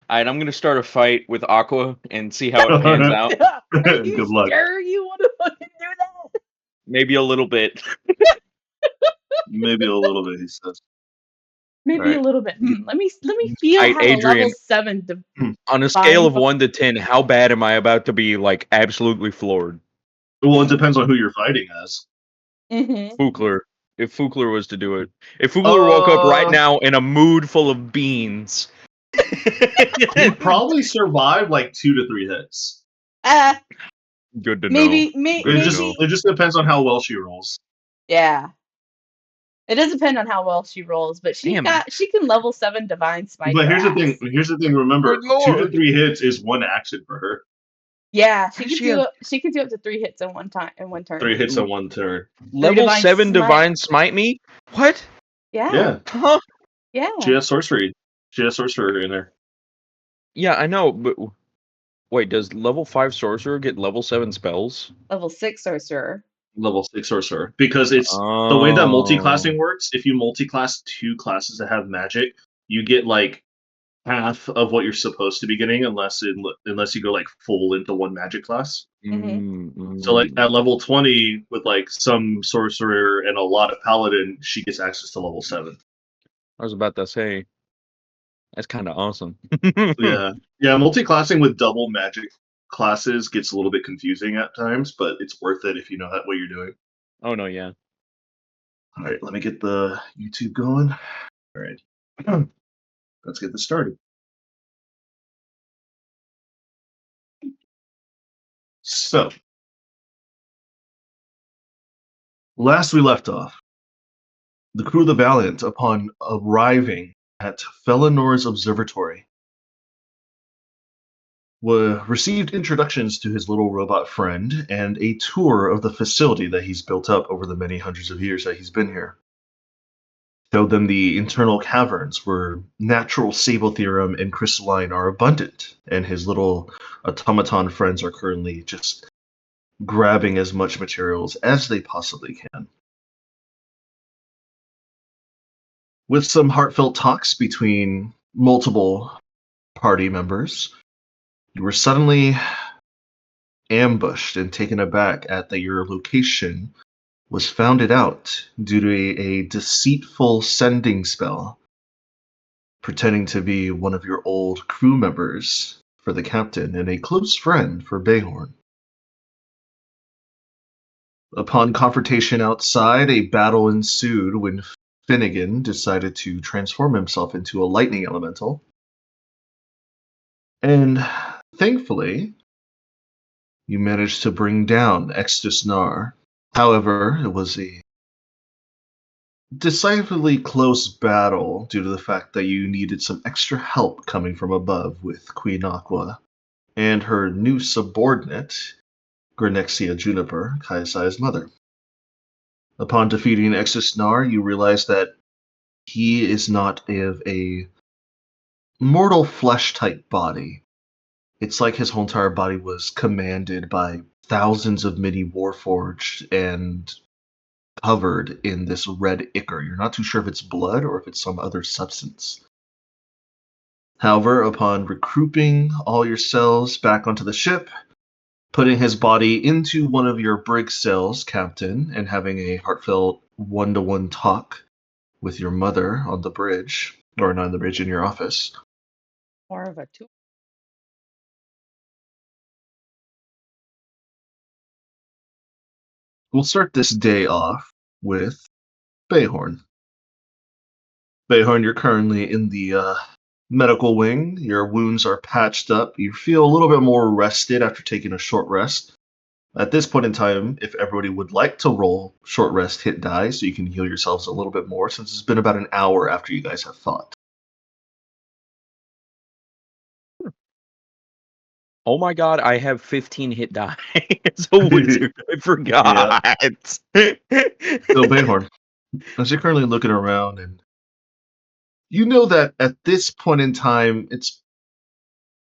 Alright, I'm gonna start a fight with Aqua and see how it pans out. Are you Good luck. sure you want to fucking do that? Maybe a little bit. Maybe a little bit, he says. Maybe a Alright. little bit. Let me feel Alright, how a level Adrian, 7 on a scale divine. of 1 to 10, how bad am I about to be, like, absolutely floored? Well, it depends on who you're fighting as. Fukler. If Fukler was to do it. If Fukler woke up right now in a mood full of beans. He'd probably survive like 2 to 3 hits. Good to know. Maybe, It just depends on how well she rolls. yeah. It does depend on how well she rolls, but she Damn. can level 7 divine smite. But her here's the ass. thing. Here's the thing. Remember, Good 2 to lord. 3 hits is one action for her. Yeah, she Does can she do have- she can do up to 3 hits in one turn. 3 hits in one turn. Level divine 7 smite. divine smite me? What? Yeah. Huh? Yeah. She has sorcery. She has sorcerer in there. Yeah, I know, but wait, does level 5 sorcerer get level 7 spells? Level 6 sorcerer. Level 6 sorcerer. Because it's the way that multi-classing works, if you multi-class 2 classes that have magic, you get like half of what you're supposed to be getting unless you go like full into one magic class. So like at level 20 with like some sorcerer and a lot of paladin, she gets access to level 7. I was about to say, that's kind of awesome. Yeah. Yeah, multi-classing with double magic classes gets a little bit confusing at times, but it's worth it if you know what you're doing. Oh no, yeah. All right, let me get the YouTube going. All right. Let's get this started. So, last we left off, the crew of the Valiant, upon arriving at Felinor's observatory, received introductions to his little robot friend and a tour of the facility that he's built up over the many hundreds of years that he's been here. Showed them the internal caverns where natural sabothium and crystalline are abundant, and his little automaton friends are currently just grabbing as much materials as they possibly can. With some heartfelt talks between multiple party members, you were suddenly ambushed and taken aback at that your location was founded out due to a deceitful sending spell, pretending to be one of your old crew members for the captain and a close friend for Bayhorn. Upon confrontation outside, a battle ensued when Finnegan decided to transform himself into a lightning elemental. And thankfully, you managed to bring down Extusnar. However, it was a decisively close battle due to the fact that you needed some extra help coming from above with Queen Aqua and her new subordinate, Granexia Juniper, Kaisai's mother. Upon defeating Extusnar, you realize that he is not of a mortal flesh-type body. It's like his whole entire body was commanded by thousands of mini warforged and covered in this red ichor. You're not too sure if it's blood or if it's some other substance. However, upon recouping all your cells back onto the ship, putting his body into one of your brig cells, Captain, and having a heartfelt one-to-one talk with your mother on the bridge, or not on the bridge, in your office, More of a 2. we'll start this day off with Bayhorn. Bayhorn, you're currently in the medical wing. Your wounds are patched up. You feel a little bit more rested after taking a short rest. At this point in time, if everybody would like to roll short rest hit die so you can heal yourselves a little bit more, since it's been about an hour after you guys have fought. Oh my god, I have 15 hit die. So I forgot. So, Bayhorn, as you're currently looking around, and you know that at this point in time,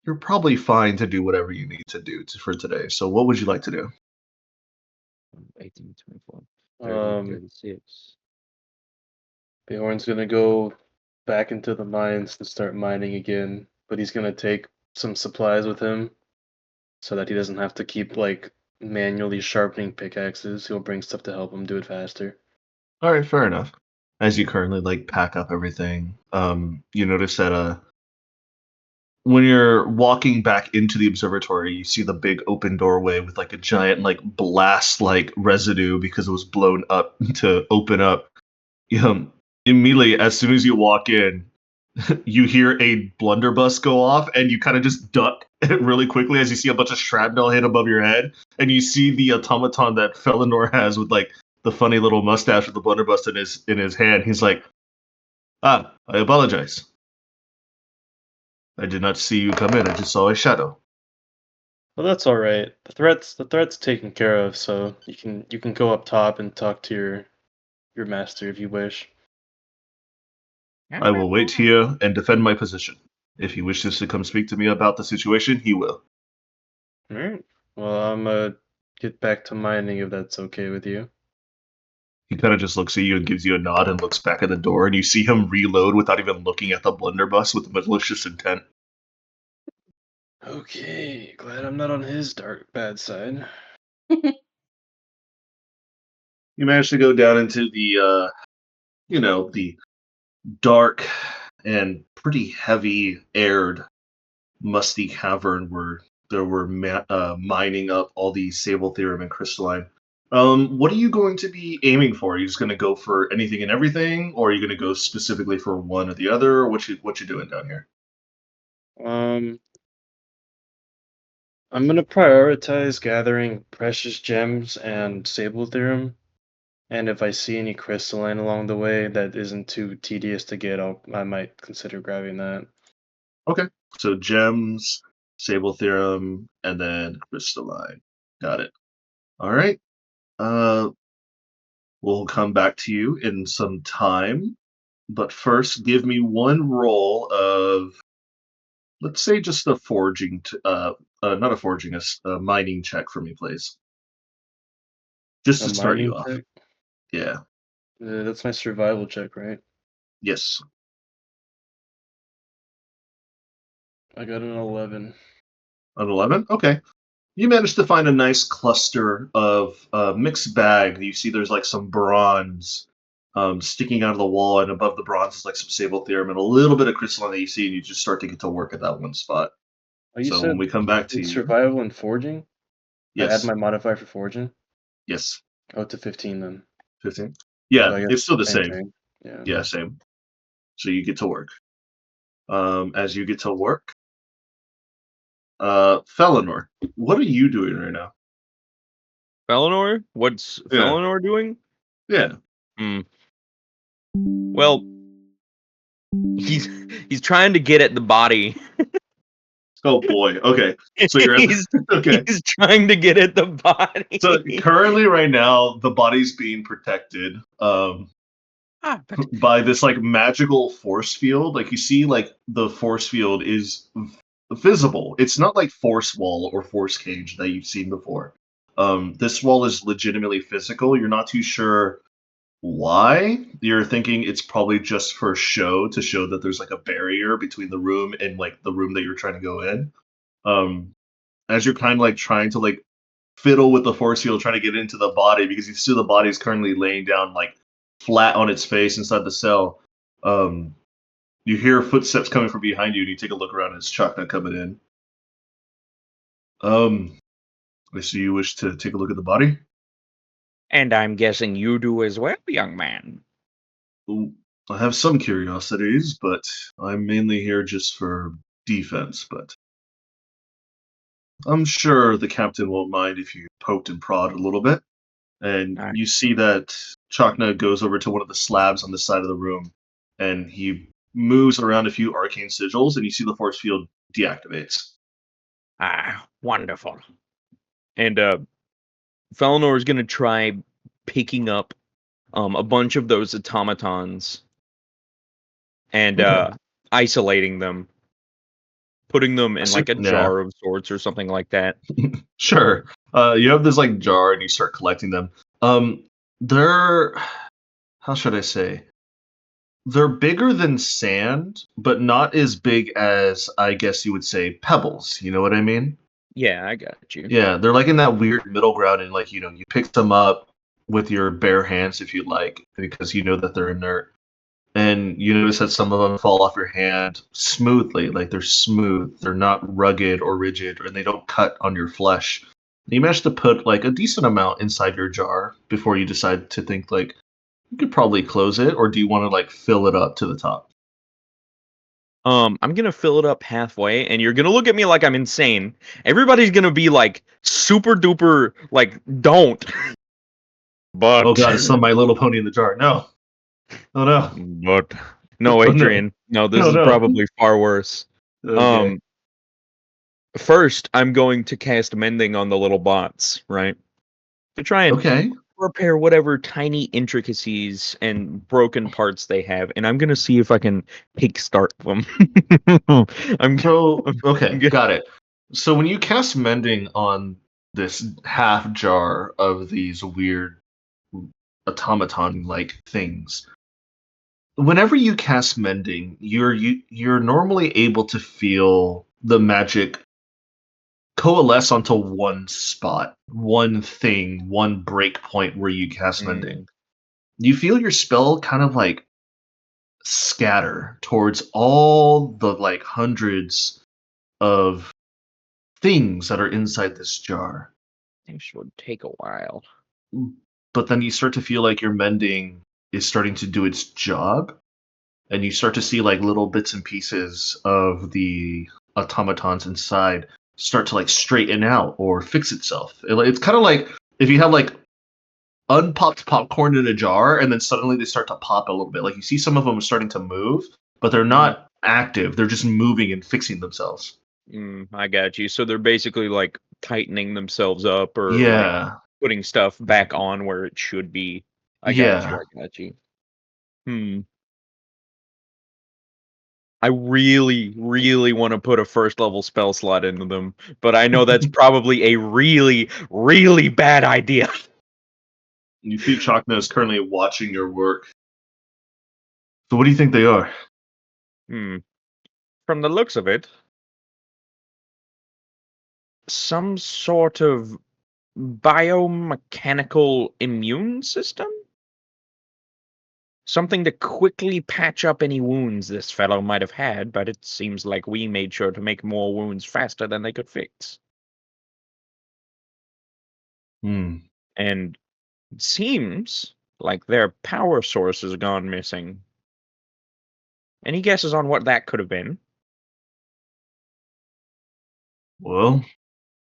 you're probably fine to do whatever you need to do for today. So, what would you like to do? 18, 24, 30, Um, 36. Bjorn's gonna go back into the mines to start mining again, but he's gonna take some supplies with him so that he doesn't have to keep like manually sharpening pickaxes. He'll bring stuff to help him do it faster. All right, fair enough. As you currently like pack up everything, you notice that when you're walking back into the observatory, you see the big open doorway with like a giant like blast like residue because it was blown up to open up. Immediately as soon as you walk in, you hear a blunderbuss go off, and you kind of just duck really quickly as you see a bunch of shrapnel hit above your head, and you see the automaton that Felinor has with like the funny little mustache with the blunderbuss in his hand. He's like, "Ah, I apologize. I did not see you come in. I just saw a shadow." Well, that's all right. The threat's taken care of, so you can go up top and talk to your master if you wish. I will wait here and defend my position. If he wishes to come speak to me about the situation, he will. All right. Well, I'm gonna get back to mining if that's okay with you. He kind of just looks at you and gives you a nod and looks back at the door, and you see him reload without even looking at the blunderbuss with malicious intent. Okay, glad I'm not on his bad side. You manage to go down into the dark and pretty heavy aired, musty cavern where there were mining up all the Sabletherum and crystalline. What are you going to be aiming for? Are you just going to go for anything and everything, or are you going to go specifically for one or the other? Or what you doing down here? Um, I'm gonna prioritize gathering precious gems and sable theorem, and if I see any crystalline along the way that isn't too tedious to get, I might consider grabbing that. Okay, so gems, Sabletherum, and then crystalline. Got it. All right. Uh, we'll come back to you in some time. But first, give me one roll of, let's say, just a forging, not a forging, a mining check for me, please. Just A to start you mining off. check? Yeah. That's my survival check, right? Yes. I got an 11. An 11? Okay. You managed to find a nice cluster of mixed bag. You see there's like some bronze sticking out of the wall, and above the bronze is like some sable theorem and a little bit of crystalline that you see, and you just start to get to work at that one spot. Oh, you So when said we come back to you, survival and forging? I add yes, my modifier for forging? yes, Oh, to 15 then. 15. So Yeah, I guess it's still the same same. thing. Yeah. Yeah, same. So you get to work. As you get to work, Felinor, what are you doing right now? Felinor? What's Yeah, Felinor doing? yeah. Hmm. Well, he's trying to get at the body. Oh boy. Okay. So you're at he's okay. he's trying to get at the So body. currently, right now, the body's being protected But by this like magical force field. Like you see, like the force field is visible. It's not like force wall or force cage that you've seen before. This wall is legitimately physical. You're not too sure why. You're thinking it's probably just for show to show that there's like a barrier between the room and like the room that you're trying to go in. Um, as you're kind of like trying to like fiddle with the force field, trying to get into the body because you see the body is currently laying down like flat on its face inside the cell. Um, you hear footsteps coming from behind you, and you take a look around, and it's Chakna coming in. I see you wish to take a look at the body. and I'm guessing you do as well, young man. Ooh, I have some curiosities, but I'm mainly here just for defense. But I'm sure the captain won't mind if you poked and prod a little bit. And I, you see that Chakna goes over to one of the slabs on the side of the room, and he moves around a few arcane sigils, and you see the force field deactivates. wonderful. And Felinor is gonna try picking up a bunch of those automatons and Okay. isolating them, putting them in like a Yeah, jar of sorts or something like that. sure. You have this like jar, and you start collecting them. They're, how should I say? They're bigger than sand, but not as big as, I guess you would say, pebbles. You know what I mean? Yeah, I got you. Yeah, they're like in that weird middle ground, and like you pick them up with your bare hands if you like, because you know that they're inert, and you notice that some of them fall off your hand smoothly, like they're smooth, they're not rugged or rigid, and they don't cut on your flesh. You manage to put like a decent amount inside your jar before you decide to think like you could probably close it, or do you want to like fill it up to the top? I'm gonna fill it up halfway, and you're gonna look at me like I'm insane. Everybody's gonna be like super duper like don't. Oh But god, it's some My Little Pony in the jar. No. Oh no. but no, Oh no. Adrian. No, this Oh is no. probably far worse. Okay. Um, first I'm going to cast mending on the little bots, right? To try and Okay. repair whatever tiny intricacies and broken parts they have, and I'm gonna see if I can kickstart them. I'm, g- So, I'm okay, g- got it. So when you cast mending on this half jar of these weird automaton-like things, whenever you cast mending, you're normally able to feel the magic coalesce onto one spot, one thing, one break point where you cast mending. Mm, You feel your spell kind of like scatter towards all the like hundreds of things that are inside this jar. Things would take a while. But then you start to feel like your mending is starting to do its job, and you start to see like little bits and pieces of the automatons inside start to like straighten out or fix itself. It's kind of like if you have like unpopped popcorn in a jar and then suddenly they start to pop a little bit. Like you see some of them starting to move, but they're Mm, not active. They're just moving and fixing themselves. I got you. So they're basically like tightening themselves up or like Yeah. putting stuff back on where it should be. I got you. Yeah. I got you. Hmm. I really, really want to put a first level spell slot into them, but I know that's probably a really, really bad idea. You see Chakna is currently watching your work. So what do you think they are? Hmm. From the looks of it, some sort of biomechanical immune system? Something to quickly patch up any wounds this fellow might have had, but it seems like we made sure to make more wounds faster than they could fix. Hmm. And it seems like their power source has gone missing. Any guesses on what that could have been? Well,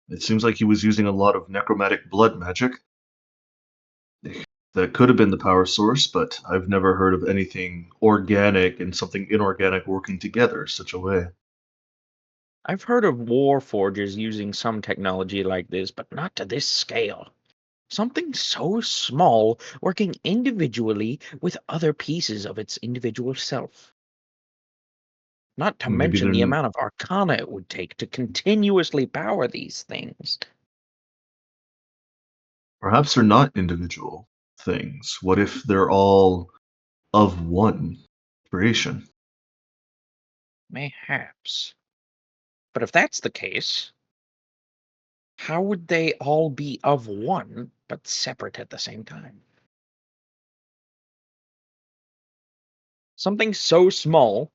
it seems like he was using a lot of necromantic blood magic. That could have been the power source, but I've never heard of anything organic and something inorganic working together such a way. I've heard of war forges using some technology like this, but not to this scale. Something so small working individually with other pieces of its individual self. Not to Maybe mention the they're amount of arcana it would take to continuously power these things. perhaps they're not individual things. What if they're all of one creation? Mayhaps. But if that's the case, how would they all be of one, but separate at the same time? Something so small,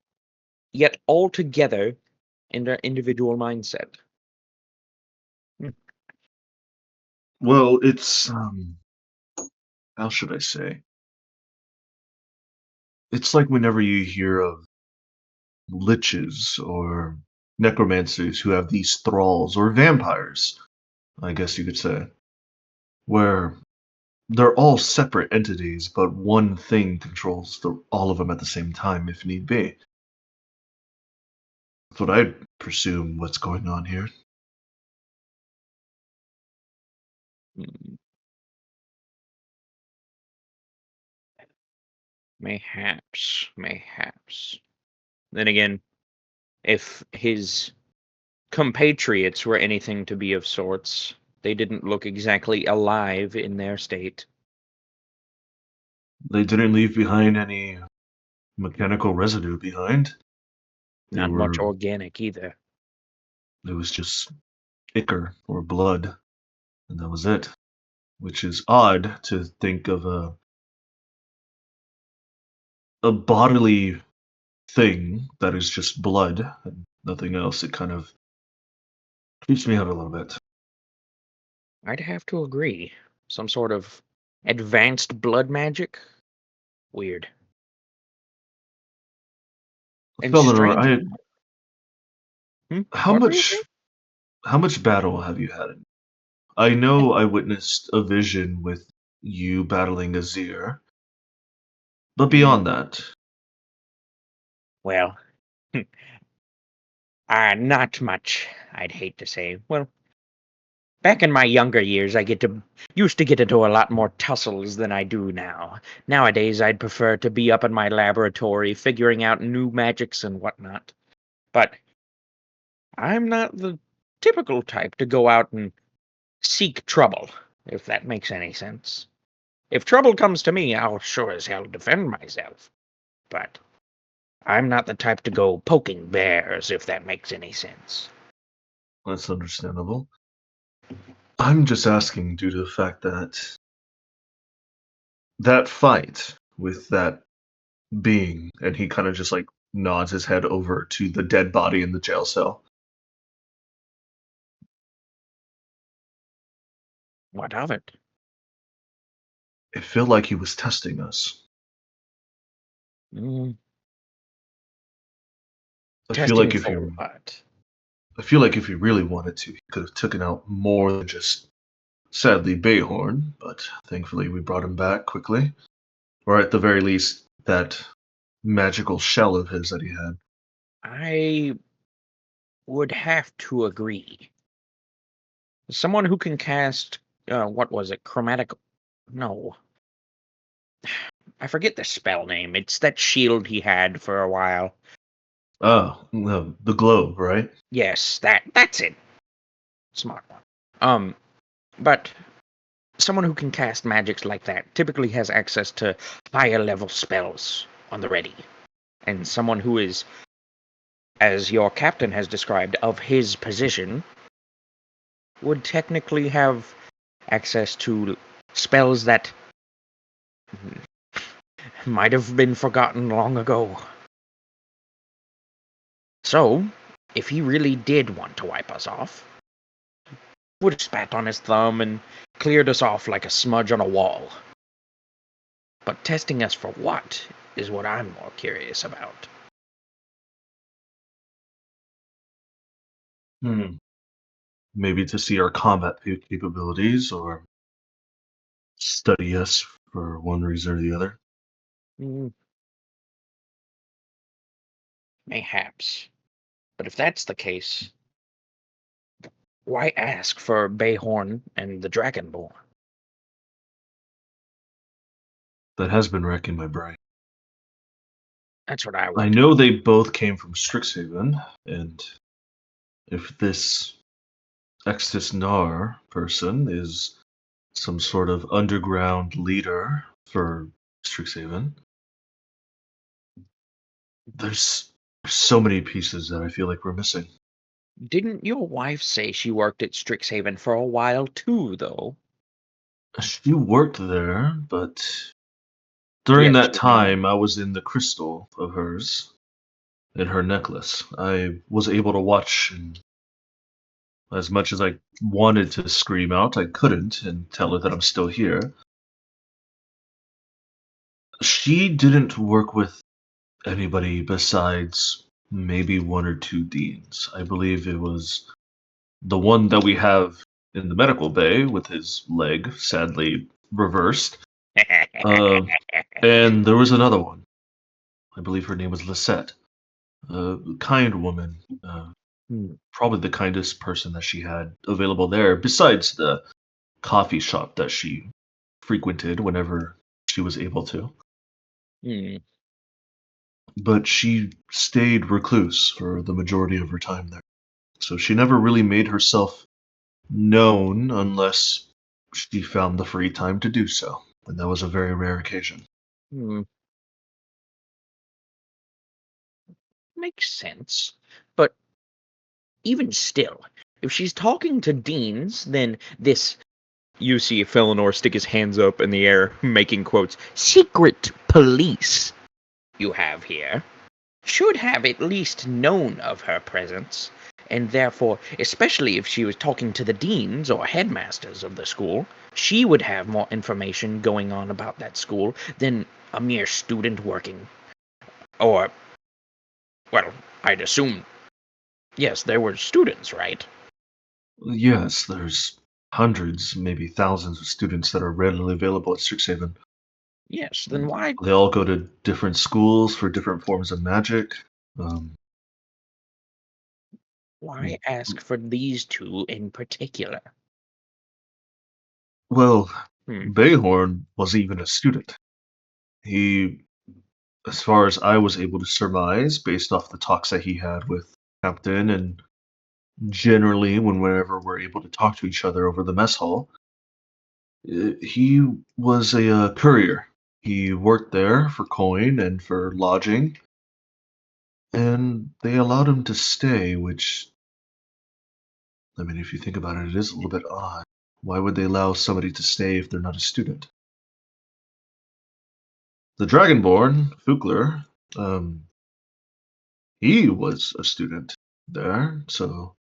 yet all together in their individual mindset. Hmm. Well, it's how should I say? It's like whenever you hear of liches or necromancers who have these thralls or vampires, I guess you could say, where they're all separate entities, but one thing controls all of them at the same time if need be. That's what I presume what's going on here. Hmm. Mayhaps, mayhaps. Then again, if his compatriots were anything to be of sorts, they didn't look exactly alive in their state. They didn't leave behind any mechanical residue behind. They Not much were. organic either. It was just ichor or blood, and that was it. Which is odd to think of a bodily thing that is just blood and nothing else. It kind of creeps me out a little bit. I'd have to agree. Some sort of advanced blood magic? Weird. And Feliner, strange. how What were you saying? much battle have you had? I know I witnessed a vision with you battling Azir, but Mhm. beyond that, Well, not much, I'd hate to say. Well, back in my younger years, used to get into a lot more tussles than I do now. Nowadays, I'd prefer to be up in my laboratory figuring out new magics and whatnot. But I'm not the typical type to go out and seek trouble, if that makes any sense. If trouble comes to me, I'll sure as hell defend myself. But I'm not the type to go poking bears, if that makes any sense. that's understandable. I'm just asking due to the fact that that fight with that being, and he kind of just like nods his head over to the dead body in the jail cell. What of it? It felt like he was testing us. Mm, I feel testing like if for he, what? I feel like if he really wanted to, he could have taken out more than just sadly Bayhorn. But thankfully, we brought him back quickly, or at the very least, that magical shell of his that he had. I would have to agree. Someone who can cast, what was it? Chromatic. No. I forget the spell name. It's that shield he had for a while. Ah, no, the globe, right? Yes, that's it. Smart one. But someone who can cast magics like that typically has access to higher level spells on the ready. And someone who is, as your captain has described, of his position would technically have access to spells that might have been forgotten long ago. So, if he really did want to wipe us off, would have spat on his thumb and cleared us off like a smudge on a wall. But testing us for what is what I'm more curious about. Hmm. Maybe to see our combat capabilities or study us for one reason or the other. Mm, mayhaps. But if that's the case, why ask for Bayhorn and the Dragonborn? That has been wrecking my brain. That's what I I wondered. know they both came from Strixhaven, and if this Extus Nar person is some sort of underground leader for Strixhaven, there's so many pieces that I feel like we're missing. Didn't your wife say she worked at Strixhaven for a while too, though? She worked there, but during Yet that she never. time I was in the crystal of hers in her necklace. I was able to watch, and as much as I wanted to scream out, I couldn't and tell her that I'm still here. She didn't work with anybody besides maybe one or two deans. I believe it was the one that we have in the medical bay with his leg sadly reversed. Uh, and there was another one. I believe her name was Lisette. A kind woman. Hmm. Probably the kindest person that she had available there, besides the coffee shop that she frequented whenever she was able to. Hmm. But she stayed recluse for the majority of her time there. So she never really made herself known unless she found the free time to do so. And that was a very rare occasion. Hmm. makes sense. But even still, if she's talking to deans, then this. You see Felinor stick his hands up in the air, making quotes, secret police you have here should have at least known of her presence, and therefore, especially if she was talking to the deans or headmasters of the school, she would have more information going on about that school than a mere student working. Or, well, I'd assume, yes, there were students, right? Yes, there's hundreds, maybe thousands of students that are readily available at Strixhaven. Yes, then why They all go to different schools for different forms of magic. Um, why ask for these two in particular? well, Hmm. Bayhorn wasn't even a student. He, as far as I was able to surmise, based off the talks that he had with Captain, and generally whenever we're able to talk to each other over the mess hall, he was a courier. He worked there for coin and for lodging, and they allowed him to stay, which, I mean, if you think about it, it is a little bit odd. Why would they allow somebody to stay if they're not a student? The Dragonborn, Fugler, he was a student there, so.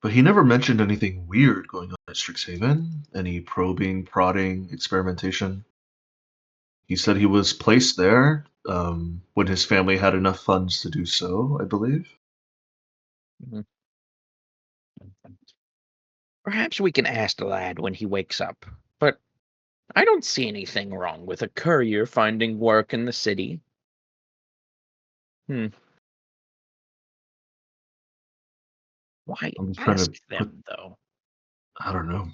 But he never mentioned anything weird going on at Strixhaven, any probing, prodding, experimentation. He said he was placed there when his family had enough funds to do so, I believe. Mhm. Perhaps we can ask the lad when he wakes up, but I don't see anything wrong with a courier finding work in the city. Hmm. Why I'm trying ask to put, them, though? I don't know.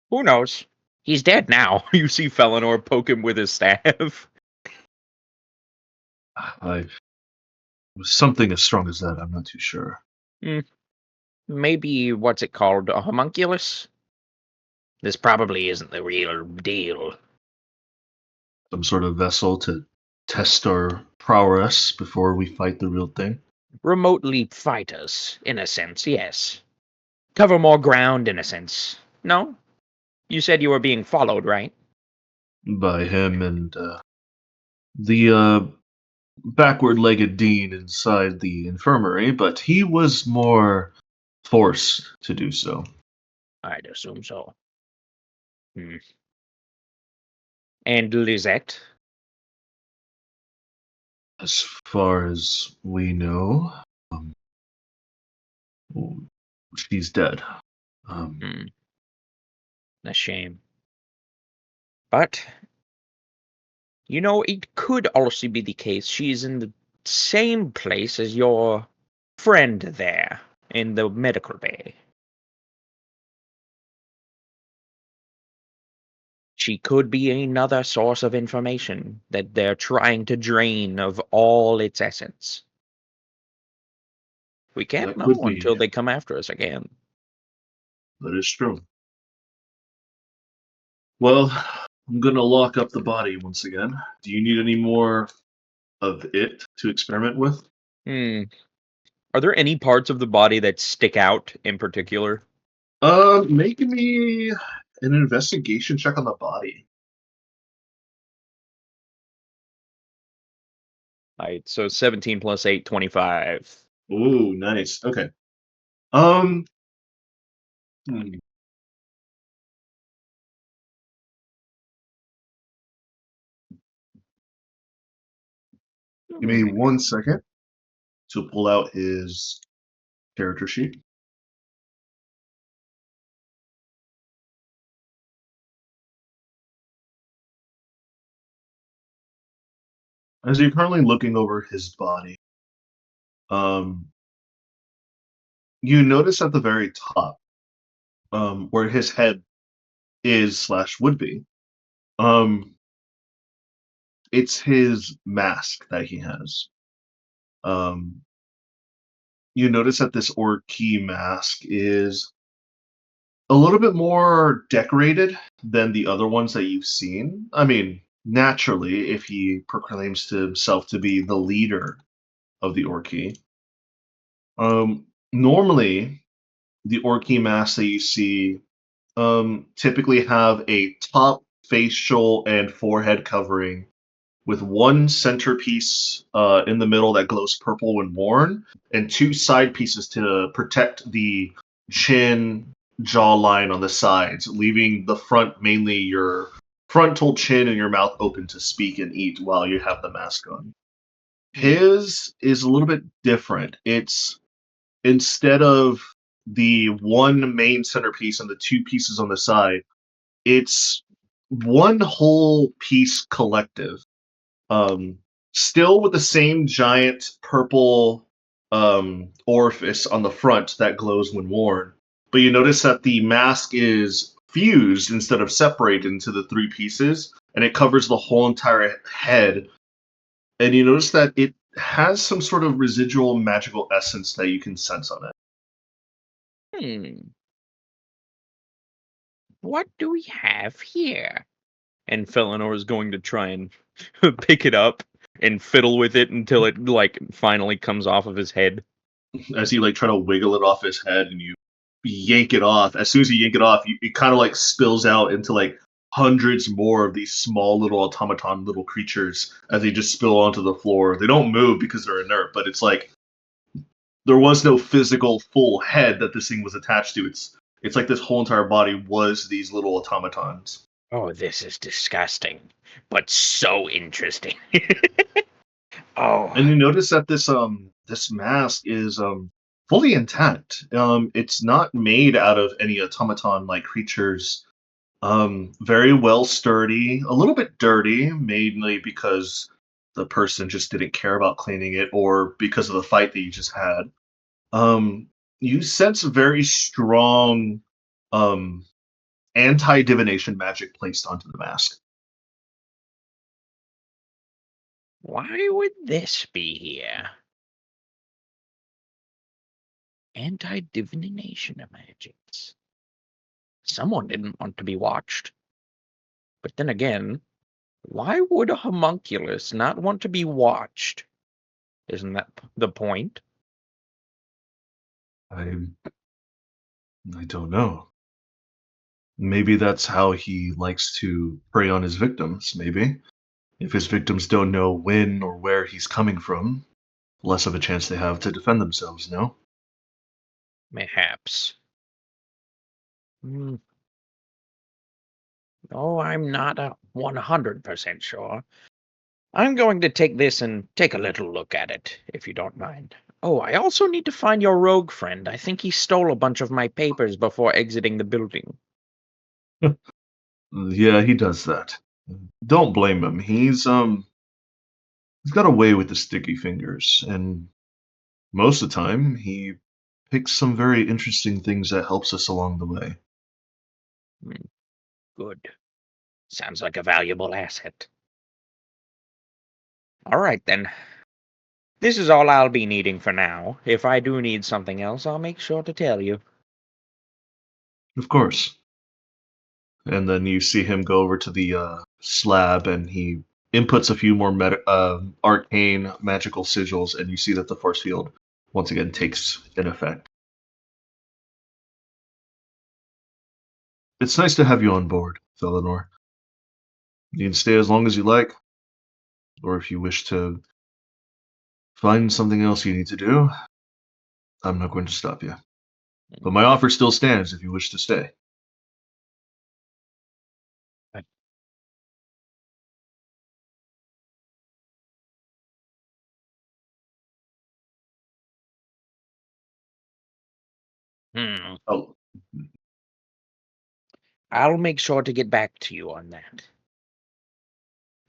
Who knows? He's dead now. You see Felinor poke him with his staff. I something as strong as that, I'm not too sure. Hmm. Maybe, what's it called? A homunculus? This probably isn't the real deal. Some sort of vessel to test our prowess before we fight the real thing. Remotely fight us, in a sense, yes. Cover more ground, in a sense. No? You said you were being followed, right? By him and the backward-legged dean inside the infirmary, but he was more forced to do so. I'd assume so. Hmm. And Lisette? As far as we know, um, she's dead. Um, Hmm. A shame. But, it could also be the case she's in the same place as your friend there in the medical bay. She could be another source of information that they're trying to drain of all its essence. We can't that could know be. until they come after us again. That is true. Well, I'm gonna lock up the body once again. Do you need any more of it to experiment with? Hmm. Are there any parts of the body that stick out in particular? Make me an investigation check on the body. Right, so 17 plus 8, 25. Ooh, nice. Okay. Um, hmm, give me Hmm. 1 second to pull out his character sheet. As you're currently looking over his body, um, you notice at the very top, where his head is slash would be, um, it's his mask that he has. Um, you notice that this Orkey mask is a little bit more decorated than the other ones that you've seen. I mean, naturally, if he proclaims to himself to be the leader of the Orky. Normally, the Orky masks that you see typically have a top facial and forehead covering with one centerpiece in the middle that glows purple when worn, and two side pieces to protect the chin jawline on the sides, leaving the front mainly your frontal chin and your mouth open to speak and eat while you have the mask on. His is a little bit different. It's instead of the one main centerpiece and the two pieces on the side, it's one whole piece collective. Um, Still with the same giant purple orifice on the front that glows when worn, but you notice that the mask is fused instead of separated into the three pieces, and it covers the whole entire head. And you notice that it has some sort of residual magical essence that you can sense on it. Hmm. What do we have here? And Felinor is going to try and pick it up and fiddle with it until it like finally comes off of his head. As you like try to wiggle it off his head and you yank it off. As soon as you yank it off, it kind of like spills out into like hundreds more of these small little automaton little creatures as they just spill onto the floor. They don't move because they're inert, but it's like there was no physical full head that this thing was attached to. It's like this whole entire body was these little automatons. Oh, this is disgusting, but so interesting. Oh, And you notice that this mask is fully intact. It's not made out of any automaton like creatures. Very well sturdy, a little bit dirty, mainly because the person just didn't care about cleaning it or because of the fight that you just had. Um, you sense very strong um anti-divination magic placed onto the mask. why would this be here? Anti-divination magics. Someone didn't want to be watched. But then again, why would a homunculus not want to be watched? Isn't that the point? I I don't know. Maybe that's how he likes to prey on his victims, maybe. If his victims don't know when or where he's coming from, less of a chance they have to defend themselves, no? Mayhaps. Hmm. Oh, I'm not 100% sure. I'm going to take this and take a little look at it, if you don't mind. Oh, I also need to find your rogue friend. I think he stole a bunch of my papers before exiting the building. Yeah, he does that. Don't blame him. He's got a way with the sticky fingers, and most of the time he picks some very interesting things that helps us along the way. Hmm, good. Sounds like a valuable asset. All right, then. This is all I'll be needing for now. If I do need something else, I'll make sure to tell you. Of course. And then you see him go over to the slab and he inputs a few more arcane magical sigils, and you see that the force field once again takes in effect. It's nice to have you on board, Felinor. You can stay as long as you like, or if you wish to find something else you need to do, I'm not going to stop you. But my offer still stands if you wish to stay. Hmm. Oh, I'll make sure to get back to you on that.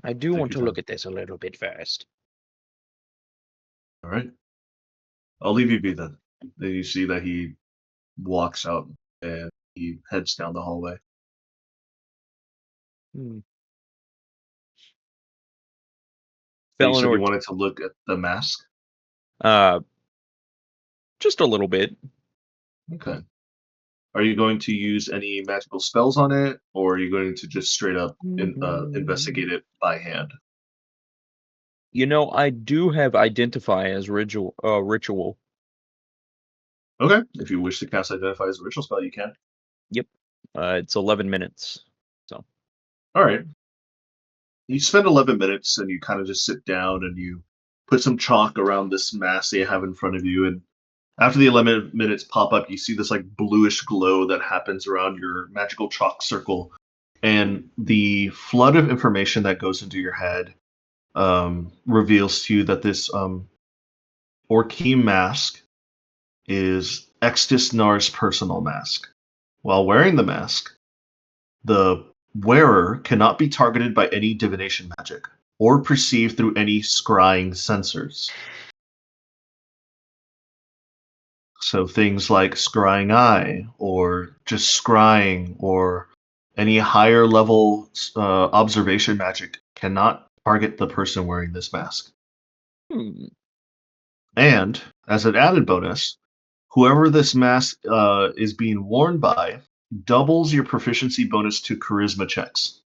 I do take want your to look time. at this a little bit first. All right. I'll leave you be then. Then you see that he walks out and he heads down the hallway. Hmm. So you said you Felinor, wanted to look at the mask? uh, just a little bit. Okay. Are you going to use any magical spells on it, or are you going to just straight up investigate it by hand? I do have identify as ritual. Okay, if you wish to cast Identify as a ritual spell, you can. Yep. It's 11 minutes. So. All right. You spend 11 minutes and you kind of just sit down and you put some chalk around this mass that you have in front of you. And after the 11 minutes pop up, you see this like bluish glow that happens around your magical chalk circle. And the flood of information that goes into your head reveals to you that this Orkim mask is Extis Nar's personal mask. While wearing the mask, the wearer cannot be targeted by any divination magic or perceived through any scrying sensors. So things like scrying eye or just scrying or any higher level observation magic cannot target the person wearing this mask. Hmm. And as an added bonus, whoever this mask is being worn by doubles your proficiency bonus to charisma checks.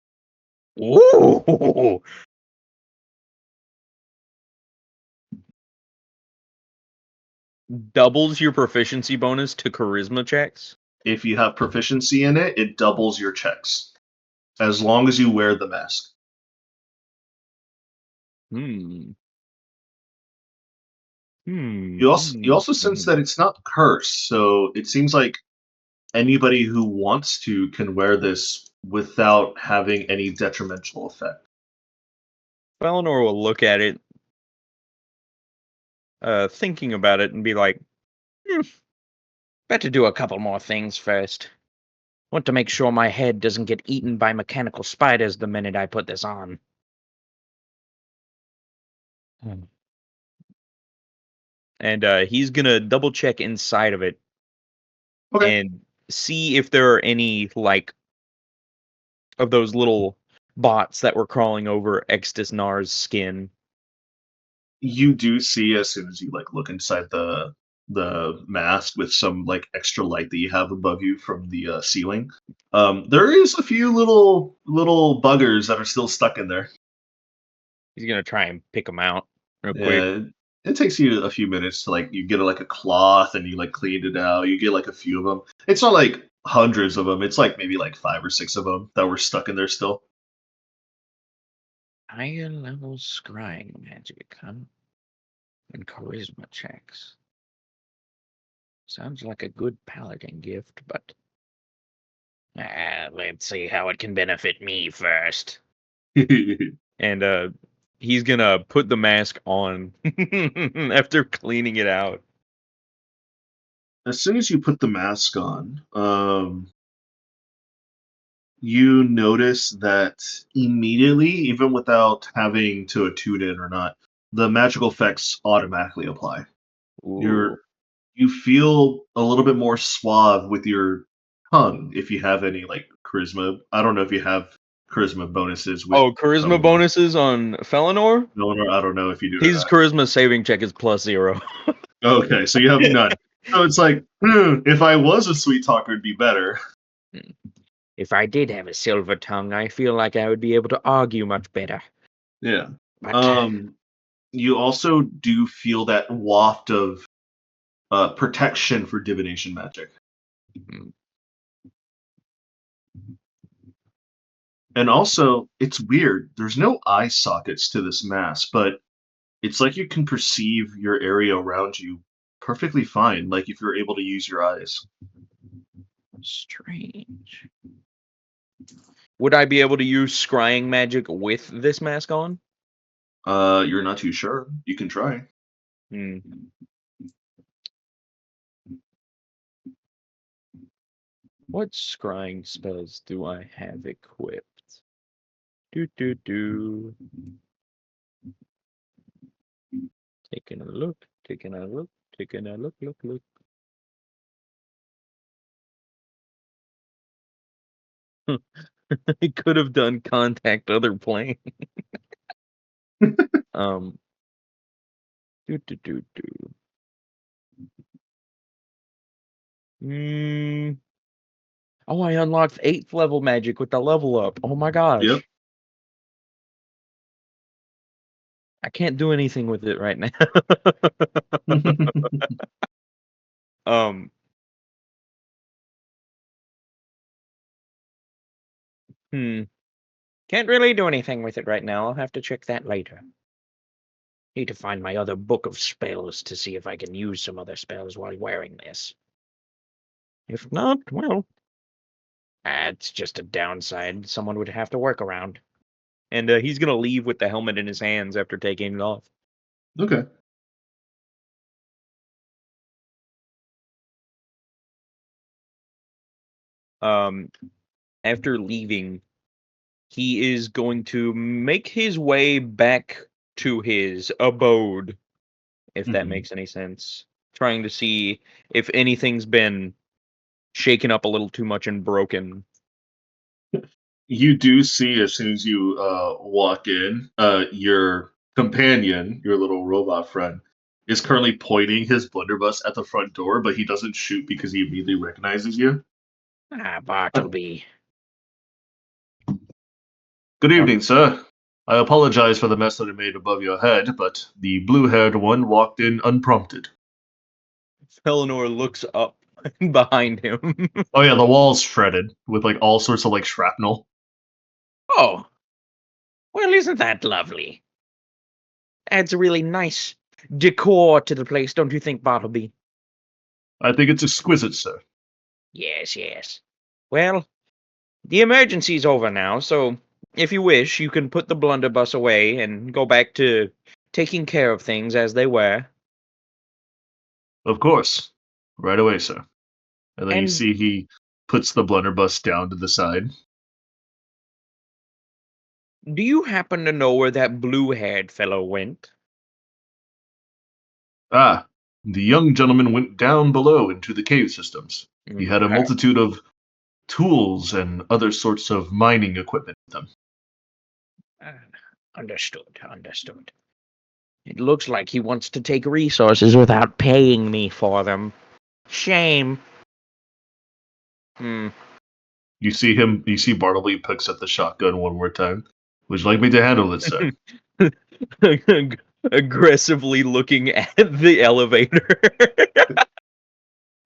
Ooh. Doubles your proficiency bonus to charisma checks? If you have proficiency in it, it doubles your checks as long as you wear the mask. Hmm. You also sense that it's not cursed, so it seems like anybody who wants to can wear this without having any detrimental effect. Eleanor will look at it, thinking about it, and be like, better do a couple more things first. Want to make sure my head doesn't get eaten by mechanical spiders the minute I put this on. And he's gonna double check inside of it Okay. and see if there are any like of those little bots that were crawling over Extisnar's skin. You do see as soon as you like look inside the mask with some like extra light that you have above you from the ceiling. There is a few little buggers that are still stuck in there. He's gonna try and pick them out real quick. Yeah, it takes you a few minutes to like you get like a cloth and you like clean it out. You get like a few of them. It's not like hundreds of them. It's like maybe like 5 or 6 of them that were stuck in there still. Higher level scrying magic, huh? And charisma checks. Sounds like a good paladin gift, but let's see how it can benefit me first. And he's gonna put the mask on after cleaning it out. As soon as you put the mask on, you notice that immediately, even without having to attune it or not, the magical effects automatically apply. Ooh. You feel a little bit more suave with your tongue if you have any like charisma. I don't know if you have charisma bonuses with Oh, charisma Eleanor. bonuses on Felinor? Eleanor, I don't know if you do or His not. charisma saving check is +0. Okay, so you have none. So it's like, if I was a sweet talker, it'd be better. If I did have a silver tongue, I feel like I would be able to argue much better. Yeah. But You also do feel that waft of protection for divination magic. mm, And also, it's weird. There's no eye sockets to this mask, but it's like you can perceive your area around you perfectly fine, like if you're able to use your eyes. strange. Would I be able to use scrying magic with this mask on? You're not too sure. You can try. Hmm. What scrying spells do I have equipped? Do. Taking a look, taking a look, taking a look. I could have done contact other plane. um, do. Oh, I unlocked 8th level magic with the level up. Oh my gosh. Yep. I can't do anything with it right now. um. Hmm. Can't really do anything with it right now. I'll have to check that later. Need to find my other book of spells to see if I can use some other spells while wearing this. If not, well, it's just a downside someone would have to work around. And he's gonna leave with the helmet in his hands after taking it off. Okay. After leaving, he is going to make his way back to his abode, if that Mhm. makes any sense. Trying to see if anything's been shaken up a little too much and broken. You do see as soon as you walk in, your companion, your little robot friend, is currently pointing his blunderbuss at the front door, but he doesn't shoot because he immediately recognizes you. Bartleby. Good What? evening, sir. I apologize for the mess that I made above your head, but the blue-haired one walked in unprompted. Eleanor looks up behind him. Oh yeah, the wall's shredded with like all sorts of like shrapnel. Oh, well, isn't that lovely? Adds a really nice decor to the place, don't you think, Bartleby? I think it's exquisite, sir. Yes, yes. Well, the emergency's over now, so if you wish, you can put the blunderbuss away and go back to taking care of things as they were. Of course. Right away, sir. And then you And see he puts the blunderbuss down to the side. do you happen to know where that blue-haired fellow went? Ah, the young gentleman went down below into the cave systems. He had a Ah, multitude of tools and other sorts of mining equipment with him. ah, understood, understood. It looks like he wants to take resources without paying me for them. Shame. Hmm. You see Bartleby picks up the shotgun one more time. Would you like me to handle it, sir? Aggressively looking at the elevator.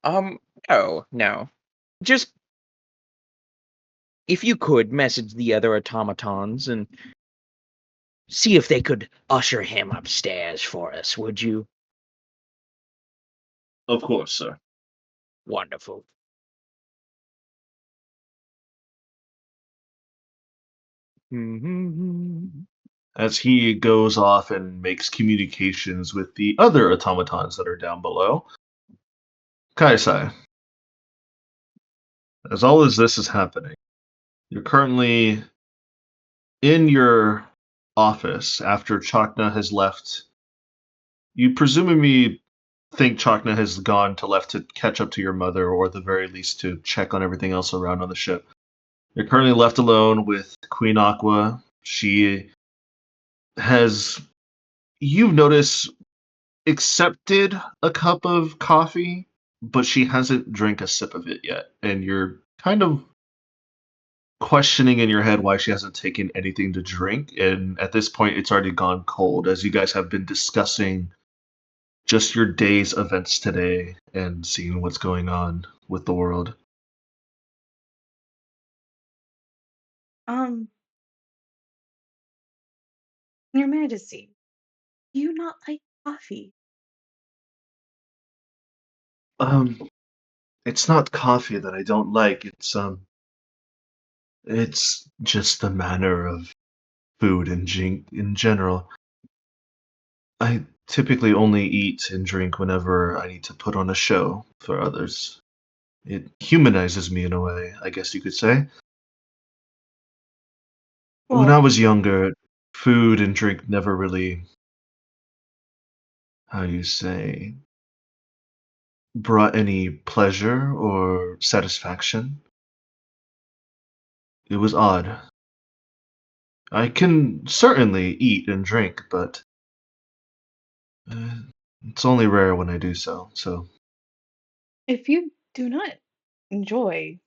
um, no, no. Just if you could message the other automatons and see if they could usher him upstairs for us, would you? Of course, sir. Wonderful. Mhm. As he goes off and makes communications with the other automatons that are down below. Kaisai, as all as this is happening, you're currently in your office after Chakna has left. You presumably think Chakna has gone to left to catch up to your mother, or at the very least to check on everything else around on the ship. You're currently left alone with Queen Aqua. She has, you've noticed, accepted a cup of coffee, but she hasn't drank a sip of it yet. And you're kind of questioning in your head why she hasn't taken anything to drink. And at this point, it's already gone cold as you guys have been discussing just your day's events today and seeing what's going on with the world. Um, Your Majesty, do you not like coffee? Um, it's not coffee that I don't like. It's just the manner of food and drink in general. I typically only eat and drink whenever I need to put on a show for others. It humanizes me in a way, I guess you could say. When I Well, was younger, food and drink never really, how do you say, brought any pleasure or satisfaction. It was odd. I can certainly eat and drink, but uh, it's only rare when I do so. So, if you do not enjoy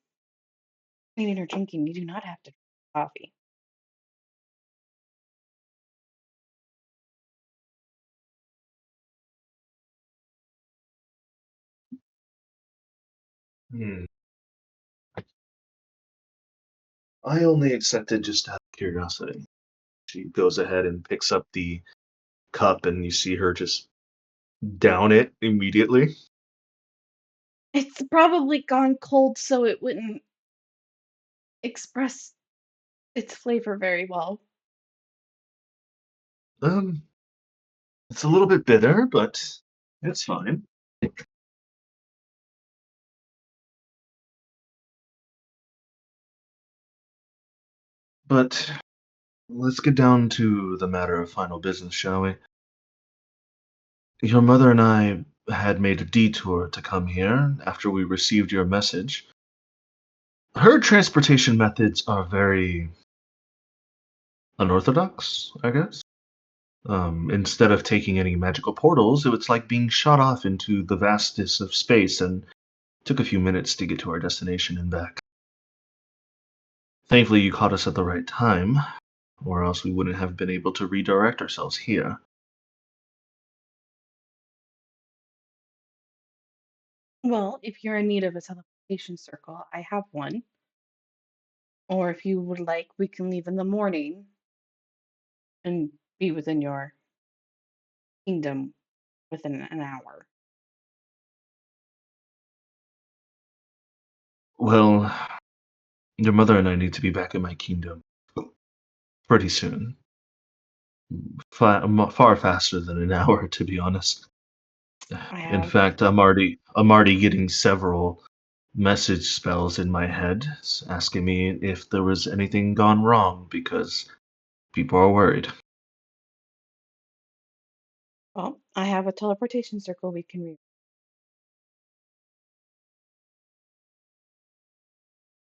eating or drinking, you do not have to drink coffee. Hmm. I only accepted just out of curiosity. She goes ahead and picks up the cup, and you see her just down it immediately. It's probably gone cold so it wouldn't express its flavor very well. Um, it's a little bit bitter, but it's fine. But let's get down to the matter of final business, shall we? Your mother and I had made a detour to come here after we received your message. Her transportation methods are very unorthodox, I guess. Instead of taking any magical portals, it was like being shot off into the vastness of space and took a few minutes to get to our destination and back. Thankfully, you caught us at the right time, or else we wouldn't have been able to redirect ourselves here. Well, if you're in need of a teleportation circle, I have one. Or if you would like, we can leave in the morning and be within your kingdom within an hour. Well, your mother and I need to be back in my kingdom pretty soon. Far faster than an hour, to be honest. I In have, fact, I'm already getting several message spells in my head asking me if there was anything gone wrong because people are worried. well, I have a teleportation circle we can read.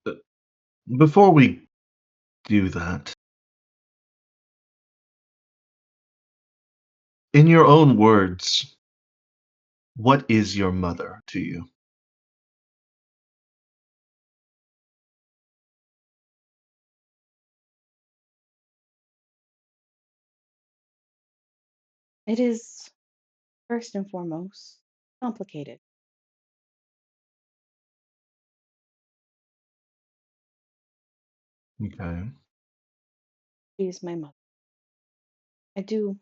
But before we do that, in your own words, what is your mother to you? It is, first and foremost, complicated. Okay. She is my mother. I do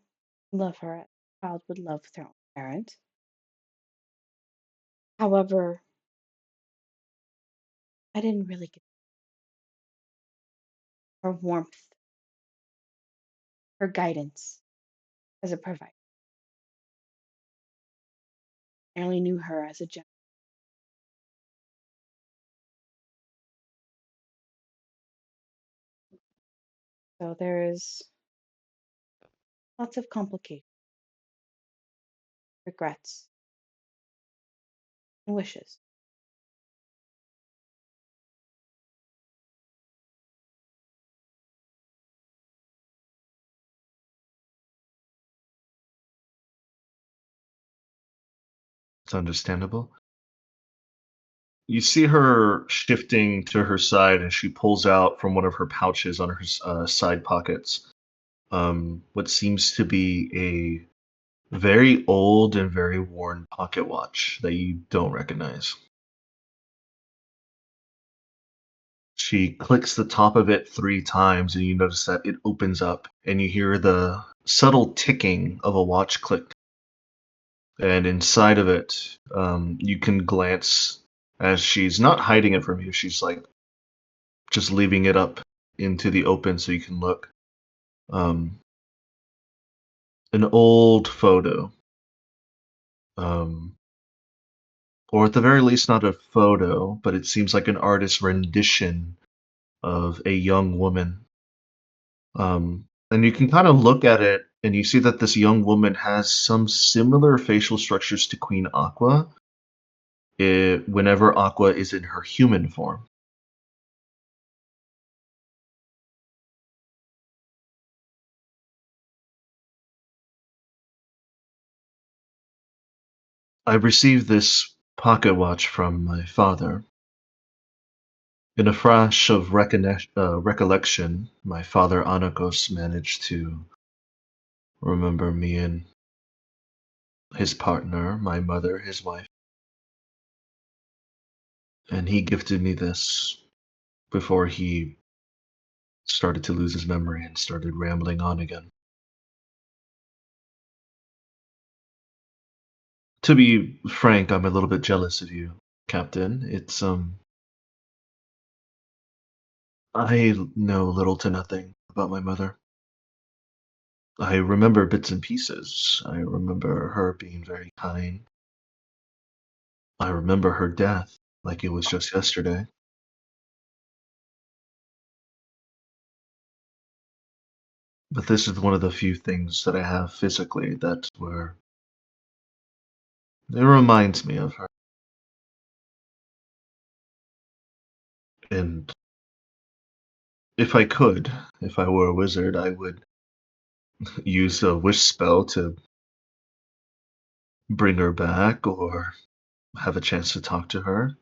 love her as a child would love their own parent. However, I didn't really get her warmth, her guidance as a provider. I only knew her as a gem. So there is lots of complications, regrets, and wishes. It's understandable. You see her shifting to her side, and she pulls out from one of her pouches on her side pockets what seems to be a very old and very worn pocket watch that you don't recognize. She clicks the top of it 3 times, and you notice that it opens up, and you hear the subtle ticking of a watch click. And inside of it, you can glance as she's not hiding it from you. She's like just leaving it up into the open so you can look. Um, an old photo, um, or at the very least, not a photo, but it seems like an artist's rendition of a young woman. And you can kind of look at it and you see that this young woman has some similar facial structures to Queen Aqua whenever Aqua is in her human form. I received this pocket watch from my father. In a flash of recollection, my father Anakos managed to remember me and his partner, my mother, his wife, and he gifted me this before he started to lose his memory and started rambling on again. To be frank, I'm a little bit jealous of you, Captain. I know little to nothing about my mother. I remember bits and pieces. I remember her being very kind. I remember her death like it was just yesterday. But this is one of the few things that I have physically that were it reminds me of her. And if I could, if I were a wizard, I would use a wish spell to bring her back or have a chance to talk to her.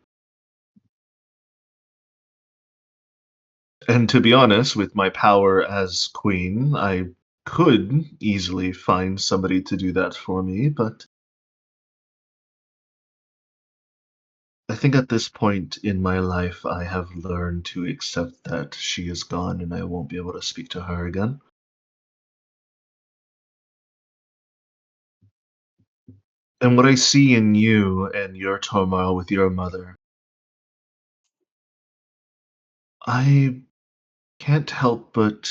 And to be honest, with my power as queen, I could easily find somebody to do that for me, but I think at this point in my life, I have learned to accept that she is gone and I won't be able to speak to her again. And what I see in you and your turmoil with your mother, I can't help but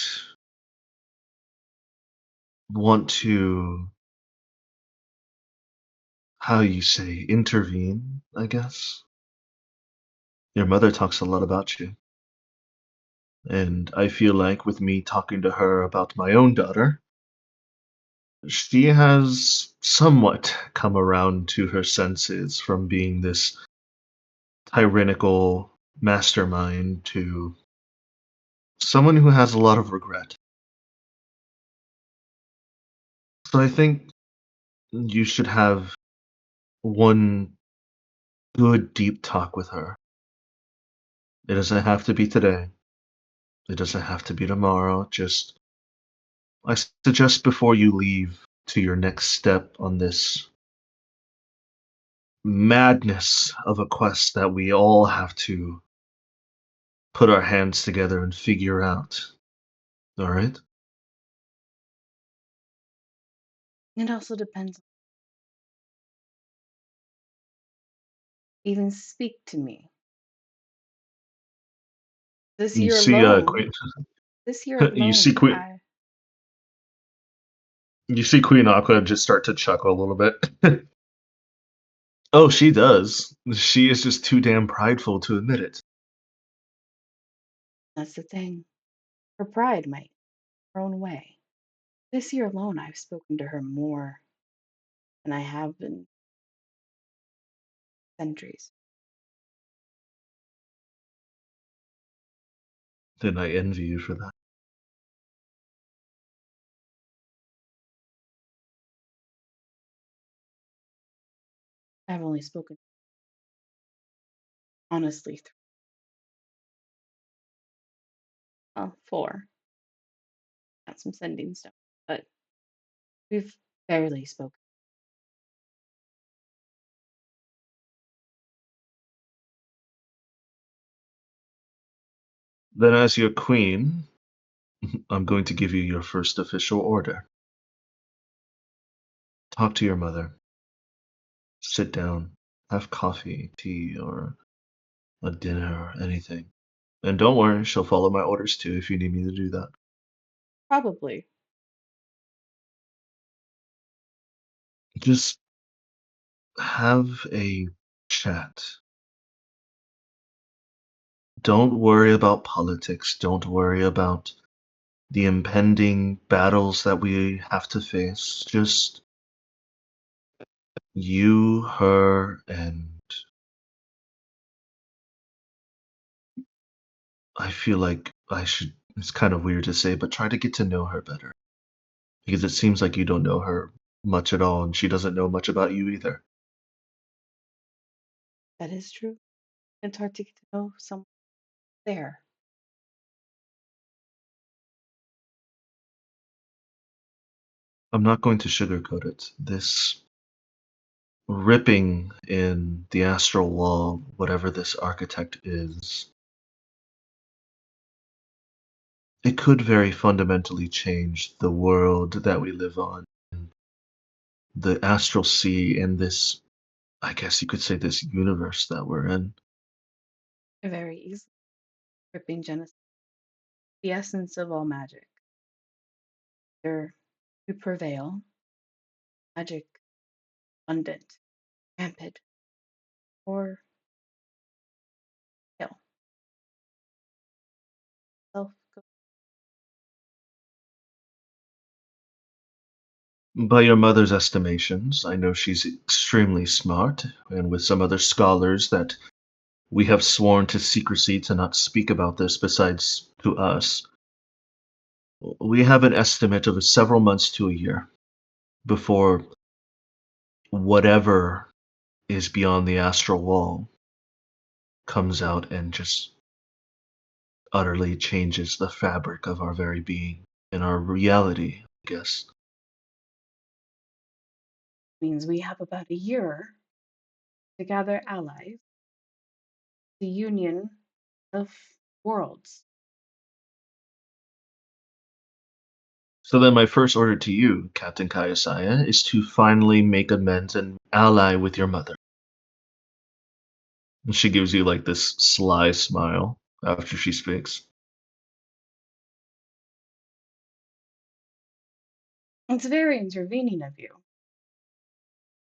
want to, how you say, intervene, I guess. Your mother talks a lot about you. And I feel like with me talking to her about my own daughter, she has somewhat come around to her senses from being this tyrannical mastermind to someone who has a lot of regret. So I think you should have one good deep talk with her. It doesn't have to be today. It doesn't have to be tomorrow. Just, I suggest before you leave to your next step on this madness of a quest that we all have to put our hands together and figure out. All right? It also depends. Even speak to me. This You year see, alone, this year You alone, see Queen, I you see Queen Aqua just start to chuckle a little bit. Oh, she does. She is just too damn prideful to admit it. that's the thing. Her pride might, her own way. This year alone, I've spoken to her more than I have in centuries. Then I envy you for that. I've only spoken, honestly, well, four. Got some sending stuff, but we've barely spoken. Then, as your queen, I'm going to give you your first official order. Talk to your mother. Sit down. Have coffee, tea, or a dinner, or anything. And don't worry, she'll follow my orders too if you need me to do that. Probably. Just have a chat. Don't worry about politics. Don't worry about the impending battles that we have to face. Just you, her, and I feel like I should. It's kind of weird to say, but try to get to know her better. Because it seems like you don't know her much at all, and she doesn't know much about you either. That is true. It's hard to get to know someone. there. I'm not going to sugarcoat it. This ripping in the astral wall, whatever this architect is, it could very fundamentally change the world that we live on, the astral sea, and this, I guess you could say, this universe that we're in. Very easy. Ripping genocide. The essence of all magic. Either to prevail, magic abundant, rampant, or kill. Self By your mother's estimations, I know she's extremely smart, and with some other scholars that we have sworn to secrecy to not speak about this besides to us. We have an estimate of several months to a year before whatever is beyond the astral wall comes out and just utterly changes the fabric of our very being and our reality, I guess. means we have about a year to gather allies, the union of worlds. So then my first order to you, Captain Kayasaya, is to finally make amends and ally with your mother. And she gives you like this sly smile after she speaks. It's very intervening of you.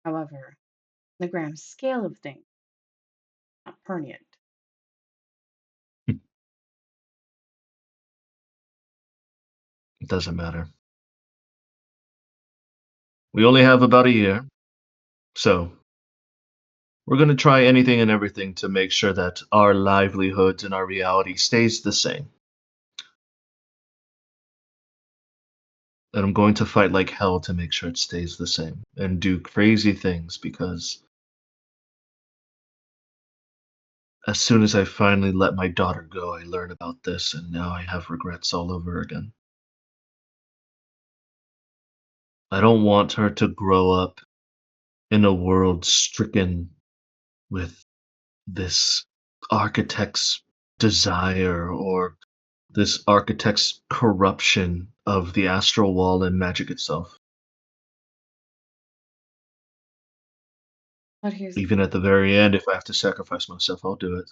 However, on the grand scale of things, not pertinent. It doesn't matter. We only have about a year, so we're going to try anything and everything to make sure that our livelihoods and our reality stays the same. And I'm going to fight like hell to make sure it stays the same and do crazy things because as soon as I finally let my daughter go, I learn about this and now I have regrets all over again. I don't want her to grow up in a world stricken with this architect's desire or this architect's corruption of the astral wall and magic itself. But here's Even at the very end, if I have to sacrifice myself, I'll do it.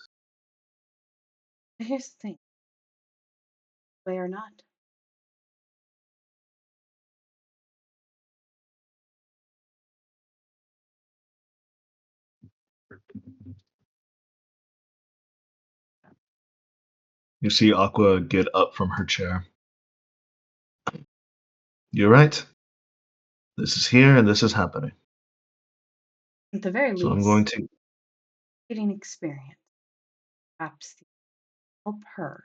here's the thing. Way or not. You see Aqua get up from her chair. You're right. This is here and this is happening. At the very So I'm going least, to. getting experience. Perhaps to help her.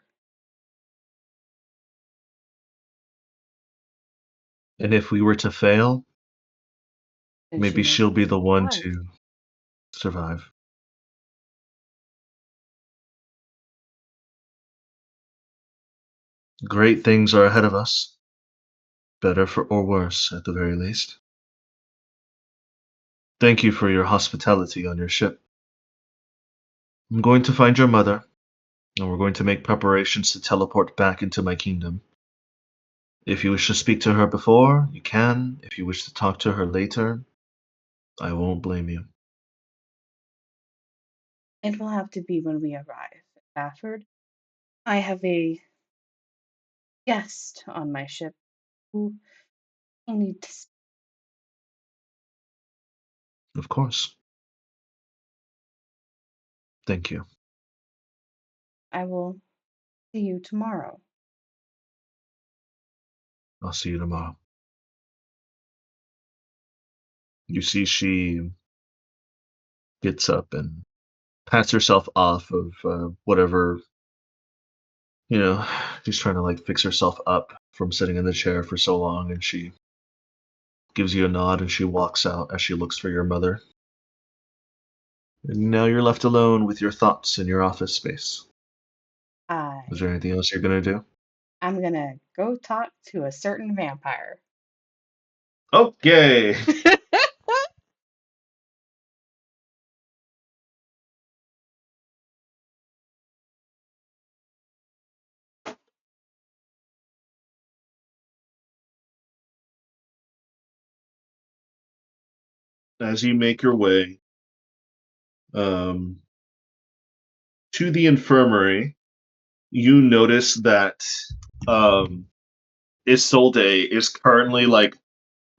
And if we were to fail, Then she maybe knows she'll be the one survive. to survive. Great things are ahead of us. Better for or worse, at the very least. Thank you for your hospitality on your ship. I'm going to find your mother, and we're going to make preparations to teleport back into my kingdom. If you wish to speak to her before, you can. If you wish to talk to her later, I won't blame you. It will have to be when we arrive at Bafford. I have a guest on my ship who I need to speak. Of course. Thank you. I will see you tomorrow. I'll see you tomorrow. You see, she gets up and pats herself off of whatever, you know, she's trying to like fix herself up from sitting in the chair for so long, and she gives you a nod and she walks out as she looks for your mother. And now you're left alone with your thoughts in your office space. Is I there anything else you're gonna do? I'm gonna go talk to a certain vampire. Okay. As you make your way um, to the infirmary, you notice that um, Isolde is currently like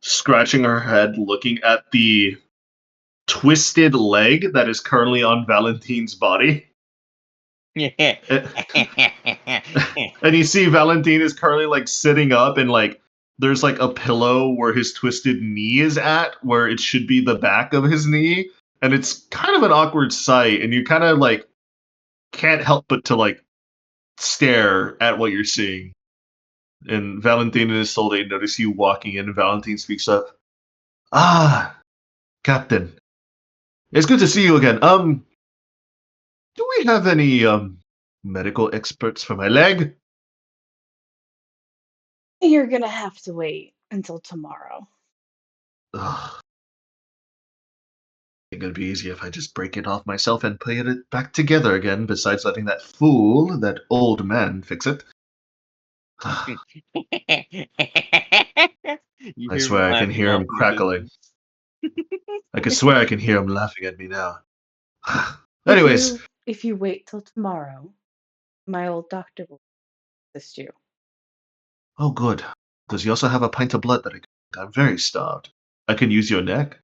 scratching her head, looking at the twisted leg that is currently on Valentine's body. And and you see Valentine is currently like sitting up and like there's like a pillow where his twisted knee is at, where it should be the back of his knee. And it's kind of an awkward sight, and you kind of like can't help but to like stare at what you're seeing. And Valentine and Isolde notice you walking in, and Valentine speaks up. Ah, Captain. It's good to see you again. Do we have any medical experts for my leg? You're gonna have to wait until tomorrow. Ugh. It's gonna be easy if I just break it off myself and put it back together again, besides letting that fool, that old man, fix it. I You hear him swear I can laughing hear off him in the crackling. distance. I can swear I can hear him laughing at me now. If Anyways, you wait till tomorrow, my old doctor will assist you. oh good. Does he also have a pint of blood that I can? I'm very starved. I can use your neck.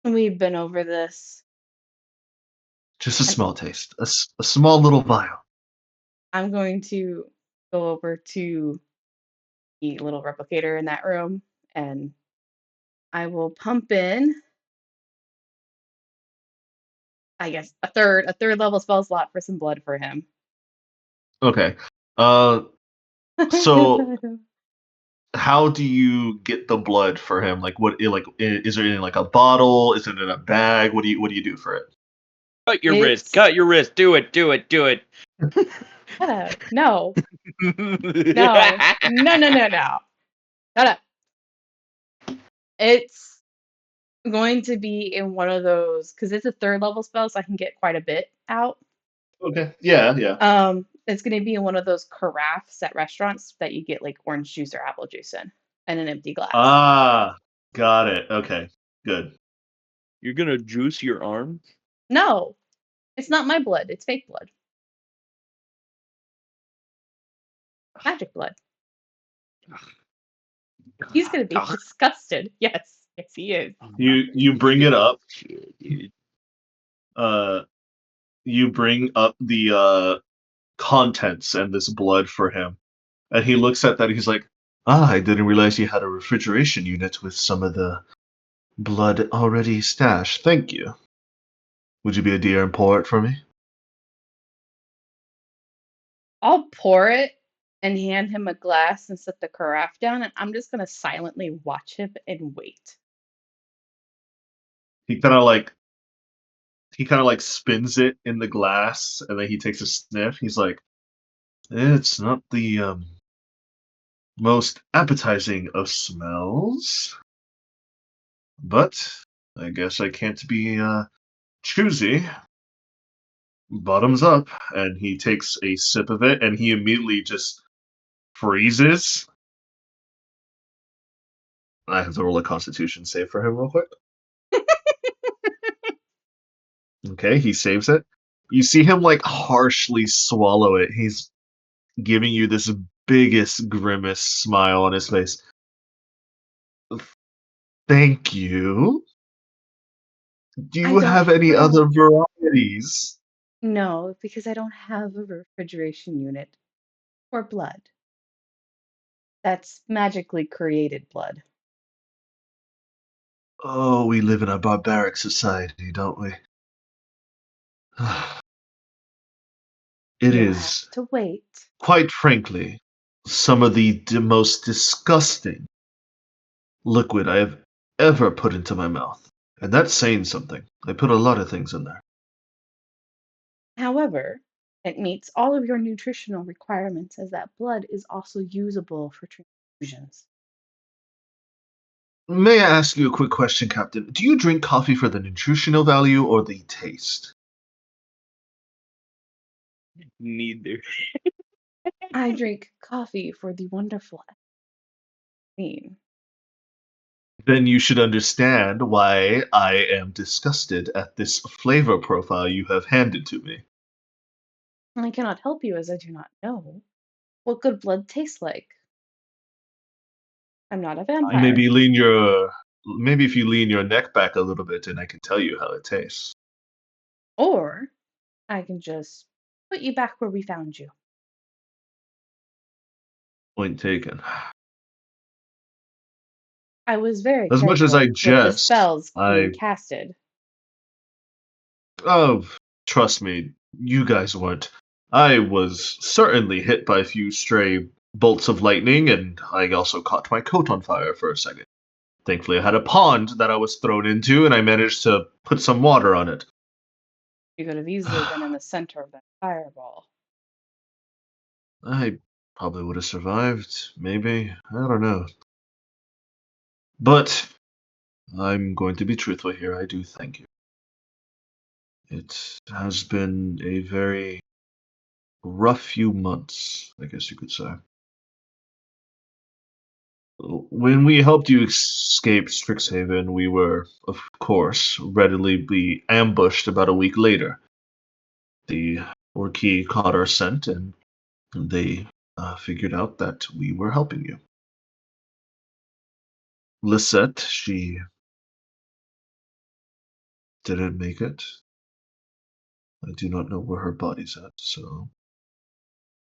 We've been over this, Just a and small taste. A small little vial. I'm going to go over to the little replicator in that room, and I will pump in, I guess, a third level spell slot for some blood for him. Okay. Uh, so how do you get the blood for him? Like, is it in like a bottle? Is it in a bag? What do you do for it? Cut your wrist. It's Cut your wrist. Do it. Do it. Do it. no, no, no, no, no, no. Shut up. It's going to be in one of those because it's a third level spell, so I can get quite a bit out. Okay. Yeah, yeah. It's going to be in one of those carafes at restaurants that you get like orange juice or apple juice in, and an empty glass. Ah, got it. Okay, good. You're gonna juice your arm? No, it's not my blood. It's fake blood, magic blood. He's going to be disgusted. Yes, yes, he is. I'm not You gonna you eat bring this it up. shit, dude. Uh, you bring up the contents and this blood for him, and he looks at that. He's like, "Ah, I didn't realize you had a refrigeration unit with some of the blood already stashed. Thank you. Would you be a dear and pour it for me?" I'll pour it and hand him a glass and set the carafe down, and I'm just going to silently watch him and wait. He kind of like spins it in the glass, and then he takes a sniff. He's like, "It's not the most appetizing of smells, but I guess I can't be choosy. Bottoms up." And he takes a sip of it, and he immediately just freezes. I have to roll a Constitution save for him real quick. Okay, he saves it. You see him like harshly swallow it. He's giving you this biggest grimace smile on his face. Thank you. Do I you don't have any have other varieties? No, because I don't have a refrigeration unit or blood. That's magically created blood. Oh, we live in a barbaric society, don't we? It You'll have is, to wait. quite frankly, some of the most disgusting liquid I have ever put into my mouth. And that's saying something. I put a lot of things in there. However, It meets all of your nutritional requirements as that blood is also usable for transfusions. May I ask you a quick question, Captain? Do you drink coffee for the nutritional value or the taste? Neither. I drink coffee for the wonderful caffeine. Then you should understand why I am disgusted at this flavor profile you have handed to me. I cannot help you as I do not know what good blood tastes like. I'm not a I vampire. maybe if you lean your neck back a little bit and I can tell you how it tastes. Or I can just put you back where we found you. Point taken. I was very As much as I careful with the jest, spells being I casted. oh trust me, you guys weren't. I was certainly hit by a few stray bolts of lightning, and I also caught my coat on fire for a second. Thankfully, I had a pond that I was thrown into, and I managed to put some water on it. You could have easily been in the center of that fireball. I probably would have survived, maybe. I don't know. But I'm going to be truthful here. I do thank you. It has been a very rough few months, I guess you could say. When we helped you escape Strixhaven, we were, of course, readily be ambushed about a week later. The Orkey caught our scent, and they figured out that we were helping you. Lisette, she didn't make it. I do not know where her body's at, so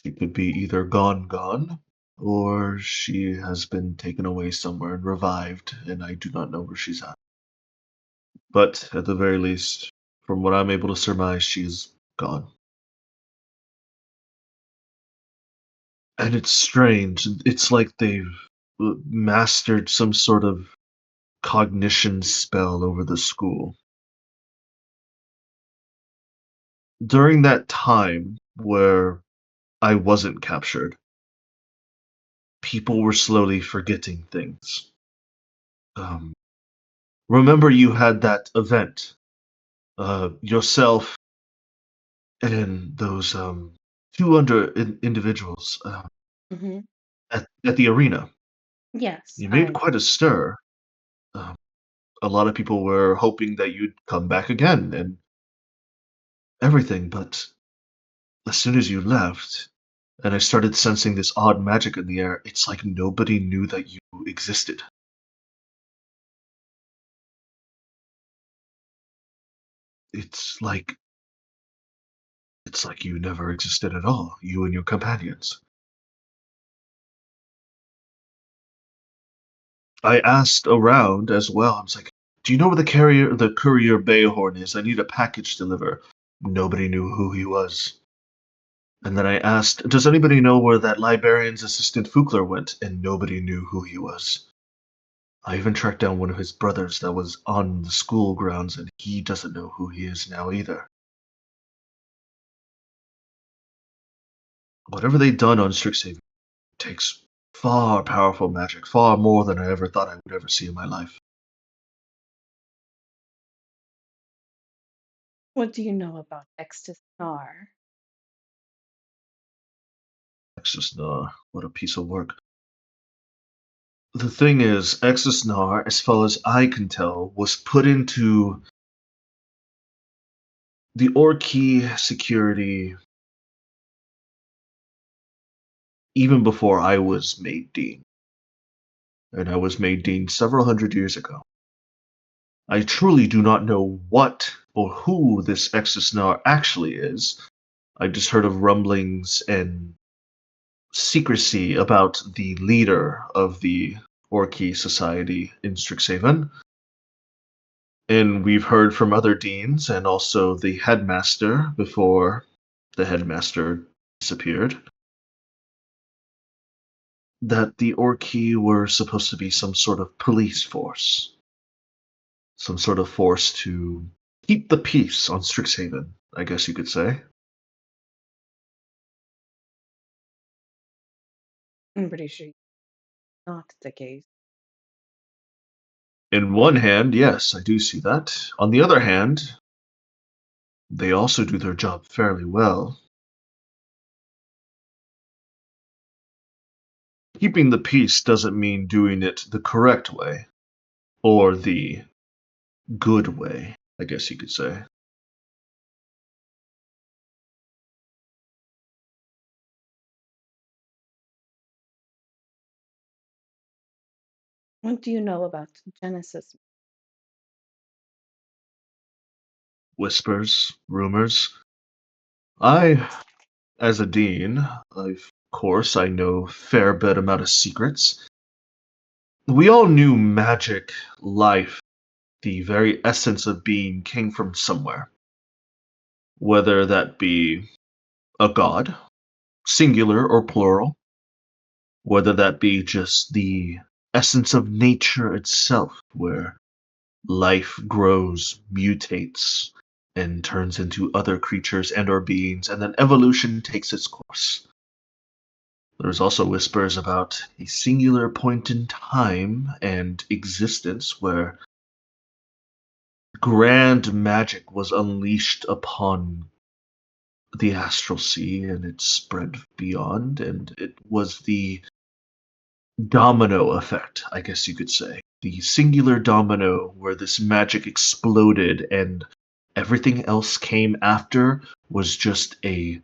she could be either gone, or she has been taken away somewhere and revived, and I do not know where she's at. But at the very least, from what I'm able to surmise, she's gone. And it's strange. It's like they've mastered some sort of cognition spell over the school. During that time where I wasn't captured, people were slowly forgetting things. Um, remember, you had that event, yourself and those two individuals Hmm. at the arena. Yes, You made I. quite a stir. Um, a lot of people were hoping that you'd come back again and everything, but as soon as you left, and I started sensing this odd magic in the air, it's like nobody knew that you existed. It's like it's like you never existed at all, you and your companions. I asked around as well. I was like, "Do you know where the courier Bayhorn is? I need a package deliver." Nobody knew who he was. And then I asked, "Does anybody know where that librarian's assistant Fukler went?" And nobody knew who he was. I even tracked down one of his brothers that was on the school grounds, and he doesn't know who he is now either. Whatever they've done on Strixhaven takes far powerful magic, far more than I ever thought I would ever see in my life. What do you know about Extisnar? Exosnar, what a piece of work. The thing is, Exosnar, as far as I can tell, was put into the Orkey security even before I was made Dean. And I was made Dean several hundred years ago. I truly do not know what or who this Exosnar actually is. I just heard of rumblings and secrecy about the leader of the Orkey Society in Strixhaven. And we've heard from other deans and also the headmaster before the headmaster disappeared that the Orkey were supposed to be some sort of police force, some sort of force to keep the peace on Strixhaven, I guess you could say. I'm pretty sure not the case. In one hand, yes, I do see that. On the other hand, they also do their job fairly well. Keeping the peace doesn't mean doing it the correct way, or the good way, I guess you could say. What do you know about Genesis? Whispers, rumors. I, as a dean, of course, I know a fair bit amount of secrets. We all knew magic, life, the very essence of being came from somewhere. Whether that be a god, singular or plural, whether that be just the essence of nature itself, where life grows, mutates, and turns into other creatures and or beings, and then evolution takes its course. There's also whispers about a singular point in time and existence where grand magic was unleashed upon the astral sea and it spread beyond, and it was the domino effect, I guess you could say. The singular domino where this magic exploded and everything else came after was just a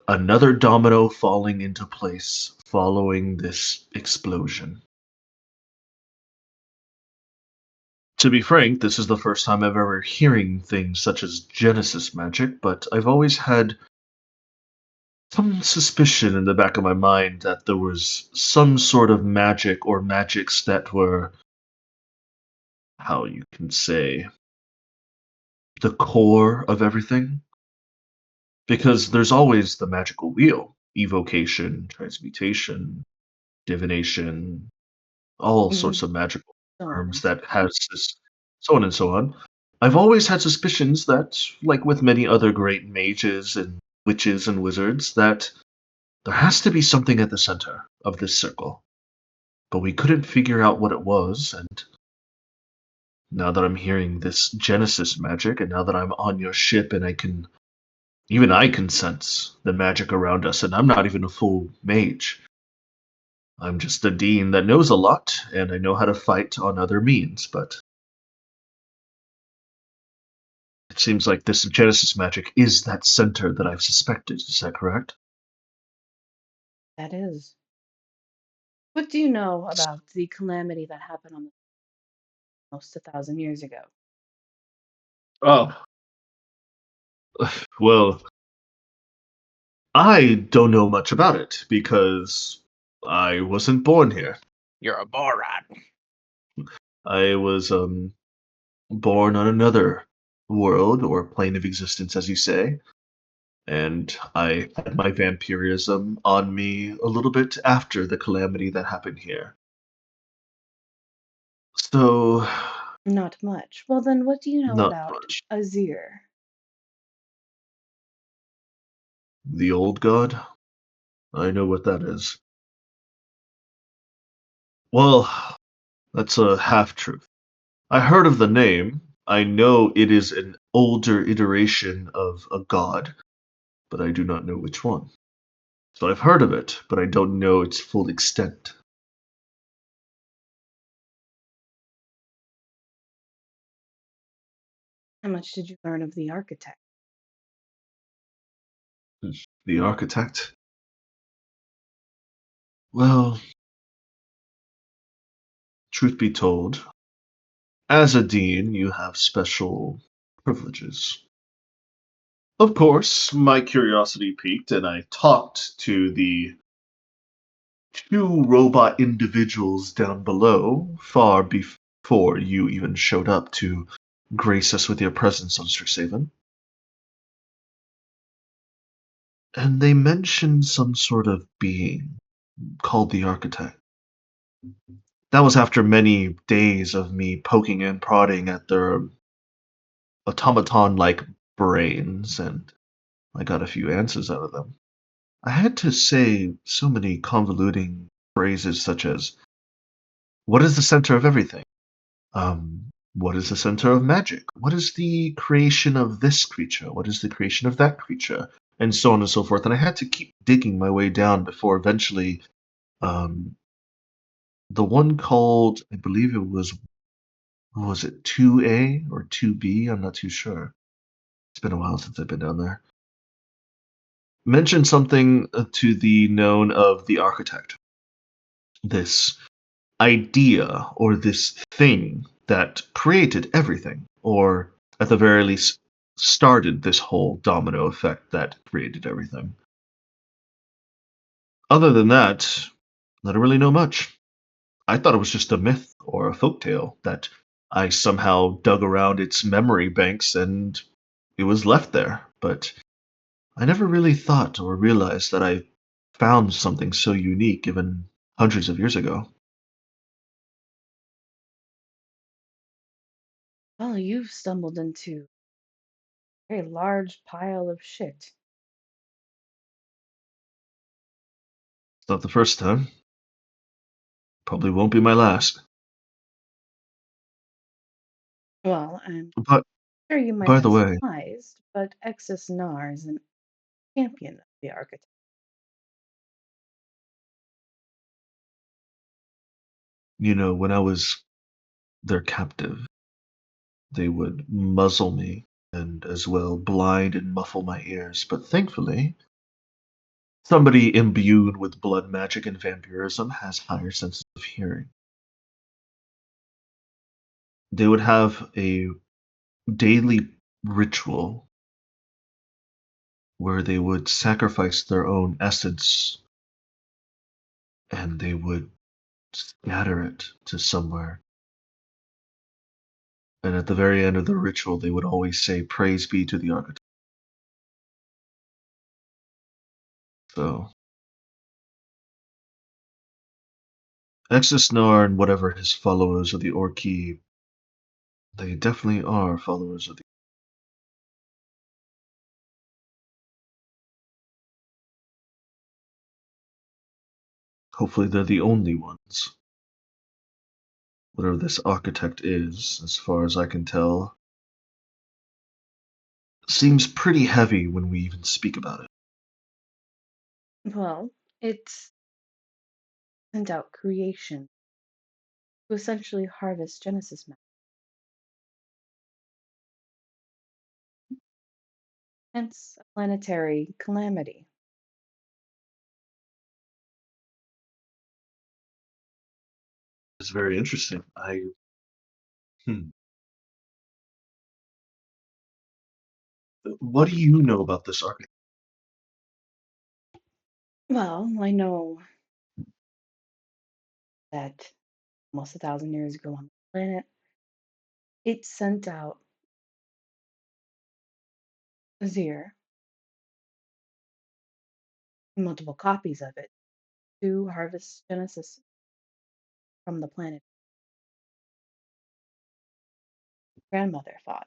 another domino falling into place following this explosion. To be frank, this is the first time I've ever hearing things such as Genesis magic, but I've always had some suspicion in the back of my mind that there was some sort of magic or magics that were, how you can say, the core of everything. Because there's always the magical wheel evocation, transmutation, divination, all Mhm. sorts of magical So on terms and so that has this, so on and so on. I've always had suspicions that, like with many other great mages and witches and wizards, that there has to be something at the center of this circle. But we couldn't figure out what it was, and now that I'm hearing this Genesis magic, and now that I'm on your ship and even I can sense the magic around us, and I'm not even a full mage. I'm just a dean that knows a lot, and I know how to fight on other means, but it seems like this Genesis magic is that center that I've suspected. Is that correct? that is. What do you know about the calamity that happened on almost 1,000 years ago? Oh, well, I don't know much about it because I wasn't born here. You're a moron. I was born on another world or plane of existence, as you say, and I had my vampirism on me a little bit after the calamity that happened here. So, Not much. Well, then, what do you know not about much. Azir? The old god? I know what that is. Well, that's a half truth. I heard of the name. I know it is an older iteration of a god, but I do not know which one. So I've heard of it, but I don't know its full extent. How much did you learn of the architect? The architect? Well, truth be told, as a dean, you have special privileges. Of course, my curiosity piqued, and I talked to the two robot individuals down below far before you even showed up to grace us with your presence on Strixhaven. And they mentioned some sort of being called the Architect. That was after many days of me poking and prodding at their automaton like brains, and I got a few answers out of them. I had to say so many convoluting phrases such as, what is the center of everything? What is the center of magic? What is the creation of this creature? What is the creation of that creature? And so on and so forth. And I had to keep digging my way down before eventually um, the one called, I believe it was it 2A or 2B? I'm not too sure. It's been a while since I've been down there. Mentioned something to the known of the architect. This idea or this thing that created everything, or at the very least started this whole domino effect that created everything. Other than that, I don't really know much. I thought it was just a myth or a folktale that I somehow dug around its memory banks and it was left there. But I never really thought or realized that I found something so unique even hundreds of years ago. Well, you've stumbled into a very large pile of shit. It's not the first time. Probably won't be my last. Well, I'm But sure you might by be the way, surprised, but Exus Nar is an champion of the architect. when I was their captive, they would muzzle me and as well blind and muffle my ears. But thankfully, somebody imbued with blood magic and vampirism has higher senses of hearing. They would have a daily ritual where they would sacrifice their own essence and they would scatter it to somewhere. And at the very end of the ritual, they would always say, "Praise be to the architect." So, Exisnar and whatever his followers of the Orki, they definitely are followers of the. Hopefully, they're the only ones. Whatever this architect is, as far as I can tell, seems pretty heavy when we even speak about it. Well, it's sent out creation to essentially harvest Genesis magic, hence a planetary calamity. It's very interesting. Hmm. What do you know about this architect? Well, I know that almost 1,000 years ago on the planet, it sent out Azir, multiple copies of it, to harvest Genesis from the planet. Grandmother thought.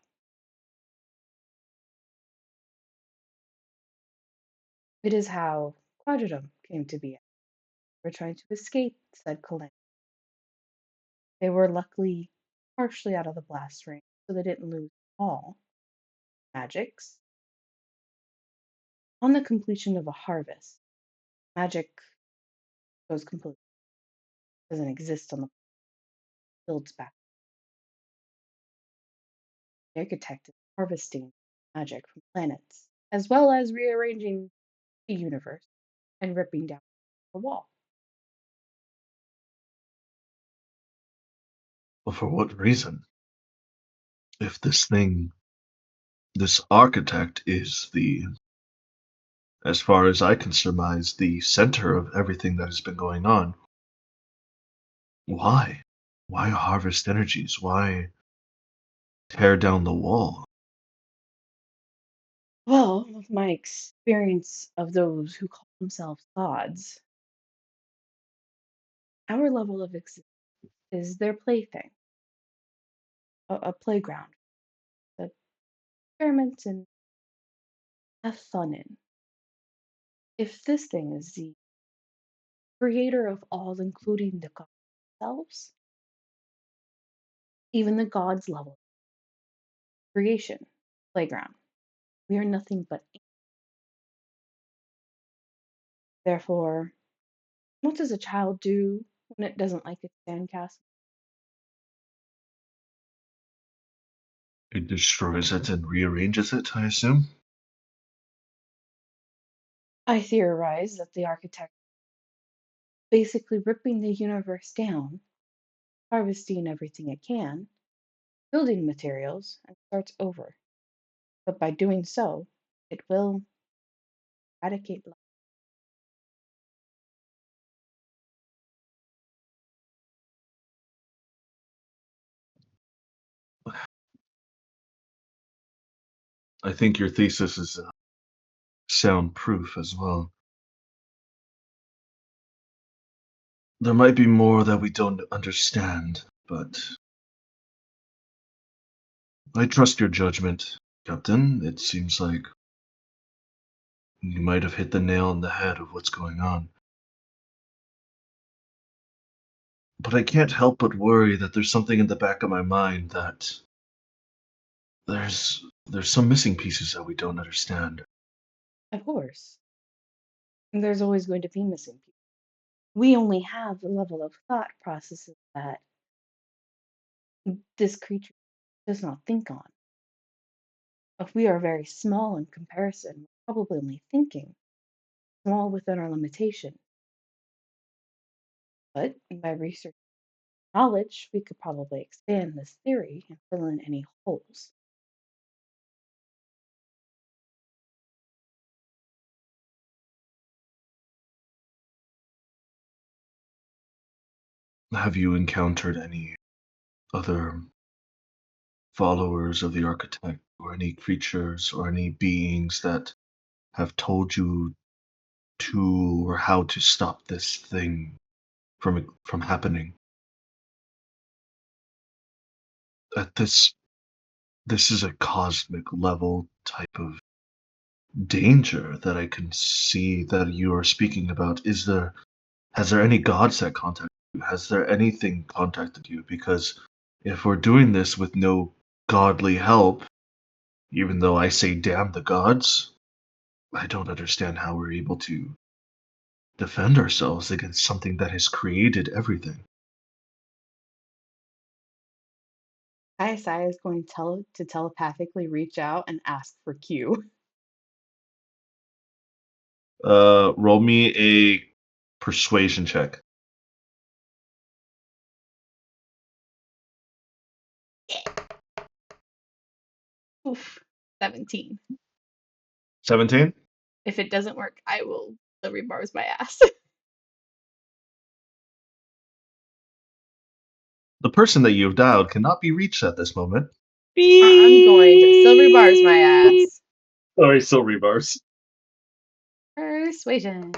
It is how Quadridum came to be. They were trying to escape said calamity. They were luckily partially out of the blast range, so they didn't lose all magics. On the completion of a harvest, magic goes completely, doesn't exist on the builds back. The architect is harvesting magic from planets, as well as rearranging the universe and ripping down the wall. Well, for what reason? If this architect is as far as I can surmise, the center of everything that has been going on, why? Why harvest energies? Why tear down the wall? Well, with my experience of those who call themselves gods, our level of existence is their plaything, a playground to experiment and have fun in. If this thing is the creator of all, including the gods themselves, even the gods level creation, playground, we are nothing but therefore, what does a child do when it doesn't like its sandcastle? It destroys it and rearranges it, I assume. I theorize that the architect basically ripping the universe down, harvesting everything it can, building materials, and starts over. But by doing so, it will eradicate life. I think your thesis is soundproof as well. There might be more that we don't understand, but I trust your judgment, Captain. It seems like you might have hit the nail on the head of what's going on. But I can't help but worry that there's something in the back of my mind that there's some missing pieces that we don't understand. Of course, there's always going to be missing people. We only have the level of thought processes that this creature does not think on. If we are very small in comparison, we're probably only thinking small within our limitation. But by research knowledge, we could probably expand this theory and fill in any holes. Have you encountered any other followers of the architect, or any creatures, or any beings that have told you to or how to stop this thing from happening? At this is a cosmic level type of danger that I can see that you are speaking about. Has there any gods that contact you? Has there anything contacted you? Because if we're doing this with no godly help, even though I say damn the gods, I don't understand how we're able to defend ourselves against something that has created everything. ISI is going to telepathically reach out and ask for Q. Roll me a persuasion check. Oof, 17. 17? If it doesn't work, I will delivery bars my ass. The person that you have dialed cannot be reached at this moment. I'm going to silvery bars my ass. Sorry, still rebars. Persuasion.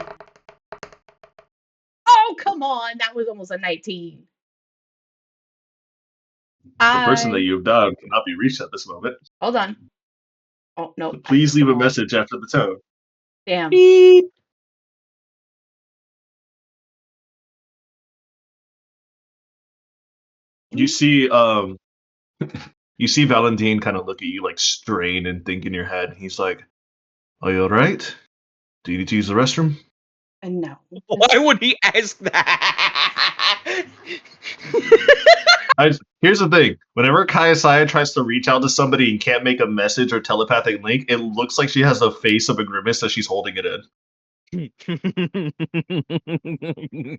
Oh, come on. That was almost a 19. The person that I you have dialed cannot be reached at this moment. hold on. Oh no, I Please missed leave them a all. message after the tone. Damn. Beep. You see, you see Valentine kind of look at you like strain and think in your head. He's like, "Are you all right? Do you need to use the restroom?" And no. Why would he ask that? Here's the thing: whenever Kayasaya tries to reach out to somebody and can't make a message or telepathic link, it looks like she has the face of a grimace that she's holding it in.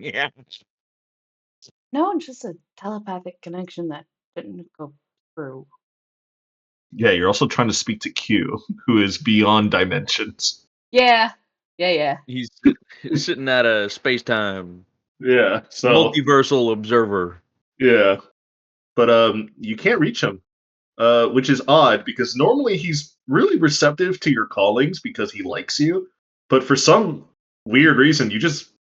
Yeah. No, just a telepathic connection that didn't go through. Yeah, you're also trying to speak to Q, who is beyond dimensions. Yeah. Yeah. He's sitting at a space-time Yeah, so multiversal observer. yeah, but you can't reach him, which is odd because normally he's really receptive to your callings because he likes you, but for some weird reason you just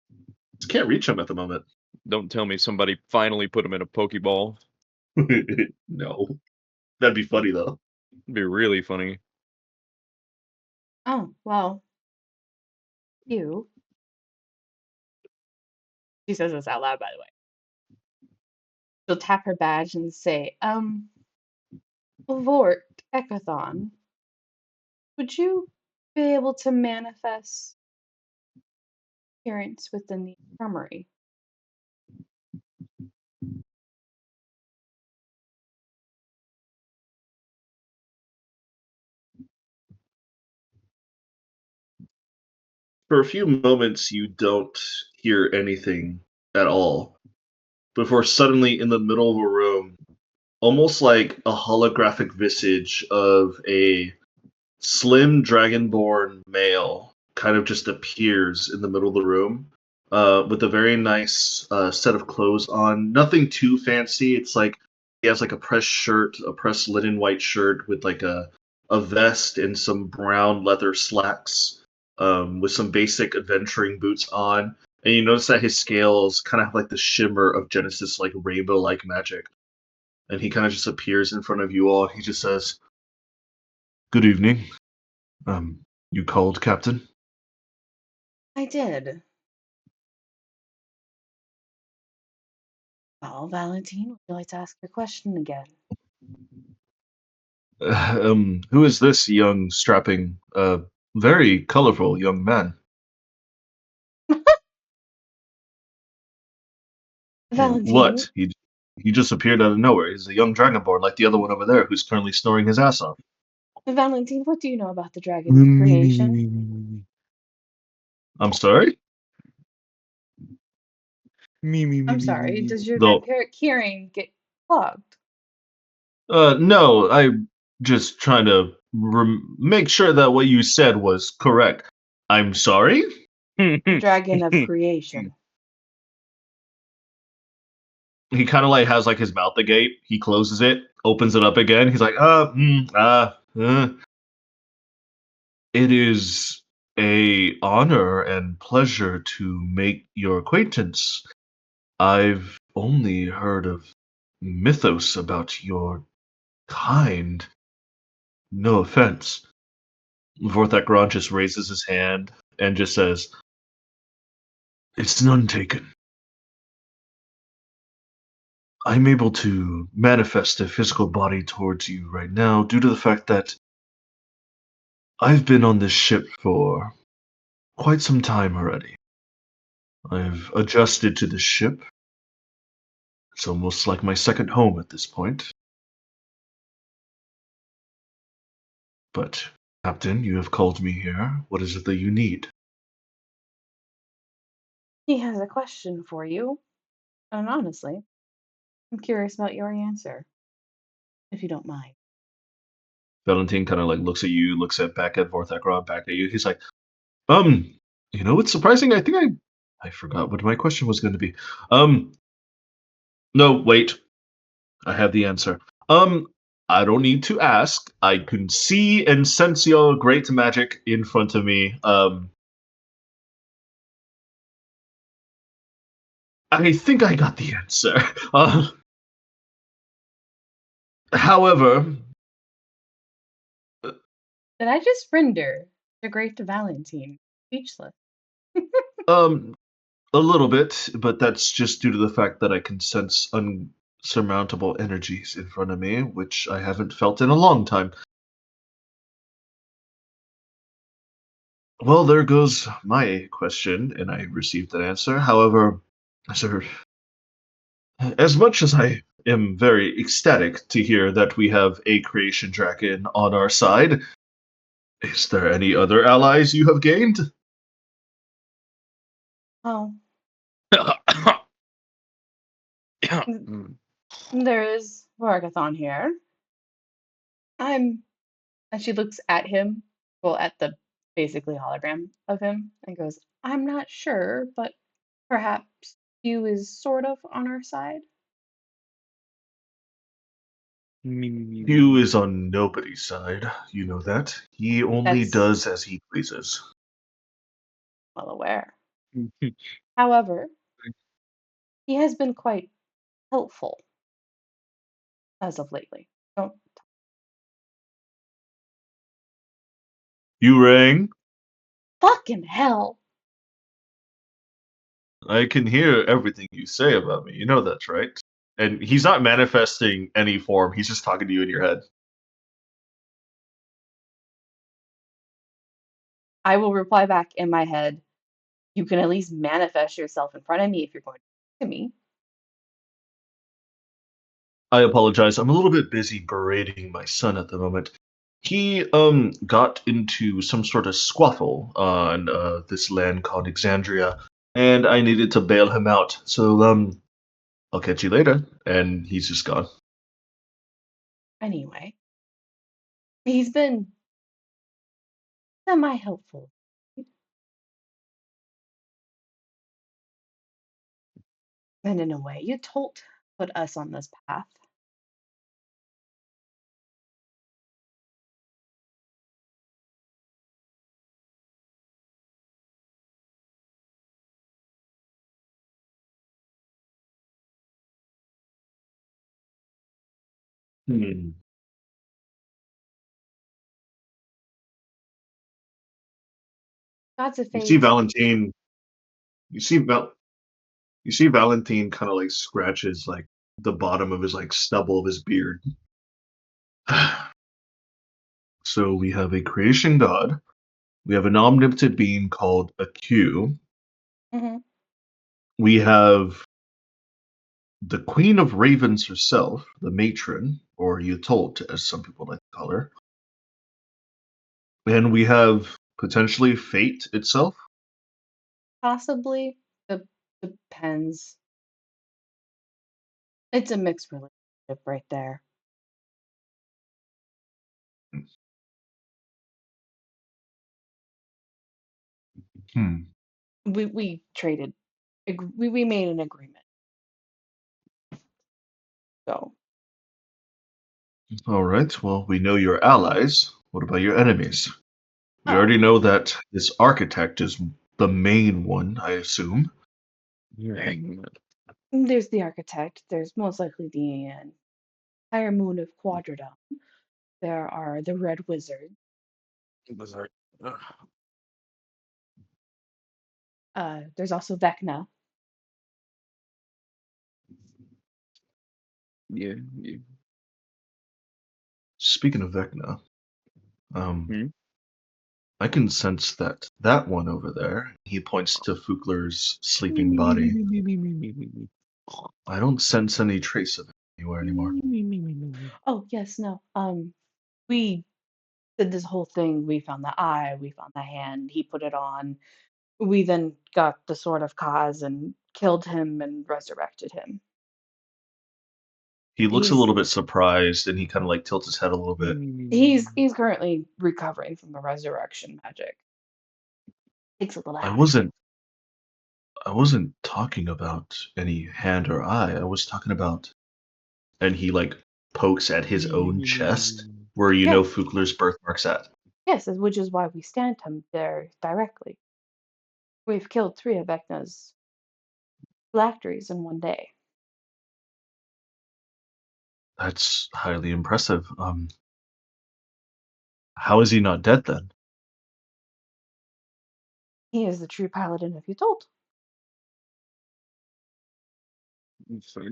can't reach him at the moment. Don't tell me somebody finally put him in a Pokeball. No, that'd be funny though. It'd be really funny. Oh, well. You, she says this out loud, by the way. She'll tap her badge and say, Vort Ekathon, would you be able to manifest appearance within the infirmary? For a few moments, you don't hear anything at all before suddenly, in the middle of a room, almost like a holographic visage of a slim dragonborn male kind of just appears in the middle of the room with a very nice set of clothes on. Nothing too fancy. It's like he has like a pressed shirt, a pressed linen white shirt with like a vest and some brown leather slacks with some basic adventuring boots on. And you notice that his scales kind of have like the shimmer of Genesis, like rainbow like magic. And he kind of just appears in front of you all. He just says, "Good evening. You called, Captain?" I did. Well, Valentine, would you like to ask your question again? Who is this young, strapping, very colorful young man? Valentine, What? He just appeared out of nowhere. He's a young dragonborn like the other one over there who's currently snoring his ass off. Valentine, what do you know about the dragon of Me, me, me, me, creation? me, me, I'm sorry? me, me, me, I'm me, me, sorry, me. does your No. vampiric hearing get clogged? No, I'm just trying to make sure that what you said was correct. I'm sorry? The dragon of creation. He kind of like has like his mouth agape. He closes it, opens it up again. He's like, It is a honor and pleasure to make your acquaintance. I've only heard of mythos about your kind. No offense. Vorthakron just raises his hand and just says, "It's none taken. I'm able to manifest a physical body towards you right now due to the fact that I've been on this ship for quite some time already. I've adjusted to the ship. It's almost like my second home at this point. But, Captain, you have called me here. What is it that you need?" He has a question for you, and honestly, I'm curious about your answer, if you don't mind. Valentine kind of like looks at you, looks at back at Vorthakron, back at you. He's like, um, it's surprising. I think I forgot what my question was going to be. Um, no, wait. I have the answer. Um, I don't need to ask. I can see and sense your great magic in front of me. I think I got the answer. Uh, however, Did I just render the great Valentine speechless? um, a little bit, but that's just due to the fact that I can sense unsurmountable energies in front of me, which I haven't felt in a long time. Well, there goes my question, and I received an answer. However, sir, as much as I am very ecstatic to hear that we have a creation dragon on our side, is there any other allies you have gained? Oh, Mm. there's Vargathon here. I'm, and she looks at him, well, at the basically hologram of him, and goes, I'm not sure, but perhaps Hugh is sort of on our side. Me, me, me, me, Hugh me. is on nobody's side, you know that. He only That's does as he pleases. well aware. However, he has been quite helpful as of lately. Don't You rang? fucking hell. I can hear everything you say about me. You know that's right. And he's not manifesting any form. He's just talking to you in your head. I will reply back in my head, you can at least manifest yourself in front of me if you're going to talk to me. I apologize. I'm a little bit busy berating my son at the moment. He got into some sort of squaffle on this land called Exandria, and I needed to bail him out. So I'll catch you later. And he's just gone. Anyway, he's been semi-helpful. And in a way, you told put us on this path. Hmm. Gods of You see fate. Valentine. You see Val. You see Valentine kind of like scratches like the bottom of his like stubble of his beard. So we have a creation god. We have an omnipotent being called a Q. Hmm. We have the Queen of Ravens herself, the matron, or Yatolt, as some people like to call her. And we have potentially fate itself. Possibly. Depends. It's a mixed relationship right there. Hmm. We traded. We made an agreement. So, All right. Well, we know your allies. What about your enemies? We oh, already know that this architect is the main one, I assume. Hangman. there's the architect. There's most likely the entire moon of Quadradon. There are the Red Wizard. Was like, ugh, There's also Vecna. yeah, yeah. Speaking of Vecna, um, Hmm? I can sense that that one over there, he points to Fugler's Me, sleeping me, me, me, body. me, me, me, me, me, me, me. I don't sense any trace of it anywhere anymore. Me, me, me, me, me, me. Oh, yes, no. We did this whole thing. We found the eye, we found the hand, he put it on. We then got the Sword of Kaz and killed him and resurrected him. He looks a He's little bit surprised and he kind of like tilts his head a little Me, bit. me, me, me, me, he's me. he's currently recovering from the resurrection magic. Takes a little I out of him. wasn't I wasn't talking about any hand or eye. I was talking about and he like pokes at his Me, me, own me, me, me, me, chest me. where you know Yes, Fugler's birthmark's at. yes, which is why we stand him there directly. We've killed 3 of Vecna's phylacteries in one day. That's highly impressive. How is he not dead then? He is the true paladin of Yutult. It's like,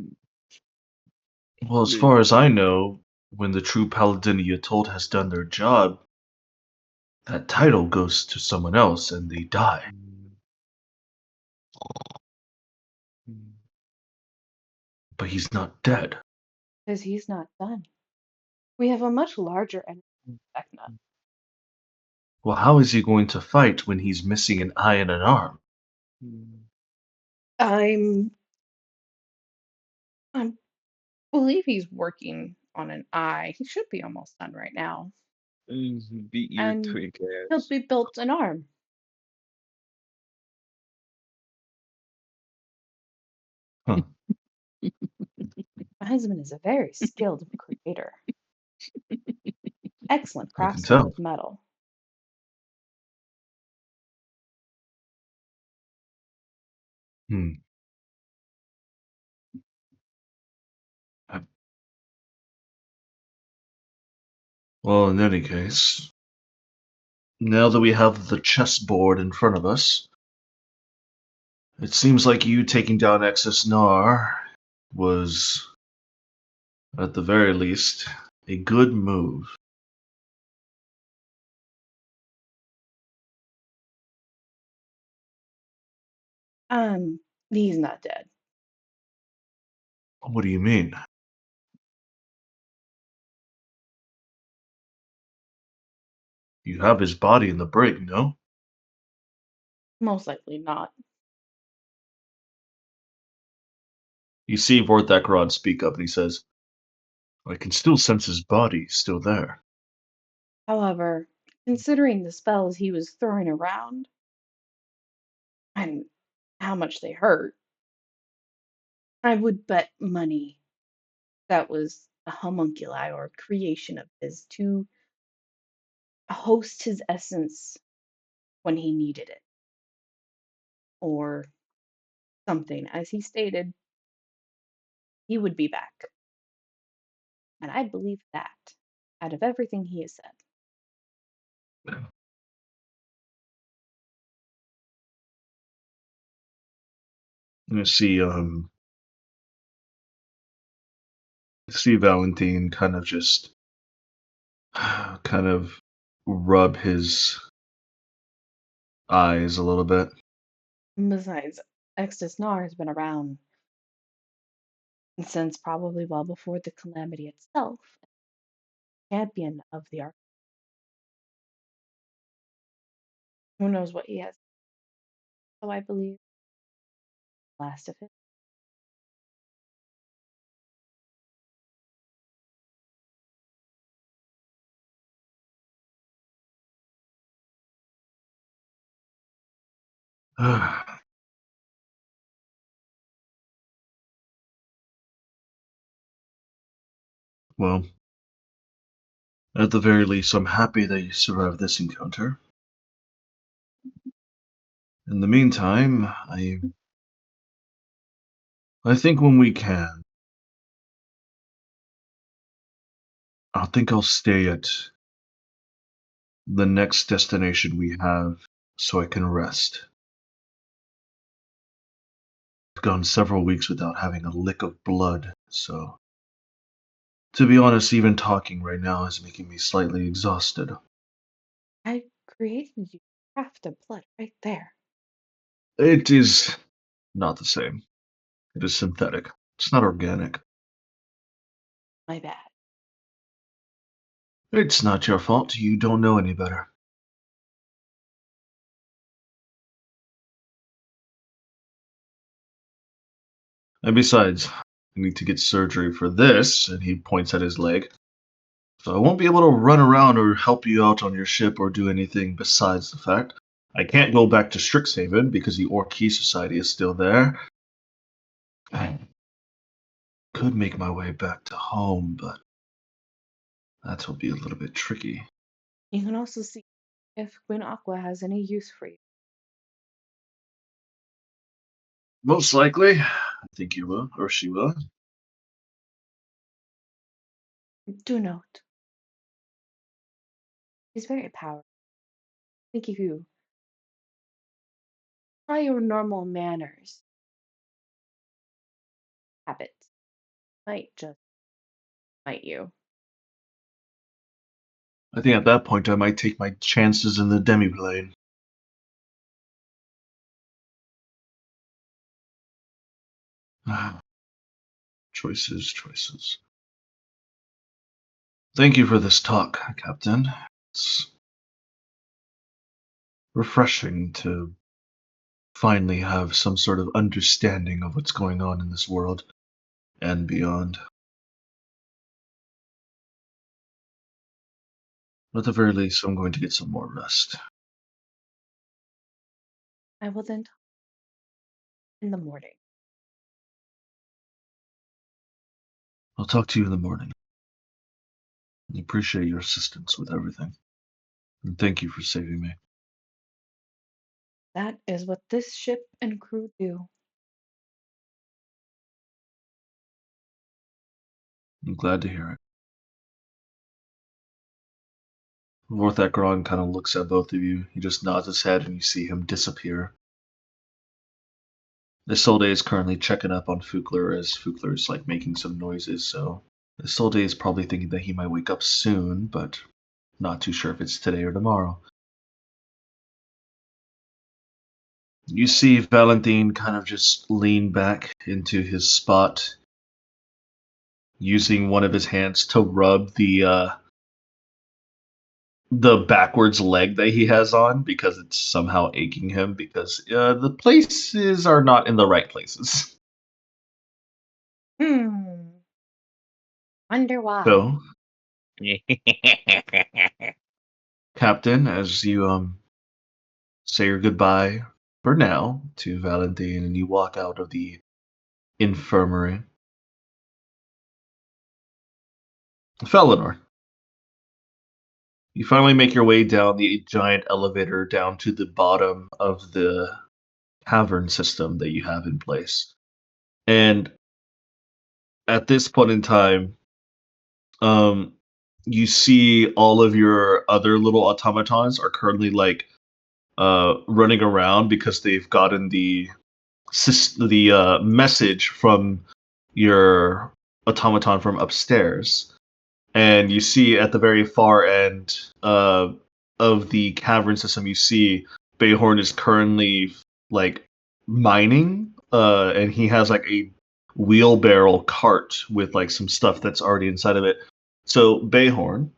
Well, as far as I know, when the true paladin you're told has done their job, that title goes to someone else and they die. mm, mm. But he's not dead. Because he's not done. We have a much larger enemy than Vecna. Well, how is he going to fight when he's missing an eye and an arm? Mm. I'm I believe he's working on an eye. He should be almost done right now. Beat your And twig he'll ass. be built an arm. Huh, My husband is a very skilled creator. Excellent I can craftsman tell. with metal. Hmm. I- Well, in any case, now that we have the chessboard in front of us, It seems like you taking down Excess Nar was, at the very least, a good move. Um, he's not dead. What do you mean? You have his body in the brig, no? Most likely not. You see Vorthakron speak up and he says, I can still sense his body still there. However, considering the spells he was throwing around and how much they hurt, I would bet money that was a homunculi or creation of his to host his essence when he needed it, or something. As he stated, he would be back. And I believe that out of everything he has said. You see Valentine kind of just kind of rub his eyes a little bit. And besides, Extus has been around since probably well before the calamity itself, champion of the arc. Who knows what he has? So I believe last of it. Well, at the very least, I'm happy that you survived this encounter. In the meantime, I think when we can, I think I'll stay at the next destination we have so I can rest. I've gone several weeks without having a lick of blood, so to be honest, even talking right now is making me slightly exhausted. I created you half the blood right there. It is not the same. It is synthetic. It's not organic. My bad. It's not your fault. You don't know any better. And besides, I need to get surgery for this, and he points at his leg. So I won't be able to run around or help you out on your ship or do anything besides the fact I can't go back to Strixhaven because the Orkey Society is still there. I could make my way back to home, but that will be a little bit tricky. You can also see if Queen Aqua has any use for you. Most likely, I think you will, or she will. Do note, he's very powerful. I think if you try your normal manners, habits, might just might you. I think at that point I might take my chances in the demi-plane. Choices, choices. Thank you for this talk, Captain. It's refreshing to finally have some sort of understanding of what's going on in this world and beyond. At the very least, I'm going to get some more rest. I will then talk in the morning. I'll talk to you in the morning. I appreciate your assistance with everything. And thank you for saving me. That is what this ship and crew do. I'm glad to hear it. Vorthakron kind of looks at both of you. He just nods his head and you see him disappear. Isolde is currently checking up on Fukler as Fukler's like making some noises, so Isolde is probably thinking that he might wake up soon, but not too sure if it's today or tomorrow. You see Valentine kind of just lean back into his spot, using one of his hands to rub the backwards leg that he has on because it's somehow aching him because the places are not in the right places. Wonder why. So, Captain, as you say your goodbye for now to Valentine and you walk out of the infirmary, Felinor, you finally make your way down the giant elevator down to the bottom of the cavern system that you have in place. And at this point in time, um, you see all of your other little automatons are currently like running around because they've gotten the message from your automaton from upstairs, and you see at the very far end of the cavern system, you see Bayhorn is currently like mining, and he has like a wheelbarrow cart with like some stuff that's already inside of it. So Bayhorn,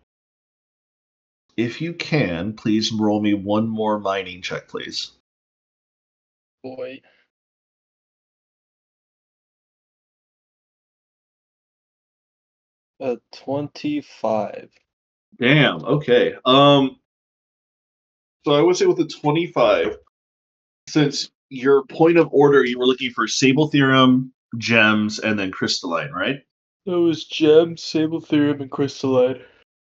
if you can, please roll me one more mining check, please. Boy. A 25. Damn. Okay. So I would say with a 25, since your point of order, you were looking for Sable Theorem, gems, and then crystalline, right? It was gem, sable theorem, and crystalline.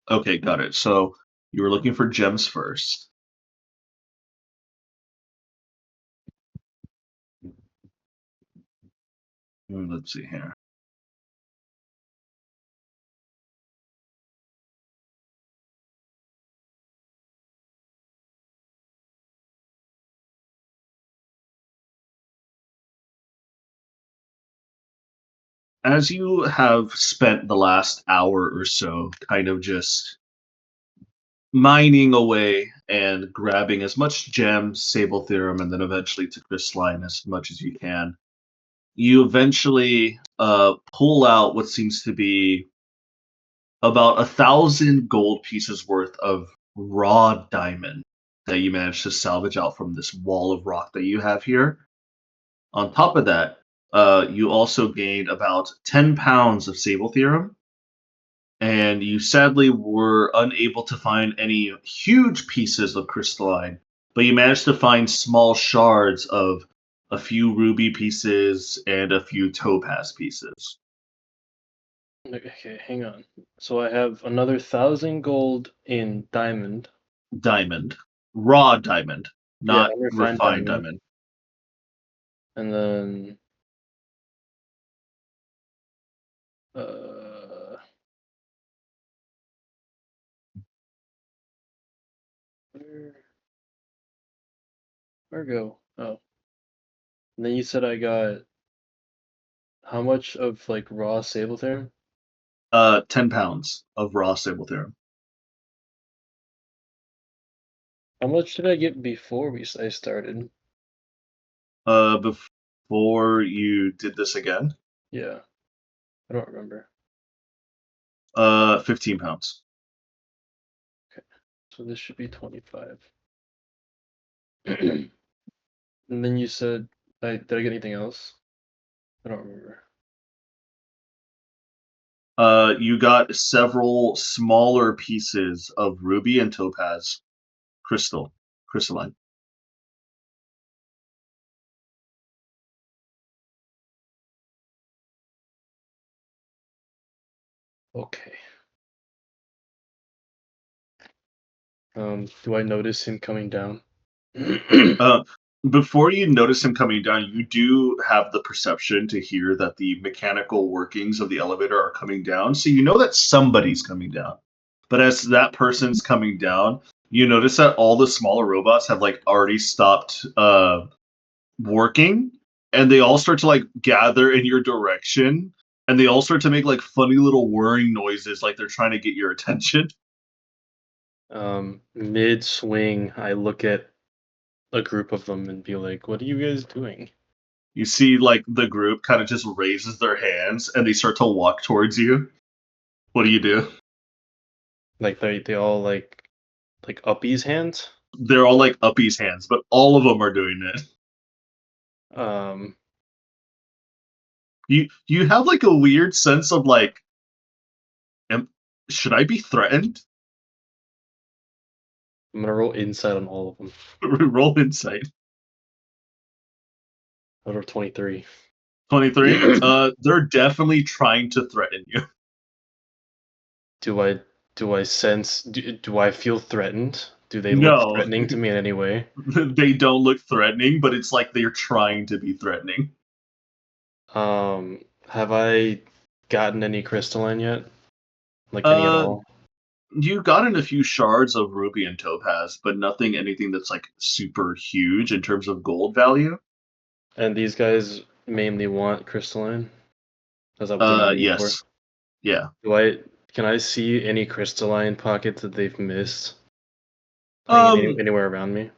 Okay, got it. So you were looking for gems first. Let's see here. As you have spent the last hour or so kind of just mining away and grabbing as much gems, Sable Theorem, and then eventually to crystalline as much as you can, you eventually pull out what seems to be about 1,000 gold pieces worth of raw diamond that you managed to salvage out from this wall of rock that you have here. On top of that, you also gained about 10 pounds of Sable Theorem, and you sadly were unable to find any huge pieces of crystalline, but you managed to find small shards of a few ruby pieces and a few topaz pieces. Okay, hang on. So I have another 1,000 gold in diamond. Diamond. Raw diamond, Yeah, not unrefined refined diamond. diamond. And then uh where where go? Oh. And then you said I got how much of like raw sable theorem? 10 pounds of raw Sable Theorem. How much did I get before I started? Before you did this again, Yeah, I don't remember. 15 pounds. Okay, so this should be 25. And then you said, did I get anything else? I don't remember. You got several smaller pieces of ruby and topaz crystalline. Okay. Do I notice him coming down? Uh, Before you notice him coming down, you do have the perception to hear that the mechanical workings of the elevator are coming down. So you know that somebody's coming down. But as that person's coming down, you notice that all the smaller robots have like already stopped working, and they all start to like gather in your direction, and they all start to make like funny little whirring noises, like they're trying to get your attention. Mid swing, I look at a group of them and be like, "What are you guys doing?" You see, like the group kind of just raises their hands, and they start to walk towards you. What do you do? Like they all like uppies hands. They're all like uppies hands, but all of them are doing it. Um, You have like a weird sense of like, am, should I be threatened? I'm gonna roll insight on all of them. Roll insight. Out of 23. 23. They're definitely trying to threaten you. Do I sense? Do I feel threatened? Do they look No, threatening to me in any way? they don't look threatening, but it's like they're trying to be threatening. Have I gotten any crystalline yet? Like any at all? You gotten a few shards of ruby and topaz, but anything that's like super huge in terms of gold value. And these guys mainly want crystalline. Is that what they're mining for? Yes, yeah. Can I see any crystalline pockets that they've missed? Um, Anywhere around me?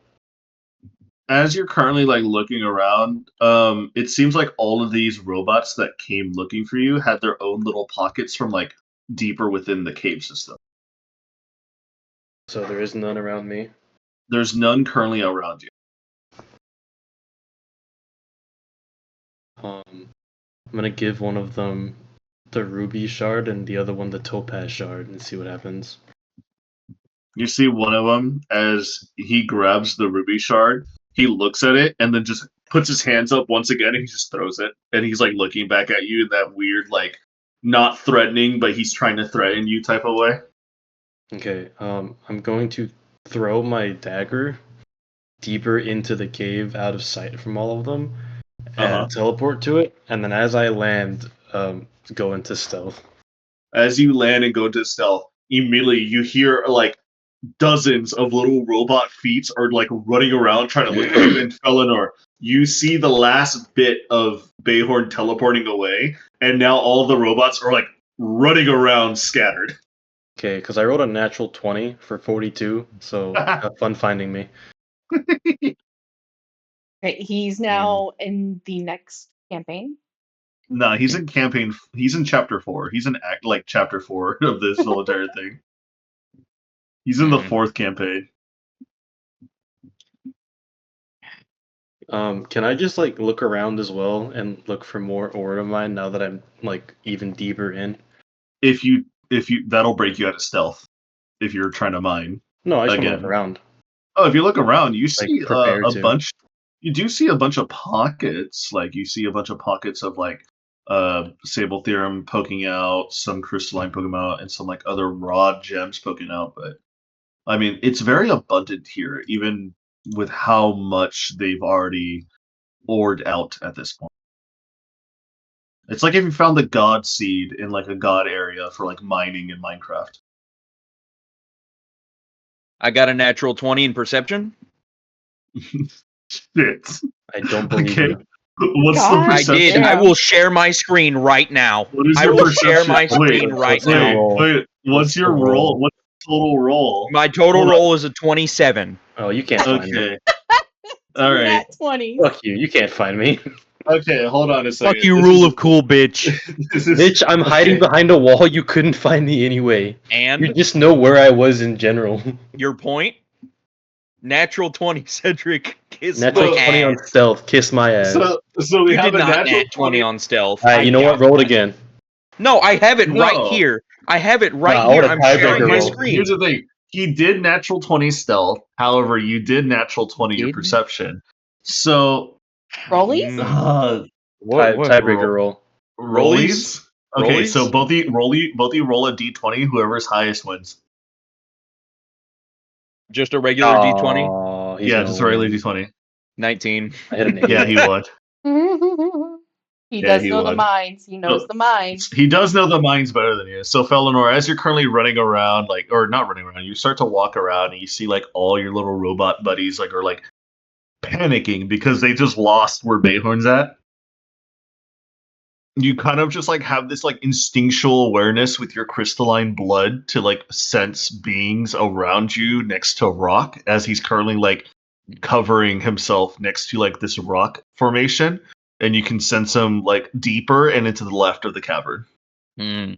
as you're currently like looking around, it seems like all of these robots that came looking for you had their own little pockets from like deeper within the cave system. So there is none around me. There's none currently around you. I'm gonna give one of them the ruby shard and the other one the topaz shard and see what happens. You see one of them as he grabs the ruby shard, he looks at it and then just puts his hands up once again and he just throws it. And he's like looking back at you in that weird, like, not threatening, but he's trying to threaten you type of way. Okay, I'm going to throw my dagger deeper into the cave out of sight from all of them and teleport to it, and then as I land, go into stealth. As you land and go into stealth, immediately you hear like dozens of little robot feet are like running around trying to look for you. And Felinor, you see the last bit of Bayhorn teleporting away, and now all the robots are like running around scattered. Okay, because I rolled a natural 20 for 42, so have fun finding me. Right, he's now in the next campaign. No, he's in campaign. He's in chapter 4. He's in chapter 4 of this whole entire thing. He's in the 4th campaign. Can I just like look around as well and look for more ore to mine now that I'm like even deeper in? If you that'll break you out of stealth if you're trying to mine. No, I just want to look around. Oh, if you look around, you Like, see prepare a to. bunch. You do see a bunch of pockets. Like you see a bunch of pockets of like Sable Theorem poking out, some crystalline poking out, and some like other raw gems poking out. But I mean, it's very abundant here, even with how much they've already ored out at this point. It's like if you found the god seed in like a god area for like mining in Minecraft. I got a natural 20 in perception. Shit. I don't believe you. What's God, the I perception? did. I will share my screen right now. What is I your will share perception? my Wait, screen right what's your now. roll? Wait, what's your the roll? roll? What's the total roll? My total Hold on. roll is a 27. Oh, you can't find me. Okay. All right. Nat 20s. Fuck you. You can't find me. Okay, hold on a second. Fuck you, This rule is- of cool, bitch. this is- Bitch, I'm hiding okay. behind a wall. You couldn't find me anyway. And You just know where I was in general. your point? Natural 20, Cedric. Kiss Natural my 20 ass. on stealth. Kiss my ass. So we You have did a not natural nat 20 on stealth. Alright, you know what? Roll it again. No, I have it right No. here. I have it right Nah, I here. want a I'm tiebreaker sharing my roll. screen. Here's the thing. He did natural 20 stealth. However, you did natural 20 your Did? perception. So Rollies? Tiebreaker roll. rollies? Okay, so Rollies? both you roll a d20, whoever's highest wins. Just a regular D20? Aw, he's Yeah, gonna just a regular win. d20. 19. I had an 8. Yeah, he would. He Yeah, does he know the would. mines. He knows So- the mines. He does know the mines better than you. So, Felinor, as you're currently running around, like, or not running around, you start to walk around and you see like all your little robot buddies like are like panicking because they just lost where Bayhorn's at. you kind of just like have this like instinctual awareness with your crystalline blood to like sense beings around you next to rock as he's currently like covering himself next to like this rock formation, and you can sense him like deeper and into the left of the cavern. Hmm.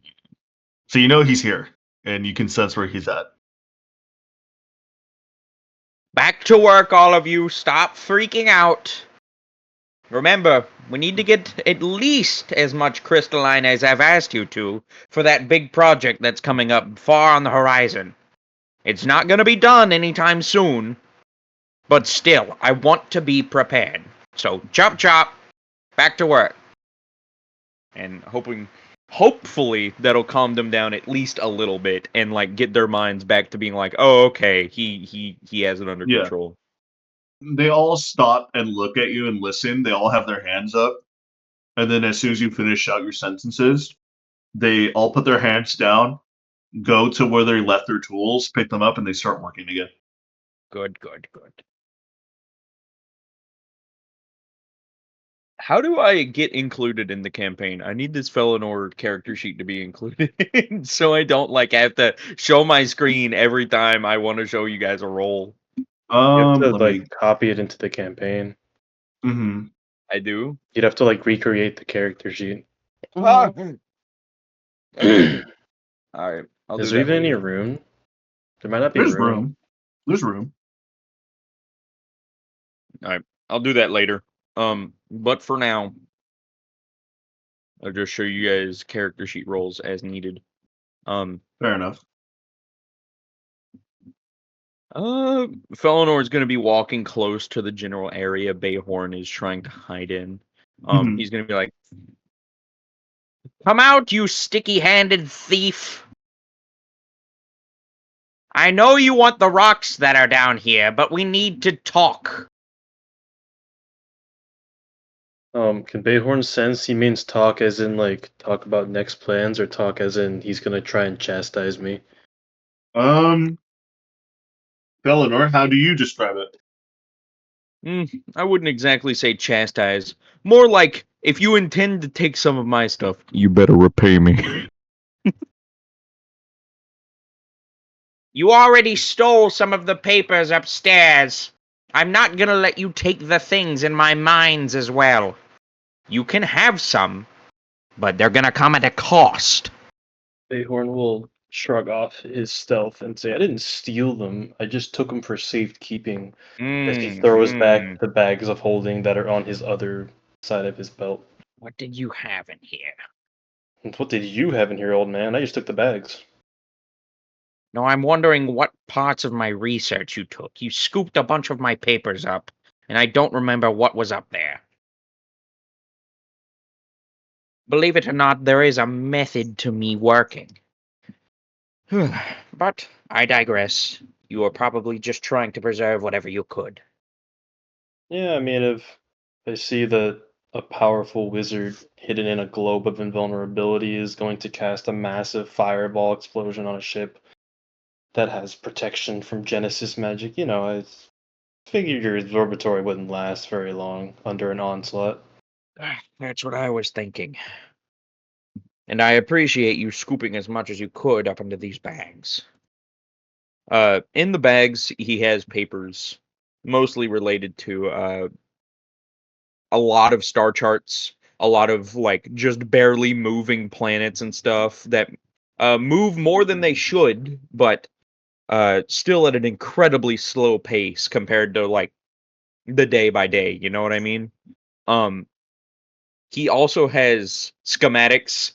So you know he's here, and you can sense where he's at. Back to work, all of you. Stop freaking out. Remember, we need to get at least as much crystalline as I've asked you to for that big project that's coming up far on the horizon. It's not going to be done anytime soon, but still, I want to be prepared. So, chop chop, back to work. And hopefully that'll calm them down at least a little bit and like get their minds back to being like, "Oh, okay, he has it under Yeah. control." They all stop and look at you and listen. They all have their hands up. And then as soon as you finish out your sentences, they all put their hands down, go to where they left their tools, pick them up, and they start working again. Good, good, good. How do I get included in the campaign? I need this Felinor character sheet to be included so I don't like have to show my screen every time I want to show you guys a roll. You have to Let like me. copy it into the campaign. Mm-hmm. I do. You'd have to like recreate the character sheet. Ah, Mhm. Is all right, I'll do there that even any later. room? There might not be There's room. room. There's room. All right, I'll do that later. But for now, I'll just show you guys character sheet rolls as needed. Fair enough. Felinor is going to be walking close to the general area Bayhorn is trying to hide in. Mhm. He's going to be like, "Come out, you sticky-handed thief! I know you want the rocks that are down here, but we need to talk." Can Bayhorn sense he means talk as in like talk about next plans, or talk as in he's gonna try and chastise me? Um, Eleanor, how do you describe it? I wouldn't exactly say chastise. More like, if you intend to take some of my stuff, you better repay me. You already stole some of the papers upstairs. I'm not gonna let you take the things in my mines as well. You can have some, but they're gonna come at a cost. Bayhorn will shrug off his stealth and say, "I didn't steal them. I just took them for safekeeping." As he throws back the bags of holding that are on his other side of his belt. What did you have in here? And what did you have in here, old man? I just took the bags. No, I'm wondering what parts of my research you took. You scooped a bunch of my papers up, and I don't remember what was up there. Believe it or not, there is a method to me working. But I digress. You were probably just trying to preserve whatever you could. Yeah, I mean, if I see that a powerful wizard hidden in a globe of invulnerability is going to cast a massive fireball explosion on a ship that has protection from Genesis magic, I figured your absorbatory wouldn't last very long under an onslaught. That's what I was thinking. And I appreciate you scooping as much as you could up into these bags. In the bags, he has papers, mostly related to a lot of star charts, a lot of like just barely moving planets and stuff that move more than they should, but still at an incredibly slow pace compared to like the day by day. You know what I mean? Um, he also has schematics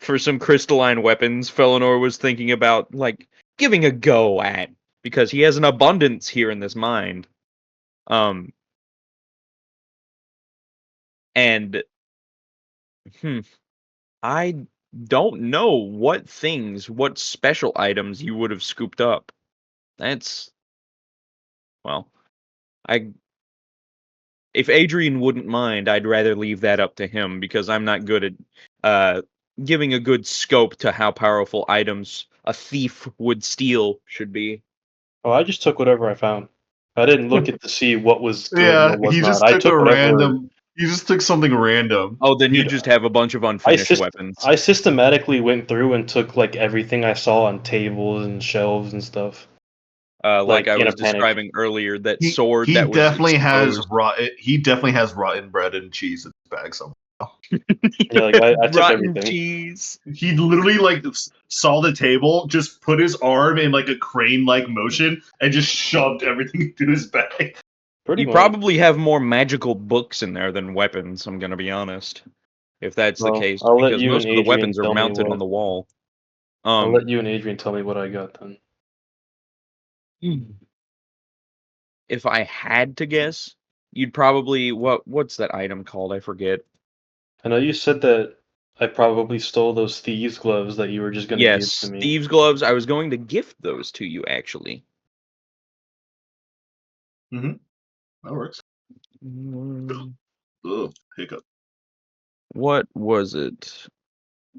for some crystalline weapons Felinor was thinking about like giving a go at because he has an abundance here in this mine. Um, and I don't know what special items you would have scooped up. That's well, I if Adrian wouldn't mind, I'd rather leave that up to him because I'm not good at uh giving a good scope to how powerful items a thief would steal should be. Oh, I just took whatever I found. I didn't look at to see what was good and Yeah, what was he not. just I took a took whatever random. You just took something random. Oh, then you Dude, just have a bunch of I, unfinished syst- weapons. I systematically went through and took like everything I saw on tables and shelves and stuff. Like I in a was panic. describing earlier, that He sword he that was definitely has exposed. rotten bread and cheese in his bag somewhere. Yeah, like I took Rotten everything. cheese. He literally like saw the table, just put his arm in like a crane-like motion, and just shoved everything into his bag. Pretty You much. probably have more magical books in there than weapons, I'm gonna be honest. If that's the Well, case, I'll let because you and most of the Adrian weapons are tell me mounted on what. the wall. I'll let you and Adrian tell me what I got then. If I had to guess, you'd probably what's that item called? I forget. I know you said that I probably stole those thieves' gloves that you were just gonna give to Yes, me. thieves' gloves. I was going to gift those to you actually. Mm-hmm. That works. Ugh, hiccup. What was it?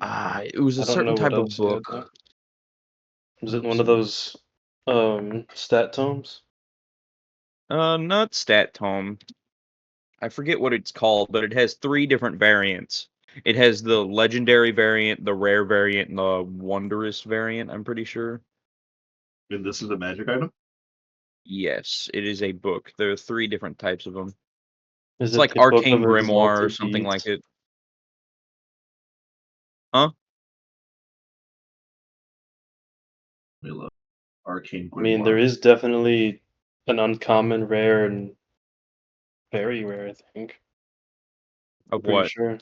It was a I don't certain know what type of else you had book. though. Was it one of those stat tomes? Not stat tome. I forget what it's called, but it has 3 different variants. It has the legendary variant, the rare variant, and the wondrous variant, I'm pretty sure. And this is a magic item? Yes, it is a book. There are 3 different types of them. Is It's it like the Book of Arcane Grimoire or Exalted something like Deeds? it. Huh? We love Arcane I mean, there Grimoire. is definitely an uncommon rare and very rare, I think. I'm Of pretty what? sure.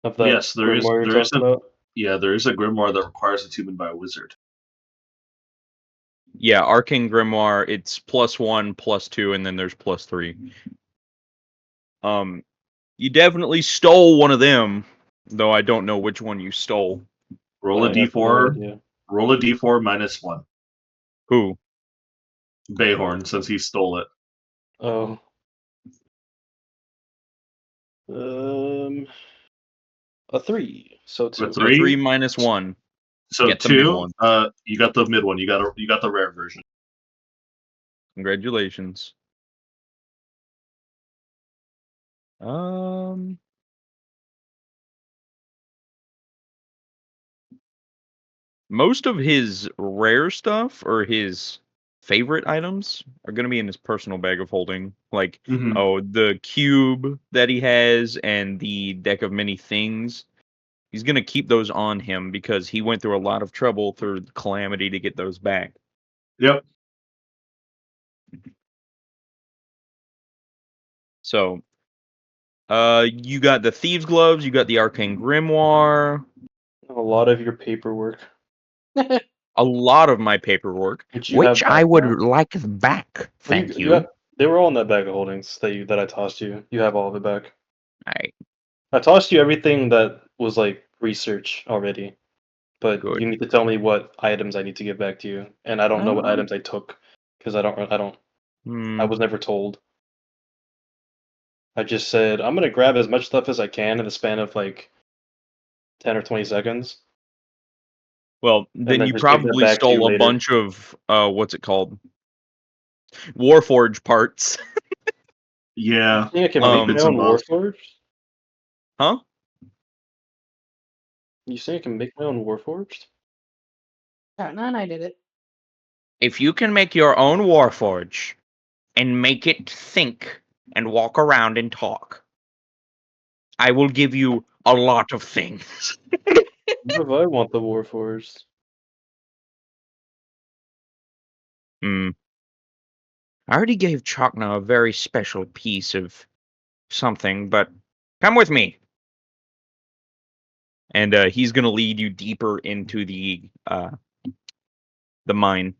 Of that Yes, grimoire you're talking about? there is a grimoire that requires attunement by a wizard. Yeah, Arcane Grimoire, it's +1, +2, and then there's +3. You definitely stole one of them, though I don't know which one you stole. Roll a I have no d4. idea. Roll a d4 -1. Who? Bayhorn, since he stole it. Oh. A 3, so A 2. So 3 3. -1. So Get the mid 2. one. You got the mid one. You got the rare version. Congratulations. Um, most of his rare stuff or his favorite items are going to be in his personal bag of holding. Like, Mm-hmm. oh, the cube that he has and the deck of many things. He's going to keep those on him because he went through a lot of trouble through Calamity to get those back. Yep. So, you got the Thieves' Gloves, you got the Arcane Grimoire, A lot of your paperwork, a lot of my paperwork, which you which have I back would now. like back. Well, Thank you you. got they were all in that bag of holdings that I tossed you. You have all of it back. Alright, I tossed you everything that was like research already, but good. you need to tell me what items I need to give back to you, and I don't know what Um, items I took because I hmm. was never told. I just said I'm gonna grab as much stuff as I can in the span of like 10 or 20 seconds, Well, and then then you just give that probably back to you stole a later. bunch of what's it called? Warforged parts. Yeah. You think I A can lot of make Um, my bits and own bobs. Warforged? huh? You think I can make my own Warforged? No, and I did it. If you can make your own Warforge and make it think and walk around and talk, I will give you a lot of things. What if I want the Warforged? Hmm. I already gave Chakna a very special piece of something, but come with me. And he's gonna lead you deeper into the mine.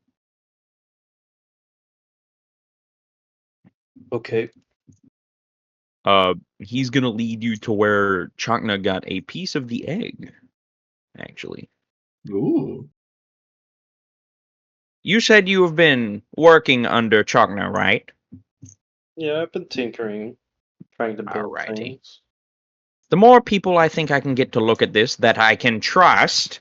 Okay. He's gonna lead you to where Chakna got a piece of the egg. Actually, Ooh. you said you have been working under Chakna, right? Yeah, I've been tinkering, trying to build Alrighty. things. The more people I think I can get to look at this that I can trust.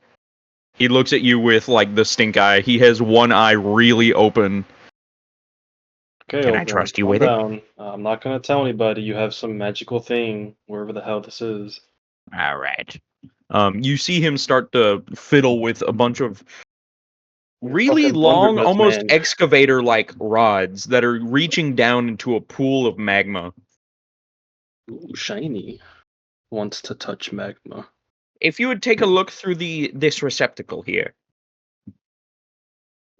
He looks at you with like the stink eye. He has one eye really open. Okay, Can I old man, trust you calm with it? down. I'm not gonna tell anybody you have some magical thing wherever the hell this is. All right. You see him start to fiddle with a bunch of You're a really fucking long, blunderbuss almost man. excavator-like rods that are reaching down into a pool of magma. Ooh, shiny. Wants to touch magma. If you would take a look through this receptacle here,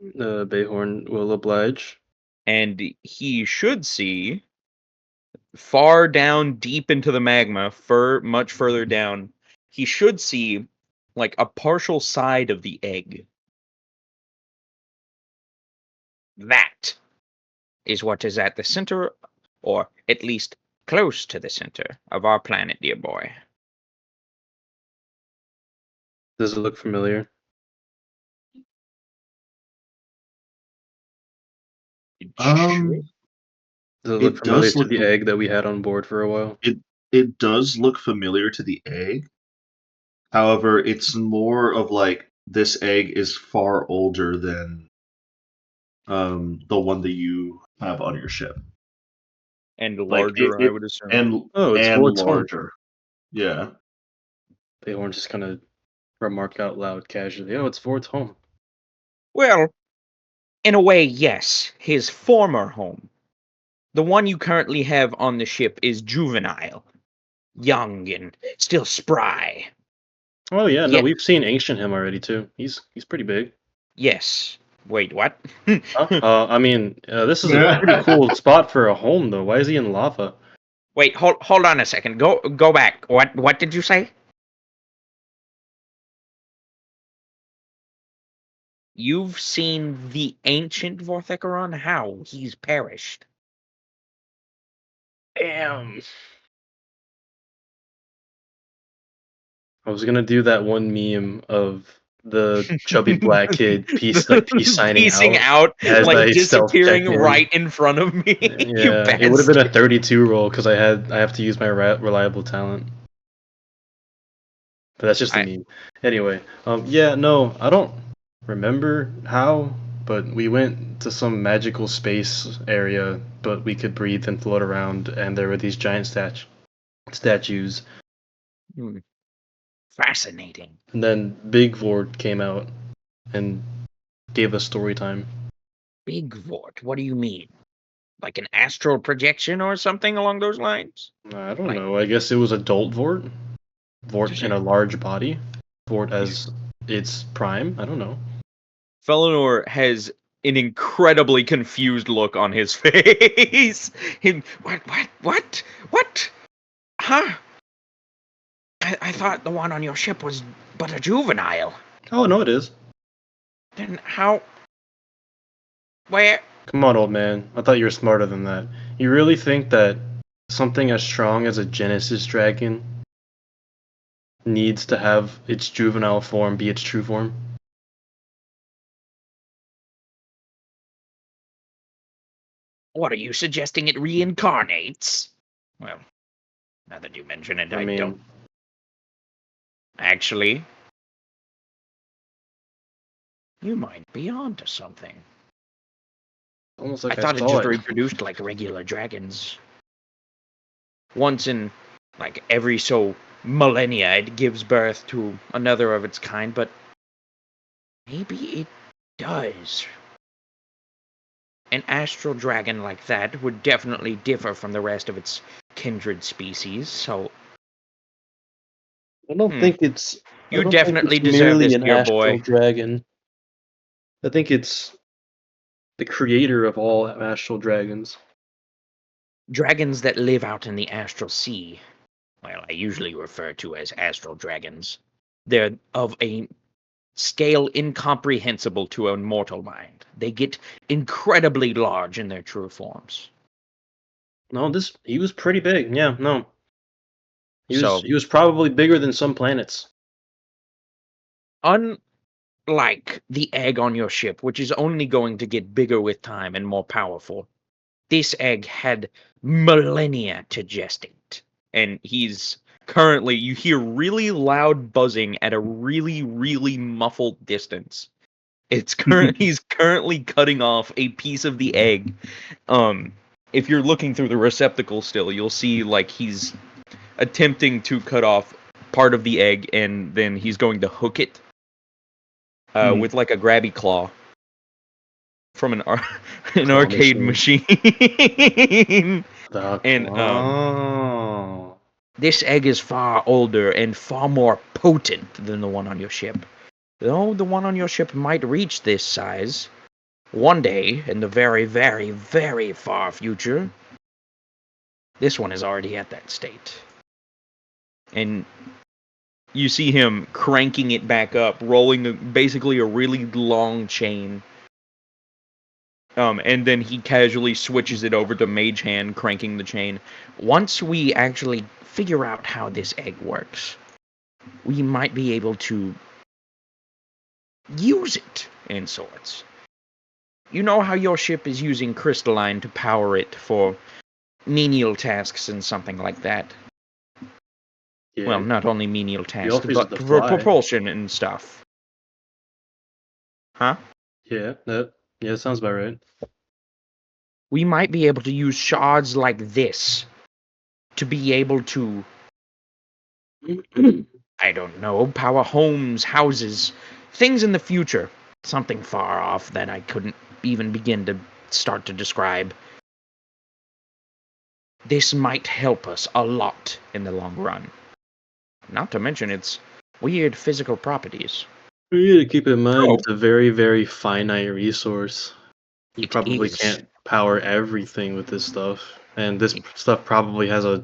Bayhorn will oblige. and he should see far down deep into the magma, much further down, he should see like a partial side of the egg. That is what is at the center, or at least close to the center of our planet, dear boy. Does it look familiar? Sure. Does it look It familiar does to look the egg that we had on board for a while? it does look familiar to the egg. However, it's more of like this egg is far older than the one that you have on your ship. And Like larger, I would assume. Oh, it's and Vort's home. larger. Yeah. Bayhorn just kind of remark out loud casually. Oh, it's Vort's home. Well, in a way, yes. His former home. The one you currently have on the ship is juvenile, young and still spry. Oh yeah, no, Yet, we've seen ancient him already too. He's pretty big. yes. Wait, what? Huh? I mean, this is a pretty cool spot for a home though. Why is he in lava? Wait, hold on a second. Go back. What did you say? You've seen the ancient Vorthecaron? How? He's perished. Damn. I was gonna do that one meme of the chubby black kid peace signing Piecing out out, as like I stealth check disappearing in. right in front of me. You Yeah, it would have been a bastard. 32 roll because I have to use my reliable talent. But that's just a I meme. Anyway, yeah, no, I don't remember how, but we went to some magical space area, but we could breathe and float around, and there were these giant statues. hmm, fascinating. And then Big Vord came out and gave us story time. Big Vort. What do you mean? Like an astral projection or something along those lines? I don't Like, know. I guess it was adult Vort. Vort in a large body. Vort as its prime. I don't know. Felinor has an incredibly confused look on his face. What? Huh? I thought the one on your ship was but a juvenile. Oh, no, it is. Then how? Where? Come on, old man. I thought you were smarter than that. You really think that something as strong as a Genesis dragon needs to have its juvenile form be its true form? What are you suggesting? It reincarnates? Well, now that you mention it, I I don't. mean, Actually, you might be onto something. almost I like I thought it saw just it. reproduced like regular dragons. Once in, like, every so millennia, it gives birth to another of its kind, but maybe it does. An astral dragon like that would definitely differ from the rest of its kindred species, so I don't hmm, think it's. I you don't think definitely it's deserve merely this, an dear astral boy. dragon. I think it's the creator of all astral dragons. Dragons that live out in the astral sea, well, I usually refer to as astral dragons. They're of a scale incomprehensible to a mortal mind. They get incredibly large in their true forms. No, this he was pretty big. Yeah, no, So, he was probably bigger than some planets. unlike the egg on your ship, which is only going to get bigger with time and more powerful, this egg had millennia to gestate. And he's currently, you hear really loud buzzing at a really, really muffled distance. He's currently cutting off a piece of the egg. If you're looking through the receptacle still, you'll see like he's attempting to cut off part of the egg, and then he's going to hook it with like a grabby claw from an Claw arcade machine. machine. The And claw. this egg is far older and far more potent than the one on your ship. Though the one on your ship might reach this size one day in the very, very, very far future, this one is already at that state. And you see him cranking it back up, rolling basically a really long chain. And then he casually switches it over to Mage Hand, cranking the chain. Once we actually figure out how this egg works, we might be able to use it in sorts. You know how your ship is using crystalline to power it for menial tasks and something like that? Yeah. Well, not only menial tasks, also use it but to for fly. propulsion and stuff. Huh? Yeah, that sounds about right. We might be able to use shards like this to be able to, I don't know, power homes, houses, things in the future. Something far off that I couldn't even begin to start to describe. This might help us a lot in the long run. Not to mention its weird physical properties. You need to keep in mind Oh. it's a very, very finite resource. You It probably is. can't power everything with this stuff. And this stuff probably has a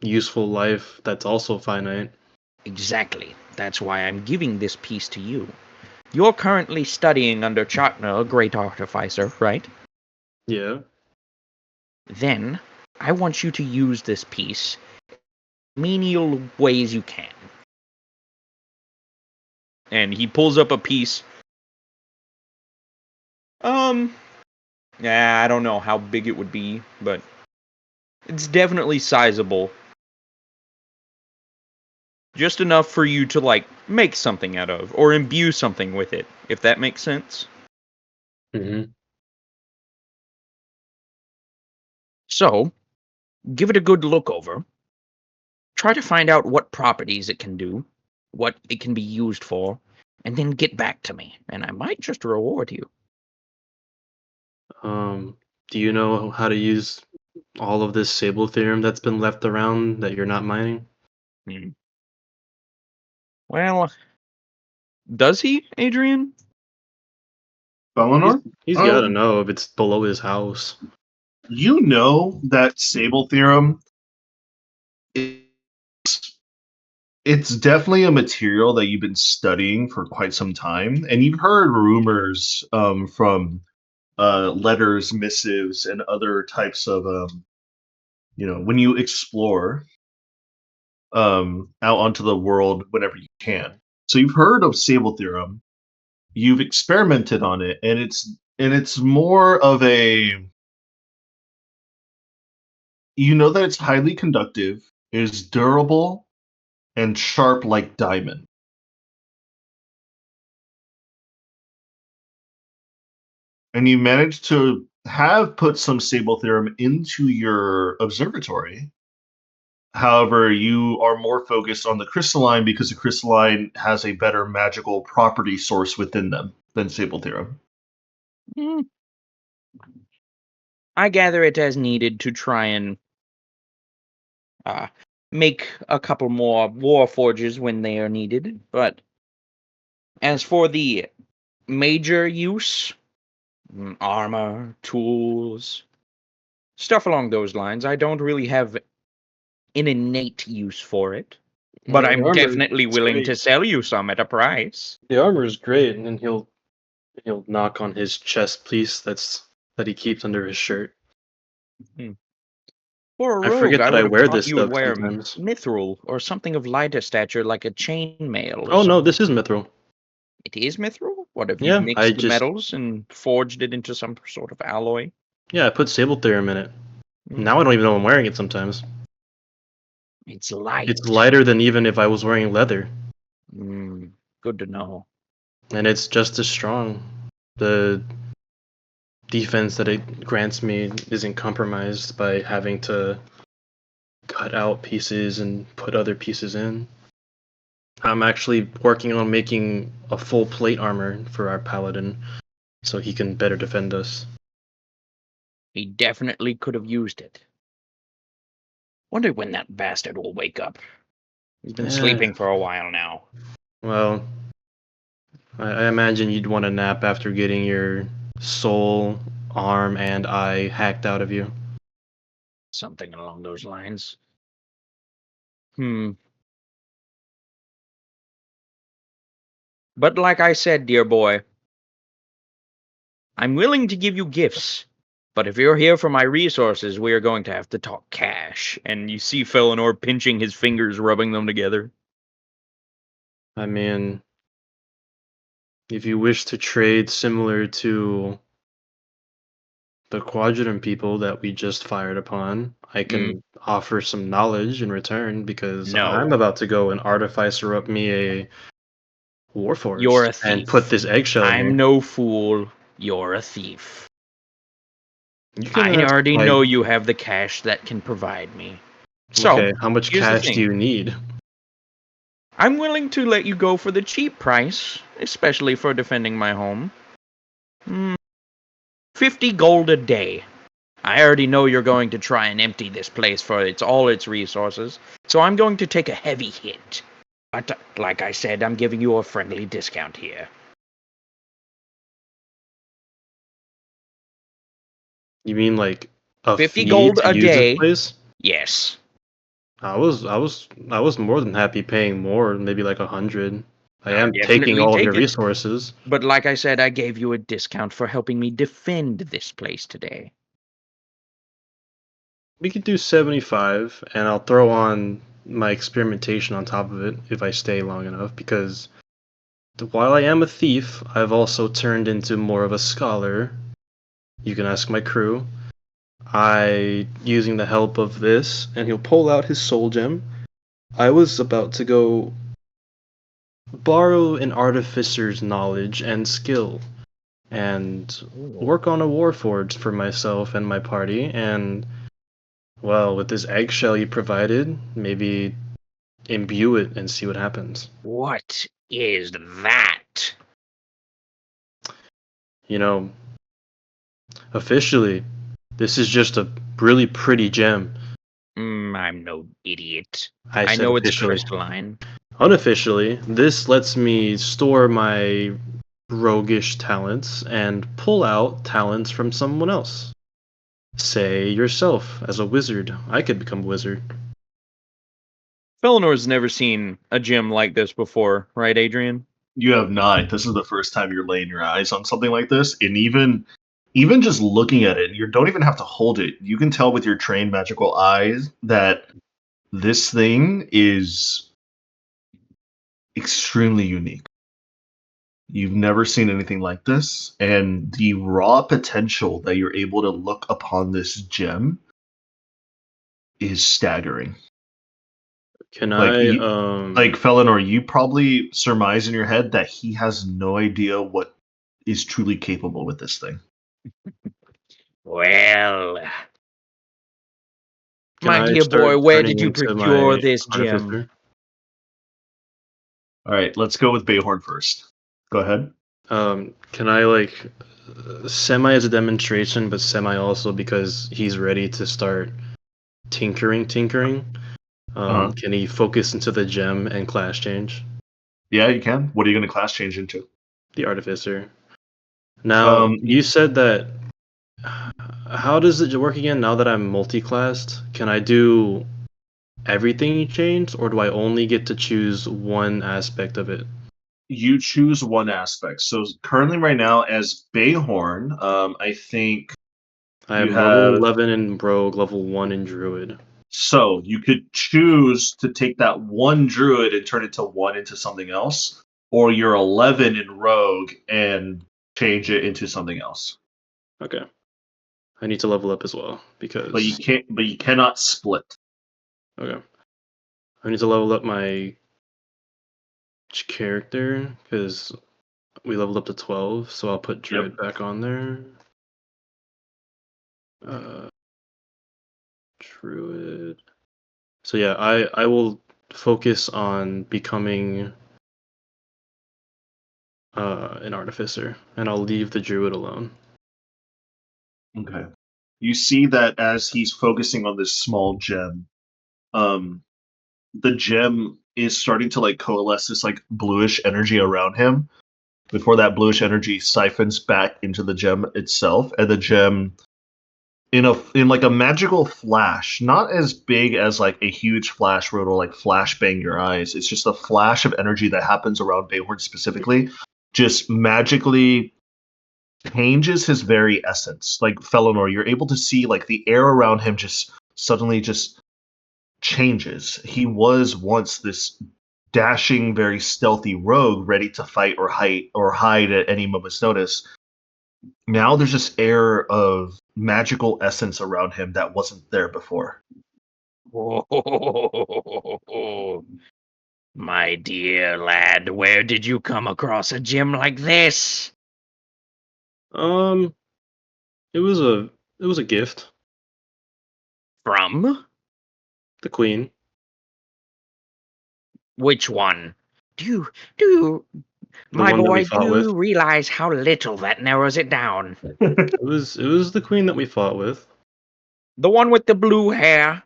useful life that's also finite. Exactly. That's why I'm giving this piece to you. You're currently studying under Chotner, a great artificer, right? Yeah. Then, I want you to use this piece menial ways you can. And he pulls up a piece. Yeah, I don't know how big it would be, but it's definitely sizable. Just enough for you to, like, make something out of, or imbue something with it, if that makes sense. Mm-hmm. So, give it a good look over. Try to find out what properties it can do, what it can be used for, and then get back to me, and I might just reward you. Do you know how to use all of this Sable theorem that's been left around that you're not mining? Hmm. Well, does he, Adrian? Valinor? He's gotta know if it's below his house. You know that Sable theorem it's definitely a material that you've been studying for quite some time, and you've heard rumors from letters, missives, and other types of when you explore out onto the world whenever you can. So you've heard of Sable theorem, you've experimented on it, and it's more of a you know that it's highly conductive, is durable, and sharp like diamond. And you managed to have put some Sable theorem into your observatory. However, you are more focused on the crystalline because the crystalline has a better magical property source within them than Sable theorem. Hmm. I gather it as needed to try and make a couple more war forges when they are needed, but as for the major use, armor, tools, stuff along those lines, I don't really have an innate use for it. But The I'm armor definitely is willing great. to sell you some at a price. The armor is great, and then he'll knock on his chest piece that he keeps under his shirt. For a I rogue, forget I that I would have wear thought this you would stuff wear sometimes. mithril or something of lighter stature like a chainmail or Oh no, something. this is mithril. It is mithril? What, if you Yeah, I mixed the just metals and forged it into some sort of alloy? I put Sable theorem in it. Mm. Now I don't even know I'm wearing it sometimes. It's light. It's lighter than even if I was wearing leather. Good to know. and it's just as strong. The defense that it grants me isn't compromised by having to cut out pieces and put other pieces in. I'm actually working on making a full plate armor for our paladin so he can better defend us. He definitely could have used it. Wonder when that bastard will wake up. He's been sleeping for a while now. Well, I imagine you'd want a nap after getting your soul, arm, and eye hacked out of you. Something along those lines. But like I said, dear boy, I'm willing to give you gifts. But if you're here for my resources, we are going to have to talk cash. And you see Felinor pinching his fingers, rubbing them together. I mean, if you wish to trade similar to the Quadrant people that we just fired upon, I can offer some knowledge in return because I'm No. about to go and artificer up me a warforged You're a and put thief. this eggshell in here. I'm no fool. You're a thief. You can I ask, already like, know you have the cash that can provide me. So, okay, how much here's the cash do thing. you need? I'm willing to let you go for the cheap price, especially for defending my home. 50 gold a day. I already know you're going to try and empty this place for all its resources, so I'm going to take a heavy hit. But like I said, I'm giving you a friendly discount here. You mean like a 50 fee gold to a use this day. place? Yes. I was more than happy paying more, maybe like 100. I I'll am taking definitely all of your take it. resources. But like I said, I gave you a discount for helping me defend this place today. We could do 75, and I'll throw on my experimentation on top of it if I stay long enough, because while I am a thief, I've also turned into more of a scholar. You can ask my crew. Using the help of this, and he'll pull out his soul gem. I was about to go borrow an artificer's knowledge and skill and work on a warforged for myself and my party, and well, with this eggshell you provided, maybe imbue it and see what happens. What is that? You know, officially, this is just a really pretty gem. I'm no idiot. I I said know it's officially. crystalline. Unofficially, this lets me store my roguish talents and pull out talents from someone else. Say yourself, as a wizard. I could become a wizard. Felinor's never seen a gem like this before, right, Adrian? You have not. This is the first time you're laying your eyes on something like this, and even just looking at it, you don't even have to hold it. You can tell with your trained magical eyes that this thing is extremely unique. You've never seen anything like this, and the raw potential that you're able to look upon this gem is staggering. Can Like I you, like Felinor, you probably surmise in your head that he has no idea what is truly capable with this thing. Well, can my I dear boy, start where turning did you into procure my this gem? artificer? All right, let's go with Bayhorn first. Go ahead. Can I like semi as a demonstration, but semi also because he's ready to start tinkering? Uh-huh. Can he focus into the gem and class change? Yeah, you can. What are you going to class change into? The artificer. Now, you said that. How does it work again now that I'm multi-classed? Can I do everything you changed, or do I only get to choose one aspect of it? You choose one aspect. So currently, right now, as Bayhorn, I think I you am level have. 11 in Rogue, level 1 in Druid. So you could choose to take that one druid and turn it to one into something else, or you're 11 in rogue and change it into something else. Okay. I need to level up as well, But you because... can't. But you cannot split. Okay. I need to level up my character, because we leveled up to 12, so I'll put Druid Yep. back on there. Druid. So yeah, I will focus on becoming an artificer, and I'll leave the druid alone. Okay. You see that as he's focusing on this small gem, the gem is starting to like coalesce this like bluish energy around him before that bluish energy siphons back into the gem itself, and the gem in like a magical flash, not as big as like a huge flash where it'll like flash bang your eyes. It's just a flash of energy that happens around Bayhorn specifically, just magically changes his very essence. Like Felonor, you're able to see like the air around him just suddenly just changes. He was once this dashing, very stealthy rogue ready to fight or hide at any moment's notice. Now there's this air of magical essence around him that wasn't there before. Oh, my dear lad, where did you come across a gem like this? Um, it was a gift. From? The queen. Which one? Do you, The my one that we boy, do fought with. you realize how little that narrows it down? It was the queen that we fought with. The one with the blue hair?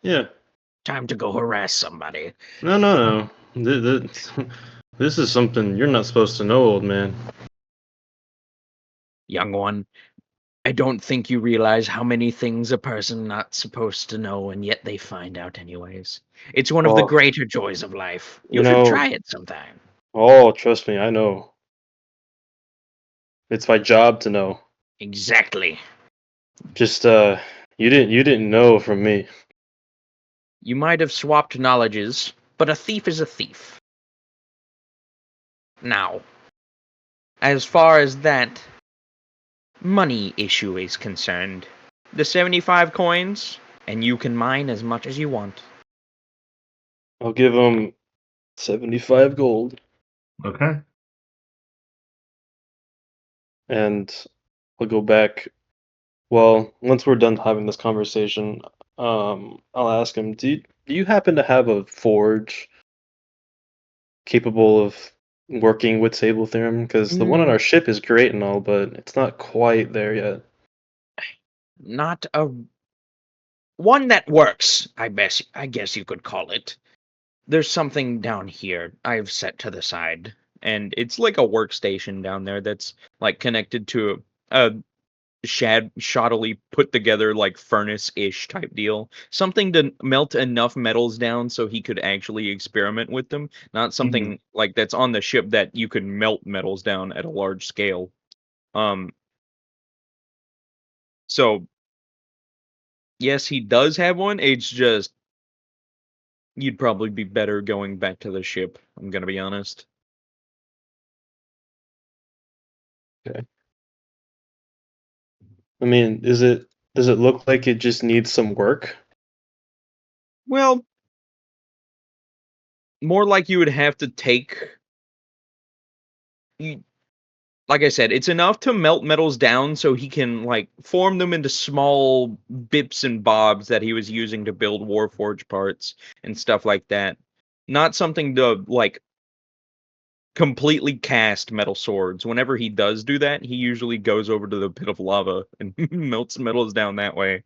Yeah. Time to go harass somebody. No. This is something you're not supposed to know, old man. Young one, I don't think you realize how many things a person not supposed to know, and yet they find out anyways. It's one of the Well, greater joys of life. you You should know, try it sometime. oh, trust me, I know. It's my job to know. Exactly. Just you didn't know from me. You might have swapped knowledges, but a thief is a thief. Now, as far as that money issue is concerned, the 75 coins, and you can mine as much as you want. I'll give him 75 gold, Okay. and I'll go back. Well, once we're done having this conversation, I'll ask him, do you happen to have a forge capable of working with Sable Theorem? Because the one on Mm, our ship is great and all, but it's not quite there yet. not a one that works, I guess you could call it. There's something down here I've set to the side, and it's like a workstation down there that's like connected to a shoddily put together like furnace-ish type deal. Something to melt enough metals down so he could actually experiment with them. Not Mhm. something like that's on the ship that you could melt metals down at a large scale. Um, so yes, he does have one. It's just you'd probably be better going back to the ship. I'm gonna be honest. Okay. I mean, does it look like it just needs some work? Well, more like you would have to take you, like I said, it's enough to melt metals down so he can like form them into small bips and bobs that he was using to build Warforged parts and stuff like that. Not something to like completely cast metal swords. Whenever he does do that, he usually goes over to the pit of lava and melts metals down that way.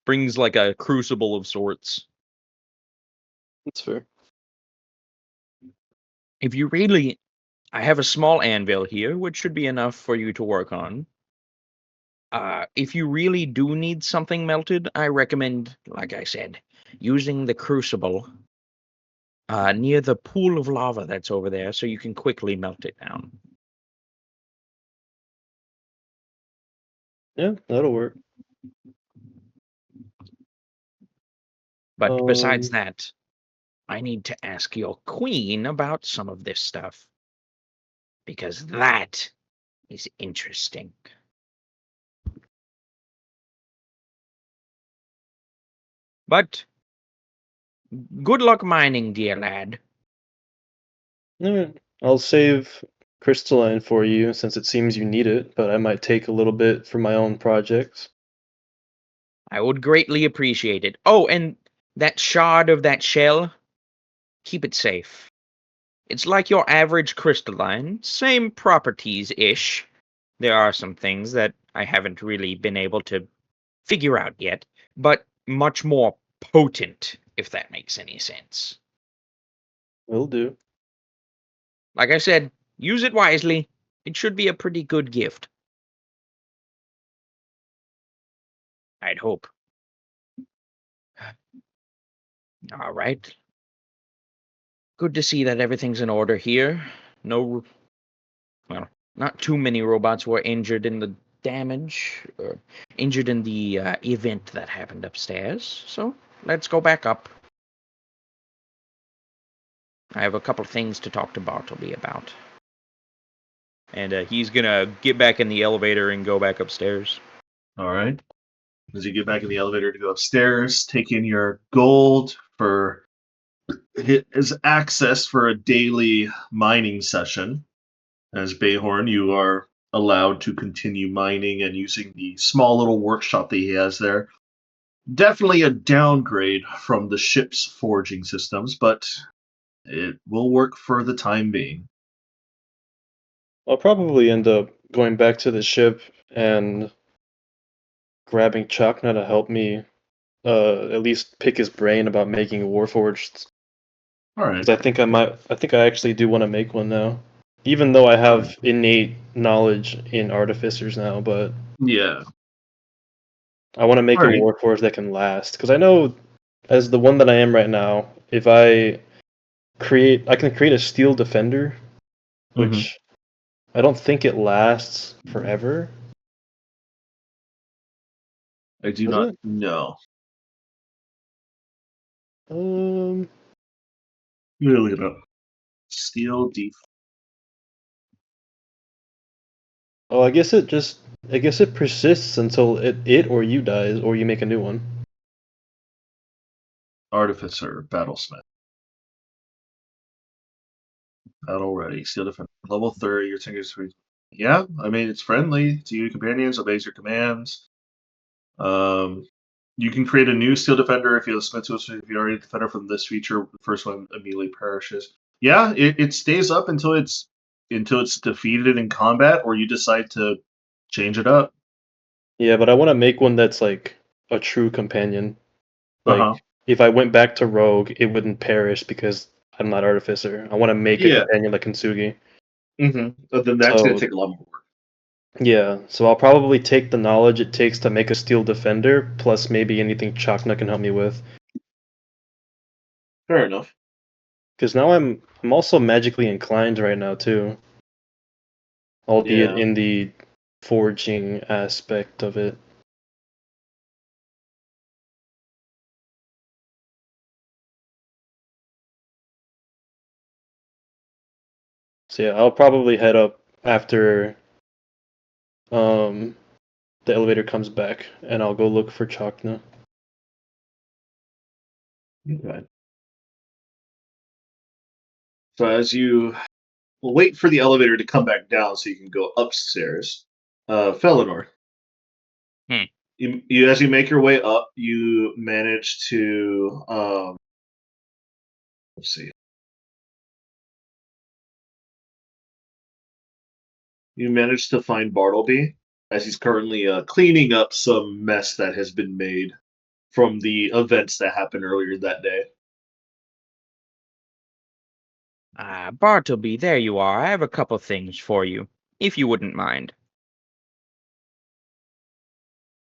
Brings like a crucible of sorts. That's fair. If you really, I have a small anvil here, which should be enough for you to work on. If you really do need something melted, I recommend, like I said, using the crucible near the pool of lava that's over there so you can quickly melt it down. Yeah, that'll work. But besides Um, that, I need to ask your queen about some of this stuff because that is interesting. But good luck mining, dear lad. alright. I'll save crystalline for you since it seems you need it, but I might take a little bit for my own projects. I would greatly appreciate it. Oh, and that shard of that shell, keep it safe. It's like your average crystalline, same properties-ish. There are some things that I haven't really been able to figure out yet, but much more potent, if that makes any sense. Will do. Like I said, use it wisely. It should be a pretty good gift. I'd hope. All right. Good to see that everything's in order here. No, well, not too many robots were injured in the damage, or injured in the event that happened upstairs. So let's go back up. I have a couple things to talk to Bartleby about. And he's gonna get back in the elevator and go back upstairs. All right. As you get back in the elevator to go upstairs, take in your gold for his access for a daily mining session. As Bayhorn, you are allowed to continue mining and using the small little workshop that he has there. Definitely a downgrade from the ship's forging systems, but it will work for the time being. I'll probably end up going back to the ship and grabbing Chakna to help me at least pick his brain about making Warforged. All right. Because I think I actually do want to make one now. Even though I have innate knowledge in artificers now, but Yeah. I want to make a Alright. Warforged that can last. Because I know, as the one that I am right now, if I can create a Steel Defender, Mhm. which I don't think it lasts forever. I do Does not it? know. Um. Let me look it up. Steel def. Oh, I guess it persists until it or you dies, or you make a new one. Artificer, Battlesmith. Battle ready. Steel defender. Level 30, your tank is free. Yeah, I mean it's friendly to your companions, obeys your commands. Um you can create a new steel defender if you spend to if you already defender from this feature, the first one immediately perishes. Yeah, it stays up until it's defeated in combat or you decide to change it up. Yeah, but I want to make one that's like a true companion. Like, Uh-huh. if I went back to Rogue, it wouldn't perish because I'm not Artificer. I want to make a Yeah. companion like Kintsugi. But then that's gonna So, take a lot more work. yeah, so I'll probably take the knowledge it takes to make a Steel Defender, plus maybe anything Chakna can help me with. Fair enough. Because now I'm also magically inclined right now too, albeit Yeah. in the forging aspect of it. So yeah, I'll probably head up after um the elevator comes back, and I'll go look for Chakna. Okay. So as you wait for the elevator to come back down so you can go upstairs, Felinor, Hmm. you as you make your way up, you manage to let's see, you manage to find Bartleby as he's currently cleaning up some mess that has been made from the events that happened earlier that day. Ah, Bartleby, there you are. I have a couple things for you, if you wouldn't mind.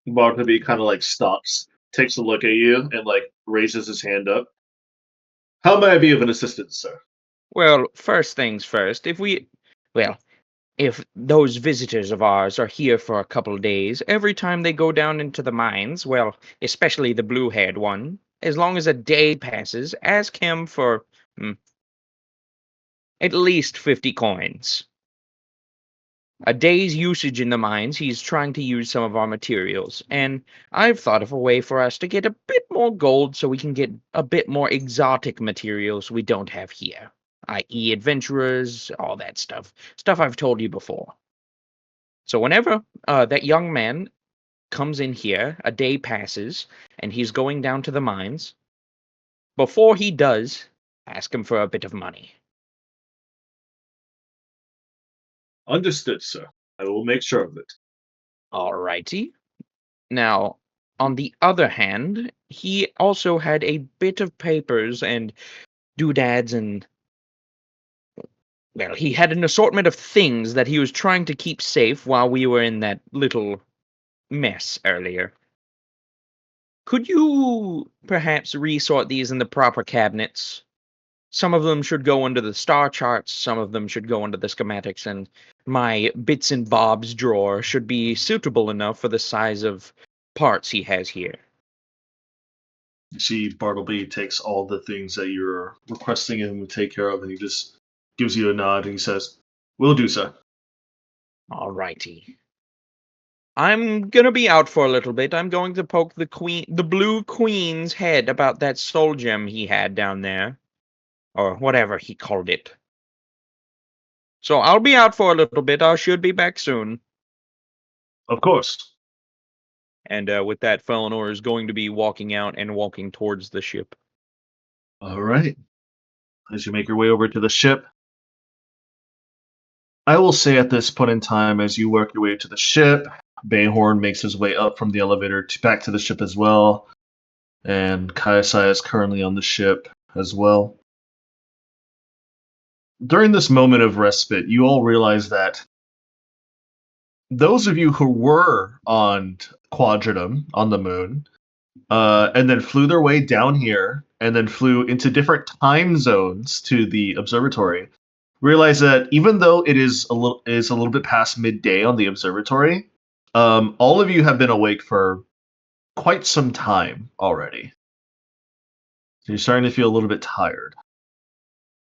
Bartleby kind of like stops, takes a look at you, and like raises his hand up. How may I be of an assistance, sir? Well, first things first, well, if those visitors of ours are here for a couple days, every time they go down into the mines, well, especially the blue-haired one, as long as a day passes, ask him for at least 50 coins. A day's usage in the mines, he's trying to use some of our materials, and I've thought of a way for us to get a bit more gold so we can get a bit more exotic materials we don't have here. i.e., adventurers, all that stuff. Stuff I've told you before. So whenever that young man comes in here, a day passes, and he's going down to the mines. Before he does, ask him for a bit of money. Understood, sir. I will make sure of it. Alrighty. Now, on the other hand, he also had a bit of papers and doodads and, well, he had an assortment of things that he was trying to keep safe while we were in that little mess earlier. Could you perhaps resort these in the proper cabinets? Some of them should go under the star charts, some of them should go under the schematics, and my bits and bobs drawer should be suitable enough for the size of parts he has here. You see, Bartleby takes all the things that you're requesting him to take care of, and he just gives you a nod and he says, "Will do, sir." Alrighty. I'm gonna be out for a little bit. I'm going to poke the Blue Queen's head about that soul gem he had down there, or whatever he called it. So I'll be out for a little bit. I should be back soon. Of course. And with that, Felinor is going to be walking out and walking towards the ship. All right. As you make your way over to the ship, I will say at this point in time, as you work your way to the ship, Bayhorn makes his way up from the elevator back to the ship as well, and Kaisai is currently on the ship as well. During this moment of respite, you all realize that those of you who were on Quadratum, on the moon, and then flew their way down here, and then flew into different time zones to the observatory, realize that even though it is a little bit past midday on the observatory, all of you have been awake for quite some time already. So you're starting to feel a little bit tired.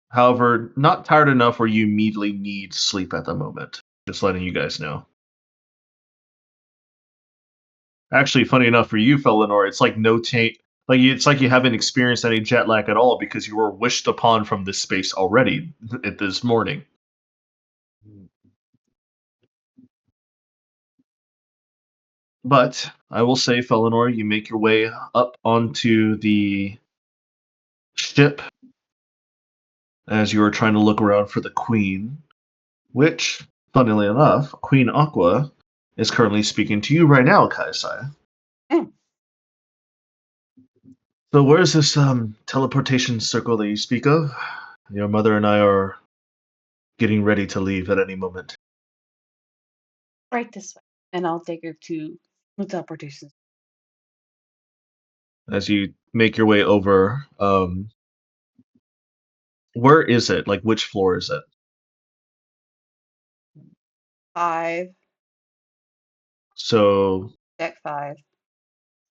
However, not tired enough where you immediately need sleep at the moment. Just letting you guys know. Actually, funny enough for you, Felinor, it's like no taint. Like it's like you haven't experienced any jet lag at all because you were wished upon from this space already at this morning. But I will say, Felinor, you make your way up onto the ship as you are trying to look around for the Queen, which, funnily enough, Queen Aqua is currently speaking to you right now, Kaisai. Mm. So where's this teleportation circle that you speak of? Your mother and I are getting ready to leave at any moment. Right this way. And I'll take her to the teleportation. As you make your way over, where is it? Like, which floor is it? 5, So, deck 5.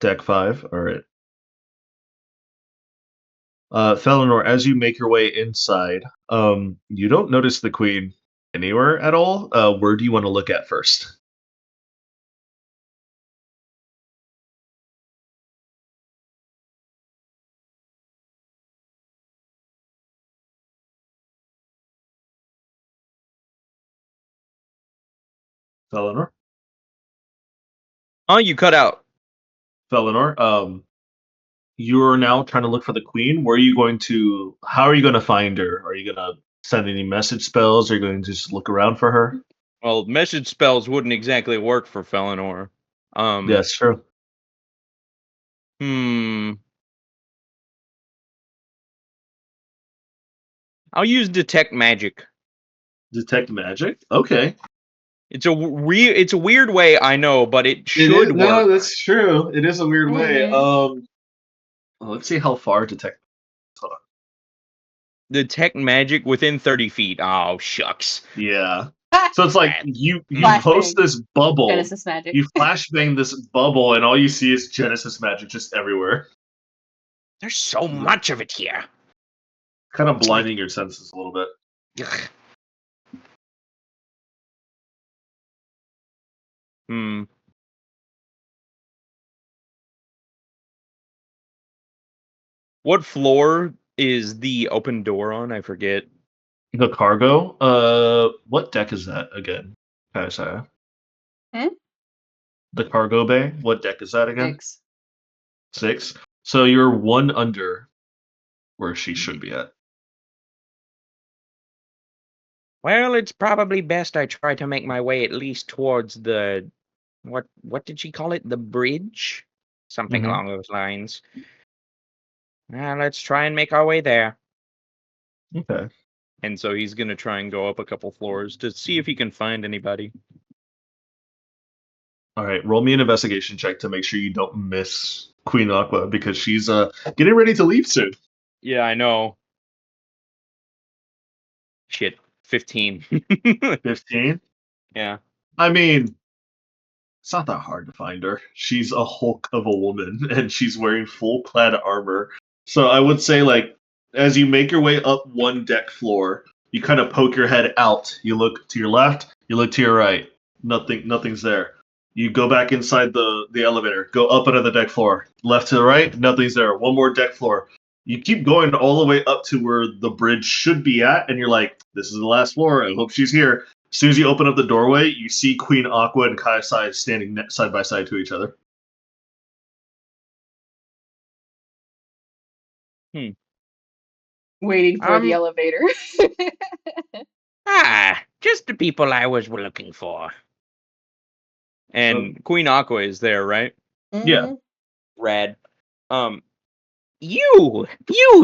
deck 5. All right. Felinor, as you make your way inside, you don't notice the Queen anywhere at all. Where do you want to look at first? Felinor? Oh, you cut out. Felinor, you're now trying to look for the Queen. Where are you going to? How are you going to find her? Are you going to send any message spells? Are you going to just look around for her? Well, message spells wouldn't exactly work for Felinor. Yes, true. Hmm. I'll use detect magic. Detect magic. Okay. It's a weird way, I know, but it It is. should No, work. that's true. It is a weird way. Mm-hmm. Let's see how far detect. Hold on. Detect magic within 30 feet. Oh, shucks. Yeah. So it's like That, you post Flashbang. this bubble, Genesis magic. you flashbang this bubble, and all you see is Genesis magic just everywhere, there's so much of it here. kind of It's like, blinding your senses a little bit. ugh. Hmm. What floor is the open door on? I forget. The cargo. What deck is that again, Kaisaya? Hmm? The cargo bay. What deck is that again? 6. 6. So you're one under where she should be at. Well, it's probably best I try to make my way at least towards the what did she call it? The bridge? Something Mm-hmm. along those lines. Let's try and make our way there. Okay. And so he's gonna try and go up a couple floors to see if he can find anybody. All right. Roll me an investigation check to make sure you don't miss Queen Aqua because she's getting ready to leave soon. Yeah, I know. Shit. 15. 15. Yeah. I mean, it's not that hard to find her. She's a hulk of a woman and she's wearing full clad armor. So I would say, like, as you make your way up one deck floor, you kind of poke your head out. You look to your left, you look to your right. Nothing's there. You go back inside the elevator, go up another deck floor. Left to the right, nothing's there. One more deck floor. You keep going all the way up to where the bridge should be at, and you're like, this is the last floor. I hope she's here. As soon as you open up the doorway, you see Queen Aqua and Kaisai standing side by side to each other. Hmm. Waiting for the Um. elevator. Just the people I was looking for. So And Queen Aqua is there, right? yeah, Hmm. Rad. Um. You,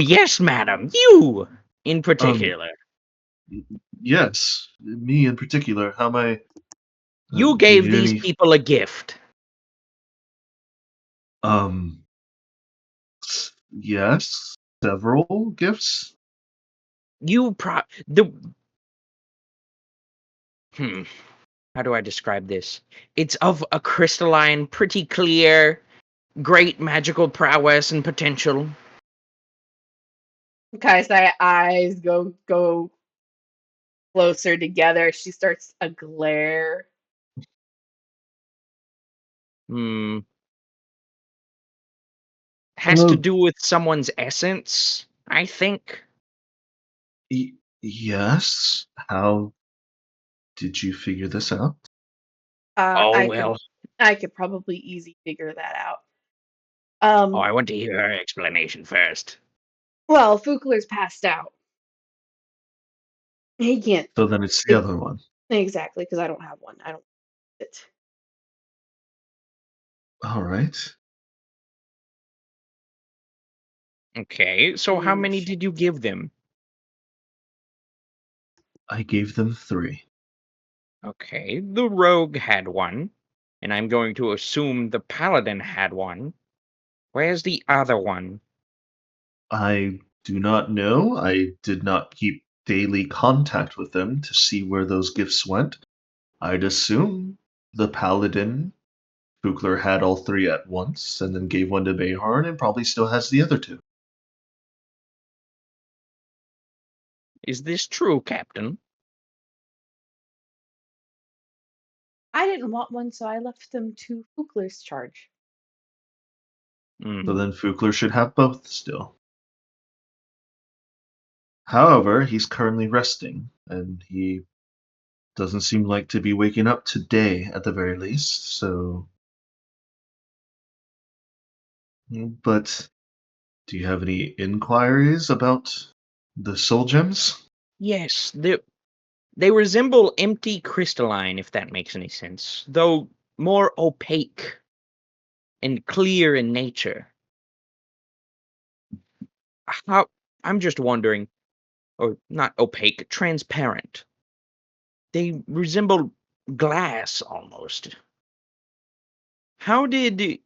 yes, madam, you in um, particular. yes, me in particular. How am I? You Do you gave need these any? people a gift. Um, yes, several gifts. You the hmm. How do I describe this? It's of a crystalline, pretty clear, great magical prowess and potential. Kaisai eyes go closer together. She starts a glare. Hmm. Has to Uh, do with someone's essence, I think. yes. How did you figure this out? Uh, Oh I could well. I could probably easy figure that out. Oh, Um, I want to hear her explanation first. well, Fukler's passed out. He can't So then it's the it, other one. exactly because I don't have one. I don't it. All right. Okay, so how Oh many shit. did you give them? I gave them 3. Okay, the rogue had one, and I'm going to assume the paladin had one. Where's the other one? I do not know. I did not keep daily contact with them to see where those gifts went. I'd assume the paladin Bukler had all 3 at once and then gave one to Behorn and probably still has the other 2. Is this true, Captain? I didn't want one, so I left them to Fukler's charge. So Hmm. then Fukler should have both still. However, he's currently resting, and he doesn't seem like to be waking up today at the very least, so. But do you have any inquiries about the soul gems? Yes, they resemble empty crystalline, if that makes any sense, though more opaque and clear in nature. How I'm just wondering, or not opaque, transparent. They resemble glass almost. How did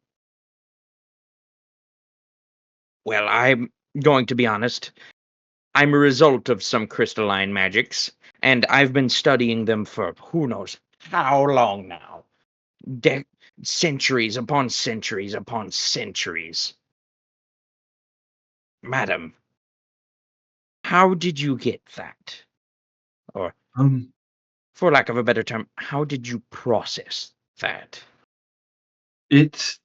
well, I'm going to be honest. I'm a result of some crystalline magics, and I've been studying them for who knows how long now. De- Centuries upon centuries upon centuries. Madam, how did you get that? Or, Um, for lack of a better term, how did you process that? it,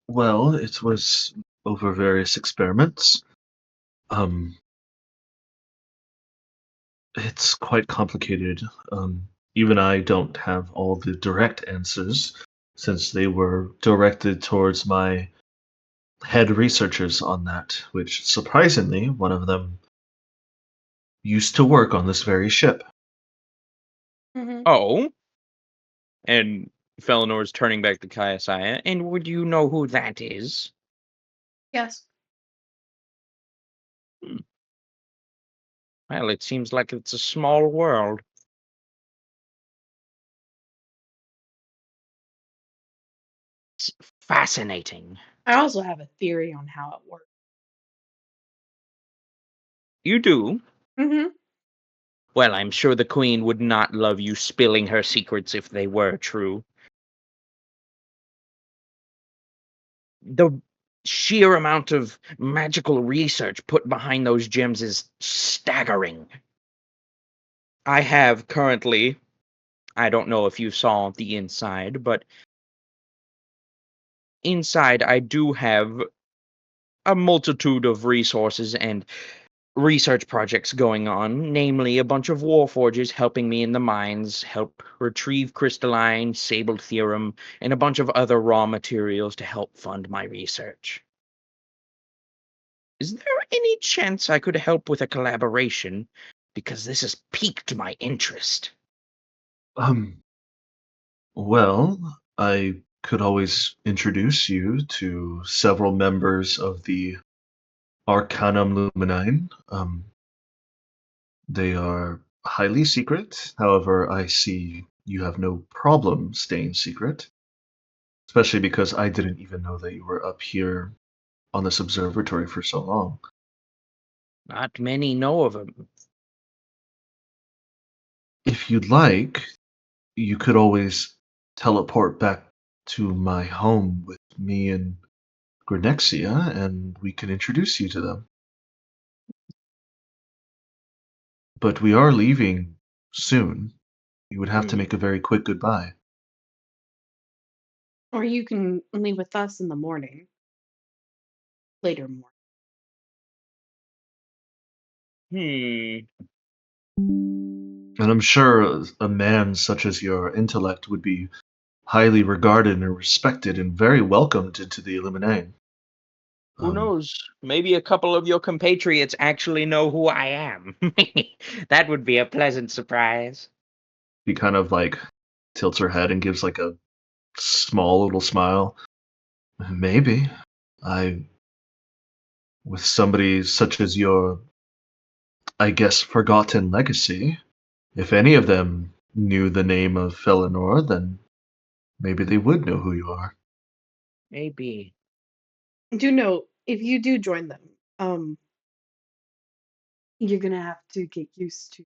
well, it was over various experiments. Um, It's quite complicated. Even I don't have all the direct answers, since they were directed towards my head researchers on that, which surprisingly, one of them used to work on this very ship. Hmm. Oh, and Felenor's turning back to Kaiasaya. And would you know who that is? Yes. Hmm. Well, it seems like it's a small world. It's fascinating. I also have a theory on how it works. You do? Hmm. Well, I'm sure the Queen would not love you spilling her secrets if they were true. The sheer amount of magical research put behind those gems is staggering. I have currently, I don't know if you saw the inside, but inside I do have a multitude of resources and research projects going on, namely a bunch of warforges helping me in the mines, help retrieve crystalline, sable theorem, and a bunch of other raw materials to help fund my research. Is there any chance I could help with a collaboration? Because this has piqued my interest. Um, well, I could always introduce you to several members of the Arcanum Luminine. They are highly secret. However, I see you have no problem staying secret, especially because I didn't even know that you were up here on this observatory for so long. Not many know of him. If you'd like, you could always teleport back to my home with me and Grenexia, and we can introduce you to them. But we are leaving soon. You would have to make a very quick goodbye. Or you can leave with us in the morning, later morning. Hmm. And I'm sure a man such as your intellect would be highly regarded and respected and very welcomed into the Illuminati. Who Um, knows? Maybe a couple of your compatriots actually know who I am. That would be a pleasant surprise. he kind of like tilts her head and gives like a small little smile. Maybe. I, with somebody such as your, I guess, forgotten legacy, if any of them knew the name of Felinor, then maybe they would know who you are. Maybe. Do know if you do join them, you're gonna have to get used to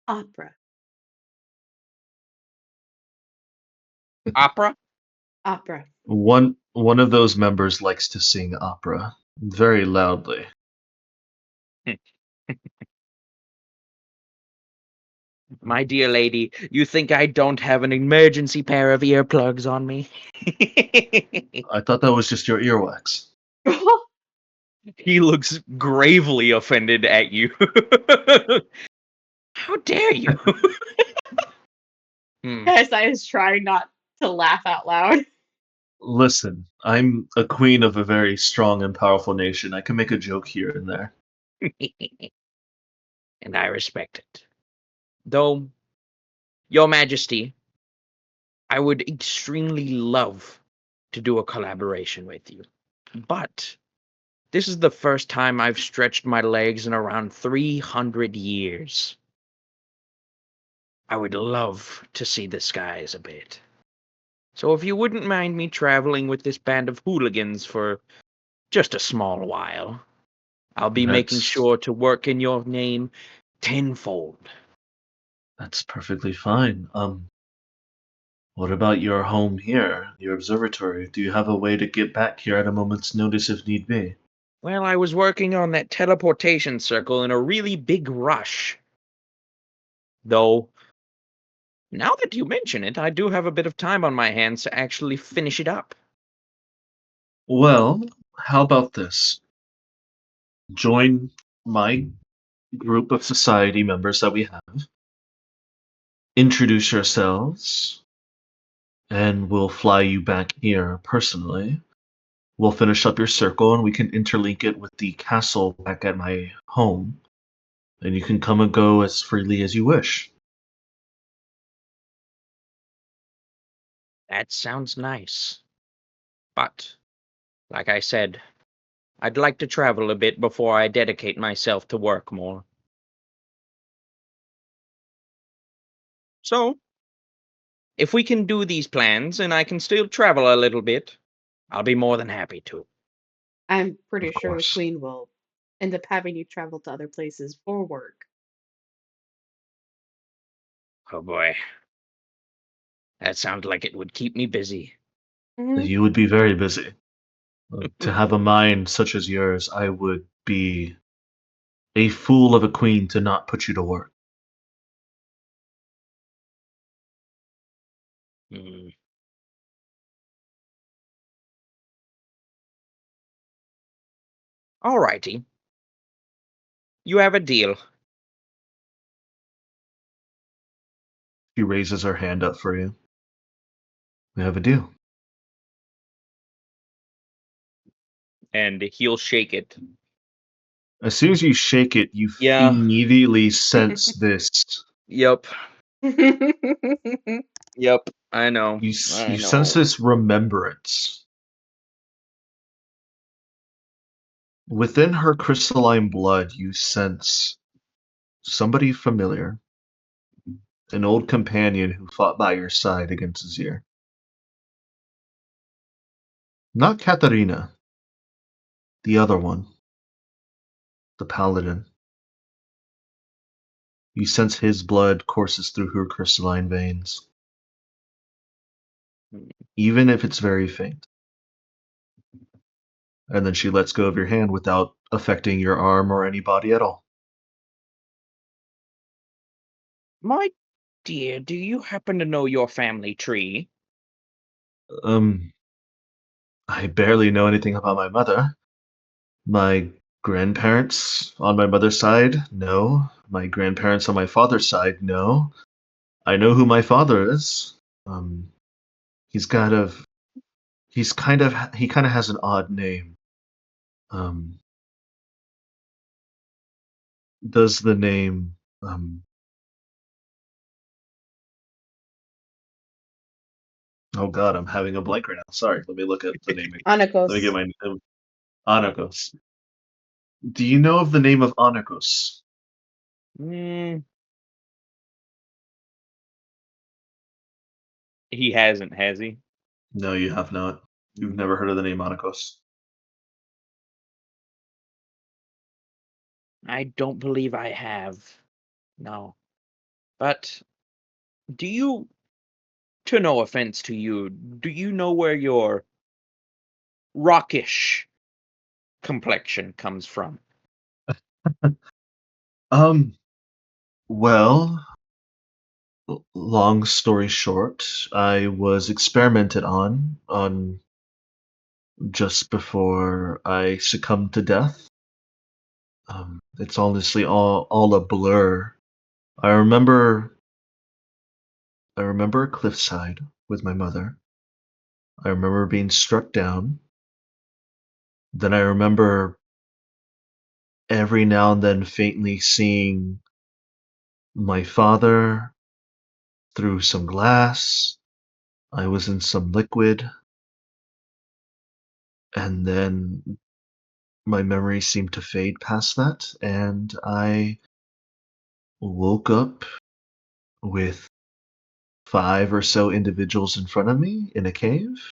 opera. Opera? Opera. One of those members likes to sing opera very loudly. My dear lady, you think I don't have an emergency pair of earplugs on me? I thought that was just your earwax. He looks gravely offended at you. How dare you? Hmm. Yes, I was trying not to laugh out loud. Listen, I'm a queen of a very strong and powerful nation. I can make a joke here and there. And I respect it. Though, Your Majesty, I would extremely love to do a collaboration with you. But this is the first time I've stretched my legs in around 300 years. I would love to see the skies a bit. So if you wouldn't mind me traveling with this band of hooligans for just a small while, I'll be making That's sure to work in your name tenfold. that's perfectly fine. What about your home here, your observatory? Do you have a way to get back here at a moment's notice if need be? Well, I was working on that teleportation circle in a really big rush. Though, now that you mention it, I do have a bit of time on my hands to actually finish it up. Well, how about this? Join my group of society members that we have. Introduce yourselves, and we'll fly you back here personally. We'll finish up your circle, and we can interlink it with the castle back at my home, and you can come and go as freely as you wish. That sounds nice. But, like I said, I'd like to travel a bit before I dedicate myself to work more. So, if we can do these plans and I can still travel a little bit, I'll be more than happy to. I'm pretty Of sure the course. queen will end up having you travel to other places for work. Oh boy, that sounds like it would keep me busy. Hmm. You would be very busy. To have a mind such as yours, I would be a fool of a queen to not put you to work. Hmm. Alrighty, you have a deal. She raises her hand up for you. We have a deal. And he'll shake it. As soon as you shake it, you Yeah, immediately sense this. yep, yep, I know, You I sense know. this remembrance. Within her crystalline blood, you sense somebody familiar, an old companion who fought by your side against Azir. Not Katarina, the other one, the paladin. You sense his blood courses through her crystalline veins, even if it's very faint. And then she lets go of your hand without affecting your arm or any body at all. My dear, do you happen to know your family tree? Um, I barely know anything about my mother. My grandparents on my mother's side, no. My grandparents on my father's side, no. I know who my father is. Um, he's kind of, he kind of has an odd name. Um, does the name, oh God, I'm having a blank right now. Sorry, let me look at the name. Let me get Anakos. my Anakos. Do you know of the name of Anakos? Mm, he hasn't, has he? No, you have not. You've never heard of the name Anakos. I don't believe I have. No. But do you, to no offense to you, do you know where your rockish complexion comes from? Um, well, long story short, I was experimented on just before I succumbed to death. It's honestly all a blur. I remember I remember a cliffside with my mother. I remember being struck down. Then I remember every now and then faintly seeing my father through some glass. I was in some liquid, and then my memory seemed to fade past that, and I woke up with 5 or so individuals in front of me in a cave,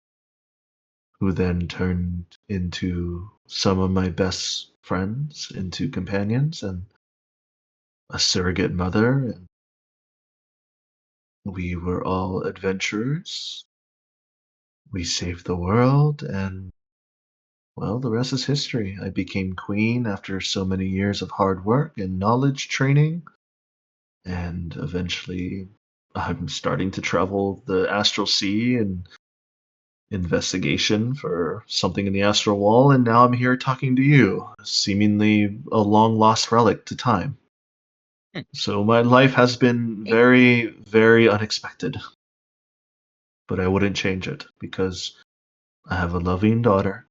who then turned into some of my best friends, into companions, and a surrogate mother, and we were all adventurers. We saved the world, and well, the rest is history. I became queen after so many years of hard work and knowledge training, and eventually I'm starting to travel the astral sea and investigation for something in the astral wall, and now I'm here talking to you, seemingly a long lost relic to time. So my life has been very, very unexpected. But I wouldn't change it because I have a loving daughter.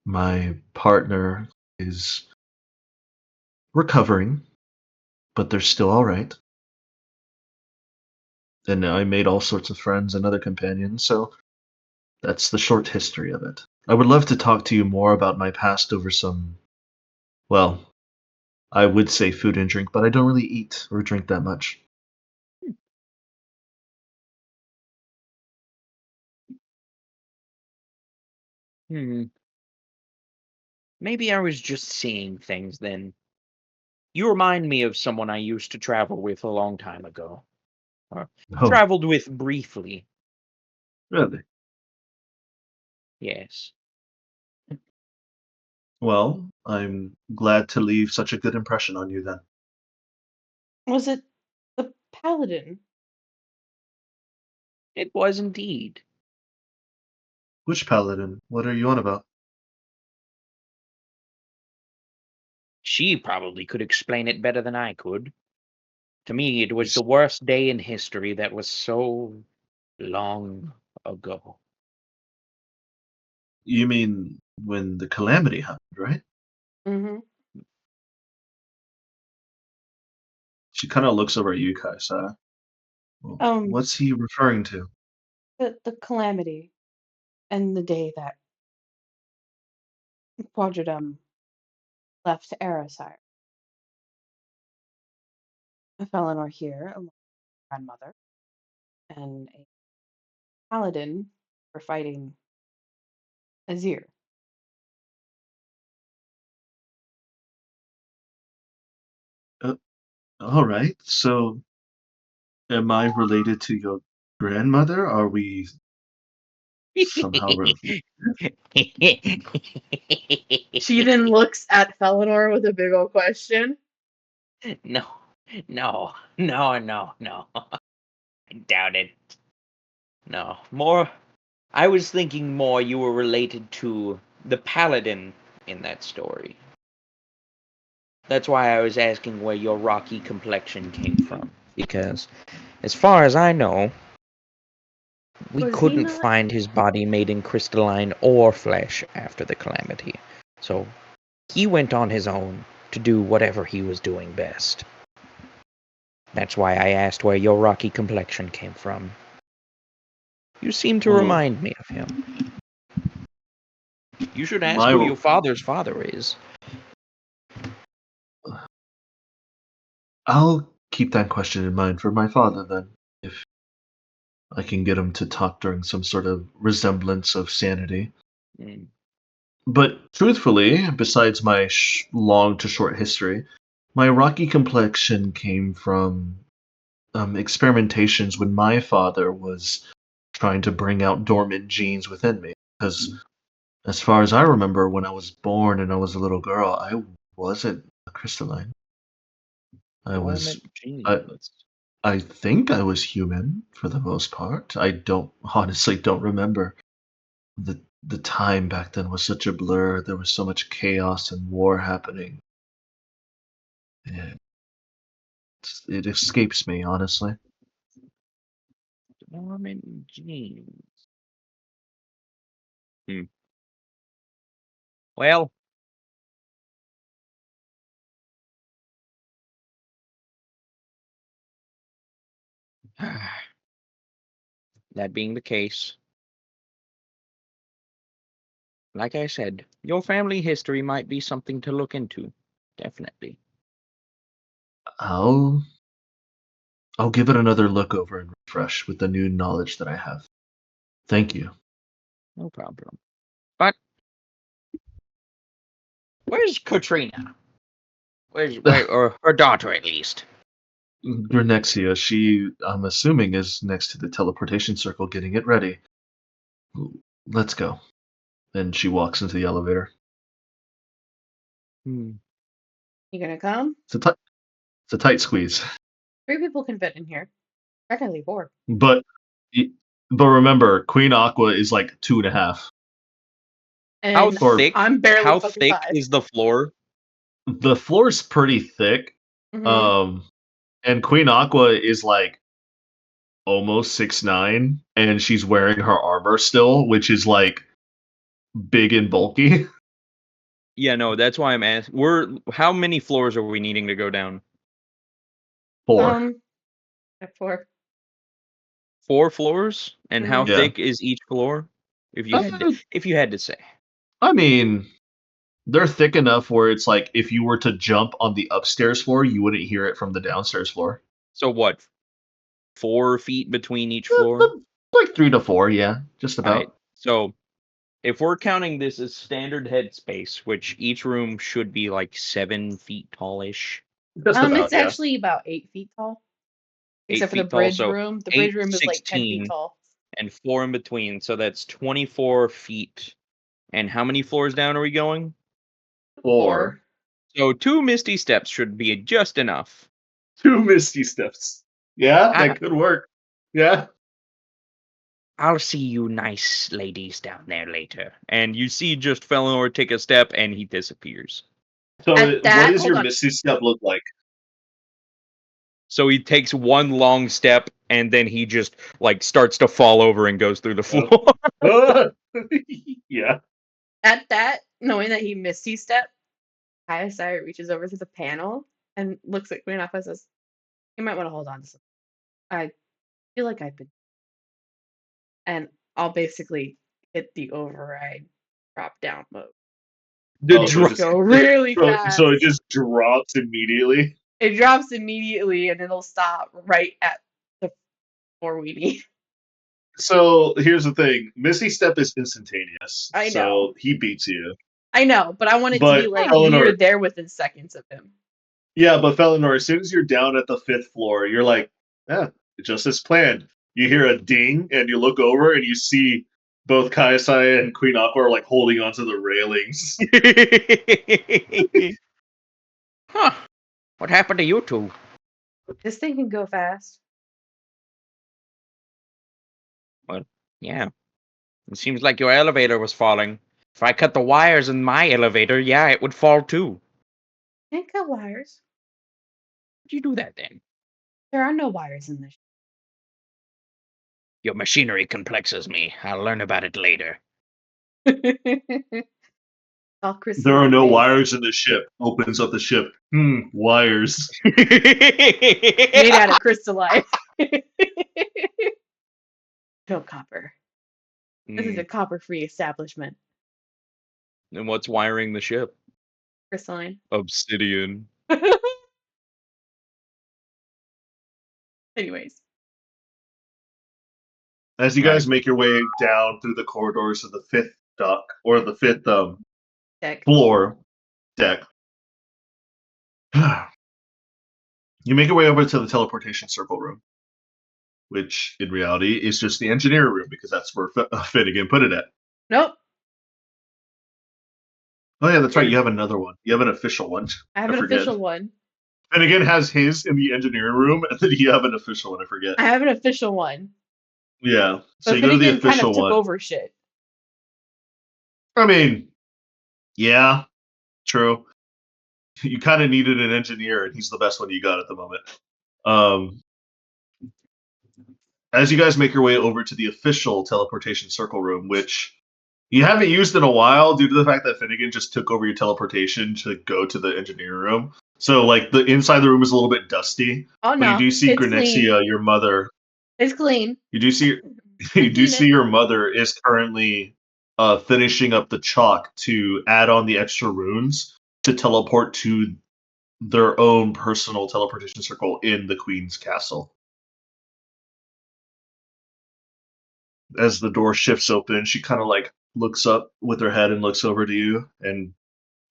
My partner is recovering, but they're still all right. And I made all sorts of friends and other companions, so that's the short history of it. I would love to talk to you more about my past over some, well, I would say food and drink, but I don't really eat or drink that much. Hmm. Maybe I was just seeing things then. You remind me of someone I used to travel with a long time ago. Or Oh, traveled with briefly, really? yes. Well, I'm glad to leave such a good impression on you then. Was it the paladin? It was indeed. Which paladin? What are you on about? She probably could explain it better than I could. To me, it was s- the worst day in history that was so long ago. You mean when the calamity happened, right? Mm-hmm. She kind of looks over at you, Kaisa. Um, What's he referring to? the calamity and the day that Quadridum left Erisire. Felinor here, along with my grandmother, and a paladin were fighting Azir. Uh, all right. So, am I related to your grandmother? Are we somehow She then looks at Felinor with a big old question. No, no. I doubt it. No, more. I was thinking more you were related to the paladin in that story. That's why I was asking where your rocky complexion came from. Because, as far as I know, we Was he couldn't not? find his body made in crystalline or flesh after the calamity. So, he went on his own to do whatever he was doing best. That's why I asked where your rocky complexion came from. You seem to well, remind me of him. You should ask who my your father's father is. I'll keep that question in mind for my father then, if I can get him to talk during some sort of resemblance of sanity. Mm. But truthfully, besides my long to short history, my rocky complexion came from experimentations when my father was trying to bring out dormant genes within me. Because as far as I remember, when I was born and I was a little girl, I wasn't a crystalline. I was, Dormant I, genes. I think I was human for the most part. I don't honestly don't remember. The time back then was such a blur. There was so much chaos and war happening. It escapes me, honestly. Dormant genes. Hmm. Well, that being the case, like I said, your family history might be something to look into. Definitely. I'll I'll give it another look over and refresh with the new knowledge that I have. Thank you. No problem. But where's Katrina? Or her daughter at least? Grenexia, she I'm assuming is next to the teleportation circle getting it ready. Let's go. And she walks into the elevator. Hmm. You gonna come? It's a tight it's a tight squeeze. 3 people can fit in here. Technically 4. But y- but remember, Queen Aqua is like 2.5. How And Or thick? I'm barely How fucking thick 5. is the floor? the floor's pretty thick. Hmm. And Queen Aqua is like almost 6'9", and she's wearing her armor still, which is like big and bulky. Yeah, no, that's why I'm asking. How many floors are we needing to go down? 4. At 4. 4 floors? And how Hmm. Yeah. thick is each floor? Uh, If you had to say. I mean, they're thick enough where it's like if you were to jump on the upstairs floor, you wouldn't hear it from the downstairs floor. So what? 4 feet between each Uh, floor? Like 3 to 4, yeah, just All right. about. So if we're counting this as standard headspace, which each room should be like 7 feet tallish, Just about, It's yeah. actually about 8 feet tall, 8 except for the feet tall. bridge So room. The bridge 8, room is like 10 feet 16, tall. and 4 in between. So that's 24 feet. And how many floors down are we going? 4. 4. So 2 misty steps should be just enough. 2 misty steps. Yeah, I, that could work. Yeah. I'll see you nice ladies down there later. And you see just Felinor take a step and he disappears. So At what that, does hold your on. misty step look like? So he takes one long step and then he just like starts to fall over and goes through the floor. Yeah. At that, knowing that he misty step, Kaiosai reaches over to the panel and looks at Queen Aqua and says, "You might want to hold on to something. I feel like I've been," and I'll basically hit the override drop down mode. The Oh, so It'll dro- go really so it fast. just drops immediately. It drops immediately and it'll stop right at the floor we need. So here's the thing: Misty Step is instantaneous, I know. so he beats you. I know, but I want it to be But like Eleanor, you're there within seconds of him. yeah, but Felinor, as soon as you're down at the 5th floor, you're like, yeah, just as planned. You hear a ding, and you look over, and you see both Kaisai and Queen Aqua are like holding onto the railings. Huh. What happened to you two? This thing can go fast. Well, yeah. It seems like your elevator was falling. If I cut the wires in my elevator, yeah, it would fall too. Can't cut wires. How'd you do that then? There are no wires in this. Your machinery complexes me. I'll learn about it later. All There are crystalline no based. wires in the ship. Opens up the ship. Wires. Made out of crystalline. No copper. This is a Mm, copper free establishment. and what's wiring the ship? Crystalline. Obsidian. Anyways, As you All right. guys make your way down through the corridors of the 5th dock, or the 5th deck. floor deck, you make your way over to the teleportation circle room, which in reality is just the engineer room because that's where Finnegan put it at. Nope. Oh yeah, that's right. Here. You have another one. You have an official one. I have I an forget. official one. Finnegan has his in the engineering room, and then you have an official one. I forget. I have an official one. Yeah. So But you go to the Finnegan kind of official took one. over shit. I mean, yeah, true. You kind of needed an engineer, and he's the best one you got at the moment. Um, as you guys make your way over to the official teleportation circle room, which you haven't used in a while due to the fact that Finnegan just took over your teleportation to go to the engineering room. So, like, the inside of the room is a little bit dusty. Oh But you no, do see it's clean. Granexia, your mother. It's clean. You do see I you do clean see it. your mother is currently finishing up the chalk to add on the extra runes to teleport to their own personal teleportation circle in the Queen's castle. As the door shifts open, she kind of like looks up with her head and looks over to you, and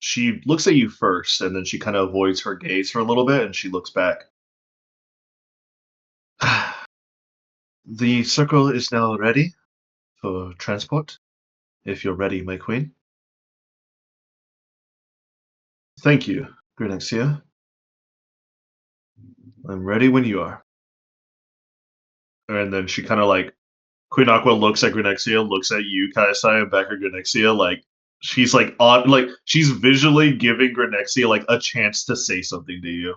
she looks at you first, and then she kind of avoids her gaze for a little bit, and she looks back. The circle is now ready for transport, if you're ready, my queen. Thank you, Grenexia. I'm ready when you are. And then she kind of like Queen Aqua looks at Grenexia, looks at you, Kaisai, and back at Grenexia, like she's like on like she's visually giving Grenexia like a chance to say something to you.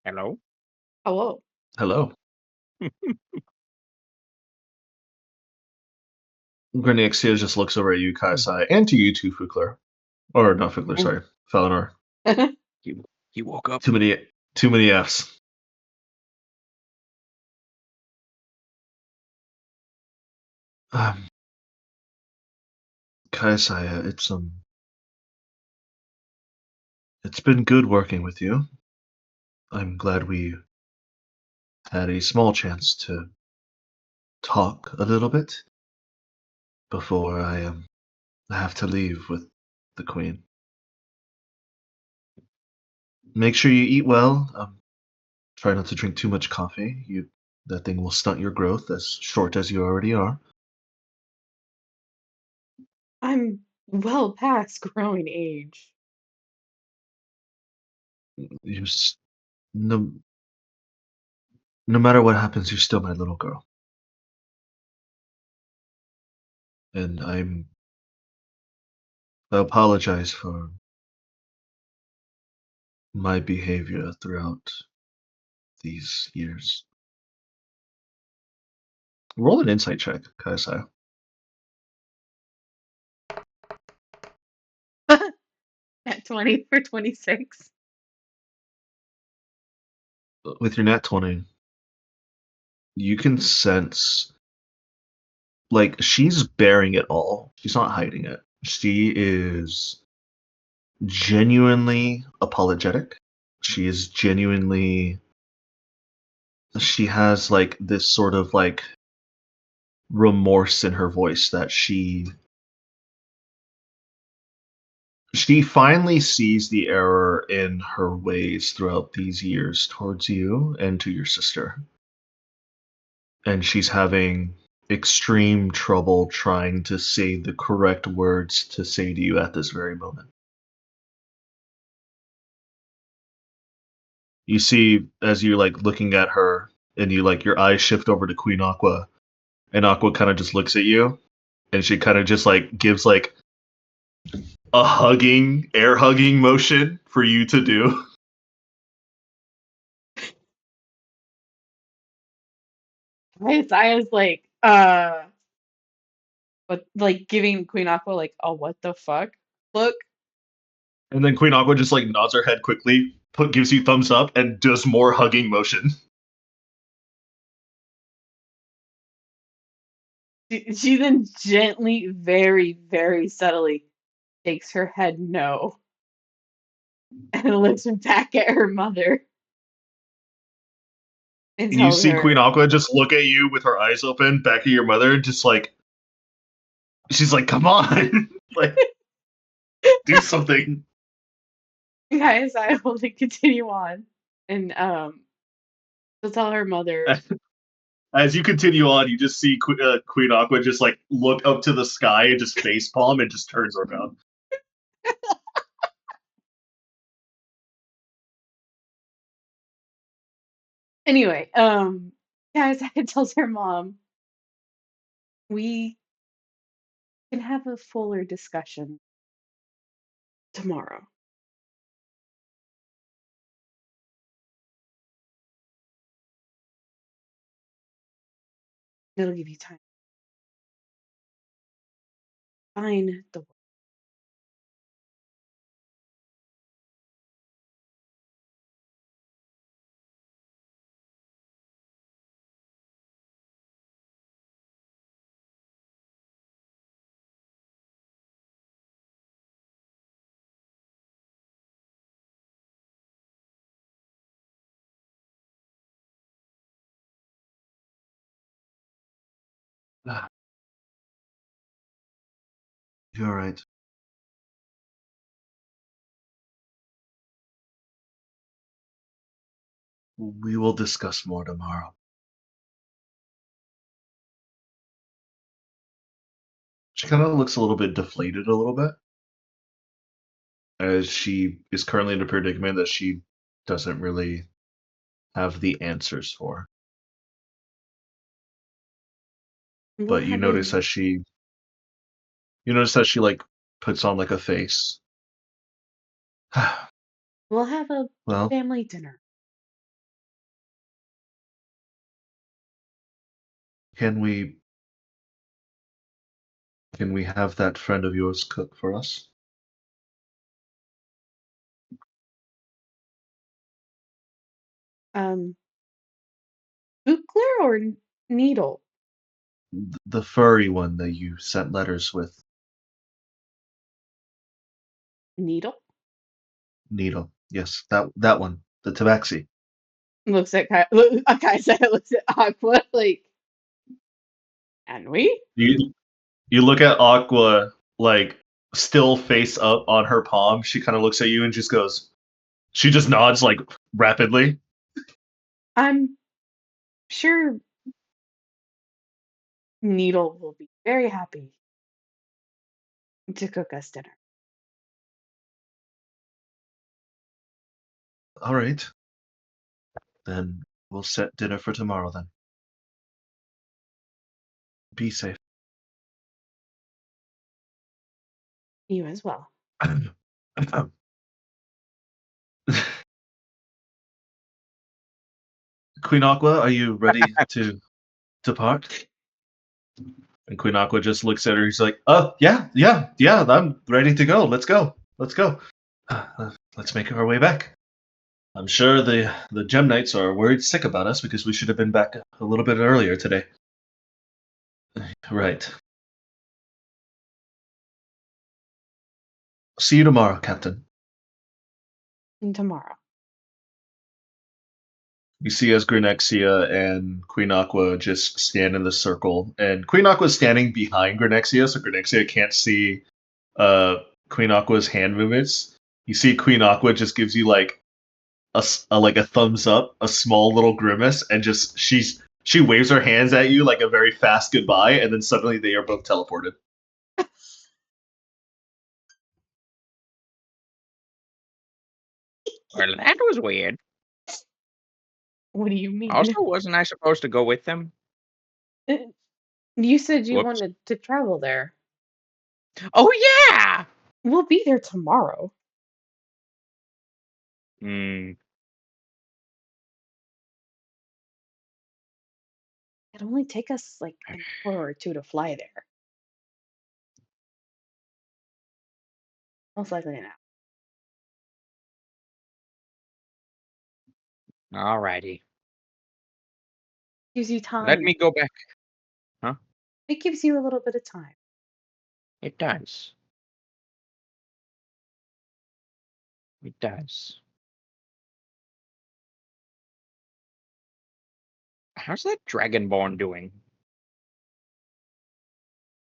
Hello? Hello. Hello. Grenixia just looks over at you, Kaisai, and to you too, Fukler. Or not Fukler, sorry. Felinor. He woke up. Too many Fs. Kaisai, it's been good working with you. I'm glad we had a small chance to talk a little bit before I have to leave with the Queen. Make sure you eat well. Try not to drink too much coffee. That thing will stunt your growth, as short as you already are. I'm well past growing age. You s- no, no matter what happens, you're still my little girl, and I apologize for my behavior throughout these years. Roll an insight check, Kaisai. At 20 for 26. With your nat 20, you can sense like she's bearing it all. She's not hiding it. She is genuinely apologetic. She is genuinely she has like this sort of like remorse in her voice that she finally sees the error in her ways throughout these years towards you and to your sister. And she's having extreme trouble trying to say the correct words to say to you at this very moment. You see, as you're like looking at her, and you like your eyes shift over to Queen Aqua, and Aqua kind of just looks at you, and she kind of just like gives like a air hugging motion for you to do. I was like, but like giving Queen Aqua like, oh, what the fuck? Look, And then Queen Aqua just like nods her head quickly, gives you thumbs up, and does more hugging motion. she then gently, very, very subtly shakes her head no and looks back at her mother and You tells see Queen her, Aqua just look at you with her eyes open, back at your mother, just like she's like, "Come on, like do something." guys, I will continue on. And she'll tell her mother, As you continue on, you just see Queen Aqua just like look up to the sky and just face palm and just turns around. anyway, guys, I tells her mom, we can have a fuller discussion tomorrow. It'll give you time to find the Ah, you're right. We will discuss more tomorrow. She kind of looks a little bit deflated, a little bit, as she is currently in a predicament that she doesn't really have the answers for. we'll But have a you notice that she like puts on like a face. we'll have a Well, family dinner. Can we have that friend of yours cook for us? Um, Buchler or Needle? The furry one that you sent letters with. Needle? Needle. Yes, that one. The tabaxi. Looks at Kai. Look, Kai said it looks at Aqua like, and we? You look at Aqua like still face up on her palm. She kind of looks at you and just goes. She just nods like rapidly. I'm sure Needle will be very happy to cook us dinner. All right. Then we'll set dinner for tomorrow then. Be safe. You as well. Queen Aqua, are you ready to depart? And Queen Aqua just looks at her. He's like, "Oh, yeah, I'm ready to go. Let's go. Let's make our way back. I'm sure the Gem Knights are worried sick about us because we should have been back a little bit earlier today." Right. See you tomorrow, Captain. And tomorrow. You see as Grenexia and Queen Aqua just stand in the circle, and Queen Aqua's standing behind Grenexia, so Grenexia can't see uh, Queen Aqua's hand movements. You see Queen Aqua just gives you like like a thumbs up, a small little grimace, and just she waves her hands at you like a very fast goodbye, and then suddenly they are both teleported. Well, that was weird. What do you mean? Also, wasn't I supposed to go with them? You said you Whoops. wanted to travel there. Oh, yeah! We'll be there tomorrow. Hmm. It'll only take us like an hour or two to fly there. Most likely an hour. Alrighty. Gives you Let time. me go back. Huh? It gives you a little bit of time. It does. It does. How's that Dragonborn doing?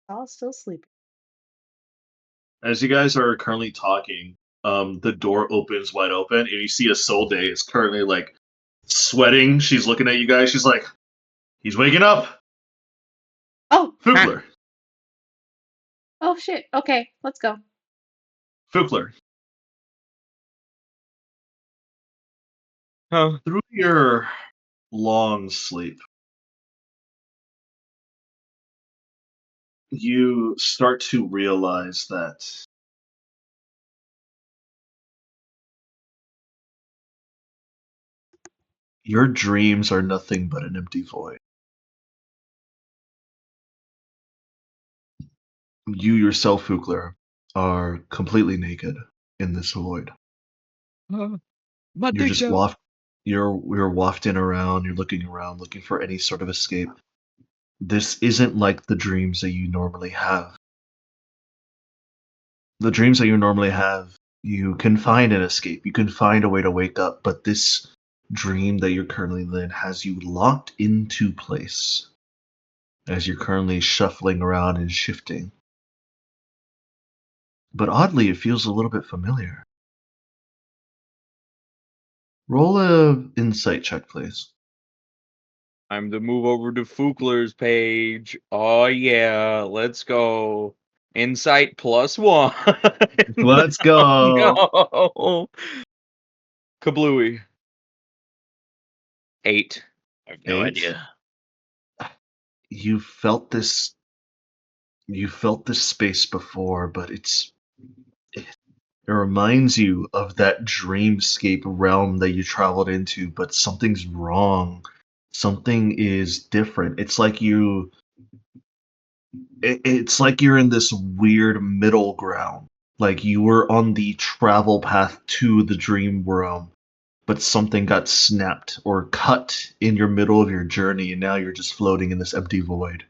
I'll still sleep. As you guys are currently talking, the door opens wide open, and you see a Soul Day is currently like sweating. She's looking at you guys. She's like, "He's waking up, Oh, Fugler, oh shit. Okay, let's go. Fugler." Huh? Through your long sleep, you start to realize that your dreams are nothing but an empty void. You yourself, Fugler, are completely naked in this void. But You're they just don't. you're wafting around, you're looking around, looking for any sort of escape. This isn't like the dreams that you normally have. The dreams that you normally have, you can find an escape. You can find a way to wake up, but this dream that you're currently in has you locked into place as you're currently shuffling around and shifting. But oddly, it feels a little bit familiar. Roll a insight check, please. Time to move over to Fugler's page. Oh, yeah. Let's go. Insight +1. Let's go. Go. Kablooey. 8. I have no 8. idea. You felt this space before, but it reminds you of that dreamscape realm that you traveled into, but something's wrong. Something is different. It's like you're in this weird middle ground. Like you were on the travel path to the dream realm, but something got snapped or cut in your middle of your journey, and now you're just floating in this empty void.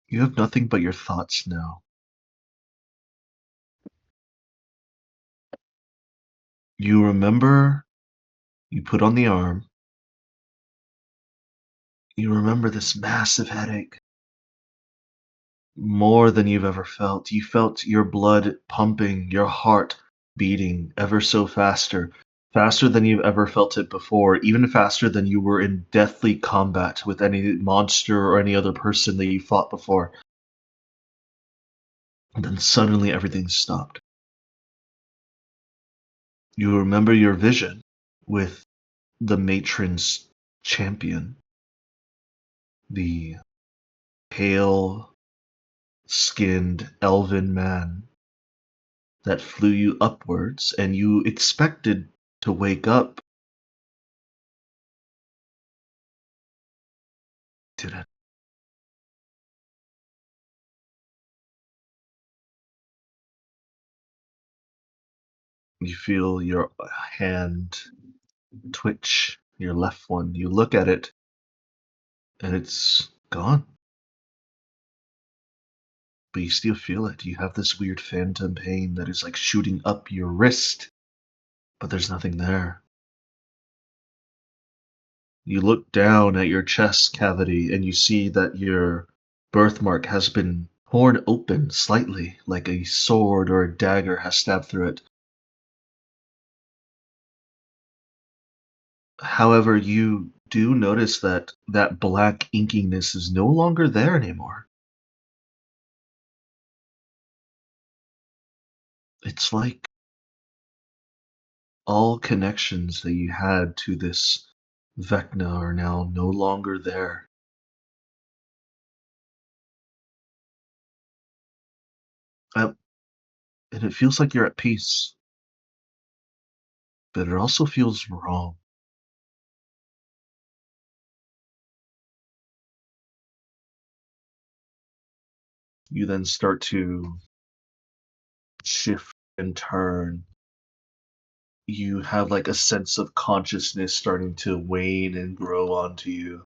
You have nothing but your thoughts now. You remember you put on the arm. You remember this massive headache, more than you've ever felt. You felt your blood pumping, your heart beating ever so faster, faster than you've ever felt it before, even faster than you were in deathly combat with any monster or any other person that you fought before. And then suddenly everything stopped. You remember your vision with the matron's champion, the pale skinned elven man that flew you upwards, and you expected to wake up. Didn't. You feel your hand twitch, your left one. You look at it, and it's gone. But you still feel it. You have this weird phantom pain that is like shooting up your wrist, but there's nothing there. You look down at your chest cavity, and you see that your birthmark has been torn open slightly, like a sword or a dagger has stabbed through it. However, you do notice that that black inkiness is no longer there anymore. It's like all connections that you had to this Vecna are now no longer there. Um, and it feels like you're at peace, but it also feels wrong. You then start to shift and turn. You have like a sense of consciousness starting to wane and grow onto you.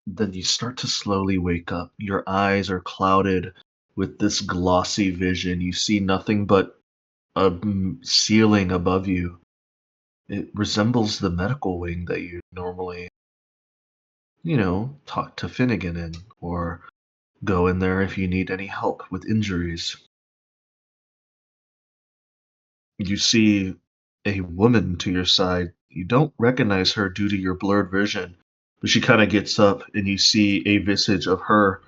Then you start to slowly wake up. Your eyes are clouded with this glossy vision. You see nothing but a ceiling above you. It resembles the medical wing that you normally, talk to Finnegan in, or go in there if you need any help with injuries. You see a woman to your side. You don't recognize her due to your blurred vision, but she kind of gets up and you see a visage of her.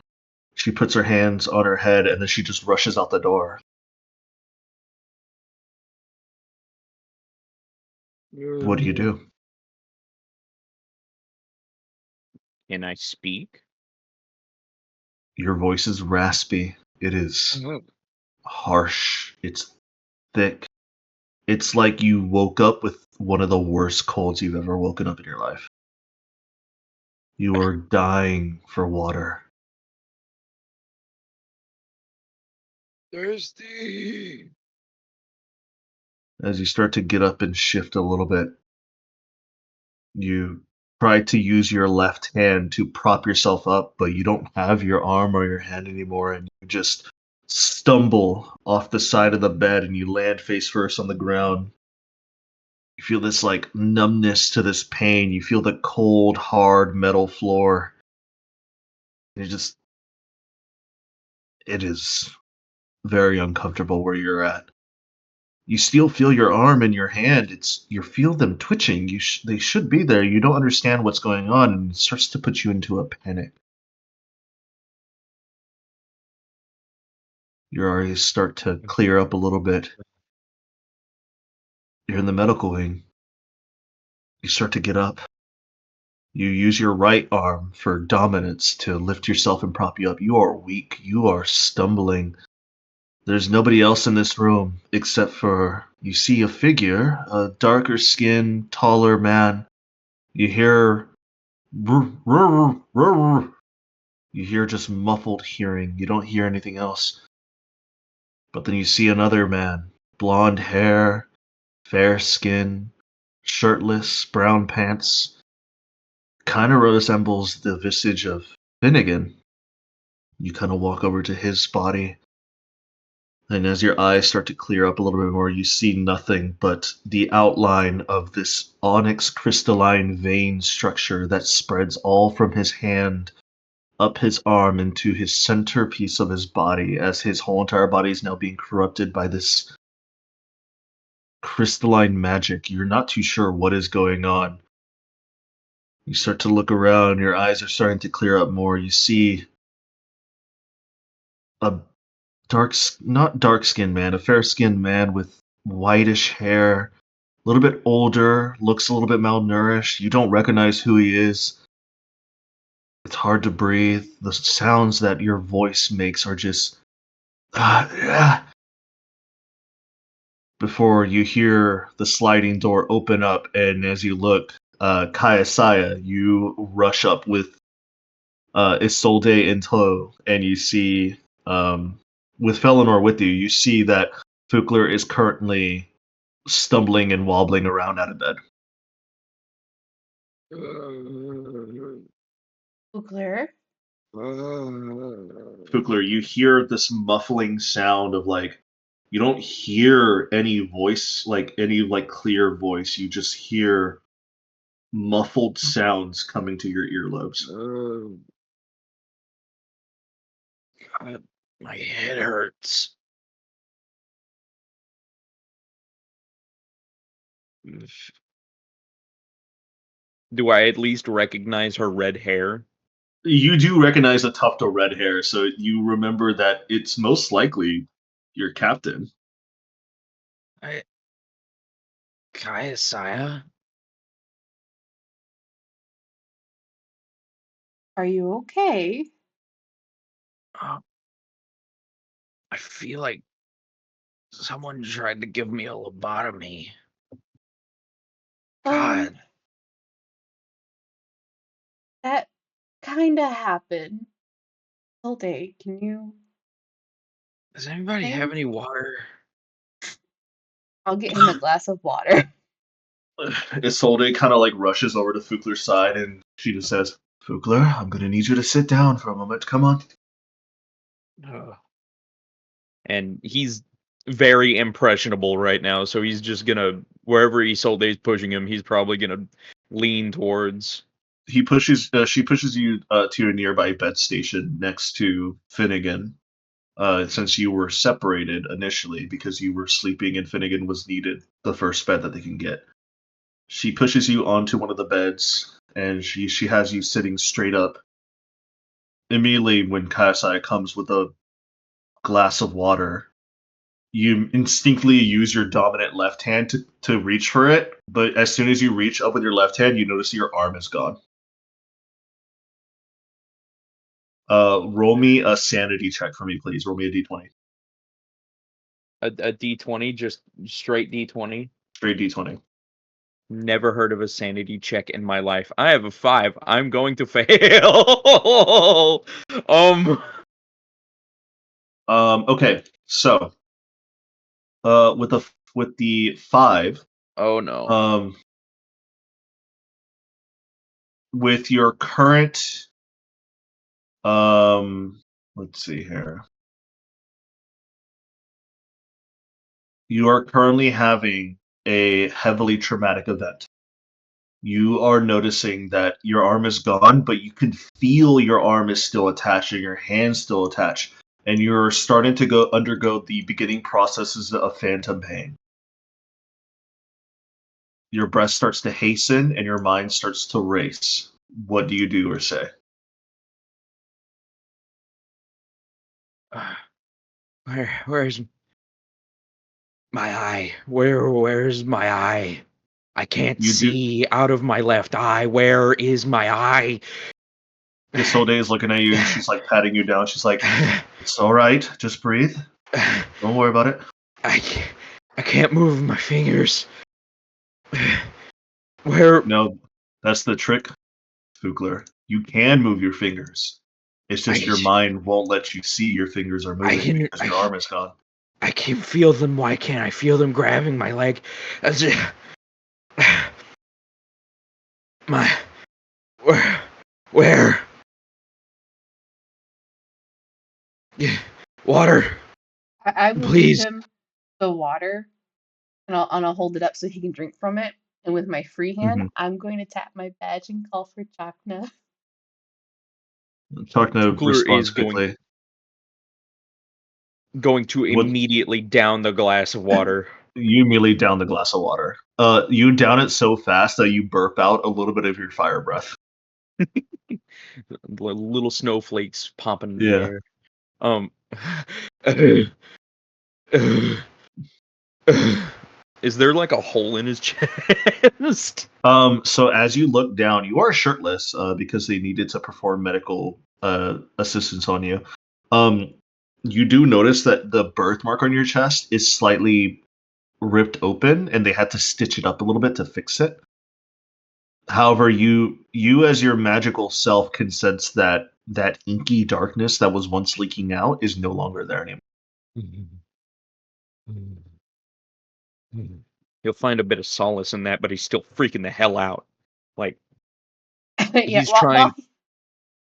She puts her hands on her head and then she just rushes out the door. What do you do? Can I speak? Your voice is raspy. It is harsh. It's thick. It's like you woke up with one of the worst colds you've ever woken up in your life. You are dying for water. Thirsty. As you start to get up and shift a little bit, you try to use your left hand to prop yourself up, but you don't have your arm or your hand anymore, and you just stumble off the side of the bed and you land face first on the ground. You feel this like numbness to this pain. You feel the cold, hard metal floor. It is very uncomfortable where you're at. You still feel your arm and your hand. You feel them twitching. They should be there. You don't understand what's going on, and it starts to put you into a panic. Your eyes start to clear up a little bit. You're in the medical wing. You start to get up. You use your right arm for dominance to lift yourself and prop you up. You are weak. You are stumbling. There's nobody else in this room except for you see a figure, a darker skinned, taller man. You hear "Rrr, rrr, rrr." You hear just muffled hearing. You don't hear anything else. But then you see another man, blonde hair, fair skin, shirtless, brown pants. Kind of resembles the visage of Finnegan. You kind of walk over to his body, and as your eyes start to clear up a little bit more, you see nothing but the outline of this onyx crystalline vein structure that spreads all from his hand up his arm into his centerpiece of his body, as his whole entire body is now being corrupted by this crystalline magic. You're not too sure what is going on. You start to look around, your eyes are starting to clear up more. You see a not dark skinned man, a fair skinned man with whitish hair, a little bit older, looks a little bit malnourished. You don't recognize who he is. It's hard to breathe. The sounds that your voice makes are just before you hear the sliding door open up, and as you look, Kayasaya, you rush up with Isolde in tow, and you see, with Felinor with you, you see that Fukler is currently stumbling and wobbling around out of bed. Ugler, Fukler, you hear this muffling sound of like, you don't hear any voice, like any like clear voice. You just hear muffled sounds coming to your earlobes. God, my head hurts. Do I at least recognize her red hair? You do recognize a tuft of red hair, so you remember that it's most likely your captain. Kayasaya? are you okay? Uh, I feel like someone tried to give me a lobotomy. Um, God, that kinda happened. Hilde, can you does anybody have thing? any water? I'll get him a glass of water. Isolde kind of like rushes over to Fukler's side and she just says, Fukler, I'm going to need you to sit down for a moment. Come on. Ugh. And he's very impressionable right now, so he's just gonna, wherever Isolde's pushing him, he's probably gonna lean towards. She pushes you to a nearby bed station next to Finnegan, since you were separated initially because you were sleeping and Finnegan was needed the first bed that they can get. She pushes you onto one of the beds and she has you sitting straight up. Immediately, when Kasai comes with a glass of water, you instinctively use your dominant left hand to reach for it, but as soon as you reach up with your left hand, you notice your arm is gone. Roll me a sanity check for me, please. Roll me a d20. A D20, just straight D20. Straight d20. Never heard of a sanity check in my life. I have a 5. I'm going to fail. Okay, so with the 5, Oh no. um, with your current, let's see here. You are currently having a heavily traumatic event. You are noticing that your arm is gone, but you can feel your arm is still attached and your hand's still attached, and you're starting to undergo the beginning processes of phantom pain. Your breath starts to hasten and your mind starts to race. What do you do or say? Where's my eye? Where's my eye? I can't You do. see out of my left eye. Where is my eye? Isolde is looking at you and she's like patting you down. She's like, "It's all right. Just breathe." Don't worry about it. I can't move my fingers. Where No, that's the trick, Fugler. You can move your fingers. It's just I your mind won't let you see your fingers are I moving can because your arm is gone. I can feel them. Why can't I feel them grabbing my leg? As if, my where water, I will give please. him the water and I'll hold it up so he can drink from it. And with my free hand, Mm-hmm. I'm going to tap my badge and call for Chakna. Chakna Fugler responds is quickly. going to What immediately down the glass of water. you immediately down the glass of water. You down it so fast that you burp out a little bit of your fire breath. Little snowflakes popping in the Yeah. air. Is there like a hole in his chest? So as you look down, you are shirtless because they needed to perform medical assistance on you. Um, you do notice that the birthmark on your chest is slightly ripped open, and they had to stitch it up a little bit to fix it. However, you as your magical self can sense that that inky darkness that was once leaking out is no longer there anymore. He'll find a bit of solace in that, but he's still freaking the hell out. Like Yeah, he's trying.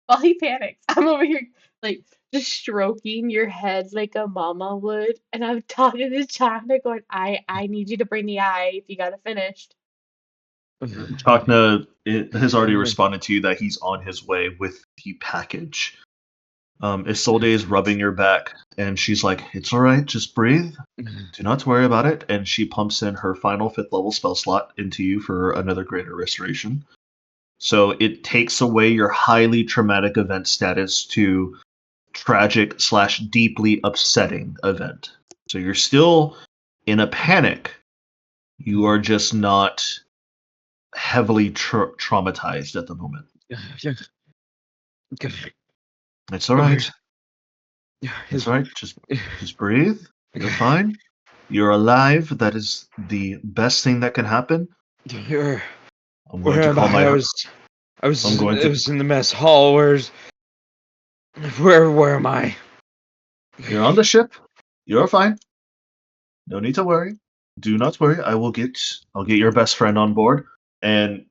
while he panics, I'm over here like just stroking your head like a mama would, and I'm talking to Chakna going, I need you to bring the eye if you got it finished. Chakna has already responded to you that he's on his way with the package. Isolde is rubbing your back, and she's like, "It's all right, just breathe. Do not worry about it." And she pumps in her final 5th level spell slot into you for another greater restoration. So it takes away your highly traumatic event status to tragic slash deeply upsetting event. So you're still in a panic. You are just not heavily traumatized at the moment. It's all right. It's all right. Just breathe. You're fine. You're alive. That is the best thing that can happen. Where I'm going to am call I? my. I was I'm going I to. was in the mess hall. Where am I? You're on the ship. You're fine. No need to worry. Do not worry. I'll get your best friend on board. And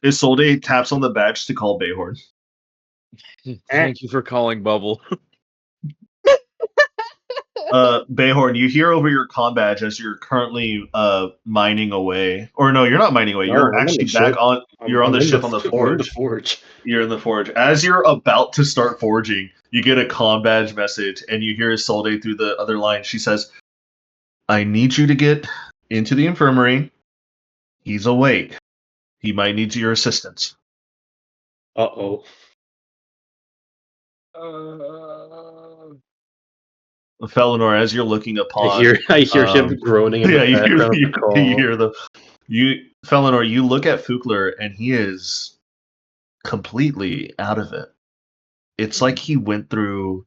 Isolde taps on the badge to call Bayhorn. Thank you for calling Bubble. Bayhorn, you hear over your comm badge as you're currently mining away. Or no, you're not mining away. No, You're I'm on the actually back ship. on. You're on I'm the in ship on the I'm in the forge. forge. You're in the forge. As you're about to start forging, you get a comm badge message, and you hear Isolde through the other line. She says, "I need you to get into the infirmary. He's awake. He might need your assistance." Uh-oh. Felinor, as you're looking I hear upon, I hear him um, groaning in the yeah, background of the you call. hear Felinor. You look at Fukler, and he is completely out of it. It's like he went through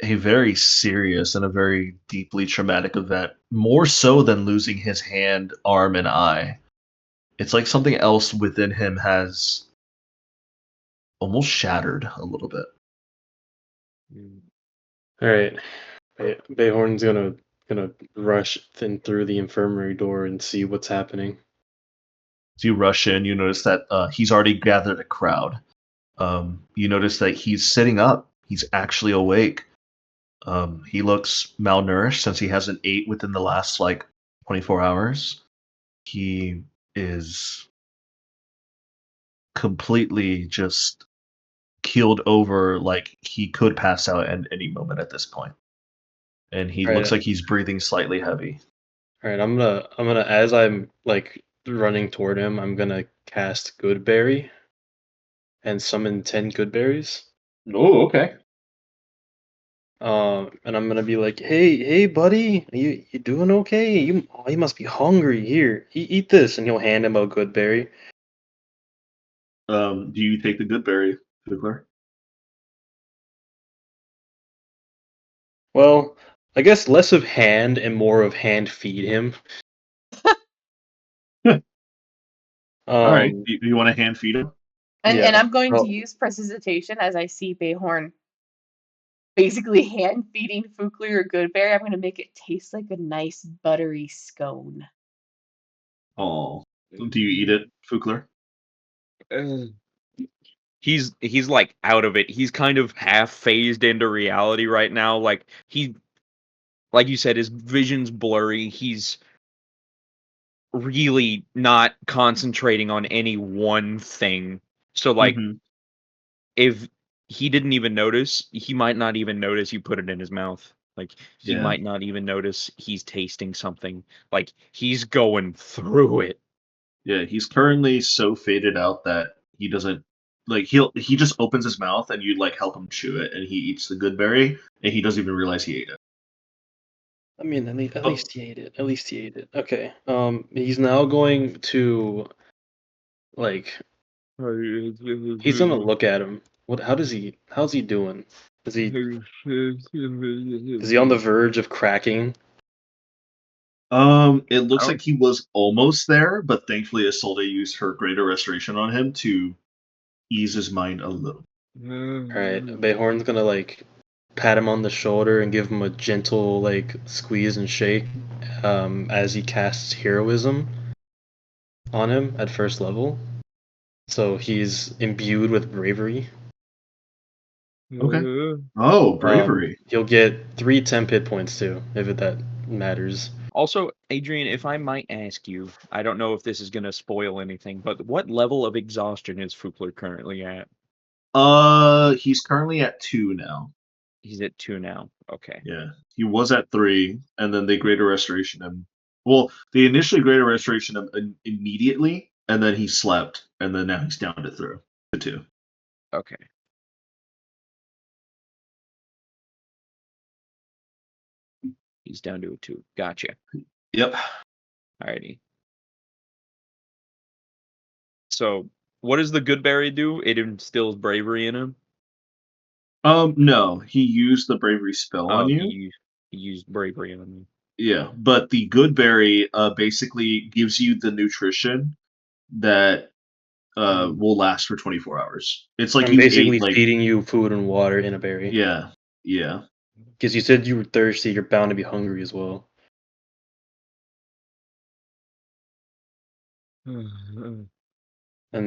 a very serious and a very deeply traumatic event, more so than losing his hand, arm, and eye. It's like something else within him has almost shattered a little bit. All right. Bayhorn's gonna rush through the infirmary door and see what's happening. As you rush in, you notice that he's already gathered a crowd. You notice that he's sitting up. He's actually awake. He looks malnourished since he hasn't ate within the last 24 hours. He is completely just keeled over, like he could pass out at any moment at this point. And he All looks right. like he's breathing slightly heavy. All right. I'm gonna as I'm like running toward him, I'm gonna cast Goodberry and summon 10 Goodberries. Oh, okay. And I'm gonna be like, hey, buddy, you doing okay? You must be hungry. Here, eat this, and he'll hand him a good berry. Do you take the good berry, Fiddler? Well, I guess less of hand and more of hand feed him. All right. Um, You want to hand feed him? And yeah. I'm going to Well, use prestidigitation as I see Bayhorn basically hand feeding Fuklu or Goodberry. I'm going to make it taste like a nice buttery scone. Oh, do you eat it, Fukler? Uh, he's like out of it. He's kind of half phased into reality right now. Like you said, his vision's blurry. He's really not concentrating on any one thing. So like Mm-hmm. if he didn't even notice, he might not even notice you put it in his mouth. Like he Yeah. might not even notice he's tasting something. Like he's going through it. Yeah. He's currently so faded out that he doesn't like he just opens his mouth and you like help him chew it and he eats the good berry and he doesn't even realize he ate it. I mean, at Oh, least he ate it. At least he ate it. Okay. He's now going to like he's gonna look at him. What? How does he? How's he doing? Is he? Is he on the verge of cracking? it I looks don't. like he was almost there, but thankfully Isolde used her greater restoration on him to ease his mind a little. All right. Bayhorn's gonna like pat him on the shoulder and give him a gentle like squeeze and shake as he casts heroism on him at first level. So he's imbued with bravery. Okay. Oh, Um, bravery. he'll get 3 temp hit points too, if that matters. Also, Adrian, if I might ask you, I don't know if this is going to spoil anything, but what level of exhaustion is Fukler currently at? He's currently at 2 now. He's at 2 now. Okay. Yeah, he was at 3, and then they greater restoration him. Well, they initially greater restoration him immediately, and then he slept, and then now he's down to 2. Okay. He's down to a 2. Gotcha. Yep. Alrighty. So, what does the good berry do? It instills bravery in him. No, he used the bravery spell on Oh, you. he used bravery on me. Yeah, but the good berry basically gives you the nutrition that will last for 24 hours. It's like I'm you ate basically like feeding you food and water in a berry. yeah, yeah. Because you said you were thirsty, you're bound to be hungry as well. And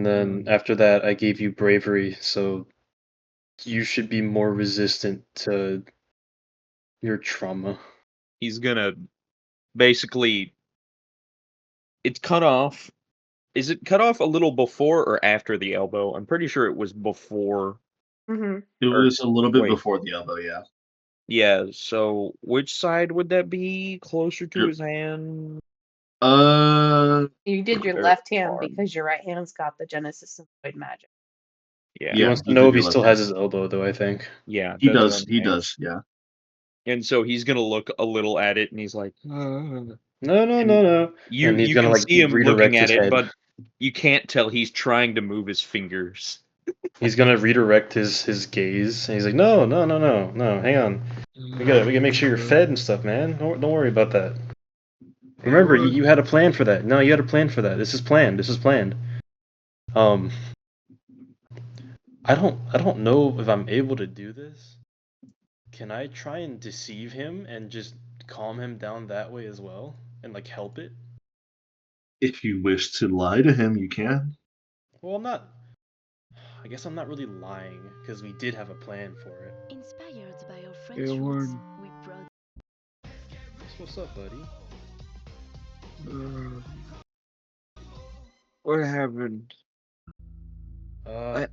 then after that, I gave you bravery, so you should be more resistant to your trauma. He's gonna basically. It's cut off. Is it cut off a little before or after the elbow? I'm pretty sure it was before. Mm-hmm. It Or was a little bit wait, before the elbow, yeah. yeah. So which side would that be? Closer to Yep. his hand You did your or left hand arm? because your right hand's got the Genesis of Void Magic. Yeah, He Yeah, wants to you know did if he your left still hand. has his elbow, though, I think. yeah. He That's what does. I'm He saying. does. Yeah. And so he's gonna look a little at it, and he's like, No, no, and no, no. And he's you gonna can like see him looking redirect at his it, head. but you can't tell he's trying to move his fingers. He's gonna redirect his gaze, and he's like, "No, no, no, no, no. Hang on. We gotta make sure you're fed and stuff, man. Don't worry about that. Remember, you had a plan for that. No, you had a plan for that. This is planned. This is planned. Um, I don't know if I'm able to do this. Can I try and deceive him and just calm him down that way as well, and like help it? If you wish to lie to him, you can. Well, I'm not. I guess I'm not really lying because we did have a plan for it. Inspired by our French Yeah, roots, word. we brought So what's up, buddy? What happened? Uh, I,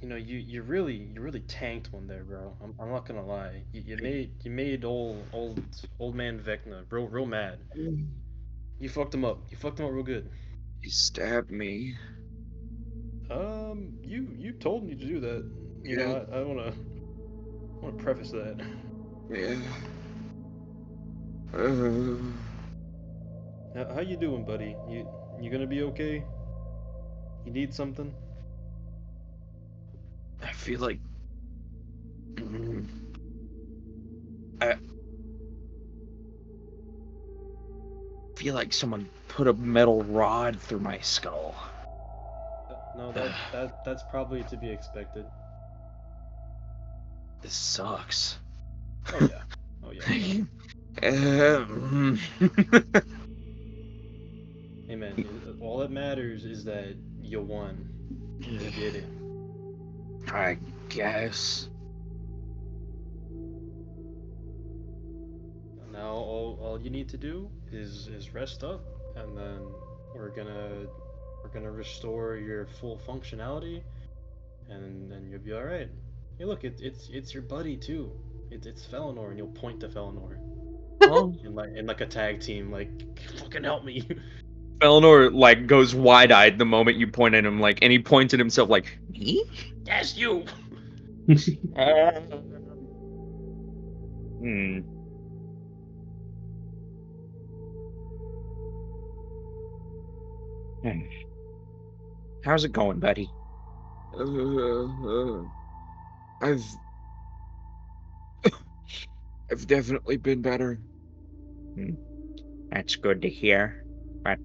you really tanked one there, bro. I'm not gonna lie. You made old man Vecna real mad. You fucked him up. You fucked him up real good. he stabbed me. You told me to do that. You know, Yeah, I wanna preface that. yeah. Uh, How you doing, buddy? You gonna be okay? You need something? I feel like feel like someone put a metal rod through my skull. No, that's probably to be expected. This sucks. Oh yeah. Oh yeah. Um, Hey man, all that matters is that you won. You did it. I guess. Now all you need to do is rest up, and then we're gonna we're gonna restore your full functionality, and then you'll be all right. Hey, look, it's your buddy too. It's Felinor, and you'll point to Felinor Oh, in like a tag team, like fucking help me. Eleanor like goes wide-eyed the moment you point at him, like, and he points at himself like, me? Yes, you. Hmm. Hmm. How's it going, buddy? I've I've definitely been better. Hmm. That's good to hear. But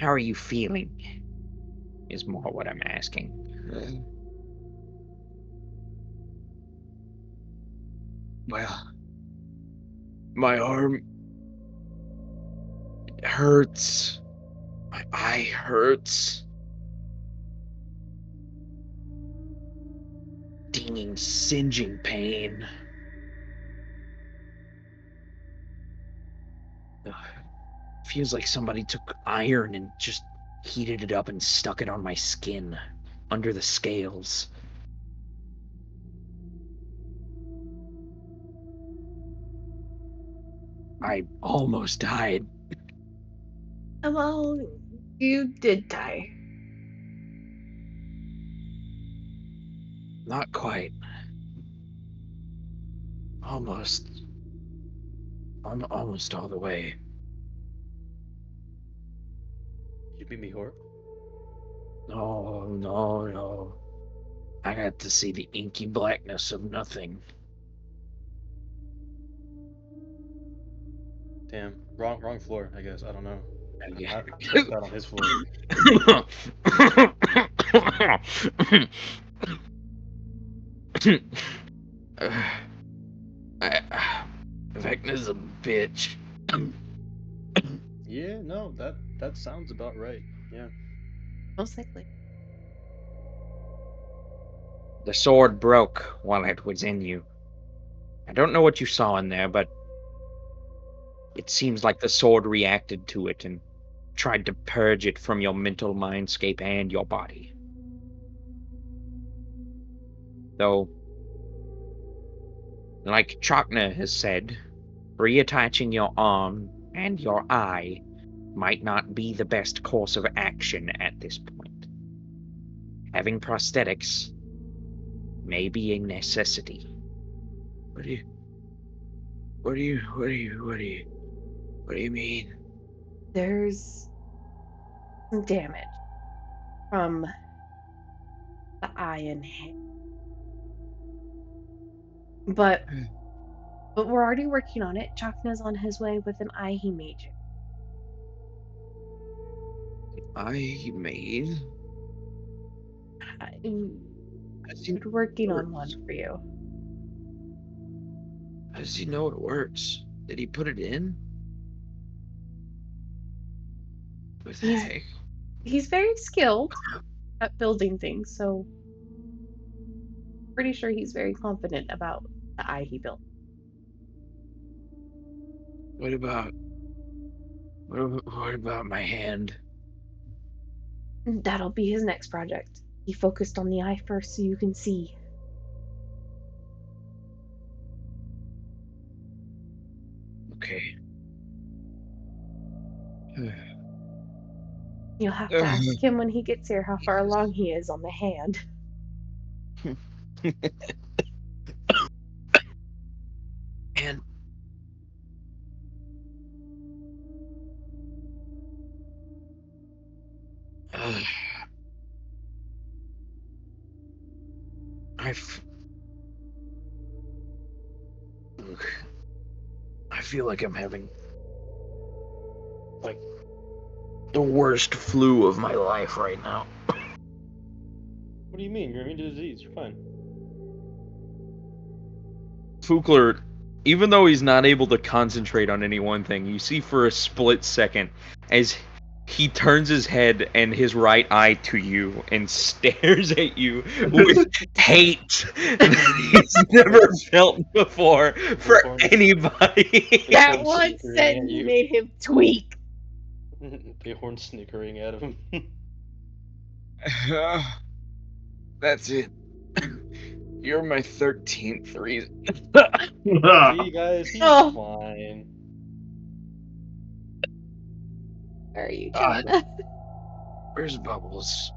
how are you feeling? Is more what I'm asking. Well, my arm hurts. My eye hurts. Stinging, singeing pain. Ugh. Feels like somebody took iron and just heated it up and stuck it on my skin, under the scales. I almost died. Well, you did die. Not quite. Almost. Almost all the way. You beat me, whore. No, no, no. I got to see the inky blackness of nothing. Damn, wrong floor. I guess I don't know. Yeah. I passed out on his floor. Vecna's a bitch. Yeah, no, that sounds about right. Yeah. Most likely. The sword broke while it was in you. I don't know what you saw in there, but it seems like the sword reacted to it and tried to purge it from your mental mindscape and your body. Though, like Chakna has said, reattaching your arm and your eye might not be the best course of action at this point. Having prosthetics may be a necessity. What do you what do you mean? There's some damage from the eye and hand. But we're already working on it. Chakna's on his way with an eye he made you. I made? How We're working on one for you. does he know it works? Did he put it in? What the He's heck? he's very skilled at building things, so pretty sure he's very confident about the eye he built. What about what about my hand? That'll be his next project. He focused on the eye first so you can see. Okay. You'll have to ask him when he gets here how far along he is on the hand. And uh, I feel like I'm having like the worst flu of my life right now. What do you mean? You're immune to disease. You're fine. Fugler, even though he's not able to concentrate on any one thing, you see for a split second as he turns his head and his right eye to you and stares at you with hate that he's never felt before for Bighorn's- anybody. That Bighorn's one snickering at sentence you. made him tweak. Bighorn snickering at him. That's it. You're my 13th reason. See, guys, he's Oh. fine. Are you God. trying to? Where's Bubbles?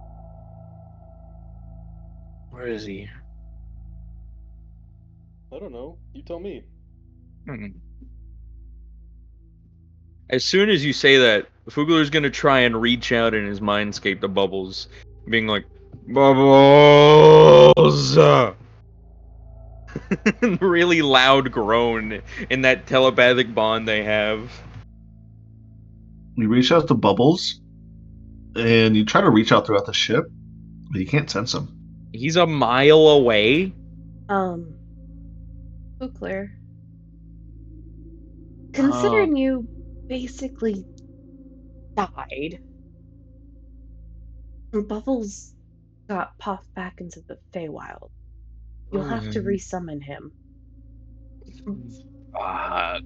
Where is he? I don't know. You tell me. Hmm. As soon as you say that, Fugler's gonna try and reach out in his mindscape to Bubbles, being like, Bubbles! Really loud groan in that telepathic bond they have. You reach out to Bubbles, and you try to reach out throughout the ship, but you can't sense him. He's a mile away. Buchler, considering you basically died, and Bubbles got popped back into the Feywild, you'll have to resummon him. Fuck.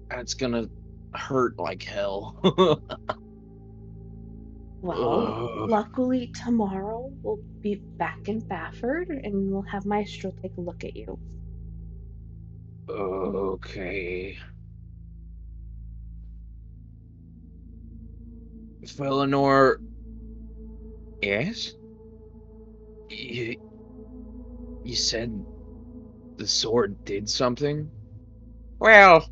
That's gonna hurt like hell. Well, luckily tomorrow we'll be back in Bafford and we'll have Maestro take a look at you. Okay. Felinor. Yes? You said the sword did something? Well,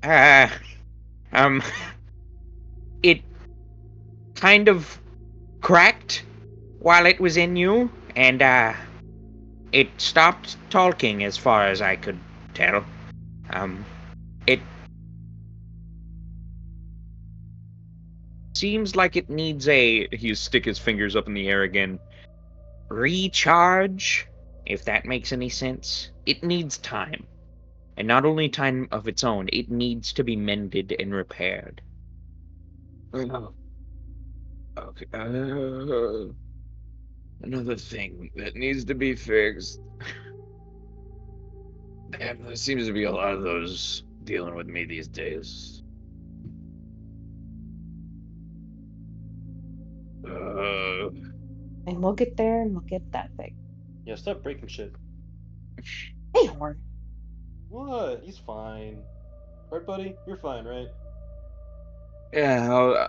uh, um, it kind of cracked while it was in you, and, it stopped talking as far as I could tell. It seems like it needs a. He stick his fingers up in the air again. Recharge, if that makes any sense. It needs time. And not only time of its own, it needs to be mended and repaired. Oh, okay. Another thing that needs to be fixed. Damn, there seems to be a lot of those dealing with me these days. And we'll get there and we'll get that fixed. Yeah, stop breaking shit. Hey, Horn. What? He's fine. Right, buddy? You're fine, right? Yeah,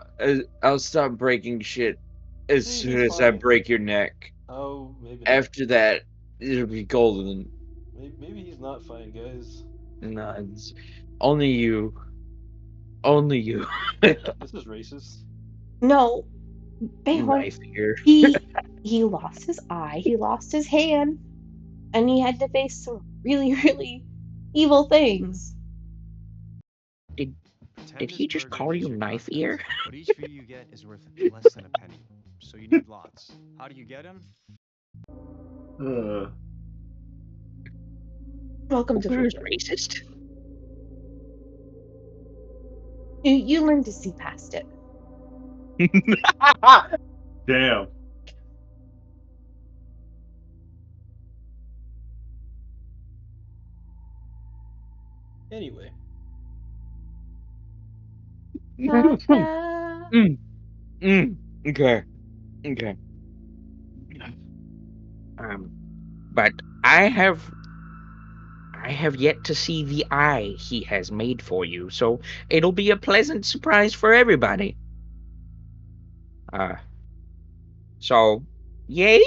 I'll stop breaking shit as See, soon he's as I fine. break your neck. Oh, maybe not. After that, it'll be golden. Maybe he's not fine, guys. No, it's only you. Only you. This is racist. No, Bayhorn, Knife here. he lost his eye, he lost his hand, and he had to face some really, really evil things. Did he just call you knife ear? But each view you get is worth less than a penny. So you need lots. How do you get them? Welcome to Who's Future. racist? You learn to see past it. Damn. Anyway. Ta-da. Okay. Okay. But I have yet to see the eye he has made for you, so it'll be a pleasant surprise for everybody. So, yay?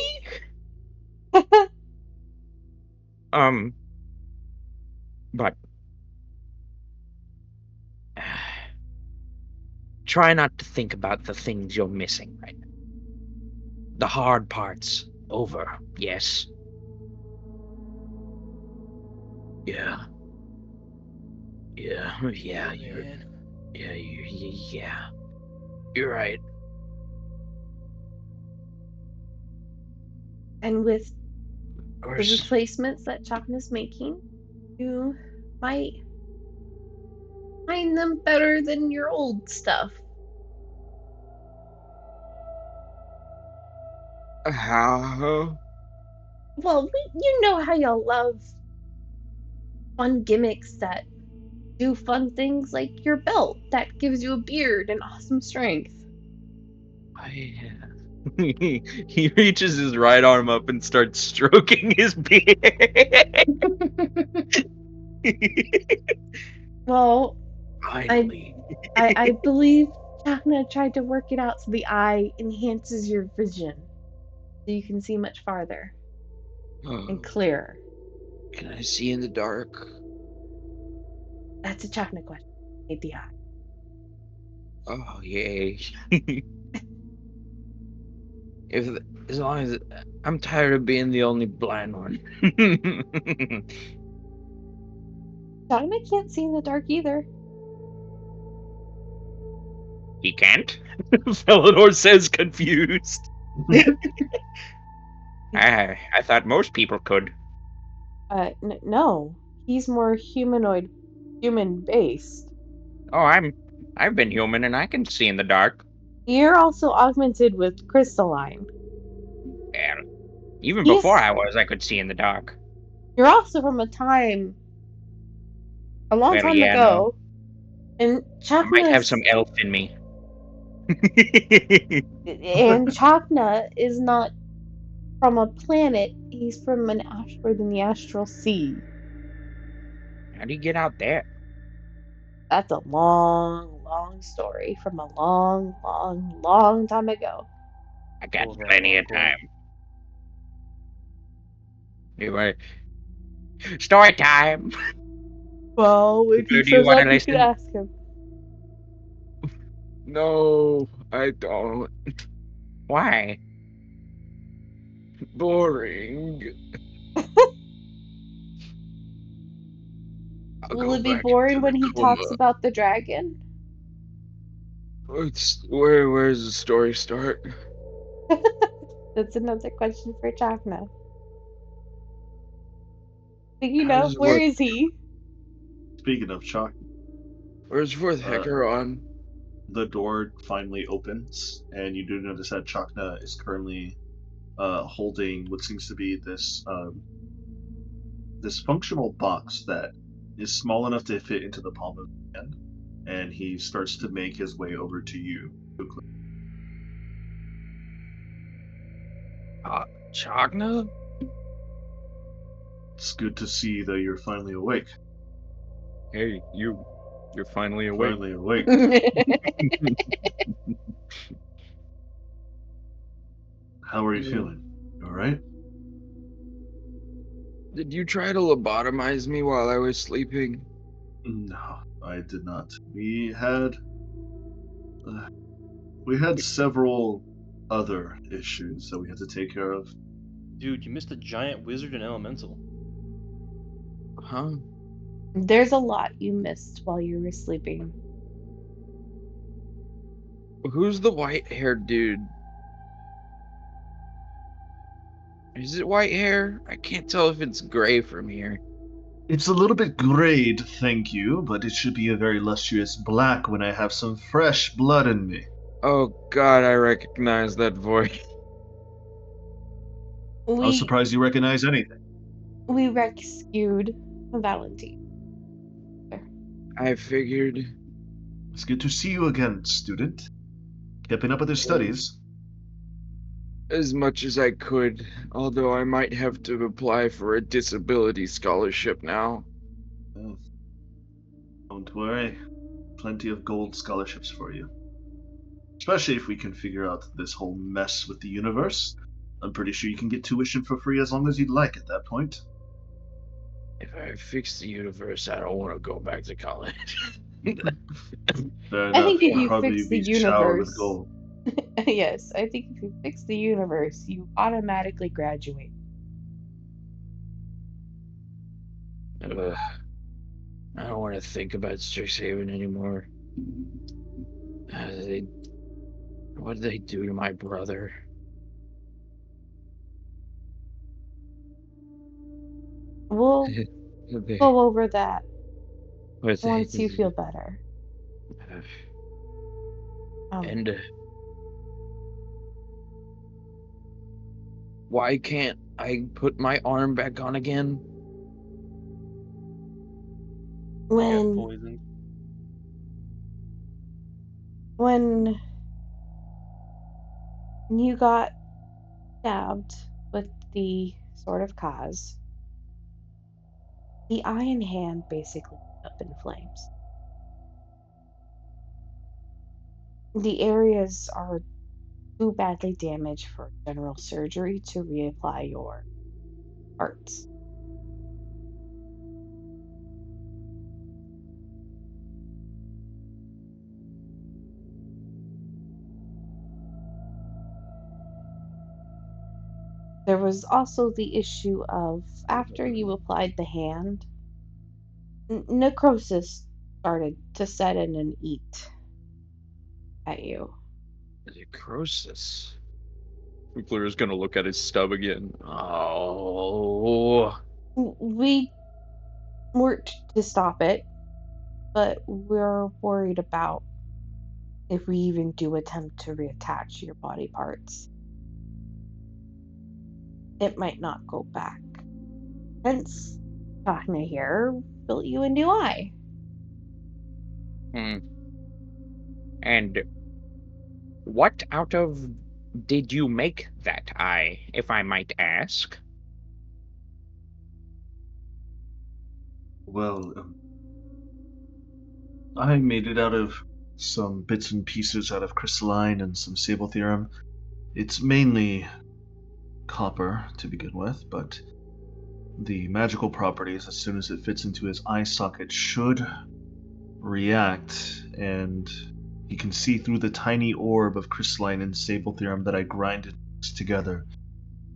But try not to think about the things you're missing right now. the hard parts over. Yes. Yeah. Yeah. Yeah. You're. Man. Yeah. Yeah. You're right. And with the Where's replacements that Chakna's making, you might find them better than your old stuff. how? Well, you know how y'all love fun gimmicks that do fun things like your belt that gives you a beard and awesome strength. I, he reaches his right arm up and starts stroking his beard. Well, I Finally. I believe Chakna tried to work it out so the eye enhances your vision so you can see much farther and clearer. Can I see in the dark? That's a Chakna question. Need the eye. Oh, yay. if as long as I'm tired of being the only blind one. Chakna can't see in the dark either. He can't? Felidor says confused. I thought most people could. No. He's more human based. Oh, I've been human and I can see in the dark. You're also augmented with crystalline. And even before He's I was, I could see in the dark. You're also from a long Well, time yeah, no. ago, and I might have some Chakna's elf in me. and Chakna is not from a planet. He's from an asteroid in the astral sea. How do you get out there? That's a long, long story from a long, long, long time ago. I got Pull that plenty of local. time. Anyway, story time. Well, if he Do you shows want to up, you could listen? ask him. No, I don't. Why? Boring. I'll Will go it be back into boring the when he talks coma. about the dragon? Where's the story start? That's another question for Chakna. But How does it where work? is he? Speaking of Chuck, Where's Fourth uh, Hecker on? the door finally opens, and you do notice that Chakna is currently holding what seems to be this functional box that is small enough to fit into the palm of his hand, and he starts to make his way over to you. Chagna? It's good to see that you're finally awake. Hey, you. You're finally awake. Finally awake. How are you feeling? You all right? Did you try to lobotomize me while I was sleeping? No, I did not. Uh, we had several other issues that we had to take care of. Dude, you missed a giant wizard and elemental. Huh? There's a lot you missed while you were sleeping. Who's the white-haired dude? Is it white hair? I can't tell if it's gray from here. It's a little bit grayed, thank you, but it should be a very lustrous black when I have some fresh blood in me. Oh god, I recognize that voice. I was We surprised you recognize anything. we rescued Valentine. I figured. It's good to see you again, student. Keeping up with your studies. As much as I could, although I might have to apply for a disability scholarship now. Oh, don't worry. Plenty of gold scholarships for you. Especially if we can figure out this whole mess with the universe. I'm pretty sure you can get tuition for free as long as you'd like at that point. If I fix the universe, I don't want to go back to college. Fair I enough. think if You'll you probably fix the be showered with universe, gold. Yes, I think if you fix the universe, you automatically graduate. Ugh, I don't want to think about Strixhaven anymore. Uh, they, what did they do to my brother? We'll They, go over that what they, once you feel better. uh, Um, and why can't I put my arm back on again? Got when poisoned. when you got stabbed with the Sword of Kaz, the eye and hand basically went up in flames. The areas are too badly damaged for general surgery to reapply your parts. There was also the issue of after you applied the hand, necrosis started to set in and eat at you. Necrosis. Fugler is gonna look at his stub again. Oh, We worked to stop it, but we're worried about if we even do attempt to reattach your body parts. It might not go back. Hence, Tahna here built you a new eye. hmm. And what out of did you make that eye, if I might ask? Well, I made it out of some bits and pieces out of crystalline and some sable theorem. It's mainly copper to begin with, but the magical properties, as soon as it fits into his eye socket, should react, and he can see through the tiny orb of crystalline and sable theorem that I grinded together,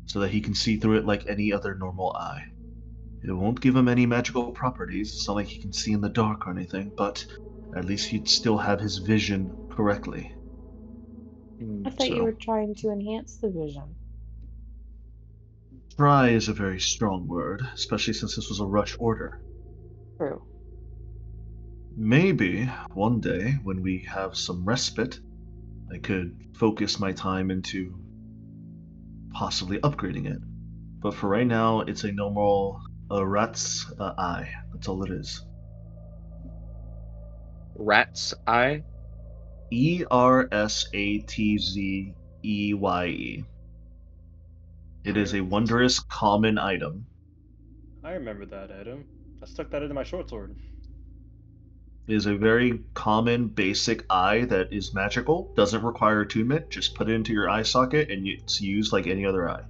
so that he can see through it like any other normal eye. It won't give him any magical properties, it's not like he can see in the dark or anything, but at least he'd still have his vision correctly. I thought you So, were trying to enhance the vision. try is a very strong word, especially since this was a rush order. True. Maybe one day, when we have some respite, I could focus my time into possibly upgrading it. But for right now, it's a normal rat's eye. That's all it is. Rat's eye? ERSATZEYE. It is a wondrous common item. I remember that item. I stuck that into my short sword. It is a very common, basic eye that is magical, doesn't require attunement. Just put it into your eye socket and it's used like any other eye.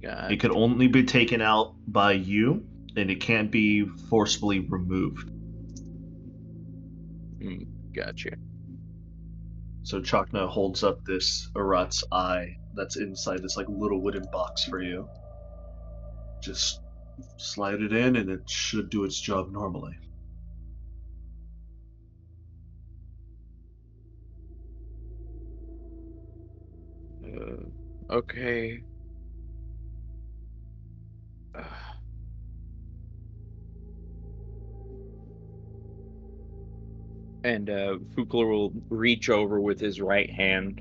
It could Gotcha. only be taken out by you, and it can't be forcefully removed. Gotcha. So Chakna holds up this Arat's eye that's inside this like little wooden box for you. Just slide it in and it should do its job normally. Okay. And Fukler will reach over with his right hand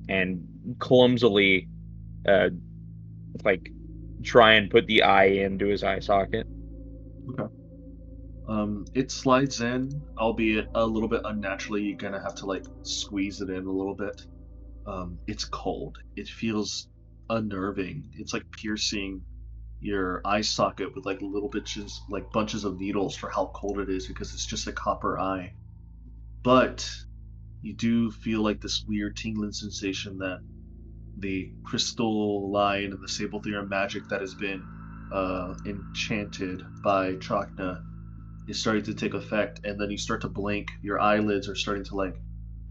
and clumsily, uh, like, try and put the eye into his eye socket. Okay. It slides in, albeit a little bit unnaturally. You're gonna have to like squeeze it in a little bit. It's cold. It feels unnerving. It's like piercing your eye socket with like little bitches, like bunches of needles for how cold it is because it's just a copper eye. But you do feel like this weird tingling sensation that the crystal line and the sable theorem magic that has been enchanted by Chakna is starting to take effect, and then you start to blink. Your eyelids are starting to like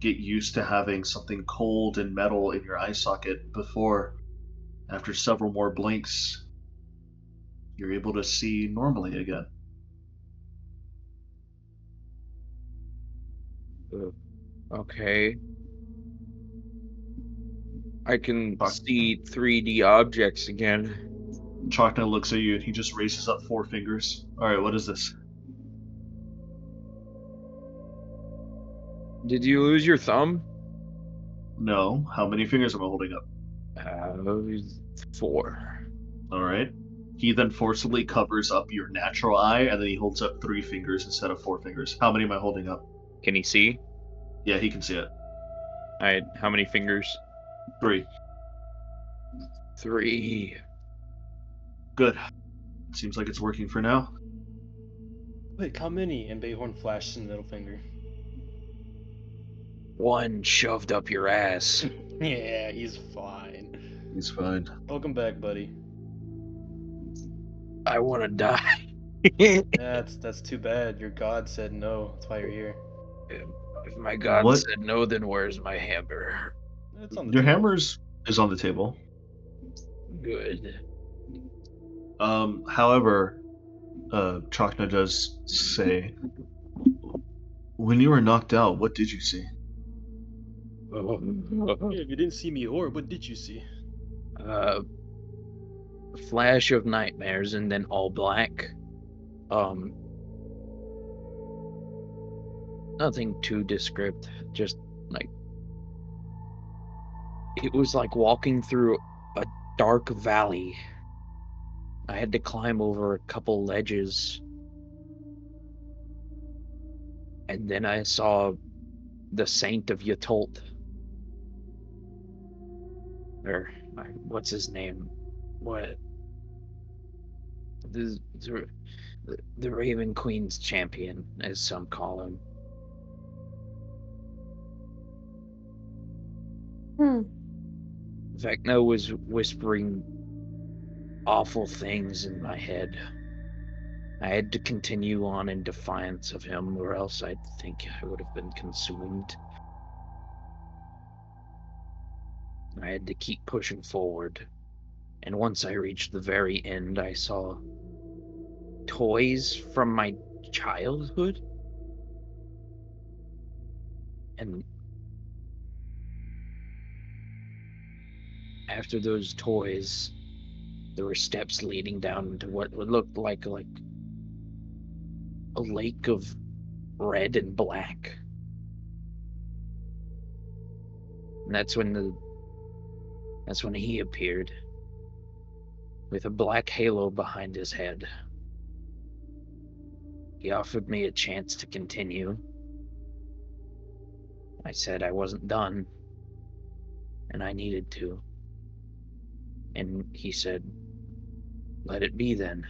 get used to having something cold and metal in your eye socket before, after several more blinks, you're able to see normally again. Okay. I can Chalk- see 3D objects again. Chakna looks at you and he just raises up 4 fingers. Alright, what is this? Did you lose your thumb? No. How many fingers am I holding up? 4. Alright. He then forcibly covers up your natural eye and then he holds up 3 fingers instead of 4 fingers. How many am I holding up? Can he see? Yeah, he can see it. Alright, how many fingers? 3. 3. Good. Seems like it's working for now. Wait, how many? And Bayhorn flashes the middle finger. 1 shoved up your ass. Yeah, he's fine. He's fine. Welcome back, buddy. I want to die. That's too bad. Your god said no. That's why you're here. If my god What? said no, then where's my hammer? It's on the Your table. hammer's is on the table. Good. However, Chakna does say, when you were knocked out, what did you see? Yeah, if you didn't see me or what did you see? A flash of nightmares and then all black. Nothing too descriptive, just like it was like walking through a dark valley. I had to climb over a couple ledges. And then I saw the Saint of Yatolt. Or what's his name? What? The Raven Queen's champion, as some call him. Vecna was whispering awful things in my head. I had to continue on in defiance of him, or else I'd think I would have been consumed. I had to keep pushing forward. And once I reached the very end, I saw toys from my childhood. And after those toys, there were steps leading down into what would look like a lake of red and black. And that's when he appeared, with a black halo behind his head. He offered me a chance to continue. I said I wasn't done, and I needed to. And he said, "Let it be then."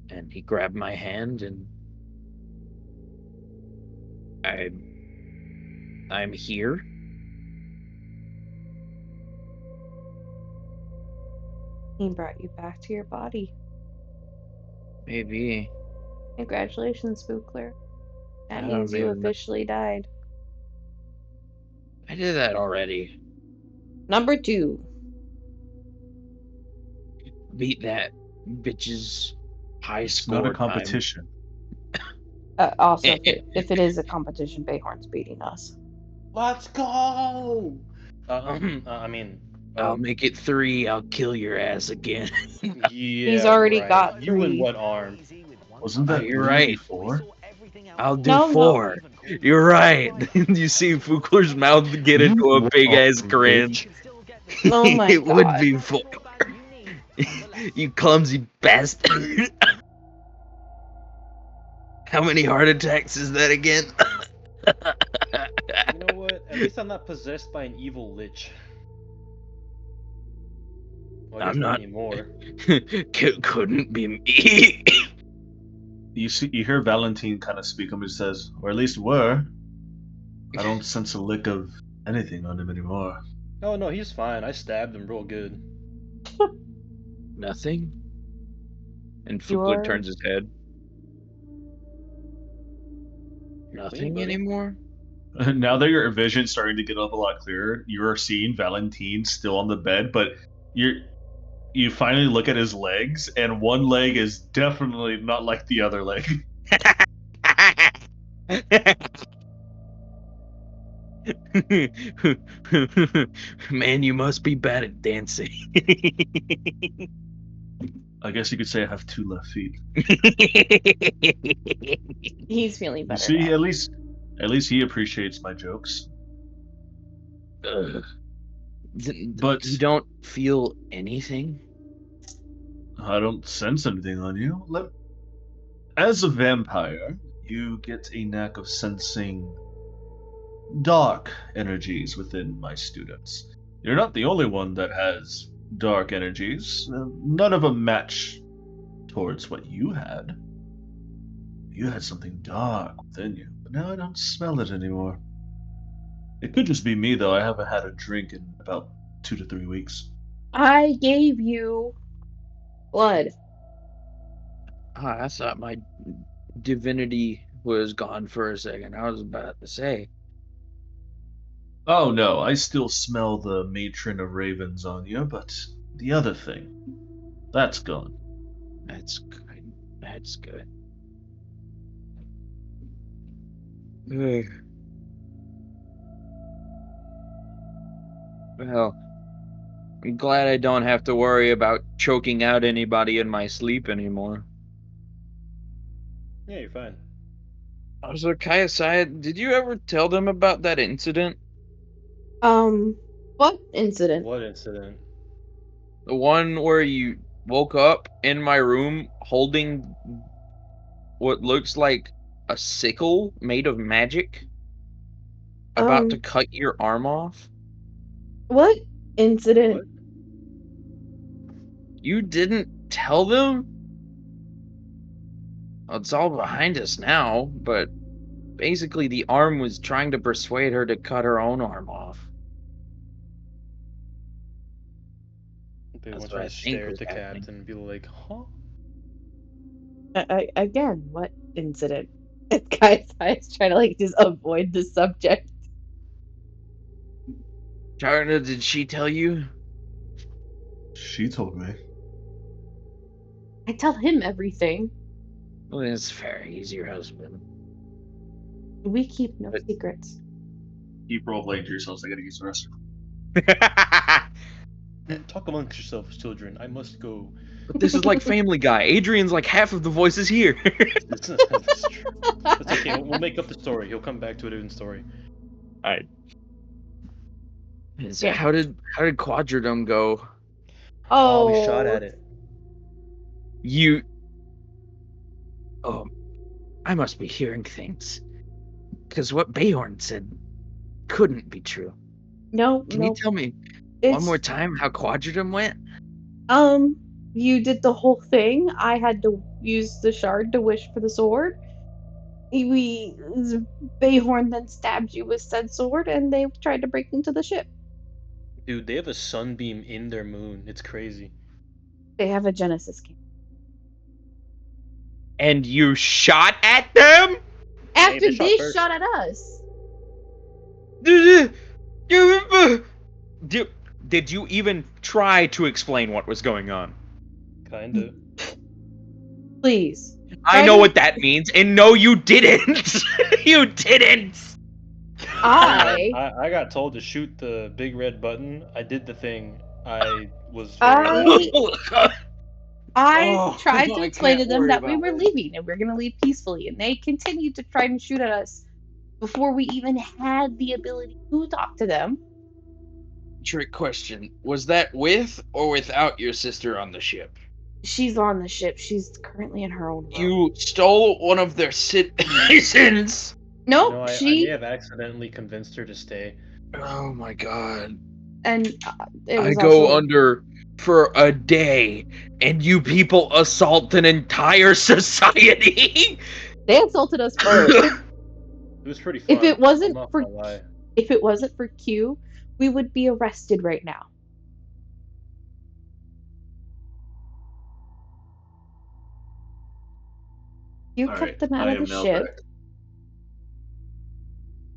And he grabbed my hand, and I'm here. He brought you back to your body. Maybe. Congratulations, Spookler. That I don't means you even know. officially died. I did that already. Number 2. Beat that bitch's high It's score not a time. competition. Also, if it is a competition, Bayhorn's beating us. Let's go! I mean, I'll make it 3. I'll kill your ass again. yeah, He's already right. got You and 3. what arm? Wasn't that You're 3 right. before? I'll do No, 4. You're right. You see Fukler's mouth get into a big ass grin. Oh my It would God. be 4. You clumsy bastard. How many heart attacks is that again? You know what? At least I'm not possessed by an evil lich. Well, I guess I'm not. anymore. Couldn't be me. You hear Valentine kind of speak him and says, or at least were. I don't sense a lick of anything on him anymore. Oh no, he's fine. I stabbed him real good. Nothing? And You're- Fukler turns his head. You're Nothing clean, buddy. anymore? Now that your vision's starting to get a lot clearer, you're seeing Valentine still on the bed, but you finally look at his legs, and one leg is definitely not like the other leg. Man, you must be bad at dancing. I guess you could say I have 2 left feet. He's feeling You better see, now. at least he appreciates my jokes. Ugh. But You don't feel anything? I don't sense anything on you. As a vampire, you get a knack of sensing dark energies within my students. You're not the only one that has dark energies. None of them match towards what you had. You had something dark within you, but now I don't smell it anymore. It could just be me, though. I haven't had a drink in about 2 to 3 weeks. I gave you blood. I thought my divinity was gone for a second. I was about to say. Oh no, I still smell the matron of ravens on you, but the other thing, that's gone. That's good. That's good. Ugh. Well, I'm glad I don't have to worry about choking out anybody in my sleep anymore. Yeah, you're fine. So, Kayasai, did you ever tell them about that incident? What incident? What incident? The one where you woke up in my room holding what looks like a sickle made of magic, about to Um, cut your arm off? what incident? What? You didn't tell them? Well, it's all behind us now, but basically the arm was trying to persuade her to cut her own arm off. They That's want what you I to think stare at was the happening. captain and be like, huh? Again, what incident? This guy's eyes trying to like just avoid the subject. Charna, did she tell you? She told me. I tell him everything. Well, it's fair. He's your husband. We keep no But secrets. Keep role playing to yourselves. I gotta use the restroom. Talk amongst yourselves, children. I must go. but this is like Family Guy. Adrian's like half of the voices here. That's true. That's okay. We'll make up the story. He'll come back to it in story. Alright. So Yeah. how did Quadridom go? Oh, we shot Oh, at it. You oh, I must be hearing things. Because what Bayhorn said couldn't be true. no, Can you no. tell me one more It's time how Quadridom went? you did the whole thing. I had to use the shard to wish for the sword. We Bayhorn then stabbed you with said sword, and they tried to break into the ship. Dude, they have a sunbeam in their moon. It's crazy. They have a Genesis camp. And you shot at them? Hey, After they shot they first. shot at us, Did you even try to explain what was going on? Kinda. please I try know to. what that means, and no, you didn't. You didn't. I I got told to shoot the big red button. I did the thing. I was very I happy. I Oh, tried to I explain can't to them worry that we about were it. leaving and we are going to leave peacefully, and they continued to try and shoot at us before we even had the ability to talk to them. Trick question: was that with or without your sister on the ship? She's on the ship. She's currently in her own room. You stole one of their citizens. Nope, No, I may she have accidentally convinced her to stay. Oh my god! and it I was go also under for a day, and you people assault an entire society. they insulted us first. It was pretty If fun. it I'm wasn't not for gonna lie. if it wasn't for Q, we would be arrested right now. You All kept right, them out I of the am now ship. back.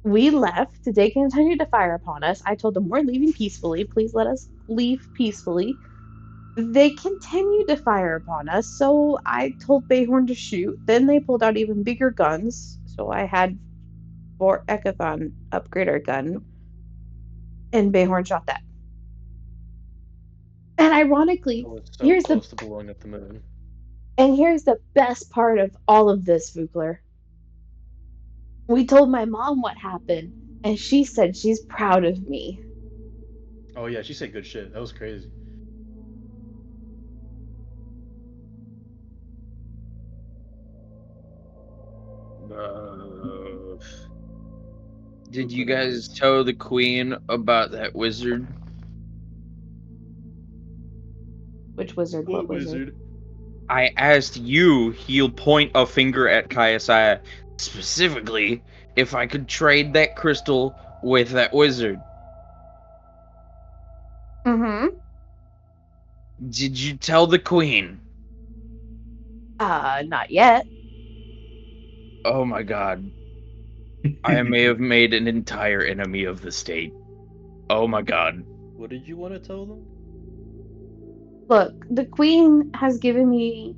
We left. They continued to fire upon us. I told them, we're leaving peacefully. Please let us leave peacefully. They continued to fire upon us, so I told Bayhorn to shoot. Then they pulled out even bigger guns, so I had Fort Ekathon upgrade our gun, and Bayhorn shot that. And ironically, I was so here's close to blowing up the moon. here's the best part of all of this, Vukler. We told my mom what happened, and she said she's proud of me. Oh yeah, she said good shit. That was crazy. Did you Vukler guys knows. tell the queen about that wizard? Which wizard? What wizard? I asked you, he'll point a finger at Kaiasaya, specifically if I could trade that crystal with that wizard. Mm-hmm. Did you tell the queen? Not yet. Oh my god. I may have made an entire enemy of the state. Oh my god. What did you want to tell them? Look, the queen has given me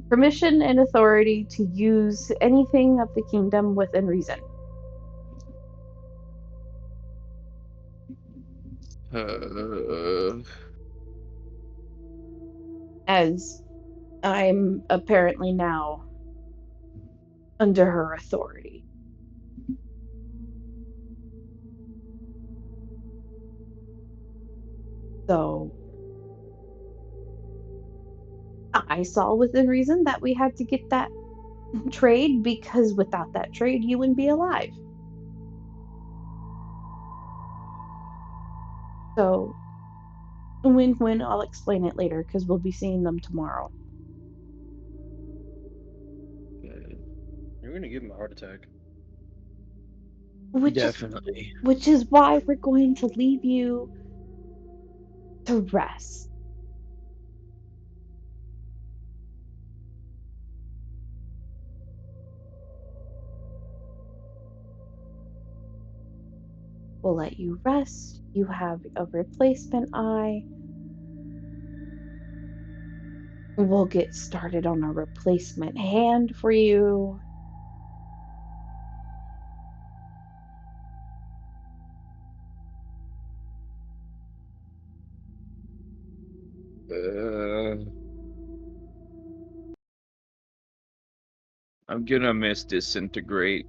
permission and authority to use anything of the kingdom within reason. Uh, As I'm apparently now under her authority. So I saw within reason that we had to get that trade, because without that trade, you wouldn't be alive. So, when I'll explain it later, because we'll be seeing them tomorrow. You're gonna give him a heart attack. Definitely. Which is why we're going to leave you to rest. We'll let you rest. You have a replacement eye. We'll get started on a replacement hand for you. I'm gonna miss Disintegrate.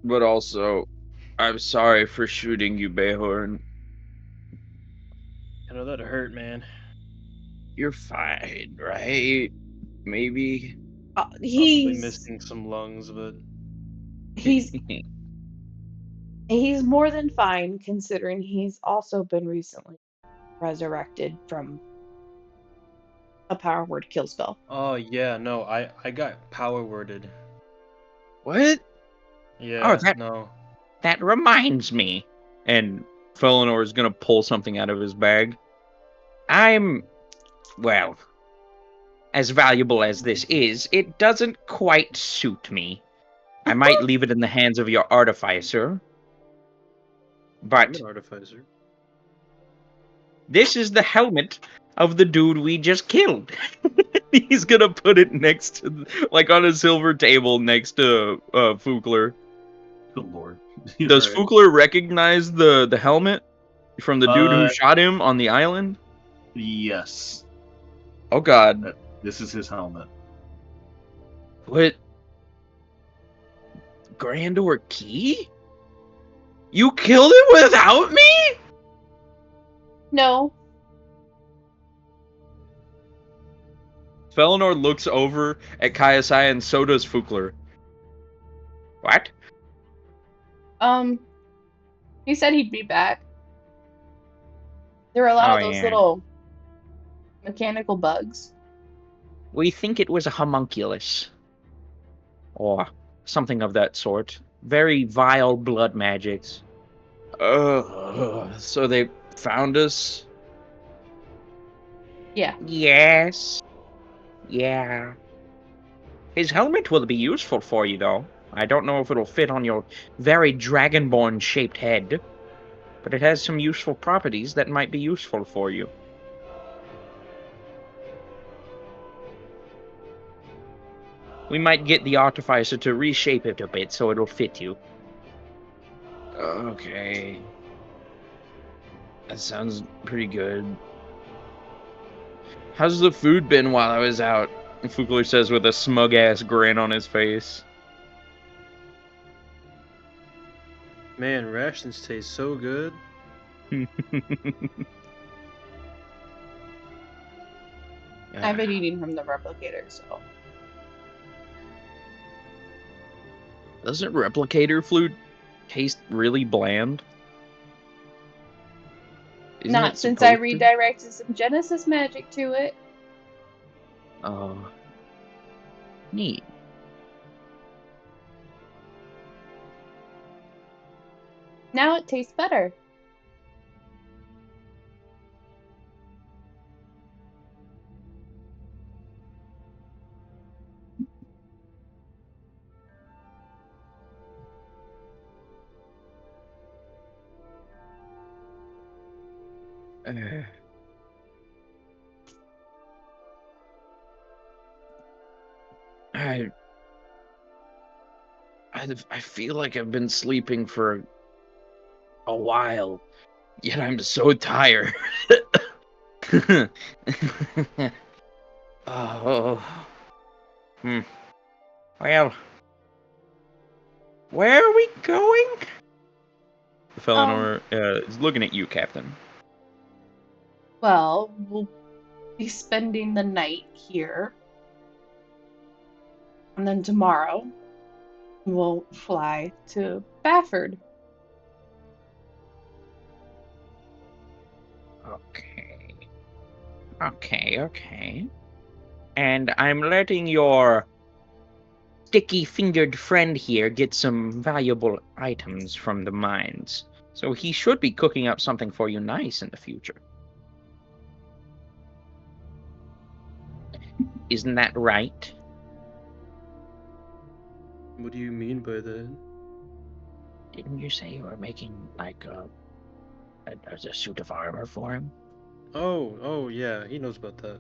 But also, I'm sorry for shooting you, Bayhorn. I know that hurt, man. You're fine, right? Maybe. Probably He's missing some lungs, but he's he's more than fine, considering he's also been recently resurrected from a power word kill spell. oh yeah, no, I got power worded. What? Oh, Yeah, no. that reminds me. And Felinor is gonna pull something out of his bag. Well, as valuable as this is, it doesn't quite suit me. I might leave it in the hands of your artificer. I'm But an artificer. this is the helmet of the dude we just killed. He's gonna put it next to, like, on a silver table next to Fugler. Good lord. Does Right. Fugler recognize the helmet from the dude who shot him on the island? Yes. Oh god. This is his helmet. What? Grandor Key? You killed him without me? No. Felinor looks over at Kaiasai and so does Fugler. What? He said he'd be back. There were a lot of those little mechanical bugs. We think it was a homunculus. Or something of that sort. Very vile blood magics. So they found us? Yeah. Yes. Yeah. His helmet will be useful for you, though. I don't know if it'll fit on your very dragonborn-shaped head, but it has some useful properties that might be useful for you. We might get the artificer to reshape it a bit so it'll fit you. Okay. That sounds pretty good. How's the food been while I was out? Fugler says with a smug-ass grin on his face. Man, rations taste so good. I've been eating from the replicator, so. Doesn't replicator food taste really bland? Isn't Not it since I supposed to? redirected some Genesis magic to it. Oh. Neat. Now it tastes better. I feel like I've been sleeping for a while, yet I'm so tired. Oh. Well, where are we going? Felinor is looking at you, Captain. Well, we'll be spending the night here. And then tomorrow, we'll fly to Bafford. Okay. And I'm letting your sticky-fingered friend here get some valuable items from the mines. So he should be cooking up something for you nice in the future. Isn't that right? What do you mean by that? Didn't you say you were making, like, a suit of armor for him? Oh, yeah, he knows about that.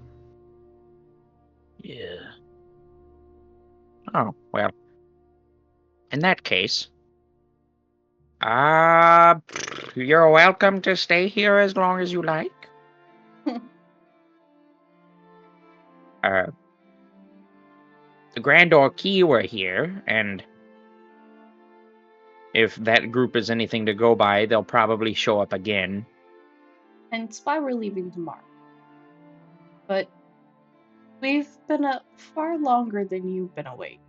Yeah. Oh, well. In that case, you're welcome to stay here as long as you like. The Grand Orkey were here, and if that group is anything to go by, they'll probably show up again. Hence why we're leaving tomorrow. But we've been up far longer than you've been awake.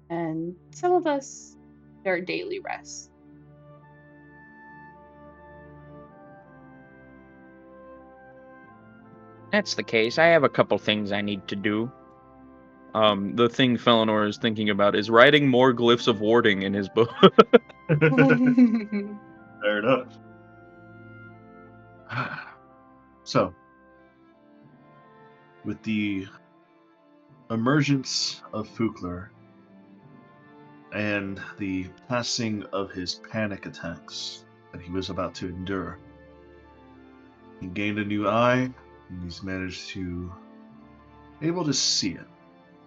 And some of us need our daily rest. That's the case. I have a couple things I need to do. The thing Felinor is thinking about is writing more glyphs of warding in his book. Fair enough. So, with the emergence of Fugler and the passing of his panic attacks that he was about to endure, he gained a new eye, and he's managed to able to see it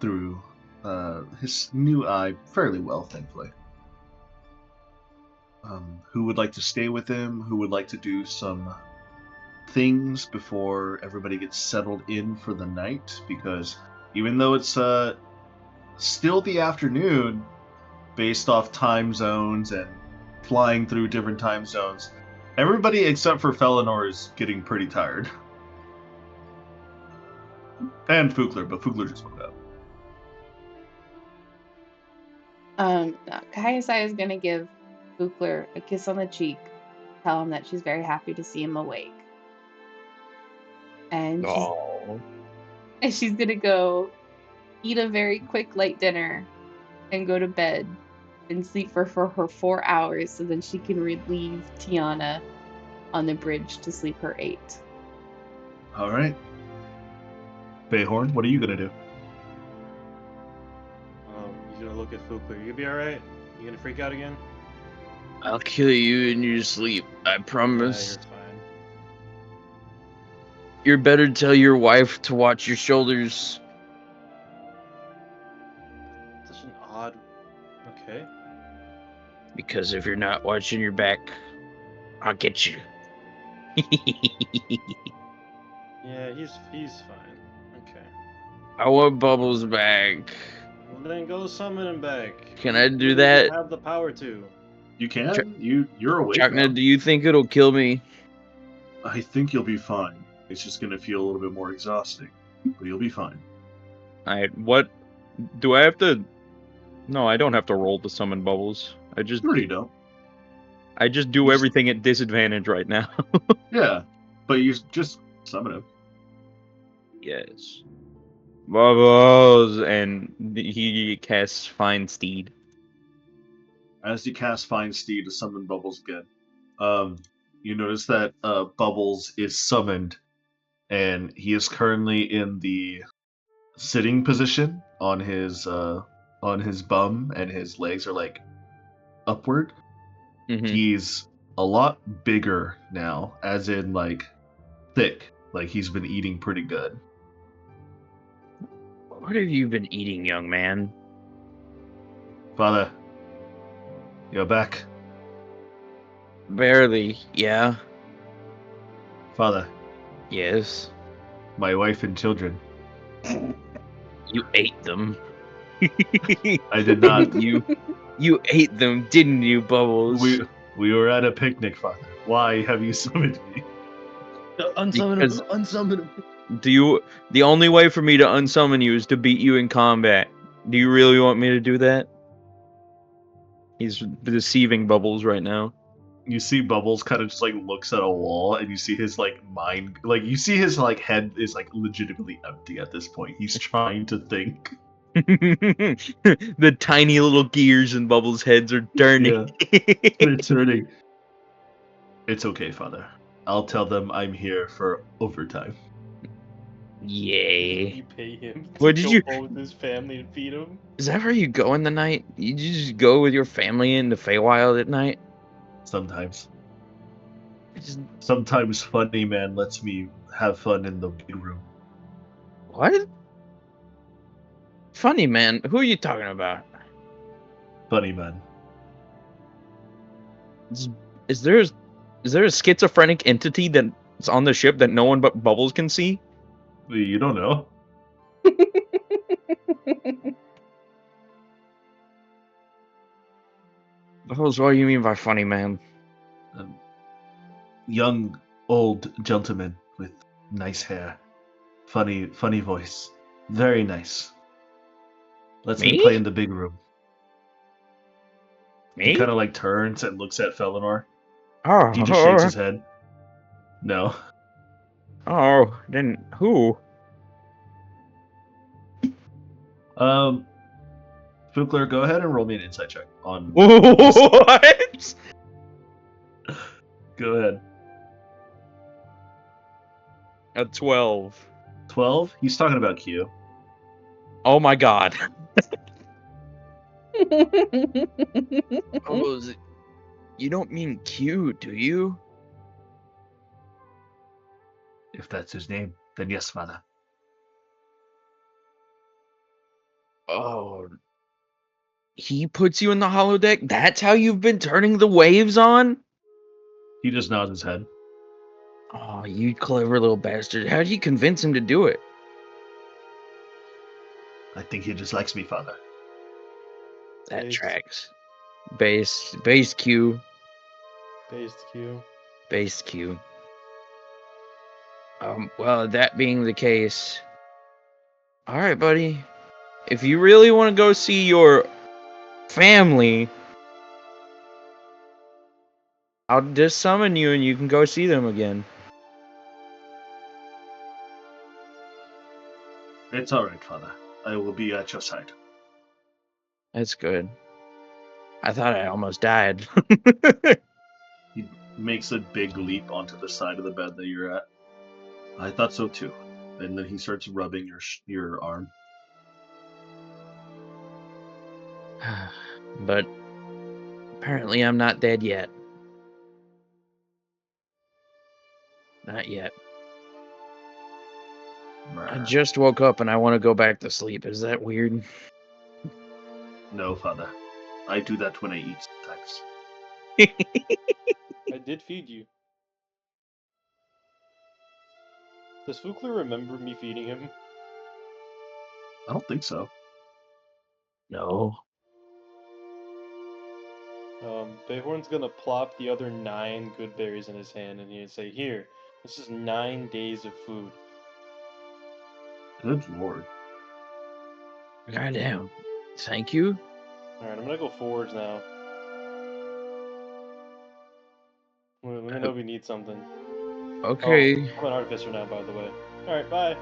through his new eye fairly well, thankfully. Who would like to stay with him? Who would like to do some things before everybody gets settled in for the night? Because even though it's still the afternoon, based off time zones and flying through different time zones, everybody except for Felinor is getting pretty tired. And Fugler, but Fugler just woke up. Kayasai is gonna give Bukler a kiss on the cheek, tell him that she's very happy to see him awake. And she's gonna go eat a very quick light dinner and go to bed and sleep for her 4 hours so then she can relieve Tiana on the bridge to sleep her 8. All right. Bayhorn, what are you going to do? gonna look at Fukler. You be alright? You gonna freak out again? I'll kill you in your sleep. I Nah, promise. you're fine. You're better tell your wife to watch your shoulders. Such an odd. Okay. Because if you're not watching your back, I'll get you. Yeah, he's fine. Okay. I want Bubbles back. Well, then go summon him back. Can You I do literally that? have the power to. You can. You're awake now. Chakna, do you think it'll kill me? I think you'll be fine. It's just gonna feel a little bit more exhausting, but you'll be fine. What? Do I have to? No, I don't have to roll to summon Bubbles. I just You already know. do You just- everything at disadvantage right now. Yeah, but you just summon him. Yes. Bubbles, and he casts Find Steed. As you cast Find Steed to summon Bubbles again, you notice that Bubbles is summoned, and he is currently in the sitting position on his bum, and his legs are like upward. Mm-hmm. He's a lot bigger now, as in like thick. Like he's been eating pretty good. What have you been eating, young man? Father, you're back. Barely, yeah. Father, Yes. my wife and children. You ate them. I did not. You ate them, didn't you, Bubbles? We were at a picnic, Father. Why have you summoned me? Unsummon Because- him! Unsummon him! The only way for me to unsummon you is to beat you in combat. Do you really want me to do that? He's deceiving Bubbles right now. You see Bubbles kind of just like looks at a wall, and you see his like mind, like you see his like head is like legitimately empty at this point. He's trying to think. The tiny little gears in Bubbles' heads are turning. They're turning. It's okay, Father. I'll tell them I'm here for overtime. Yay. You pay him What to did go you- home with his family and feed him? Is that where you go in the night? You just go with your family into Feywild at night? Sometimes. Just, Sometimes Funny Man lets me have fun in the big room. what? Funny man, who are you talking about? Funny Man. Is there a schizophrenic entity that's on the ship that no one but Bubbles can see? You don't know. Bubbles, what do you mean by funny man? Young, old gentleman with nice hair. Funny voice. Very nice. Lets me Me? play in the big room. He Me? kind of like turns and looks at Felinor. Oh, He just shakes his head. No. oh, then who? Fukler, go ahead and roll me an insight check on. What? Go ahead. A 12. 12. He's talking about Q. Oh my god. Bubbles, you don't mean Q, do you? If that's his name, then yes, Father. Oh. He puts you in the holodeck? That's how you've been turning the waves on? He just nods his head. Oh, you clever little bastard. How did you convince him to do it? I think he just likes me, Father. That Based. tracks. Base Q. Based Q. Base Q. Well, that being the case. Alright, buddy. If you really want to go see your family, I'll just summon you and you can go see them again. It's alright, Father. I will be at your side. That's good. I thought I almost died. He makes a big leap onto the side of the bed that you're at. I thought so too. And then he starts rubbing your arm. But apparently I'm not dead yet. Not yet. I just woke up and I want to go back to sleep. Is that weird? No, father. I do that when I eat sometimes. I did feed you. Does Fukler remember me feeding him? I don't think so. No. Bayhorn's gonna plop the other 9 good berries in his hand and he'd say, "Here, this is 9 days of food." Good lord. Goddamn. Thank you. Alright, I'm gonna go forge now. Let me know if you need something. Okay. Oh, I'm an artificer now, by the way. Alright, bye.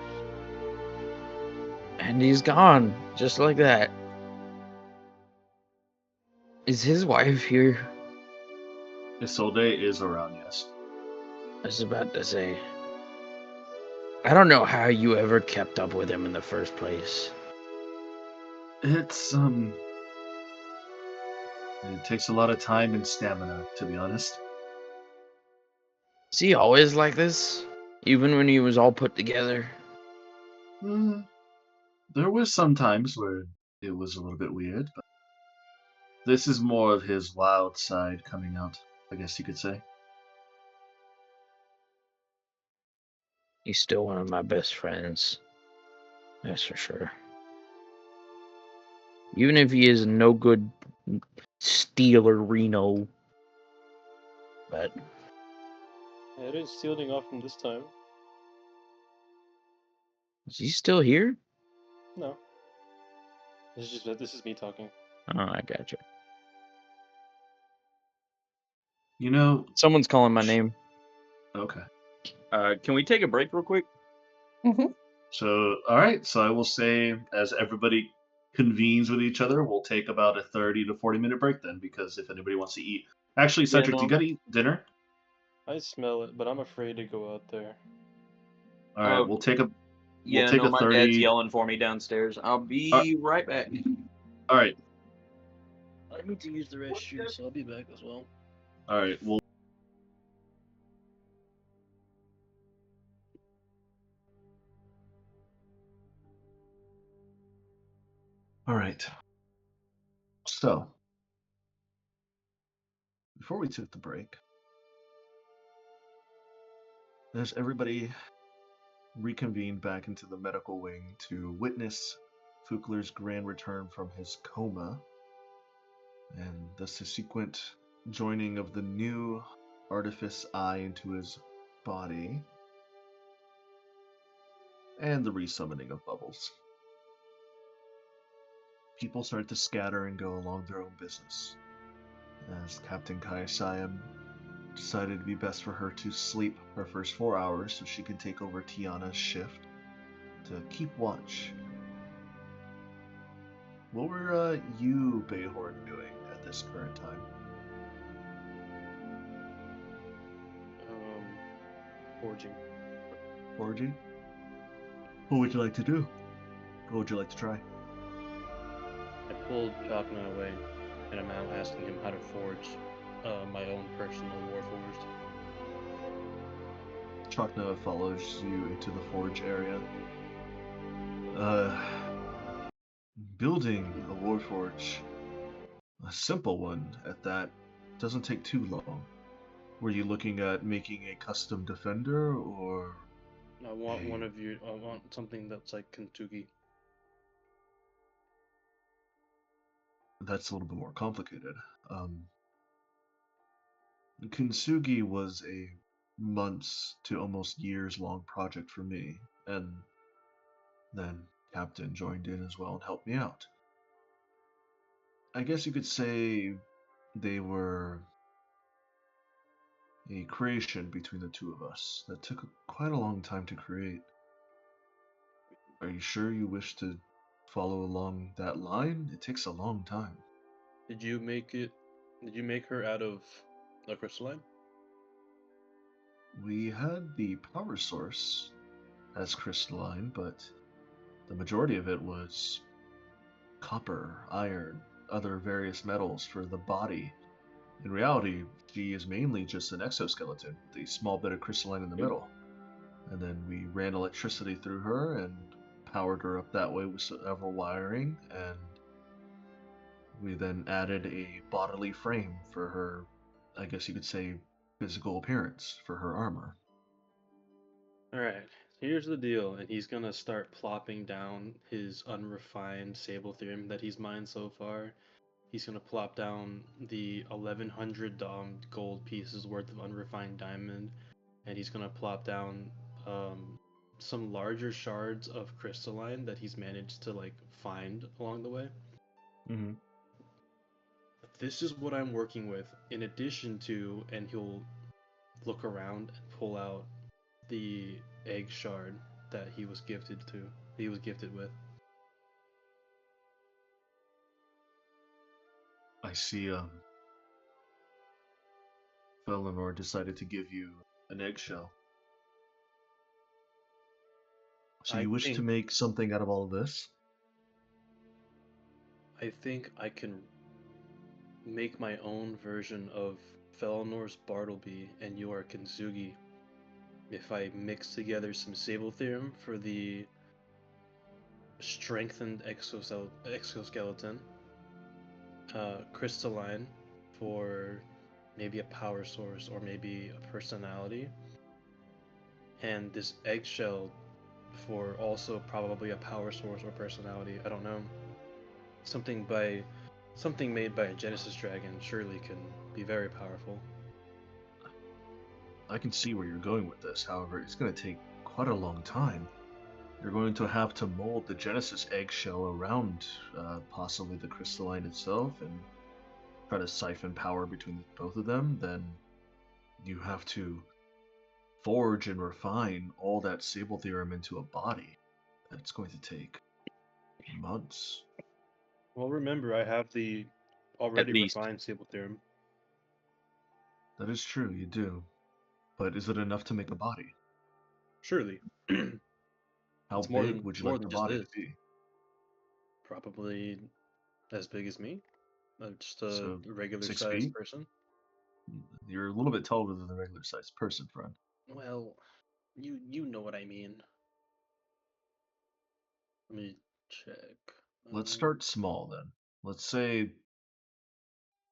And he's gone. Just like that. Is his wife here? Isolde is around, yes. I was about to say. I don't know how you ever kept up with him in the first place. It's, it takes a lot of time and stamina, to be honest. Is he always like this? Even when he was all put together? There was some times where it was a little bit weird, but this is more of his wild side coming out, I guess you could say. He's still one of my best friends. That's for sure. Even if he is no good Steeler Reno. But Yeah, it is stealing off from this time. is he still here? No. This is me talking. Oh, I gotcha. You know, Someone's calling my name. okay. Can we take a break real quick? Mm-hmm. So, all right. So I will say, as everybody convenes with each other, we'll take about a 30 to 40-minute break then, because if anybody wants to eat. Actually, Cedric, do you no. got to eat dinner? I smell it, but I'm afraid to go out there. All right, we'll take a. Yeah, we'll take no, a my 30. dad's yelling for me downstairs. I'll be right back. All right. I need to use the restroom, so I'll be back as well. All right. Well. All right. So, before we took the break, there's everybody reconvened back into the medical wing to witness Fukler's grand return from his coma, and the subsequent joining of the new artifice eye into his body, and the resummoning of Bubbles. People start to scatter and go along their own business, as Captain Kai Siam decided it'd be best for her to sleep her first 4 hours so she could take over Tiana's shift to keep watch. What were you, Bayhorn, doing at this current time? Forging. Foraging? What would you like to do? What would you like to try? I pulled Chakna away, and I'm now asking him how to forge my own personal Warforged. Chakna follows you into the forge area. Building a warforge, a simple one at that, doesn't take too long. Were you looking at making a custom defender, or I want I want something that's like Kentucky. that's a little bit more complicated? Kintsugi was a months to almost years long project for me, and then Captain joined in as well and helped me out. I guess you could say they were a creation between the two of us that took quite a long time to create. Are you sure you wish to follow along that line? It takes a long time. Did you make it? Did you make her out of a crystalline? We had the power source as crystalline, but the majority of it was copper, iron, other various metals for the body. In reality, she is mainly just an exoskeleton with a small bit of crystalline in the middle. And then we ran electricity through her and powered her up that way with several wiring, and we then added a bodily frame for her, I guess you could say, physical appearance for her armor. Alright, here's the deal, and he's gonna start plopping down his unrefined Sable Theorem that he's mined so far. He's gonna plop down the 1100 gold pieces worth of unrefined diamond, and he's gonna plop down some larger shards of crystalline that he's managed to like find along the way. Mm-hmm. This is what I'm working with, in addition to, and he'll look around and pull out the egg shard that he was gifted with. I see, Felinor decided to give you an eggshell. So you wish to make something out of all of this? I think I can make my own version of Felinor's Bartleby and your Kintsugi if I mix together some Sable Theorem for the strengthened exoskeleton, crystalline for maybe a power source or maybe a personality, and this eggshell for also probably a power source or personality. I don't know. Something made by a Genesis dragon surely can be very powerful. I can see where you're going with this, however, it's going to take quite a long time. You're going to have to mold the Genesis eggshell around possibly the crystalline itself and try to siphon power between both of them. Then you have to forge and refine all that Sable Theorem into a body. That's going to take months. Well, remember, I have the already refined Sable Theorem. That is true, you do. But is it enough to make a body? Surely. How big would you like the body to be? Probably as big as me. Just a So, regular 6 sized feet? person. You're a little bit taller than the regular sized person, friend. Well, you know what I mean. Let me check. Let's start small then. Let's say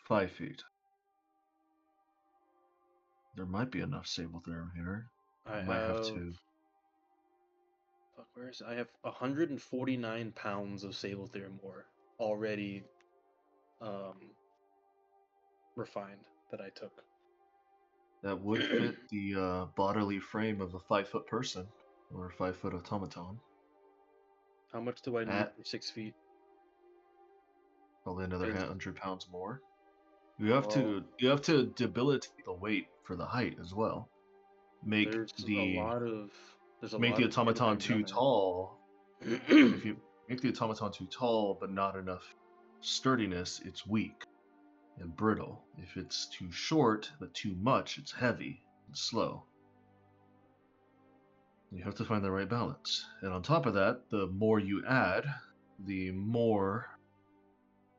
5 feet. There might be enough Sable Theorem here. I might have have to. Fuck, where is it? I have 149 pounds of Sable Theorem ore already refined that I took. That would fit the bodily frame of a 5-foot person or a 5-foot automaton. How much do I need for 6 feet? Probably another 100 pounds more. You have to debilitate the weight for the height as well. Make the automaton too tall. If you make the automaton too tall but not enough sturdiness, it's weak and brittle. If it's too short but too much, it's heavy and slow. You have to find the right balance. And on top of that, the more you add, the more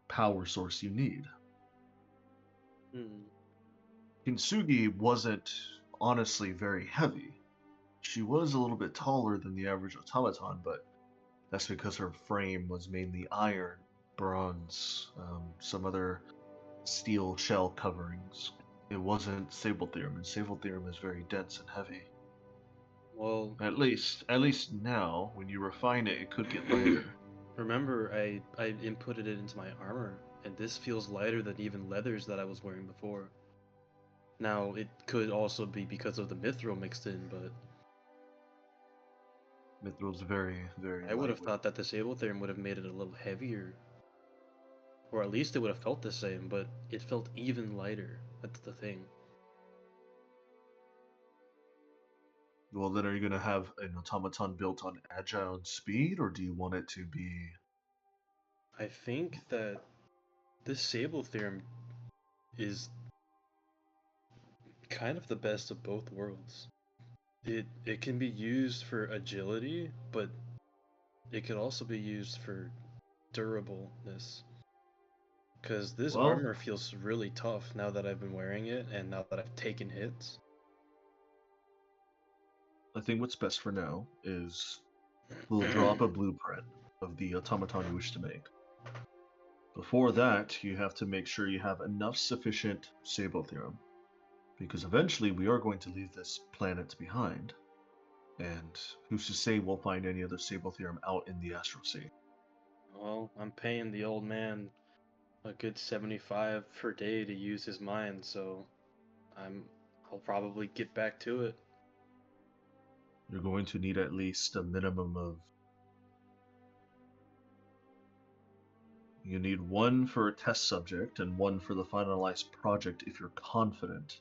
power source you need. Kintsugi wasn't honestly very heavy. She was a little bit taller than the average automaton, but that's because her frame was mainly iron, bronze, some other steel shell coverings. It wasn't Sable Theorem, and Sable Theorem is very dense and heavy. Well, at least now, when you refine it, it could get lighter. Remember, I inputted it into my armor, and this feels lighter than even leathers that I was wearing before. Now, it could also be because of the mithril mixed in, but Mithril's very, very I would have lightweight. thought that the Sable Theorem would have made it a little heavier. Or at least it would have felt the same, but it felt even lighter. That's the thing. Well, then are you going to have an automaton built on agile and speed, or do you want it to be... I think that this Sable Theorem is kind of the best of both worlds. It can be used for agility, but it could also be used for durableness. Because this Well- armor feels really tough now that I've been wearing it and now that I've taken hits. I think what's best for now is we'll draw up a blueprint of the automaton you wish to make. Before that, you have to make sure you have enough sufficient Sabletherum, because eventually we are going to leave this planet behind, and who's to say we'll find any other Sabletherum out in the Astral Sea? Well, I'm paying the old man a good 75 per day to use his mind, so I'll probably get back to it. You're going to need at least a minimum of... You need one for a test subject and one for the finalized project if you're confident.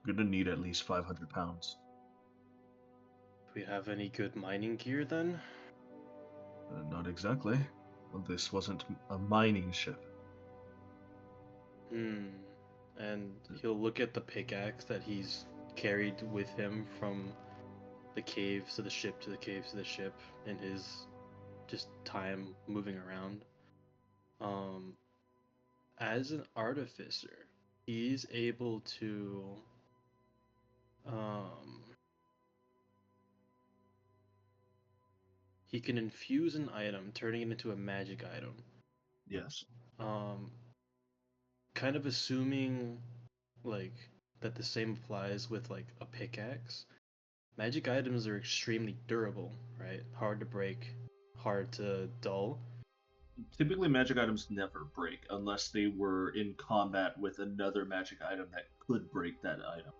You're going to need at least 500 pounds. Do we have any good mining gear then? Not exactly. This wasn't a mining ship. And he'll look at the pickaxe that he's carried with him from the caves to the ship to the caves to the ship in his just time moving around. As an artificer, he's able to he can infuse an item, turning it into a magic item. Yes. Kind of assuming like that the same applies with like a pickaxe. Magic items are extremely durable, right? Hard to break, hard to dull. Typically, magic items never break unless they were in combat with another magic item that could break that item.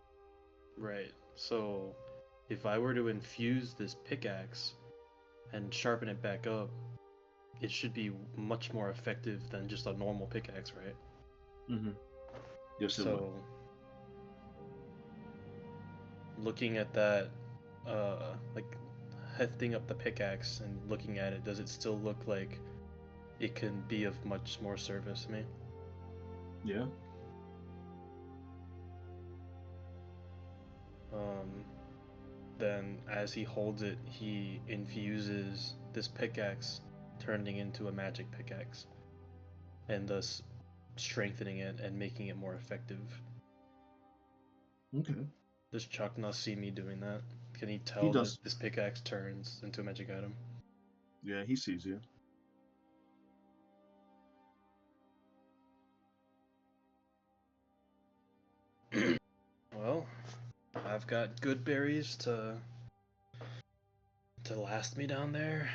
Right. So, if I were to infuse this pickaxe and sharpen it back up, it should be much more effective than just a normal pickaxe, right? Mm-hmm. Yes, it would. So, looking at that, like hefting up the pickaxe and looking at it, does it still look like it can be of much more service to me? Yeah. Then as he holds it, he infuses this pickaxe, turning into a magic pickaxe, and thus strengthening it and making it more effective. Okay. Does Chuck not see me doing that? Can he tell He does. that this pickaxe turns into a magic item? Yeah, he sees you. Well, I've got good berries to last me down there.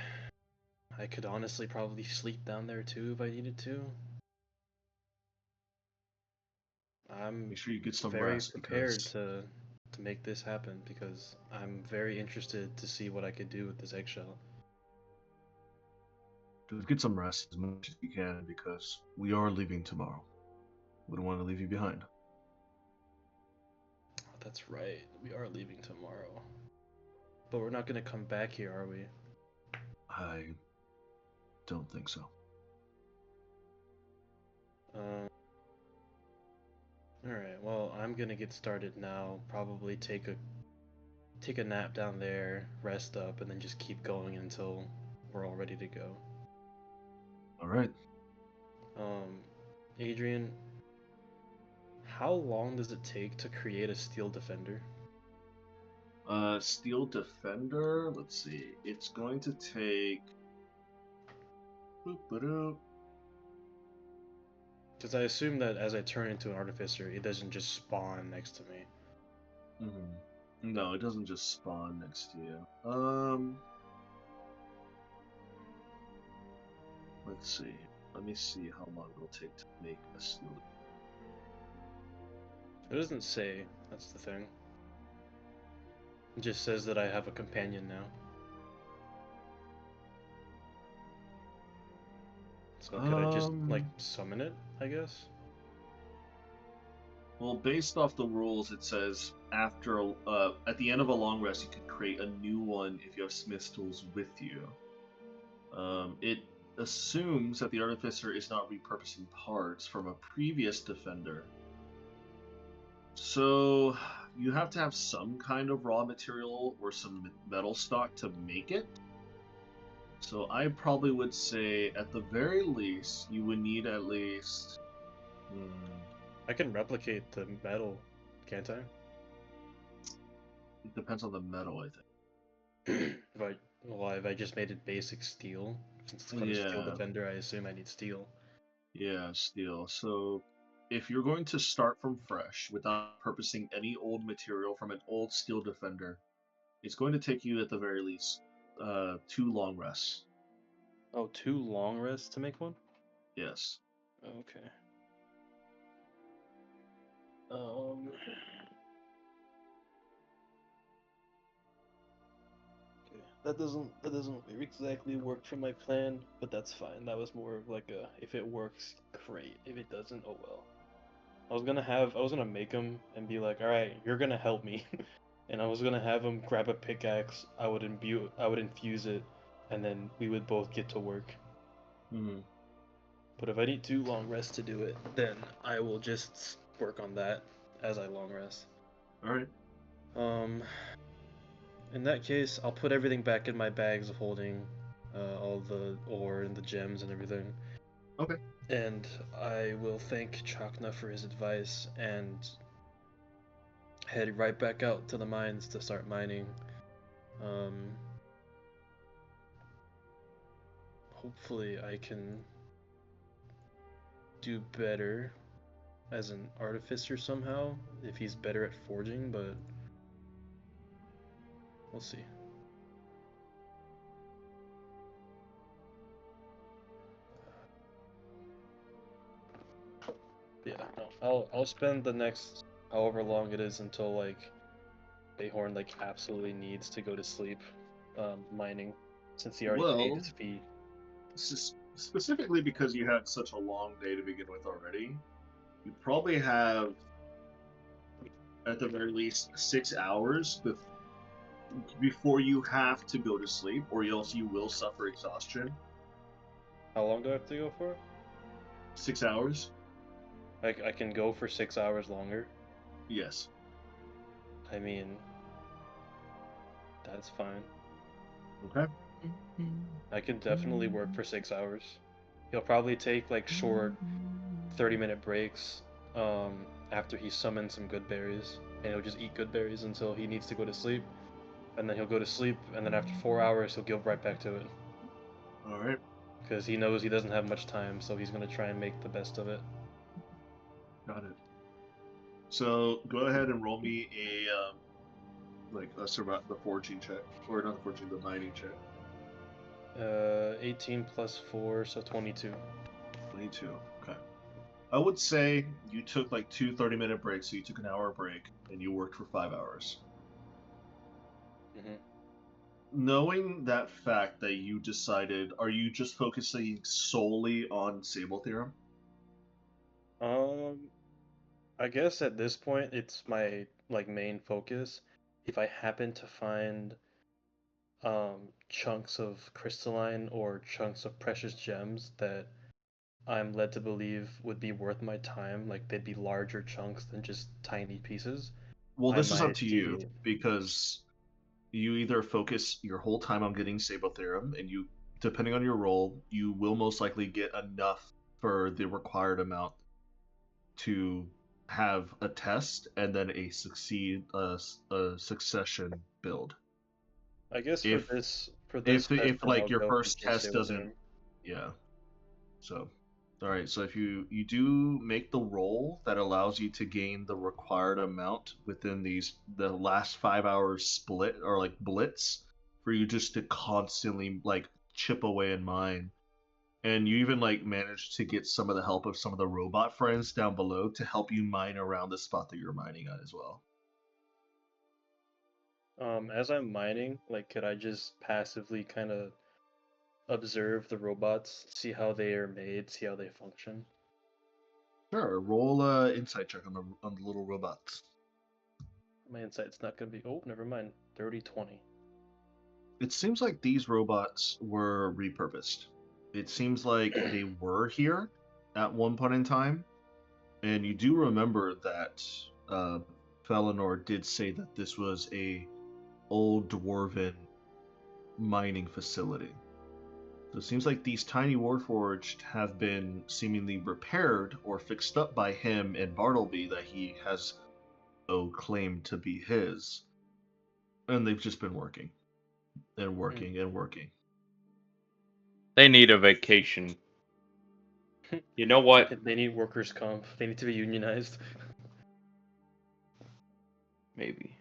I could honestly probably sleep down there too if I needed to. I'm Make sure you get some very rest prepared because to make this happen because I'm very interested to see what I could do with this eggshell. get some rest as much as you can because we are leaving tomorrow. We don't want to leave you behind. That's right. We are leaving tomorrow. But we're not going to come back here, are we? I don't think so. Alright, well, I'm going to get started now. Probably take a nap down there, rest up, and then just keep going until we're all ready to go. All right. Adrian, how long does it take to create a steel defender? Steel Defender, let's see. It's going to take... Boop-a-doop. Because I assume that as I turn into an artificer, it doesn't just spawn next to me. Mm-hmm. No, it doesn't just spawn next to you. Let's see. Let me see how long it'll take to make a steel. It doesn't say, that's the thing. It just says that I have a companion now. So could I just, like, summon it, I guess? Well, based off the rules, it says after at the end of a long rest, you can create a new one if you have smith's tools with you. It assumes that the artificer is not repurposing parts from a previous defender. So you have to have some kind of raw material or some metal stock to make it. So I probably would say, at the very least, you would need at least. I can replicate the metal, can't I? It depends on the metal, I think. If I just made it basic steel, since it's called a steel Yeah, defender, I assume I need steel. yeah, steel. So if you're going to start from fresh without purposing any old material from an old steel defender, it's going to take you at the very least 2 long rests. Oh, 2 long rests to make one? Yes. Okay. Um. Okay. That doesn't exactly work for my plan, but that's fine. That was more of like a if it works, great. If it doesn't, oh well. I was gonna make him and be like, all right, you're gonna help me, and I was gonna have him grab a pickaxe. I would infuse it, and then we would both get to work. Hmm. But if I need 2 long rests to do it, then I will just work on that as I long rest. All right. Um, in that case, I'll put everything back in my bags of holding, all the ore and the gems and everything. Okay. And I will thank Chakna for his advice and head right back out to the mines to start mining. Um, hopefully I can do better as an artificer somehow if he's better at forging, but we'll see. Yeah, no, I'll spend the next however long it is until like Bayhorn like absolutely needs to go to sleep, mining, since he already paid Well, his fee. specifically because you had such a long day to begin with already, you probably have at the very least 6 hours before you have to go to sleep, or else you will suffer exhaustion. How long do I have to go for? 6 hours? I can go for 6 hours longer. Yes. I mean, that's fine. Okay. I can definitely work for 6 hours. He'll probably take like short 30-minute breaks after he summons some good berries, and he'll just eat good berries until he needs to go to sleep, and then he'll go to sleep, and then after 4 hours he'll go right back to it. All right. Because he knows he doesn't have much time, so he's gonna try and make the best of it. Got it. So go ahead and roll me the forging check, or not the forging, the mining check. 18 plus 4, so 22. 22. Okay. I would say you took like 2 30-minute breaks, so you took an hour break, and you worked for 5 hours. Mm-hmm. Knowing that fact that you decided, are you just focusing solely on Sable Theorem? I guess at this point it's my like main focus. If I happen to find chunks of crystalline or chunks of precious gems that I'm led to believe would be worth my time, like they'd be larger chunks than just tiny pieces, Well, I this is up might to you, deviate. because you either focus your whole time on getting Sable Theorem, and you, depending on your role, you will most likely get enough for the required amount to have a test and then a succession build. I guess If for this if session like I'll your go for first just test Sable doesn't, Theorem. yeah. So, all right. So if you do make the roll that allows you to gain the required amount within the last 5 hours split, or like blitz, for you just to constantly like chip away and mine, and you even like manage to get some of the help of some of the robot friends down below to help you mine around the spot that you're mining at as well. As I'm mining, like could I just passively kind of observe the robots, see how they are made, see how they function? Sure. Roll insight check on the little robots. My insight's not gonna be. Oh, never mind. 30-20. It seems like these robots were repurposed. It seems like they were here at one point in time, and you do remember that Felinor did say that this was a old dwarven mining facility. So it seems like these tiny warforged have been seemingly repaired or fixed up by him and Bartleby that he has claimed to be his. And they've just been working and working and working. They need a vacation. You know what? They need workers' comp. They need to be unionized. Maybe.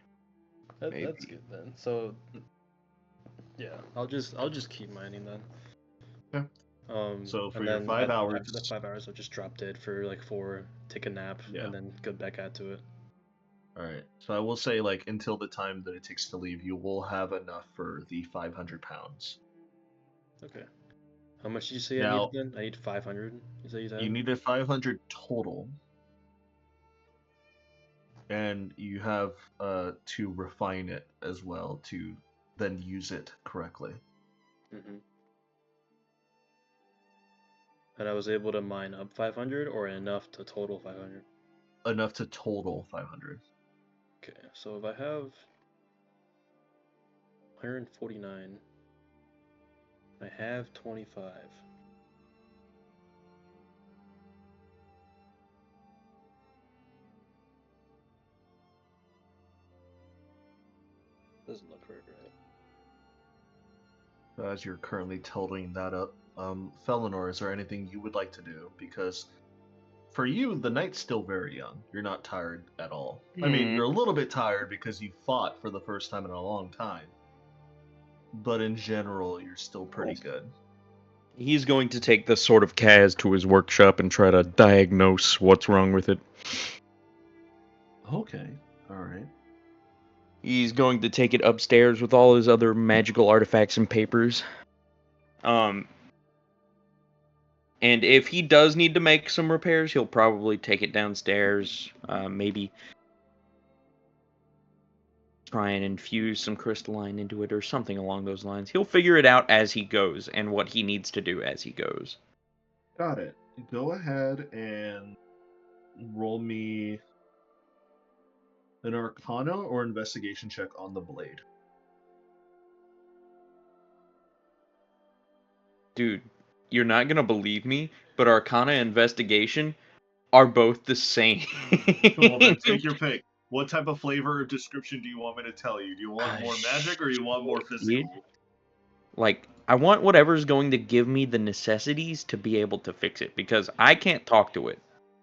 That's good then. So, yeah, I'll just keep mining then. Okay. So for and your then 5 hours, after the 5 hours, I'll just drop dead for like 4, take a nap, and then go back at to it. All right. So I will say, like, until the time that it takes to leave, you will have enough for the 500 pounds. Okay. How much did you say I needed then? I need 500. Is that you said? You needed 500 total. And you have to refine it as well to then use it correctly. Mm-hmm. And I was able to mine up 500 or enough to total 500? Enough to total 500. Okay, so if I have 149, I have 25. Doesn't look right. As you're currently totaling that up, Felinor, is there anything you would like to do? Because for you, the night's still very young. You're not tired at all. I mean, you're a little bit tired because you fought for the first time in a long time. But in general, you're still pretty good. He's going to take the Sword of Kaz to his workshop and try to diagnose what's wrong with it. Okay, alright. He's going to take it upstairs with all his other magical artifacts and papers. And if he does need to make some repairs, he'll probably take it downstairs, maybe try and infuse some crystalline into it or something along those lines. He'll figure it out as he goes and what he needs to do as he goes. Got it. Go ahead and roll me an Arcana or Investigation check on the blade. Dude, you're not going to believe me, but Arcana and Investigation are both the same. Cool, then take your pick. What type of flavor or description do you want me to tell you? Do you want more magic or do you want more physical? Like, I want whatever's going to give me the necessities to be able to fix it, because I can't talk to it.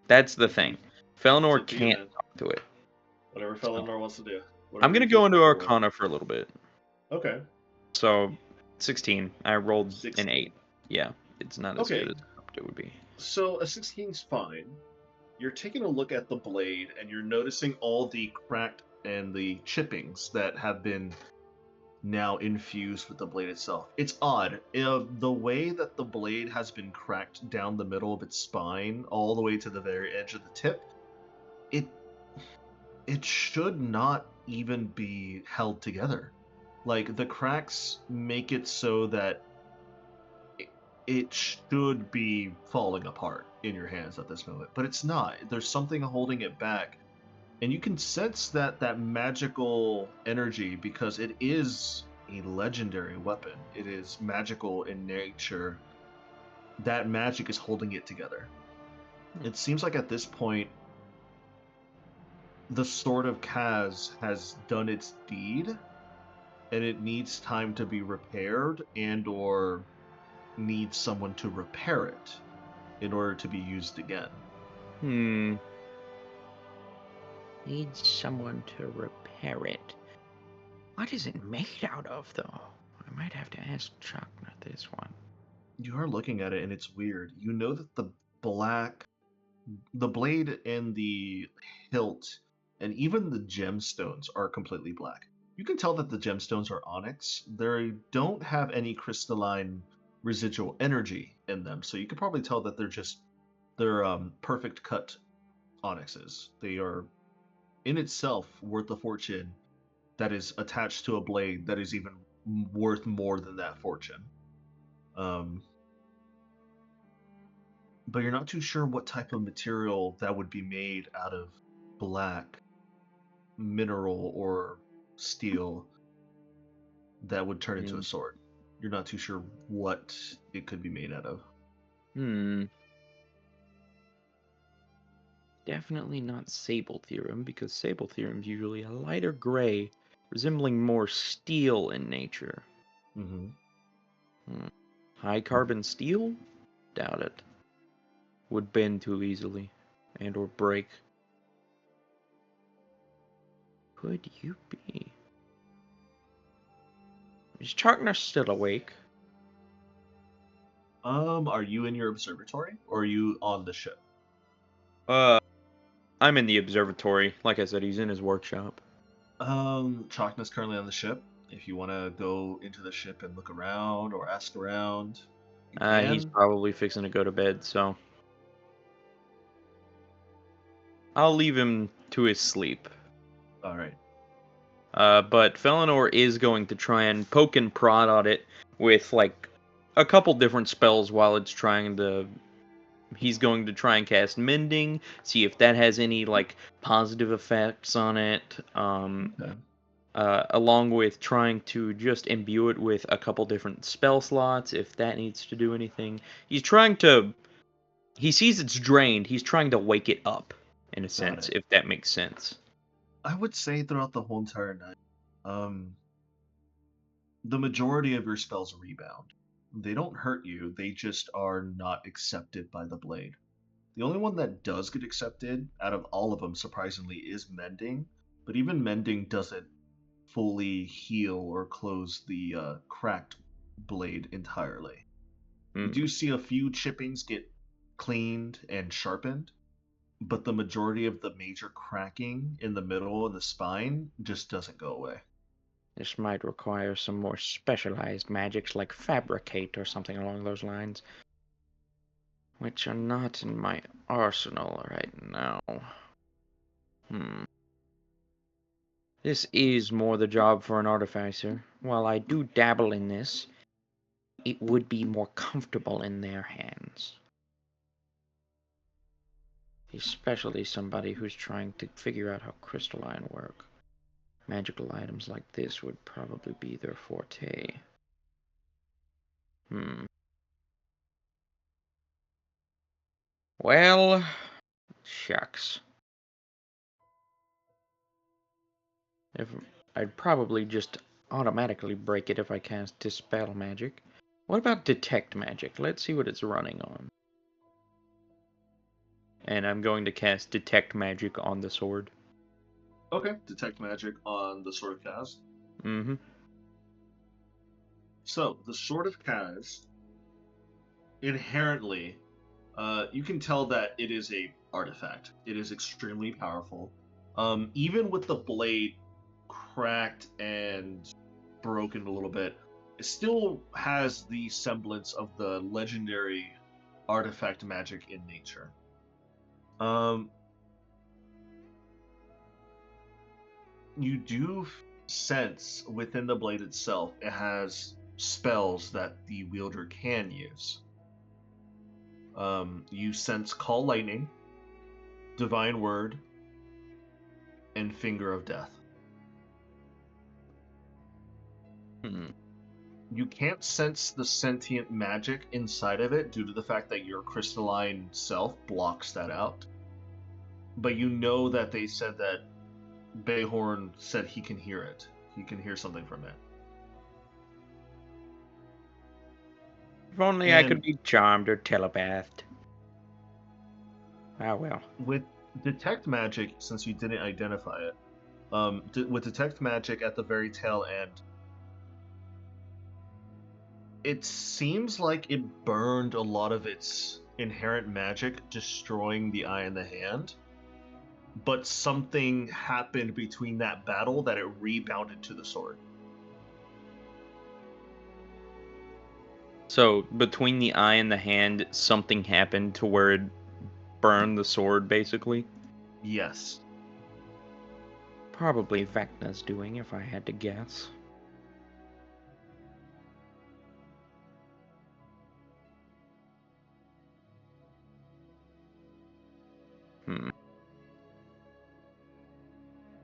That's the thing. Felinor can't talk to it. Whatever Felinor wants to do. I'm going to go into Arcana for a little bit. Okay. So, 16. I rolled an 8. Yeah, it's not as good as it would be. So, a 16's fine. You're taking a look at the blade, and you're noticing all the cracked and the chippings that have been now infused with the blade itself. It's odd. The way that the blade has been cracked down the middle of its spine, all the way to the very edge of the tip, it should not even be held together. Like, the cracks make it so that it should be falling apart in your hands at this moment, but it's not. There's something holding it back, and you can sense that magical energy, because it is a legendary weapon. It is magical in nature. That magic is holding it together. It seems like at this point, the Sword of Kaz has done its deed, and it needs time to be repaired and/or needs someone to repair it in order to be used again. Needs someone to repair it. What is it made out of, though? I might have to ask Chuck, not this one. You are looking at it, and it's weird. You know that the blade and the hilt, and even the gemstones are completely black. You can tell that the gemstones are onyx. They don't have any crystalline residual energy in them, so you could probably tell that they're perfect cut onyxes. They are in itself worth a fortune that is attached to a blade that is even worth more than that fortune. But you're not too sure what type of material that would be made out of black mineral or steel that would turn into a sword. You're not too sure what it could be made out of. Definitely not Sable Theorem, because Sable Theorem's usually a lighter gray, resembling more steel in nature. Mm-hmm. High carbon steel? Doubt it. Would bend too easily, and or break. Could you be? Is Charkner still awake? Are you in your observatory, or are you on the ship? I'm in the observatory. Like I said, he's in his workshop. Chakna's currently on the ship. If you want to go into the ship and look around or ask around, you He's can. probably fixing to go to bed, so I'll leave him to his sleep. All right. But Felinor is going to try and poke and prod on it with like a couple different spells while it's trying to. He's going to try and cast Mending, see if that has any like positive effects on it. Okay. Along with trying to just imbue it with a couple different spell slots, if that needs to do anything. He's trying to. He sees it's drained. He's trying to wake it up, in a sense, it. if that makes sense. I would say throughout the whole entire night, the majority of your spells rebound. They don't hurt you, they just are not accepted by the blade. The only one that does get accepted out of all of them, surprisingly, is Mending, but even Mending doesn't fully heal or close the cracked blade entirely. You do see a few chippings get cleaned and sharpened, but the majority of the major cracking in the middle and the spine just doesn't go away. This might require some more specialized magics like Fabricate or something along those lines, which are not in my arsenal right now. This is more the job for an artificer. While I do dabble in this, it would be more comfortable in their hands. Especially somebody who's trying to figure out how crystalline work. Magical items like this would probably be their forte. Well, shucks. I'd probably just automatically break it if I cast Dispel Magic. What about Detect Magic? Let's see what it's running on. And I'm going to cast Detect Magic on the sword. Okay, Detect Magic on the Sword of Kaz. So, the Sword of Kaz, inherently, you can tell that it is a artifact. It is extremely powerful. Even with the blade cracked and broken a little bit, it still has the semblance of the legendary artifact magic in nature. You do sense within the blade itself, it has spells that the wielder can use. You sense Call Lightning, Divine Word, and Finger of Death. You can't sense the sentient magic inside of it due to the fact that your crystalline self blocks that out. But you know that they said that Bayhorn said he can hear it. He can hear something from it. If only I could be charmed or telepathed. Ah, well. With Detect Magic, since you didn't identify it, with Detect Magic at the very tail end, it seems like it burned a lot of its inherent magic, destroying the eye and the hand. But something happened between that battle that it rebounded to the sword. So, between the eye and the hand, something happened to where it burned the sword, basically? Yes. Probably Vecna's doing, if I had to guess.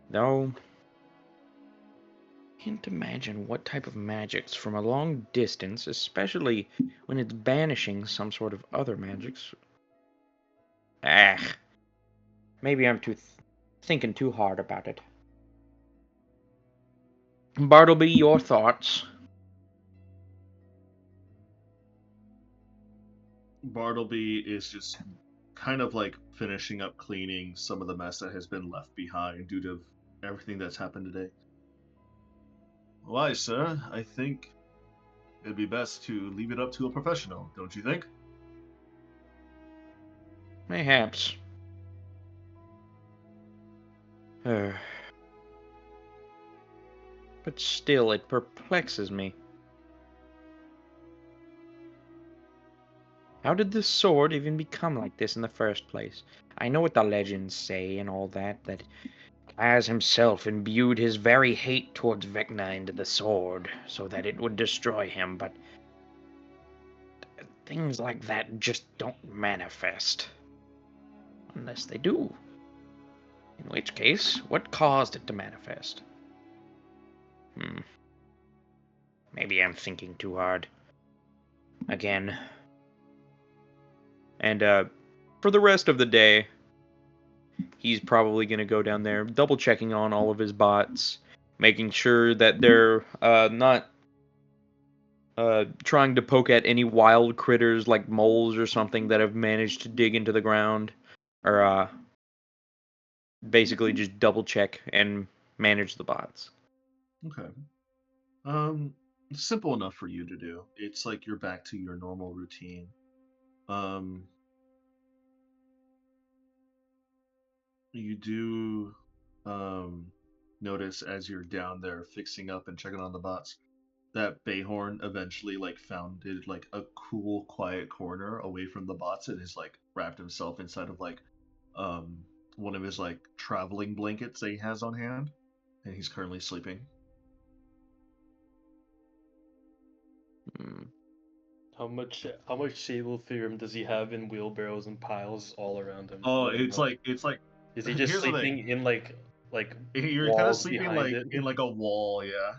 Though, Can't imagine what type of magics from a long distance, especially when it's banishing some sort of other magics. Ah, maybe I'm thinking too hard about it. Bartleby, your thoughts? Bartleby is just kind of like finishing up cleaning some of the mess that has been left behind due to everything that's happened today. Why, sir? I think it'd be best to leave it up to a professional, don't you think? Mayhaps. But still, it perplexes me. How did this sword even become like this in the first place? I know what the legends say and all that, that As himself imbued his very hate towards Vecna into the sword, so that it would destroy him, but things like that just don't manifest. Unless they do. In which case, what caused it to manifest? Maybe I'm thinking too hard. Again. And, for the rest of the day, he's probably going to go down there, double checking on all of his bots, making sure that they're not trying to poke at any wild critters like moles or something that have managed to dig into the ground, or basically just double check and manage the bots. Okay. Simple enough for you to do. It's like you're back to your normal routine. Um, you do notice as you're down there fixing up and checking on the bots that Bayhorn eventually like founded like a cool, quiet corner away from the bots and has like wrapped himself inside of like um one of his like traveling blankets that he has on hand, and he's currently sleeping. How much Sable Theorem does he have in wheelbarrows and piles all around him? Oh, Let me know. it's like Is he just here's the thing. sleeping in like You're kind of walls sleeping behind like it? in like a wall, yeah.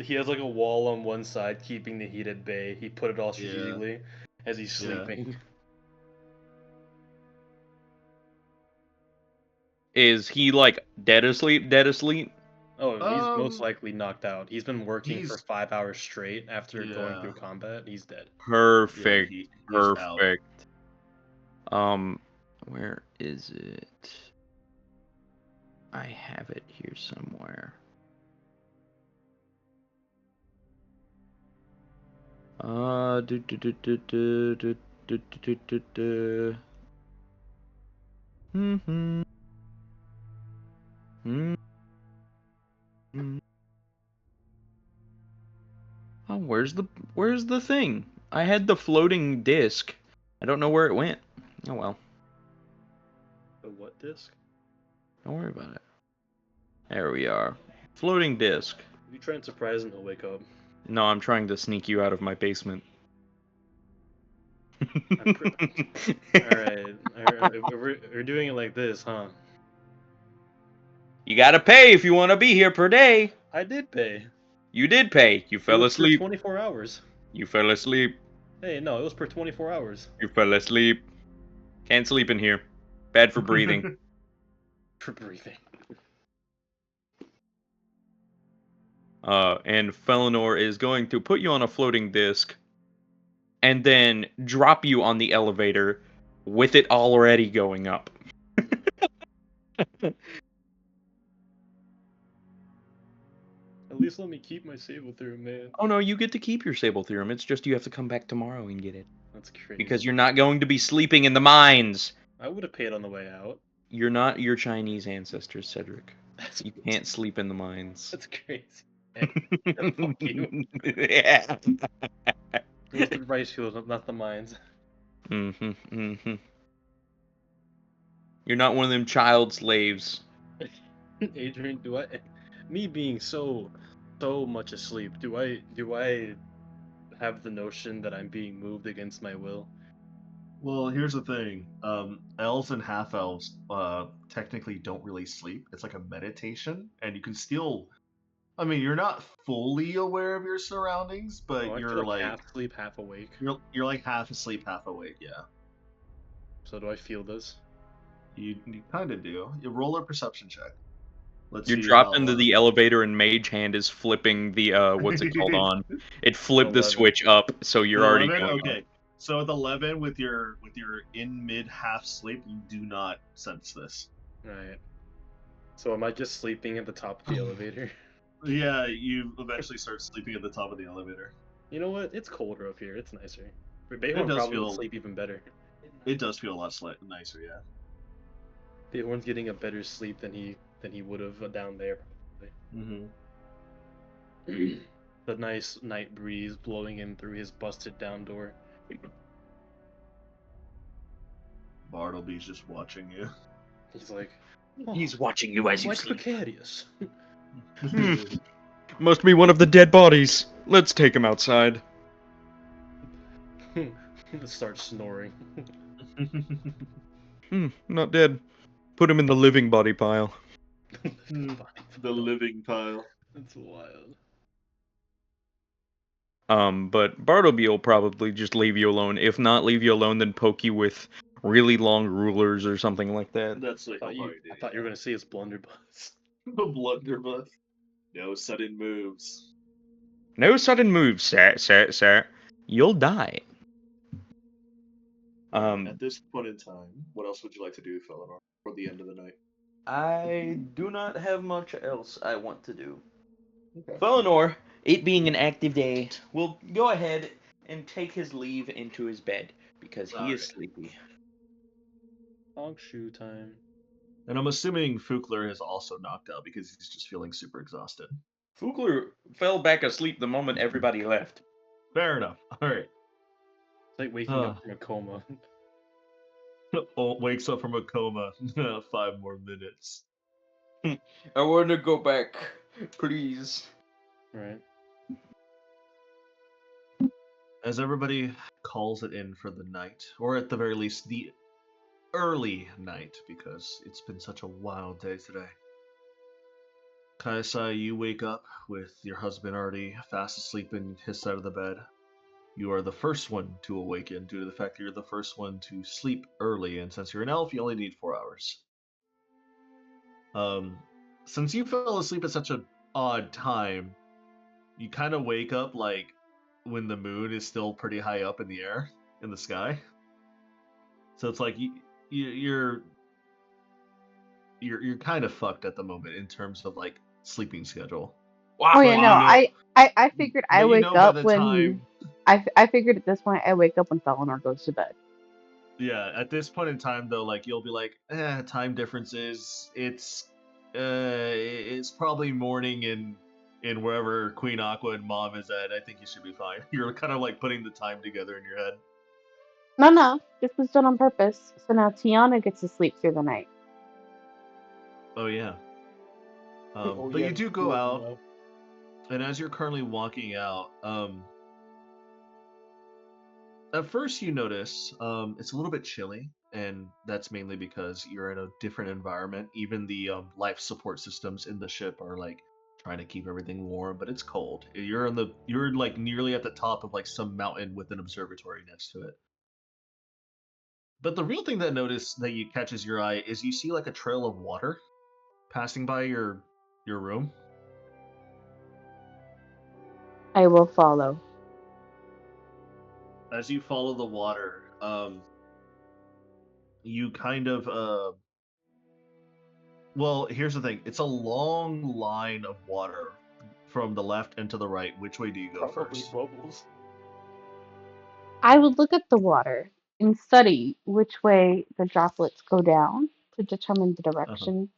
He has like a wall on one side keeping the heat at bay. He put it all Yeah. strategically as he's Yeah. sleeping. Is he like dead asleep? Dead asleep? Oh, he's most Um, likely knocked out. He's been working for he's 5 hours straight after going yeah, through combat. He's dead. yeah, Perfect. he's out. Perfect. Where is it? I have it here somewhere. Do do do do do do do do do do. Hmm. Oh, where's the thing? I had the floating disc. I don't know where it went. Oh well. The what disc? Don't worry about it. There we are. Floating disc. If you try and surprise him, he'll wake up. No, I'm trying to sneak you out of my basement. Alright, we're doing it like this, huh? You gotta pay if you want to be here per day. I did pay. You did pay. You It fell was asleep. for 24 hours. You fell asleep. Hey, no, it was per 24 hours. You fell asleep. Can't sleep in here. Bad for breathing. For breathing. And Felinor is going to put you on a floating disc and then drop you on the elevator with it already going up. At least let me keep my Sable Theorem, man. Oh no, you get to keep your Sable Theorem. It's just you have to come back tomorrow and get it. That's crazy. Because you're not going to be sleeping in the mines. I would have paid on the way out. You're not your Chinese ancestors, Cedric. You can't sleep in the mines. That's crazy. Hey, fuck you. Yeah. It was the rice fields, not the mines. You're not one of them child slaves. Adrian, me being so much asleep, do I have the notion that I'm being moved against my will? Well, here's the thing. Elves and half elves technically don't really sleep. It's like a meditation, and you can still I mean, you're not fully aware of your surroundings, Oh, but I feel you're like like half asleep, half awake. you're like half asleep, half awake. Yeah, So do I feel this? you kind of do. You roll a perception check. Let's You see drop how. into the elevator and Mage Hand is flipping the what's it called on? It flipped the 11. switch up, so you're already 11? going up. Okay. So with 11, with your in mid half sleep, you do not sense this. Right. So am I just sleeping at the top of the elevator? Yeah, you eventually start sleeping at the top of the elevator. You know what? It's colder up here. It's nicer. It Bayhorn does probably would feel sleep even better. it does feel a lot nicer, yeah. Bayhorn's getting a better sleep than he would have down there. Mm-hmm. The nice night breeze blowing in through his busted down door. Bartleby's just watching you. He's like, He's watching you as you like sleep. precarious. Must be one of the dead bodies. Let's take him outside. Starts snoring. Not dead. Put him in the living body pile. The living pile. That's wild. But Bartleby will probably just leave you alone. If not leave you alone, then poke you with really long rulers or something like that. That's what he'll probably do. I thought you were gonna say it's blunderbuss. The blunderbuss. No sudden moves. No sudden moves, sir. You'll die. At this point in time, what else would you like to do, Felinor, for the end of the night? I do not have much else I want to do. Okay. Felinor, it being an active day, will go ahead and take his leave into his bed because he is sleepy. Honk shoe time. And I'm assuming Fukler is also knocked out because he's just feeling super exhausted. Fugler fell back asleep the moment everybody left. Fair enough. All right. It's like waking up from a coma. Wakes up from a coma. 5 more minutes. I want to go back, please. Right. As everybody calls it in for the night, or at the very least, the early night, because it's been such a wild day today. Kaisai, you wake up with your husband already fast asleep in his side of the bed. You are the first one to awaken due to the fact that you're the first one to sleep early, and since you're an elf, you only need 4 hours. Since you fell asleep at such an odd time, you kind of wake up like when the moon is still pretty high up in the air, in the sky. So it's like you're kind of fucked at the moment in terms of like sleeping schedule. Oh yeah, no, I figured I But you wake know by up the when time, I figured at this point I wake up when Felinor goes to bed. yeah, at this point in time though, like you'll be like, time differences. It's probably morning in wherever Queen Aqua and Mom is at. I think you should be fine. You're kind of like putting the time together in your head. No, this was done on purpose. So now Tiana gets to sleep through the night. Oh yeah. Oh, But yeah, you do go cool, out, wow. and as you're currently walking out, at first you notice it's a little bit chilly, and that's mainly because you're in a different environment. Even the life support systems in the ship are like trying to keep everything warm, but it's cold. You're like nearly at the top of like some mountain with an observatory next to it. But the real thing that you catches your eye is you see like a trail of water passing by your room. I will follow. As you follow the water, you kind of well, here's the thing. It's a long line of water from the left and to the right. Which way do you go Probably first? bubbles. I would look at the water and study which way the droplets go down to determine the Uh-huh. direction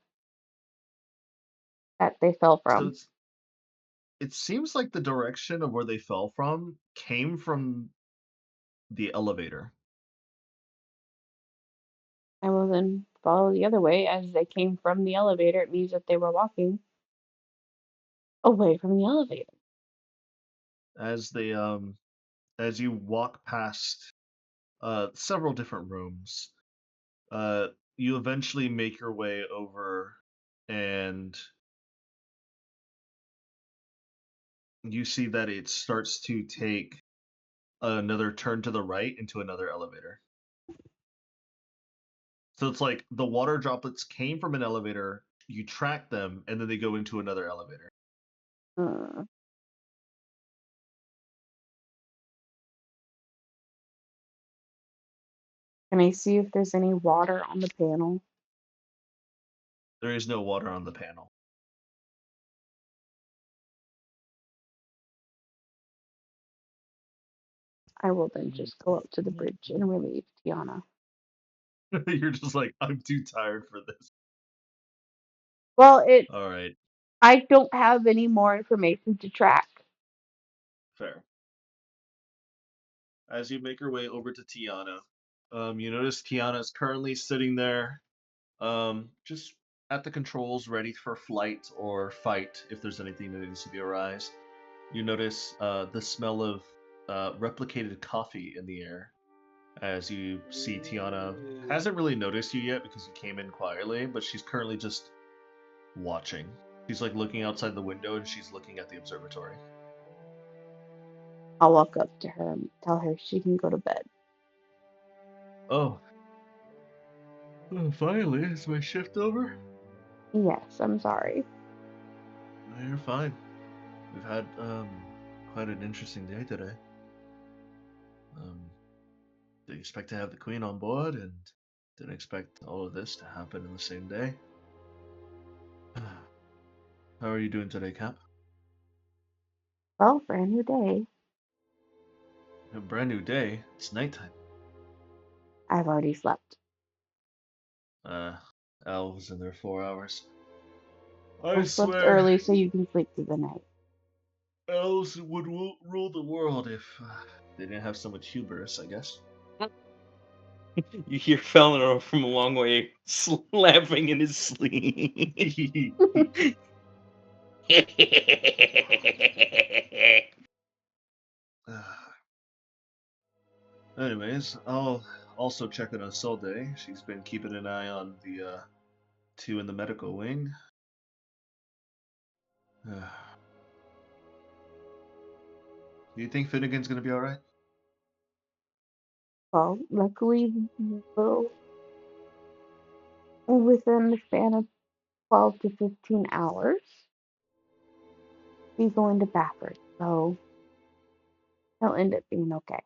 that they fell So from. it seems like the direction of where they fell from came from the elevator. I will then follow the other way as they came from the elevator. It means that they were walking away from the elevator. As they as you walk past several different rooms, uh you eventually make your way over and you see that it starts to take another turn to the right into another elevator. So it's like the water droplets came from an elevator, you track them, and then they go into another elevator. Hmm. Can I see if there's any water on the panel? There is no water on the panel. I will then just go up to the bridge and relieve Tiana. You're just like, I'm too tired for this. Well, All right, I don't have any more information to track. fair. As you make your way over to Tiana, you notice Tiana is currently sitting there, just at the controls, ready for flight or fight if there's anything that needs to be arise. You notice the smell of replicated coffee in the air as you see Tiana hasn't really noticed you yet because you came in quietly, but she's currently just watching. She's like looking outside the window and she's looking at the observatory. I'll walk up to her and tell her she can go to bed. Oh, finally, is my shift over? Yes, I'm sorry. No, you're fine. We've had quite an interesting day today. Didn't expect to have the queen on board, and didn't expect all of this to happen in the same day. How are you doing today, Cap? Well, brand new day. A brand new day. It's nighttime. I've already slept. Elves in their 4 hours. I I slept swear, early so you can sleep through the night. elves would rule the world if they didn't have so much hubris, I guess. You hear Felnor from a long way laughing in his sleep. Anyways, I'll also check in on Solday. She's been keeping an eye on the two in the medical wing. Do you think Finnegan's gonna be alright? Well, luckily, we'll, within the span of 12 to 15 hours, be going to Bafford, so he'll end up being okay.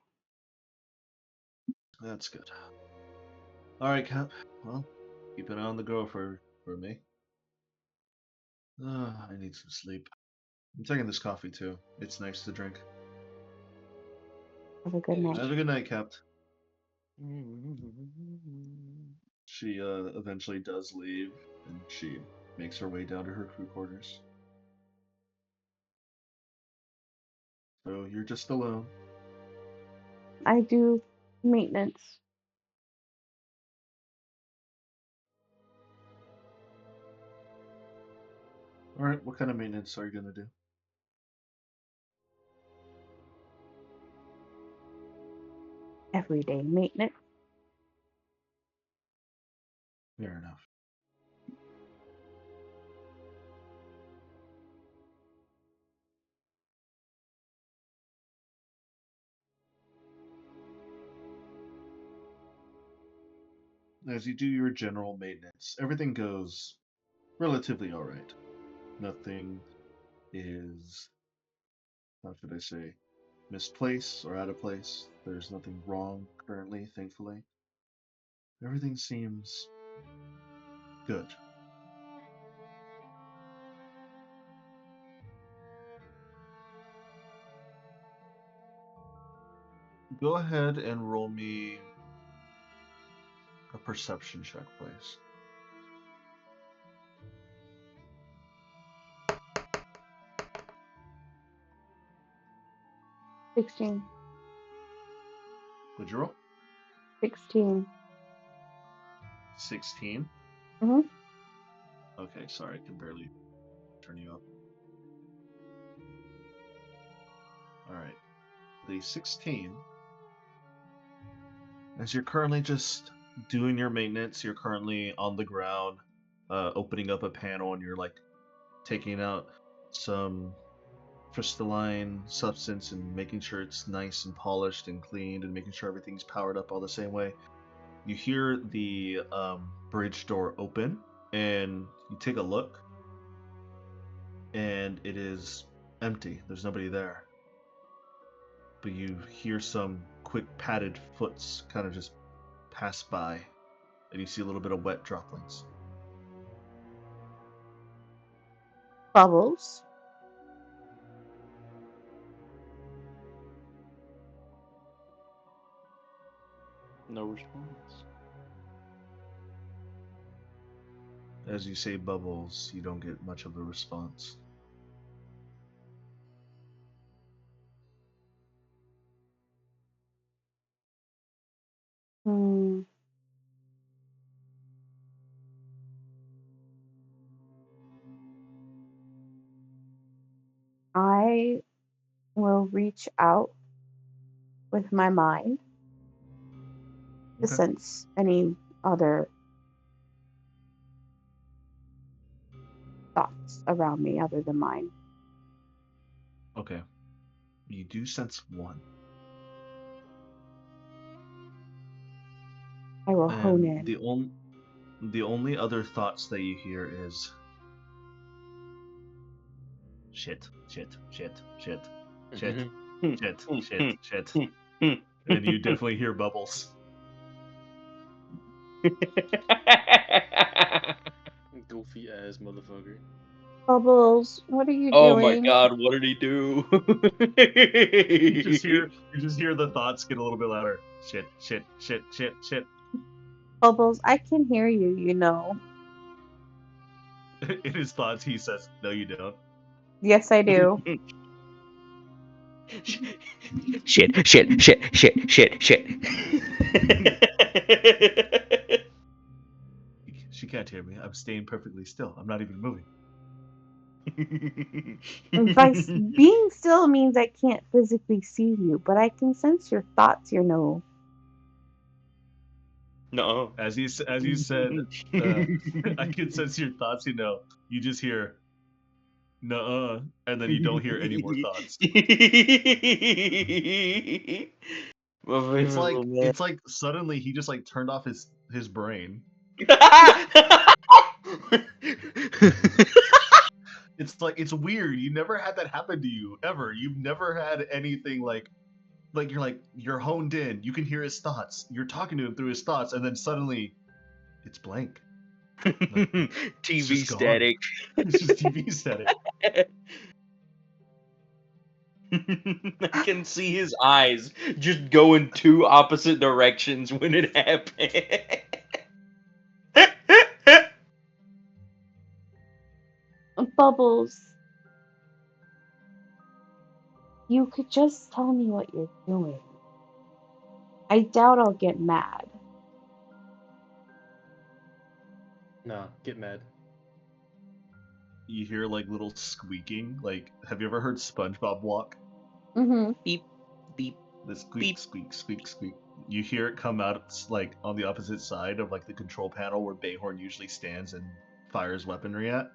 That's good. Alright, Cap. Well, keep an eye on the girl for me. I need some sleep. I'm taking this coffee too. It's nice to drink. Have a good night. Have a good night, Cap. She eventually does leave, and she makes her way down to her crew quarters. So you're just alone. I do maintenance. Alright, what kind of maintenance are you gonna do? Everyday maintenance. Fair enough. As you do your general maintenance, everything goes relatively alright. Nothing is, how should I say, misplaced or out of place. There's nothing wrong currently, thankfully. Everything seems good. Go ahead and roll me a perception check, please. 16. Would you roll? 16. 16? Mm-hmm. Okay, sorry, I can barely turn you up. Alright. The 16, as you're currently just doing your maintenance, you're currently on the ground, opening up a panel, and you're like taking out some crystalline substance and making sure it's nice and polished and cleaned and making sure everything's powered up all the same way. You hear the bridge door open, and you take a look, and it is empty. There's nobody there. But you hear some quick padded foots kind of just pass by, and you see a little bit of wet droplings. Bubbles. No response. As you say Bubbles, you don't get much of a response. Hmm. I will reach out with my mind to Okay. sense any other thoughts around me other than mine. Okay. You do sense one. I will hone And in. the only other thoughts that you hear is shit, shit, shit, shit, shit, shit, shit, shit. And you definitely hear Bubbles. Goofy ass motherfucker. Bubbles, what are you Oh my doing? god, what did he do? You just hear the thoughts get a little bit louder. Shit, shit, shit, shit, shit. Bubbles, I can hear you, you know. In his thoughts, he says, "No, you don't." Yes, I do. Shit, shit, shit, shit, shit, shit. She can't hear me. I'm staying perfectly still. I'm not even moving. Being still means I can't physically see you, but I can sense your thoughts, you know. No. As you said, I can sense your thoughts. You know, you just hear, "Nuh-uh," and then you don't hear any more thoughts. My favorite little man. It's like suddenly he just like turned off his brain. It's weird. You never had that happen to you ever. You've never had anything like you're honed in. You can hear his thoughts. You're talking to him through his thoughts, and then suddenly it's blank. It's TV just gone. static. It's just TV static. I can see his eyes just go in two opposite directions when it happened. Bubbles, you could just tell me what you're doing. I doubt I'll get mad. Nah, get mad. You hear like little squeaking. Like, have you ever heard SpongeBob walk? Mm-hmm. Beep, beep. The squeak, Beep. squeak, squeak, squeak. You hear it come out like on the opposite side of like the control panel where Bayhorn usually stands and fires weaponry at.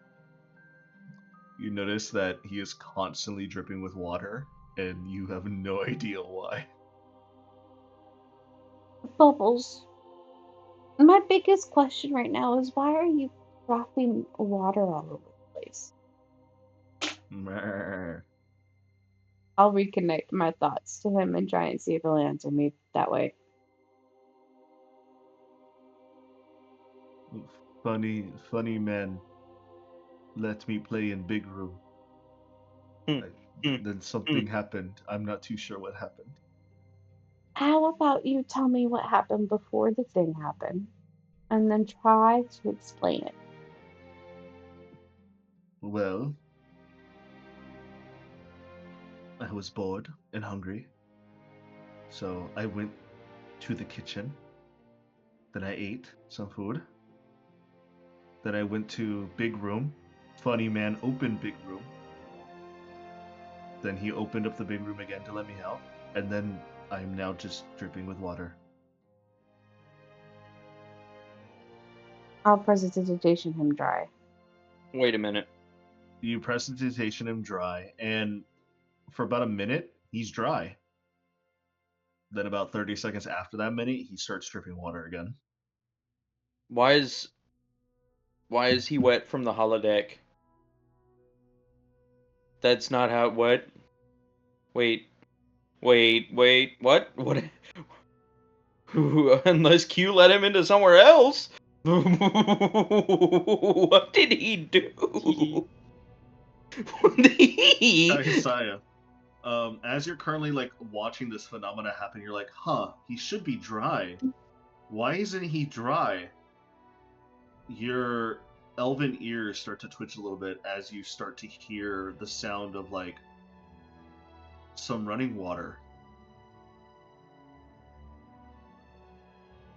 You notice that he is constantly dripping with water, and you have no idea why. Bubbles, my biggest question right now is why are you dropping water all over the place? Meh. I'll reconnect my thoughts to him and try and see if he'll answer me that way. Funny man. Let me play in big room. Then something happened. I'm not too sure what happened. How about you tell me what happened before the thing happened, and then try to explain it? Well, I was bored and hungry, so I went to the kitchen. Then I ate some food. Then I went to big room. Funny man opened big room. Then he opened up the big room again to let me out. And then I'm now just dripping with water. I'll prestidigitation him dry. Wait a minute. You prestidigitation him dry, and for about a minute, he's dry. Then about 30 seconds after that minute, he starts dripping water again. Why is he wet from the holodeck? That's not how. What? Wait. What? What? Unless Q let him into somewhere else. What did he do? Isaiah, as you're currently like watching this phenomena happen, you're like, huh, he should be dry. Why isn't he dry? Your elven ears start to twitch a little bit as you start to hear the sound of like some running water.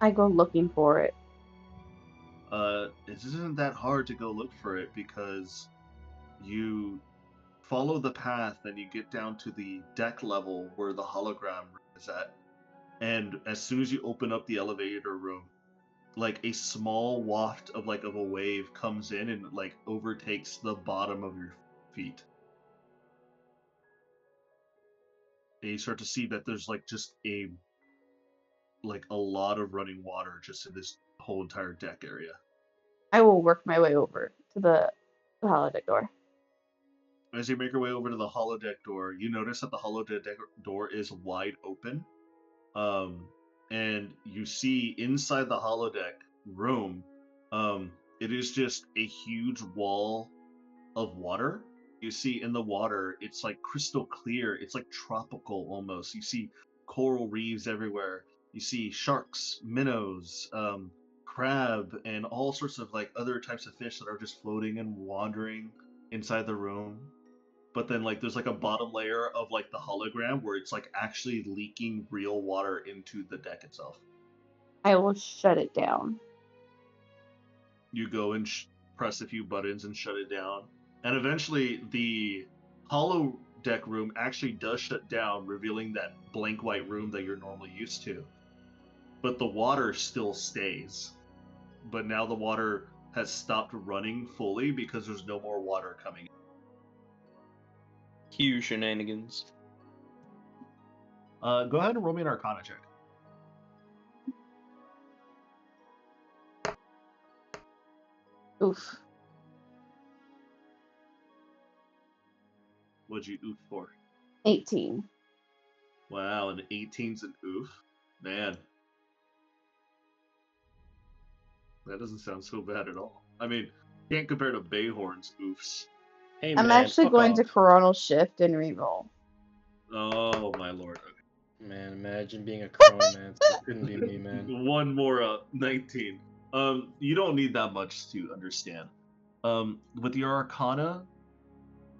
I go looking for it. It isn't that hard to go look for it because you follow the path and you get down to the deck level where the hologram is at. And as soon as you open up the elevator room, like a small waft of like of a wave comes in and like overtakes the bottom of your feet. And you start to see that there's like just a lot of running water just in this whole entire deck area. I will work my way over to the holodeck door. As you make your way over to the holodeck door, you notice that the holodeck door is wide open. And you see inside the holodeck room, it is just a huge wall of water. You see in the water, it's like crystal clear. It's like tropical almost. You see coral reefs everywhere. You see sharks, minnows, crab, and all sorts of like other types of fish that are just floating and wandering inside the room. But then like there's like a bottom layer of like the hologram where it's like actually leaking real water into the deck itself. I will shut it down. You go and press a few buttons and shut it down. And eventually the holo deck room actually does shut down, revealing that blank white room that you're normally used to. But the water still stays. But now the water has stopped running fully because there's no more water coming in. Q shenanigans. Go ahead and roll me an Arcana check. Oof. What'd you oof for? 18. Wow, an 18's an oof? Man. That doesn't sound so bad at all. I mean, can't compare to Bayhorn's oofs. Hey, I'm man, actually fuck going off. to coronal shift and reroll. Oh, my lord. Okay. Man, imagine being a chronomancer. It couldn't be me, man. One more 19. You don't need that much to understand. With your Arcana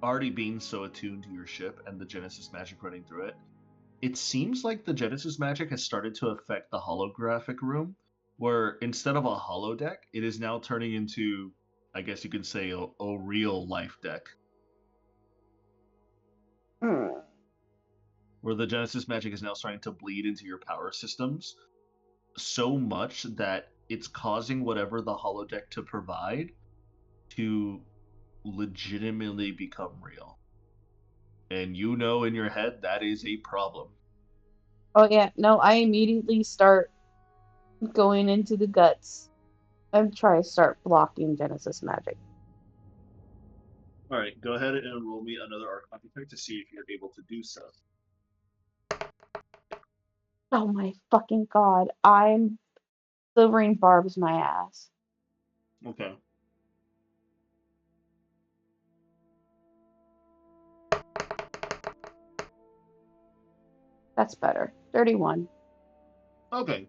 already being so attuned to your ship and the Genesis magic running through it, it seems like the Genesis magic has started to affect the holographic room, where instead of a holodeck, it is now turning into, I guess you could say, a real life deck. Where the Genesis magic is now starting to bleed into your power systems so much that it's causing whatever the holodeck to provide to legitimately become real. And you know in your head that is a problem. Oh yeah, no, I immediately start going into the guts and try to start blocking Genesis magic. Alright, go ahead and roll me another Arcana check to see if you're able to do so. Oh my fucking god, I'm silvering barbs my ass. Okay. That's better. 31. Okay.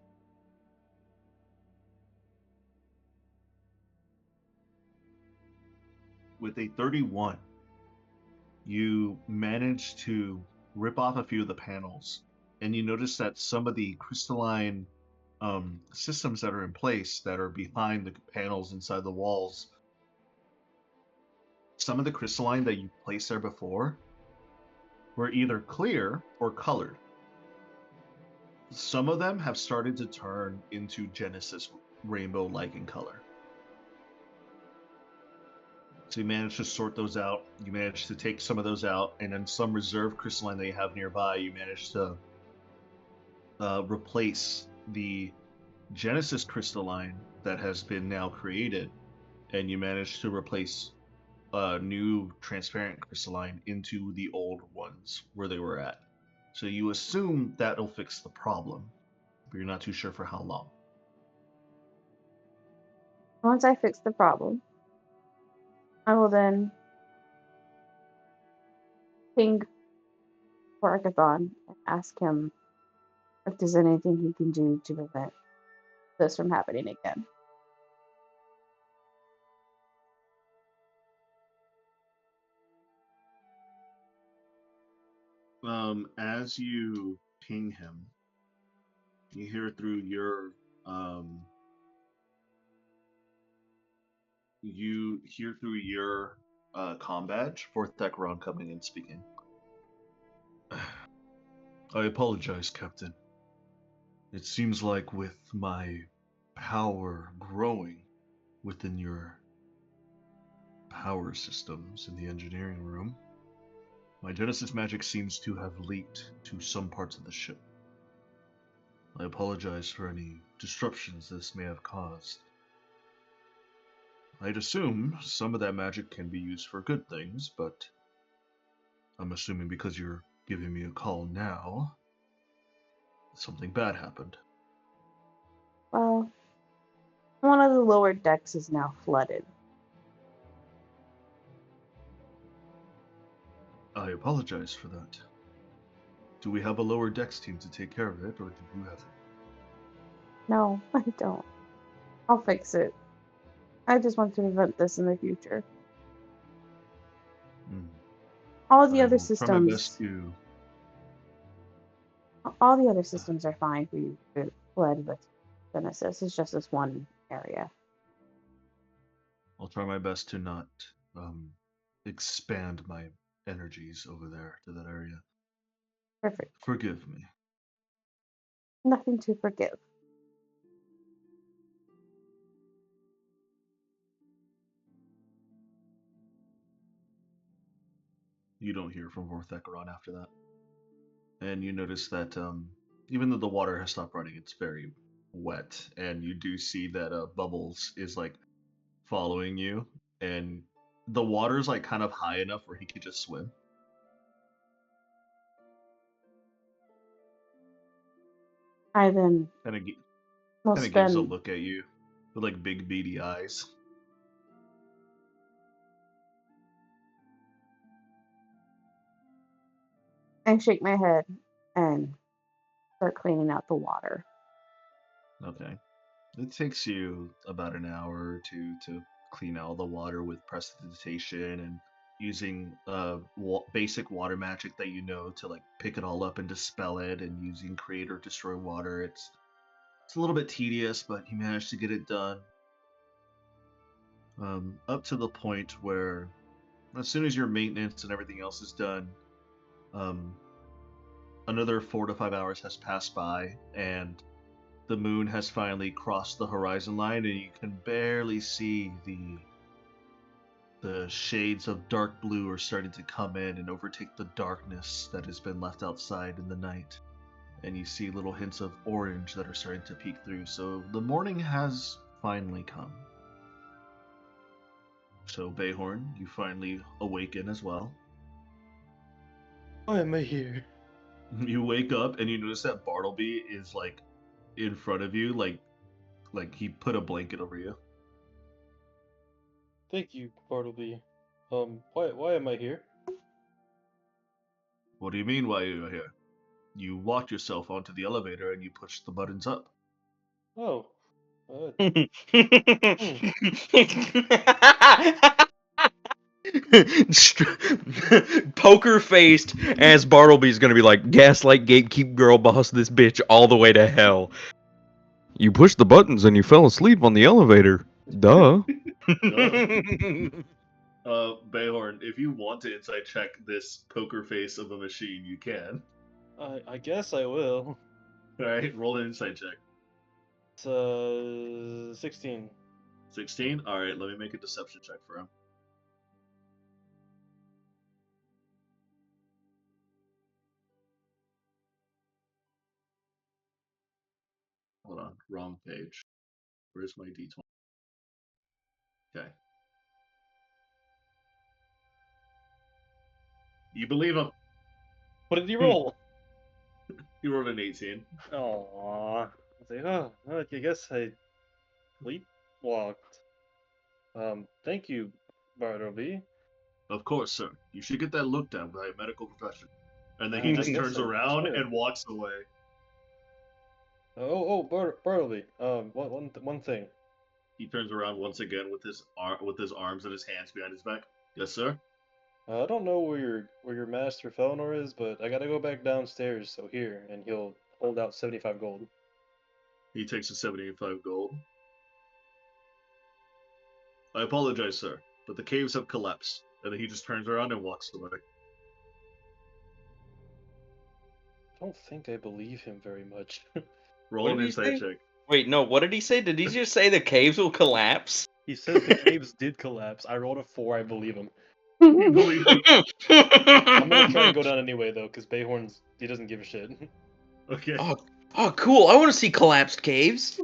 With a 31, you manage to rip off a few of the panels, and you notice that some of the crystalline systems that are in place that are behind the panels inside the walls, some of the crystalline that you placed there before were either clear or colored. Some of them have started to turn into Genesis rainbow-like in color. So you managed to sort those out. You managed to take some of those out, and then some reserve crystalline that you have nearby, you managed to replace the Genesis crystalline that has been now created, and you managed to replace a new transparent crystalline into the old ones where they were at. So you assume that'll fix the problem, but you're not too sure for how long. Once I fix the problem, I will then ping Barkathon and ask him if there's anything he can do to prevent this from happening again. As you ping him, you hear through your comm badge, Fourth Decaron coming and speaking. I apologize, Captain. It seems like with my power growing within your power systems in the engineering room, my Genesis magic seems to have leaked to some parts of the ship. I apologize for any disruptions this may have caused. I'd assume some of that magic can be used for good things, but I'm assuming because you're giving me a call now, something bad happened. Well, one of the lower decks is now flooded. I apologize for that. Do we have a lower decks team to take care of it, or do you have it? No, I don't. I'll fix it. I just want to prevent this in the future. All the I other will try my best systems, to. all the other systems are fine for you to flood with Genesis. It's just this one area. I'll try my best to not expand my energies over there to that area. Perfect. Forgive me. Nothing to forgive. You don't hear from Vorthecaron after that. And you notice that even though the water has stopped running, it's very wet. And you do see that Bubbles is like following you. And the water's like kind of high enough where he could just swim. I then Kind will of gives a spend. look at you with like big beady eyes. I shake my head and start cleaning out the water. Okay. It takes you about an hour or two to clean out the water with prestidigitation and using basic water magic that you know to like pick it all up and dispel it, and using create or destroy water. It's a little bit tedious, but you managed to get it done. Up to the point where as soon as your maintenance and everything else is done, another 4 to 5 hours has passed by, and the moon has finally crossed the horizon line, and you can barely see the shades of dark blue are starting to come in and overtake the darkness that has been left outside in the night. And you see little hints of orange that are starting to peek through. So the morning has finally come. So Bayhorn, you finally awaken as well. Why am I here? You wake up and you notice that Bartleby is like in front of you, like he put a blanket over you. Thank you, Bartleby. Why am I here? What do you mean why you're here? You walked yourself onto the elevator and you pushed the buttons up. Oh, Poker faced as Bartleby's gonna be like, gaslight gatekeep girl boss this bitch all the way to hell. You pushed the buttons and you fell asleep on the elevator. Duh. Bayhorn, if you want to inside check this poker face of a machine, you can. I guess I will. Alright, roll an insight check. It's 16. 16? Alright, let me make a deception check for him. Wrong page. Where's my D20? Okay. You believe him. What did you roll? He rolled an 18. Oh, I was like, oh, I guess I sleepwalked. Thank you, Bartleby. Of course, sir. You should get that looked at by a medical professional. And then he I just guess turns I around should. and walks away. Bartleby. One thing. He turns around once again with his arms and his hands behind his back. Yes, sir. I don't know where your master Felnor is, but I gotta go back downstairs. So here, and he'll hold out 75 gold. He takes the 75 gold. I apologize, sir, but the caves have collapsed. And then he just turns around and walks away. I don't think I believe him very much. Roll What an did he insight say? check. Wait, no, what did he say? Did he just say the caves will collapse? He said the caves did collapse. I rolled a 4. I believe him. You believe him? I'm gonna try and go down anyway though, because he doesn't give a shit. Okay. Oh, cool. I want to see collapsed caves.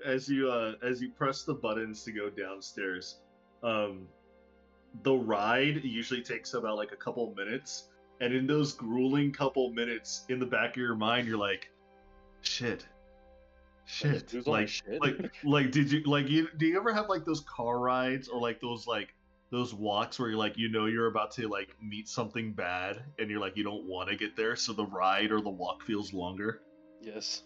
As you press the buttons to go downstairs, the ride usually takes about like a couple minutes, and in those grueling couple minutes, in the back of your mind, you're like, shit, lose all my shit? like do you ever have like those car rides or like those walks where you're like you're about to like meet something bad and you're like you don't want to get there, so the ride or the walk feels longer? Yes.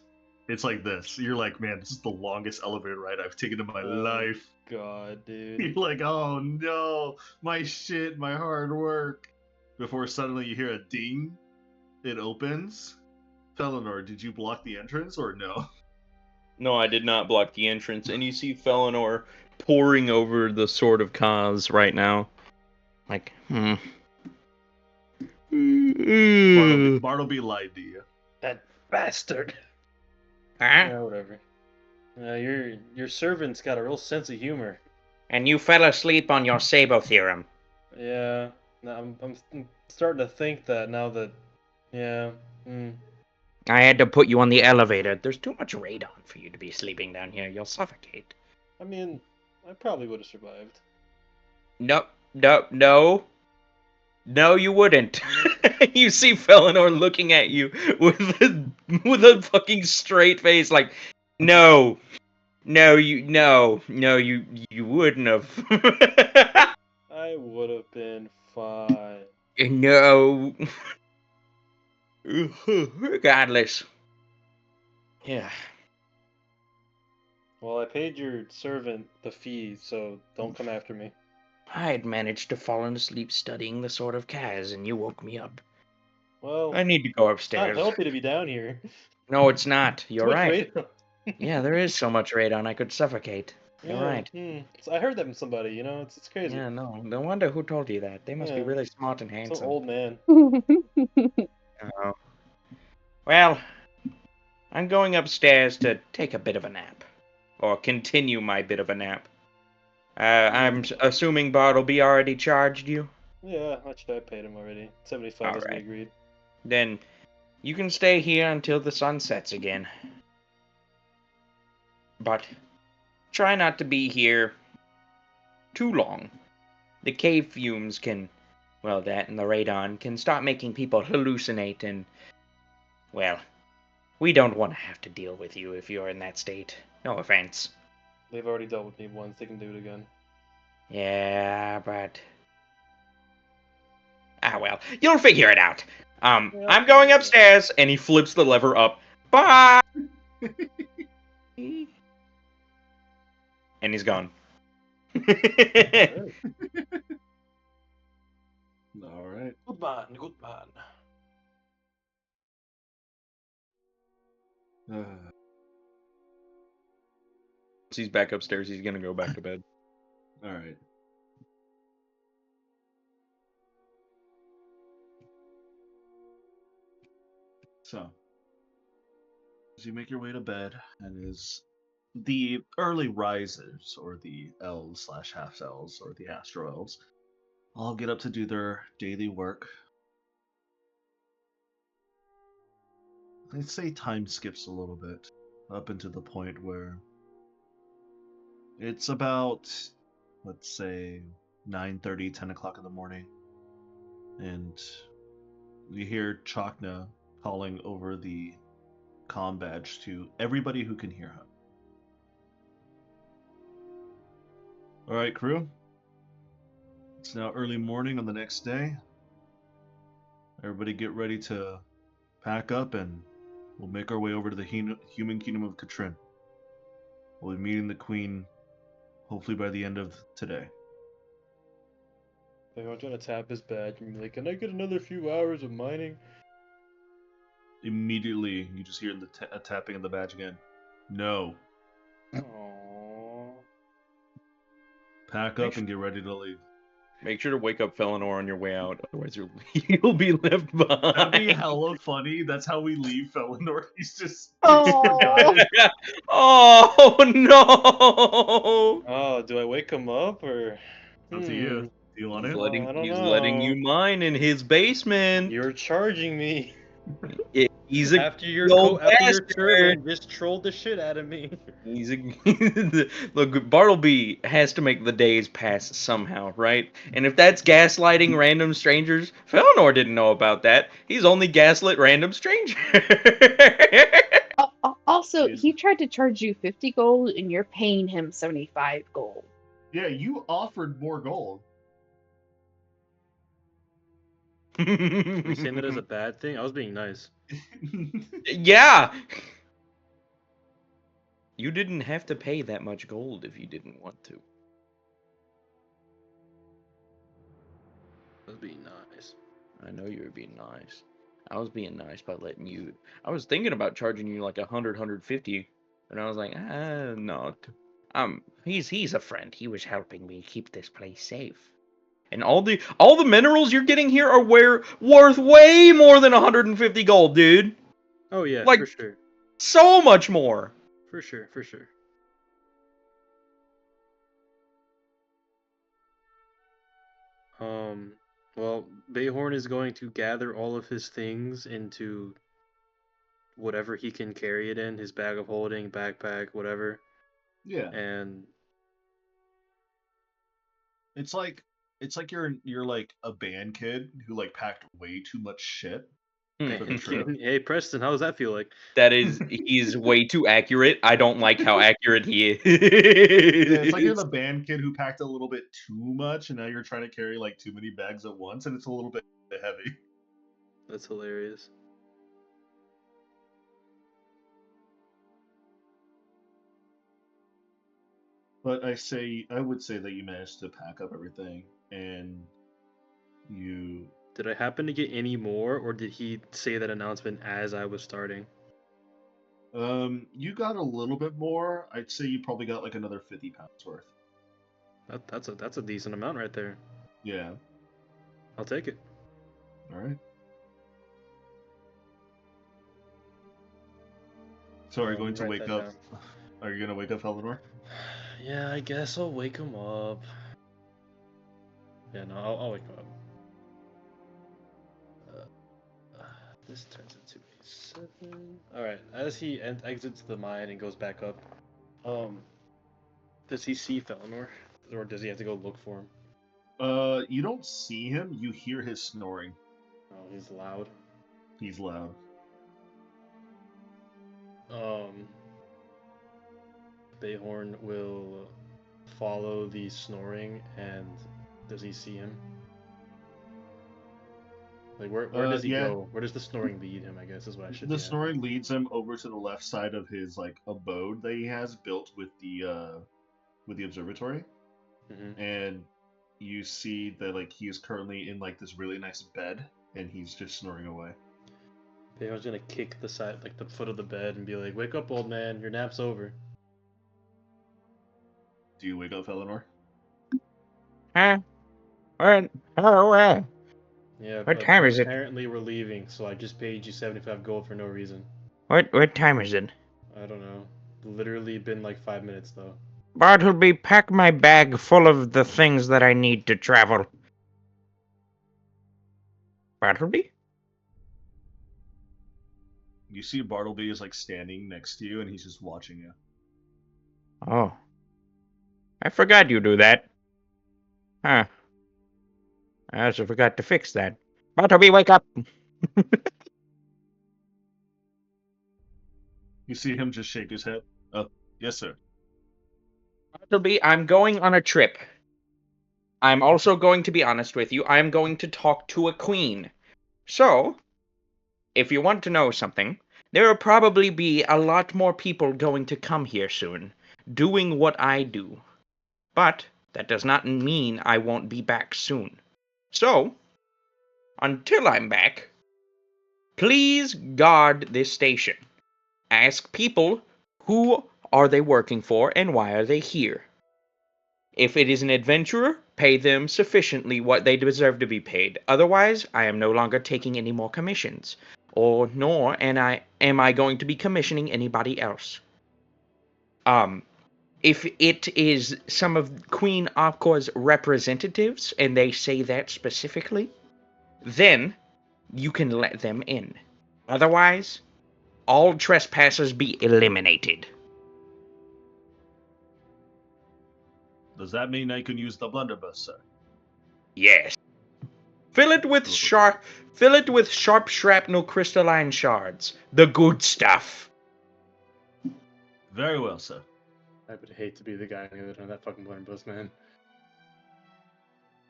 It's like this. You're like, man, this is the longest elevator ride I've taken in my life. God, dude. You're like, oh no, my shit, my hard work. Before suddenly you hear a ding, it opens. Felinor, did you block the entrance or no? No, I did not block the entrance, and you see Felinor poring over the Sword of Kaz right now. Like, Bartleby lied to you. That bastard. Huh? Yeah, whatever. Your servant's got a real sense of humor. And you fell asleep on your Sabo theorem. Yeah, I'm starting to think that now that, yeah. I had to put you on the elevator. There's too much radon for you to be sleeping down here. You'll suffocate. I mean, I probably would have survived. No. No, you wouldn't. You see Felinor looking at you with a fucking straight face, like, no, you wouldn't have. I would have been fine. No. Regardless. Yeah. Well, I paid your servant the fee, so don't come after me. I had managed to fall asleep studying the Sword of Kaz, and you woke me up. Well, I need to go not upstairs. healthy to be down here. No, it's not. You're Too much right. radon. Yeah, there is so much radon I could suffocate. You're Yeah, right. So I heard that from somebody, it's crazy. Yeah, no. No wonder who told you that. They must be Yeah. really smart and Some handsome. old man. Oh. Well, I'm going upstairs to take a bit of a nap. Or continue my bit of a nap. I'm assuming Bartleby already charged you? Yeah, actually I paid him already. 75 as we Alright. agreed. Then you can stay here until the sun sets again. But try not to be here too long. The cave fumes can, well, that and the radon can start making people hallucinate and, well, we don't want to have to deal with you if you're in that state. No offense. They've already dealt with me once, they can do it again. Yeah, but... Ah, well, you'll figure it out. Yeah, I'm going upstairs, and he flips the lever up. Bye! And he's gone. Alright. All right. Good man. Once he's back upstairs, he's gonna go back to bed. All right. So, as you make your way to bed, and as the early risers, or the elves / half elves, or the astro elves, all get up to do their daily work, I'd say time skips a little bit. up into the point where it's about, let's say, 9:30, 10 o'clock in the morning, and you hear Chakna calling over the comm badge to everybody who can hear him. All right, crew. It's now early morning on the next day. Everybody get ready to pack up and we'll make our way over to the human kingdom of Katrin. We'll be meeting the queen hopefully by the end of today. Like, I'm trying to tap his badge and be like, can I get another few hours of mining? Immediately, you just hear a tapping of the badge again. No. Aww. Pack up and get ready to leave. Make sure to wake up Felinor on your way out, otherwise you'll be left behind. That'd be hella funny. That's how we leave Felinor. He's just Oh. Oh no! Oh, do I wake him up or? Up to you. Do you want He's it? letting I don't he's letting you mine in his basement. You're charging me. He's a After your old after your bastard. turban just trolled the shit out of me. He's a look. Bartleby has to make the days pass somehow, right? And if that's gaslighting random strangers, Felinor didn't know about that. He's only gaslit random strangers. Also, Yes. he tried to charge you 50 gold, and you're paying him 75 gold. Yeah, you offered more gold. Are you saying that as a bad thing? I was being nice. Yeah. You didn't have to pay that much gold if you didn't want to. I was being nice. I know you were being nice. I was being nice by letting you. I was thinking about charging you like 100, 150, and I was like, no. He's a friend. He was helping me keep this place safe. And all the minerals you're getting here are worth way more than 150 gold, dude. Oh yeah, Like- for sure. So much more. For sure, for sure. Well, Bayhorn is going to gather all of his things into whatever he can carry it in, his bag of holding, backpack, whatever. Yeah. And It's like you're like a band kid who like packed way too much shit for the trip. hey Preston, how does that feel like? He's way too accurate. I don't like how accurate he is. Yeah, it's like you're the band kid who packed a little bit too much, and now you're trying to carry like too many bags at once, and it's a little bit heavy. That's hilarious. But I would say that you managed to pack up everything, and you. Did I happen to get any more, or did he say that announcement as I was starting? You got a little bit more. I'd say you probably got like another 50 pounds worth. That's a decent amount right there. Yeah. I'll take it. All right. So are you going to Write wake that up? down. Are you going to wake up Eleanor? Yeah, I guess I'll wake him up. Yeah, no, I'll wake him up. This turns into a 7. Alright, as he exits the mine and goes back up, does he see Felinor? Or does he have to go look for him? You don't see him. You hear his snoring. Oh, he's loud. He's loud. Bayhorn will follow the snoring, and does he see him? Like, where does he yeah. go? Where does the snoring lead him, I guess, is what I should The be asking. snoring leads him over to the left side of his like abode that he has built with the observatory, and you see that like he is currently in like this really nice bed, and he's just snoring away. Bayhorn's gonna kick the side, like the foot of the bed, and be like, "Wake up, old man! Your nap's over." Do you wake up, Eleanor? Huh? What? Oh, Yeah, What but time is it? apparently we're leaving, so I just paid you 75 gold for no reason. what time is it? I don't know. Literally been like 5 minutes though. Bartleby, pack my bag full of the things that I need to travel. Bartleby? You see Bartleby is like standing next to you, and he's just watching you. Oh. I forgot you do that. Huh. I also forgot to fix that. Bartleby, wake up! You see him just shake his head. Yes, sir. Bartleby, I'm going on a trip. I'm also going to be honest with you. I'm going to talk to a queen. So, if you want to know something, there will probably be a lot more people going to come here soon, doing what I do. But that does not mean I won't be back soon. So, until I'm back, please guard this station. Ask people who are they working for and why are they here. If it is an adventurer, pay them sufficiently what they deserve to be paid. Otherwise, I am no longer taking any more commissions, nor am I going to be commissioning anybody else. If it is some of Queen Aqua's representatives and they say that specifically, then you can let them in. Otherwise, all trespassers be eliminated. Does that mean I can use the blunderbuss, sir? Yes. Fill it with sharp shrapnel crystalline shards. The good stuff. Very well, sir. I would hate to be the guy on the other end of that fucking blunderbuss, man.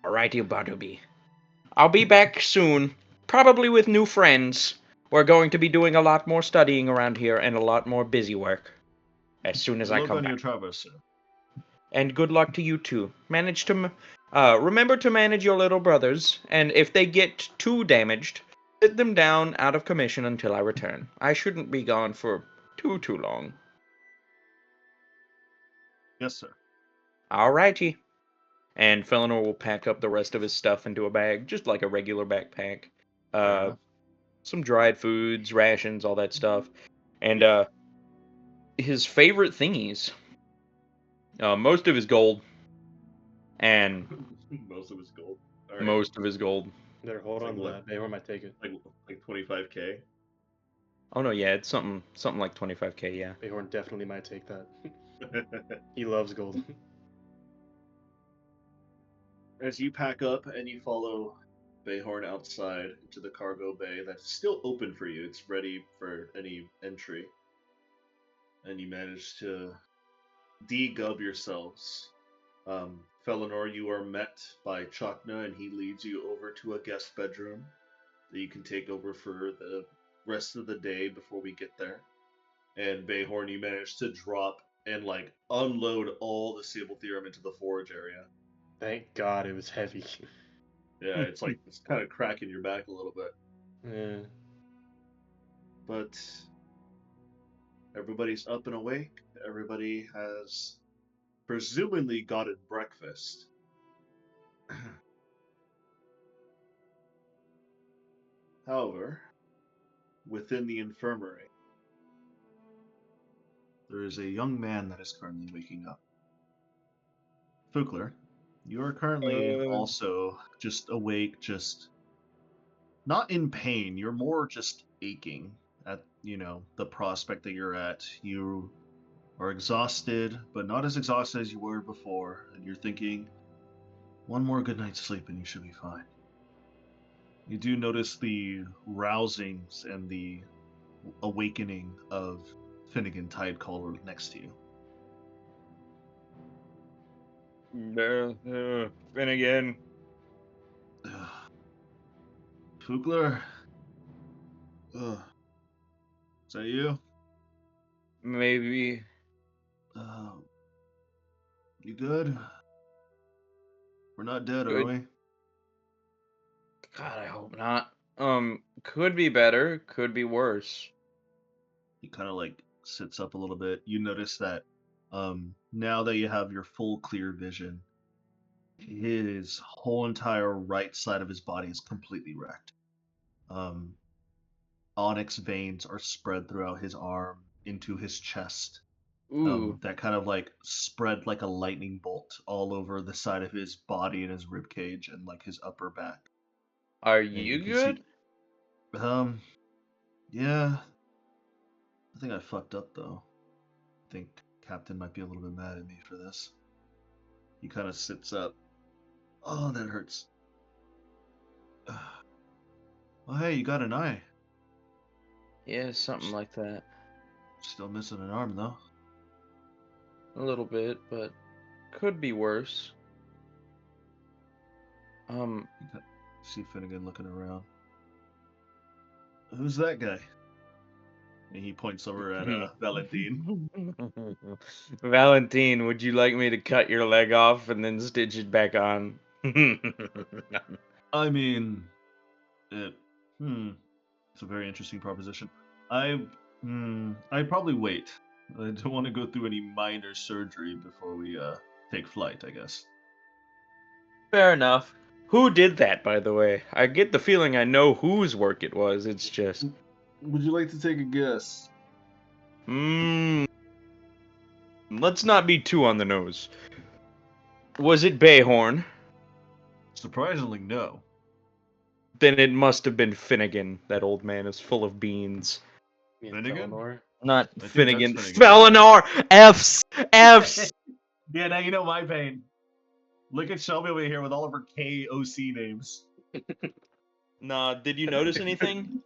Alrighty, Bartleby. I'll be back soon, probably with new friends. We're going to be doing a lot more studying around here and a lot more busy work. As soon as Good I luck come on back. your travels, sir. And good luck to you too. Remember to manage your little brothers, and if they get too damaged, sit them down out of commission until I return. I shouldn't be gone for too long. Yes, sir. Alrighty. And Felinor will pack up the rest of his stuff into a bag, just like a regular backpack. Fair enough. Some dried foods, rations, all that stuff. And his favorite thingies. Most of his gold. And Most of his gold. All right. most of his gold. There, hold It's on to like that. Bayor might take it. Like 25K. Oh no, yeah, it's something like 25k, yeah. Bayhorn definitely might take that. He loves gold. As you pack up and you follow Bayhorn outside into the cargo bay that's still open for you, it's ready for any entry. And you manage to de-gub yourselves. Felinor, you are met by Chakna, and he leads you over to a guest bedroom that you can take over for the rest of the day before we get there. And Bayhorn, you manage to drop and like unload all the Sable Theorem into the forge area. Thank God it was heavy. Yeah, it's like it's kind of cracking your back a little bit. Yeah. But everybody's up and awake. Everybody has presumably gotten breakfast. However, within the infirmary, there is a young man that is currently waking up. Fugler, you are currently also just awake, just not in pain. You're more just aching at, the prospect that you're at. You are exhausted, but not as exhausted as you were before, and you're thinking, one more good night's sleep and you should be fine. You do notice the rousings and the awakening of Finnegan Tidecaller next to you. Finnegan. Fugler? Is that you? Maybe. You good? We're not dead, are Good. we? God, I hope not. Could be better, could be worse. He kind of like sits up a little bit. You notice that now that you have your full clear vision, his whole entire right side of his body is completely wrecked. Onyx veins are spread throughout his arm into his chest. Ooh. That kind of like spread like a lightning bolt all over the side of his body and his rib cage and like his upper back. Are And you can good? see, yeah. think I fucked up though. I think Captain might be a little bit mad at me for this. He kind of sits up. Oh, that hurts. Oh, hey, you got an eye. Yeah, something like that. Still missing an arm though. A little bit, but could be worse. You can see Finnegan looking around. Who's that guy? And he points over at Valentine. Valentine, would you like me to cut your leg off and then stitch it back on? I mean, it, it's a very interesting proposition. I'd probably wait. I don't want to go through any minor surgery before we take flight, I guess. Fair enough. Who did that, by the way? I get the feeling I know whose work it was. It's just, Would you like to take a guess? let's not be too on the nose. Was it Bayhorn? Surprisingly, no. Then it must have been Finnegan. That old man is full of beans. Me and Finnegan? Felnor. Not I think Finnegan. that's Finnegan. Felonor! F's! F's! Yeah, now you know my pain. Look at Shelby over here with all of her KOC names. Nah, did you notice anything?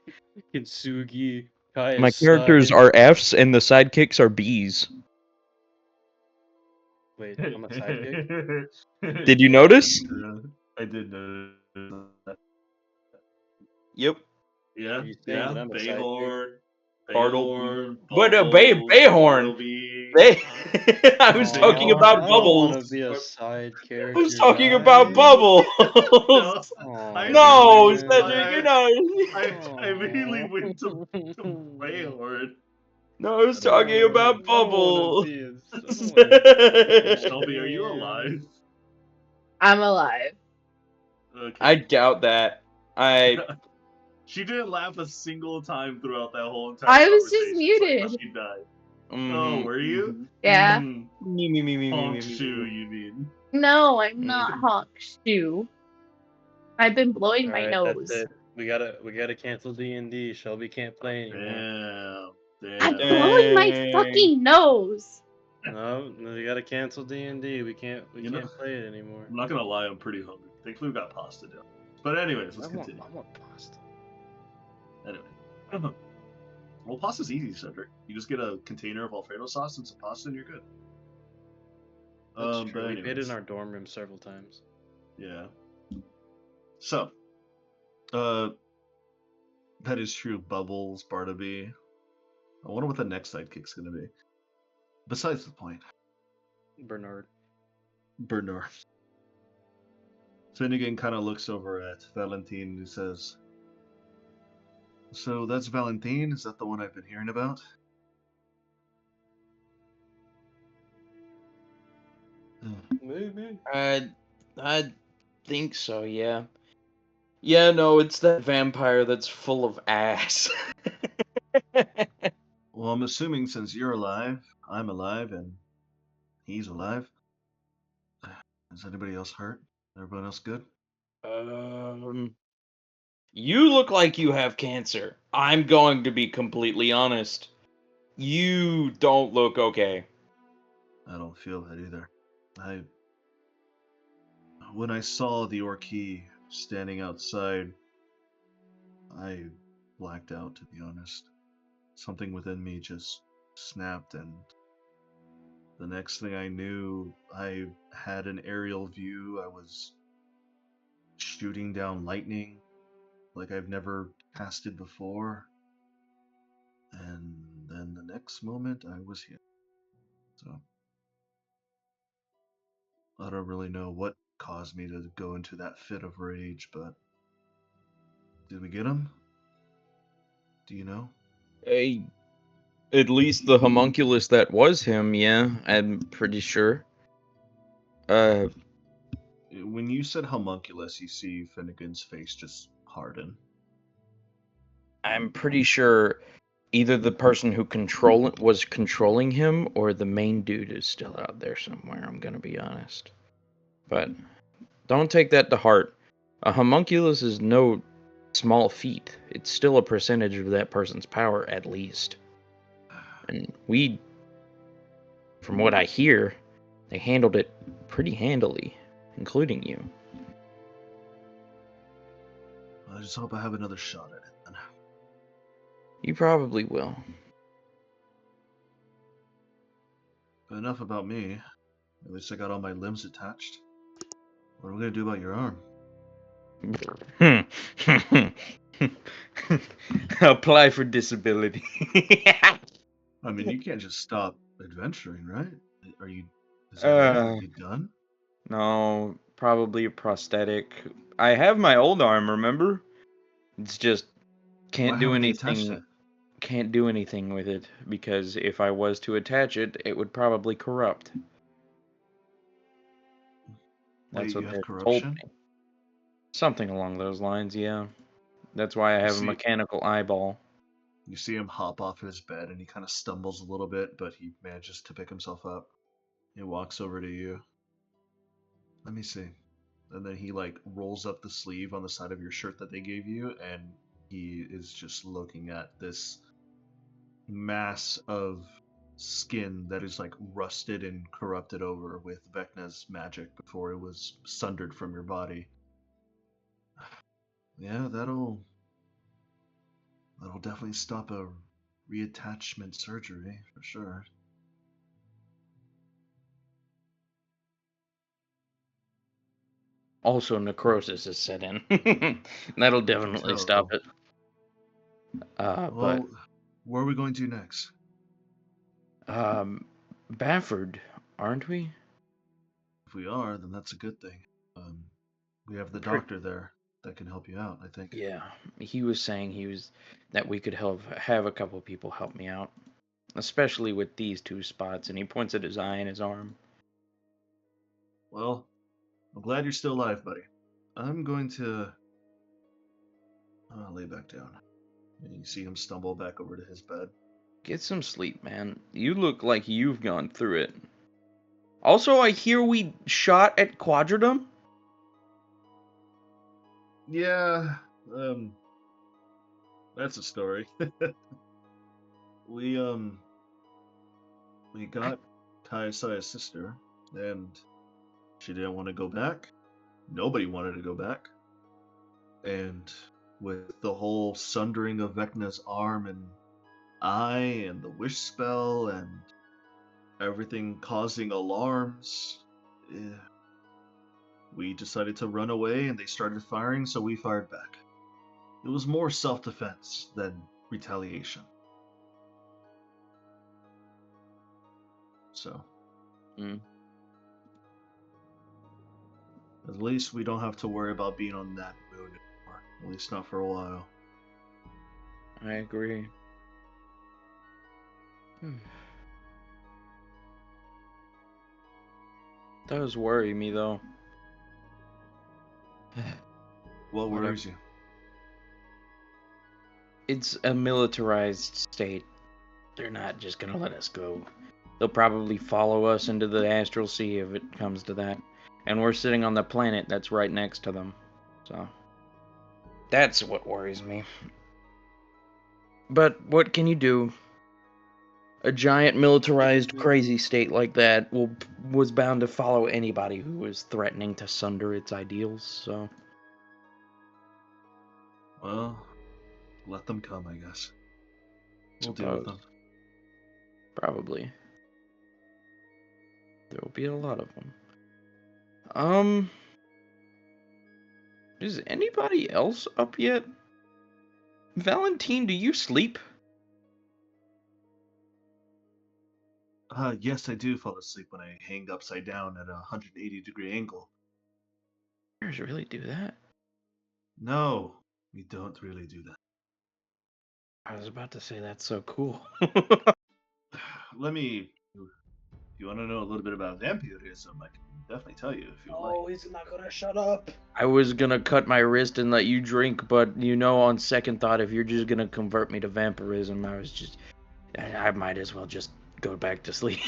Kintsugi. Kai My is characters Side. are F's and the sidekicks are B's. Wait, I'm a sidekick? Did you notice? I did notice that. Yep. Yeah, Are you saying that I'm a Bayhorn, Bartle- Bayhorn, But, Bubbles, Bayhorn. Bartleby. I was Aw, talking about I don't want to Bubbles. be a side I character. was talking about Bubbles. No, I No, immediately went Cedric, to- you're not. I immediately went to Bayhorn. No, I was I don't talking know. about I don't wanna Bubbles. be a- I don't wanna- Shelby, are you alive? I'm alive. Okay. I doubt that. She didn't laugh a single time throughout that whole entire I was just conversation, so I thought muted. she died. Oh, Mhm. were you? Yeah. Mm. Me. Honk shoe, you mean? No, I'm not Hawk Shoe. I've been blowing my Alright, nose. that's it. We gotta cancel D&D. Shelby can't play anymore. I'm Damn. blowing my Dang. fucking nose. No, we gotta cancel D&D. We can't You know- play it anymore. I'm not gonna lie, I'm pretty hungry. Thankfully, we got pasta down. But anyways, let's continue. I want pasta. Anyway. Well, pasta's easy, Cedric. You just get a container of Alfredo sauce and some pasta, and you're good. That's But true. We paid anyways. in our dorm room several times. Yeah. So, that is true. Bubbles, Bartleby. I wonder what the next sidekick's gonna be. Besides the point, Bernard. Bernard. Finnegan kind of looks over at Valentine and says, "So that's Valentine? Is that the one I've been hearing about?" Maybe. I think so, yeah. Yeah, no, it's that vampire that's full of ass. Well, I'm assuming since you're alive, I'm alive, and he's alive. Is anybody else hurt? Everyone else good? You look like you have cancer. I'm going to be completely honest. You don't look okay. I don't feel that either. When I saw the Orkey standing outside, I blacked out, to be honest. Something within me just snapped, and the next thing I knew, I had an aerial view. I was shooting down lightning like I've never casted before. And then the next moment, I was hit. So, I don't really know what caused me to go into that fit of rage, but did we get him? Do you know? At least the homunculus that was him, yeah, I'm pretty sure. When you said homunculus, you see Finnegan's face just harden. I'm pretty sure either the person who was controlling him or the main dude is still out there somewhere, I'm gonna be honest. But don't take that to heart. A homunculus is no small feat. It's still a percentage of that person's power, at least. And from what I hear, they handled it pretty handily, including you. I just hope I have another shot at it then. You probably will. But enough about me. At least I got all my limbs attached. What are we gonna do about your arm? Apply for disability. I mean, you can't just stop adventuring, right? Are you? Is that it? Are you done? No, probably a prosthetic. I have my old arm, remember? It's just Why can't do haven't they attached anything. it? Can't do anything with it because if I was to attach it, it would probably corrupt. That's Wait, you what have they told corruption? me. Something along those lines, yeah. That's why I You have a see, mechanical eyeball. you see him hop off his bed, and he kind of stumbles a little bit, but he manages to pick himself up. He walks over to you. Let me see. And then he like rolls up the sleeve on the side of your shirt that they gave you, and he is just looking at this mass of skin that is like rusted and corrupted over with Vecna's magic before it was sundered from your body. Yeah, that'll definitely stop a reattachment surgery for sure. Also, necrosis is set in. That'll I can definitely stop tell. it. But Well, where are we going to next? Bafford, aren't we? If we are, then that's a good thing. Um, we have the Pre- doctor there that can help you out, I think. Yeah, he was saying that we could have a couple people help me out, especially with these two spots, and he points at his eye and his arm. Well, I'm glad you're still alive, buddy. I'm going to lay back down. And you see him stumble back over to his bed. Get some sleep, man. You look like you've gone through it. Also, I hear we shot at Quadradum. Yeah, that's a story. we we got Kaisaya's sister, and she didn't want to go back. Nobody wanted to go back. And with the whole sundering of Vecna's arm and eye and the wish spell and everything causing alarms, we decided to run away and they started firing, so we fired back. It was more self-defense than retaliation. So, at least we don't have to worry about being on that moon anymore. At least not for a while. I agree. Does worry me though. What Whatever. worries you? It's a militarized state. They're not just gonna let us go. They'll probably follow us into the astral sea if it comes to that. And we're sitting on the planet that's right next to them. So that's what worries me. But what can you do? A giant militarized crazy state like that was bound to follow anybody who was threatening to sunder its ideals, so Well, let them come, I guess. We'll deal with them. probably. There will be a lot of them. Is anybody else up yet? Valentine, do you sleep? Yes, I do fall asleep when I hang upside down at a 180-degree angle. Bears really do that? No, we don't really do that. I was about to say that's so cool. If you want to know a little bit about vampirism, I can definitely tell you if you like. Oh, he's not gonna shut up. I was gonna cut my wrist and let you drink, but on second thought, if you're just gonna convert me to vampirism, I might as well just go back to sleep.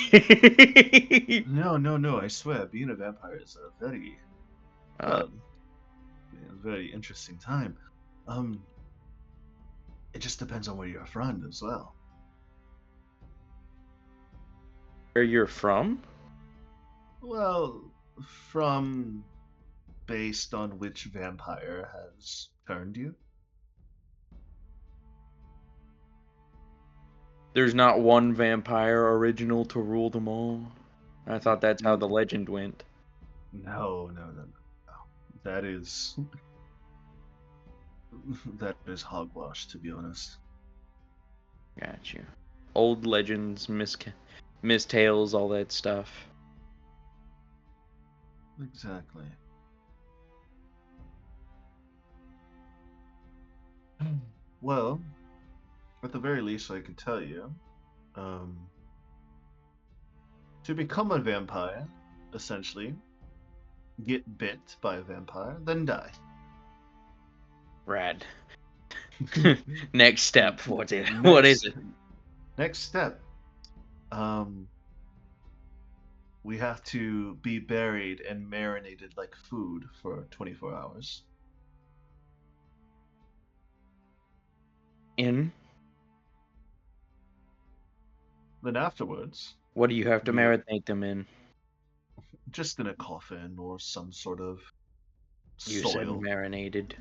No, I swear, being a vampire is a very interesting time. It just depends on where you're from as well. Where you're from? Well, from based on which vampire has turned you. There's not one vampire original to rule them all. I thought that's how the legend went. No. That is that is hogwash, to be honest. Got you. Old legends, mistales, all that stuff. Exactly. Well, at the very least, I can tell you, to become a vampire, essentially, get bit by a vampire, then die. Rad. Next step. What is it? Next step. We have to be buried and marinated like food for 24 hours. In? Then afterwards, What do you have to we- marinate them in? just in a coffin or some sort of You said soil. marinated.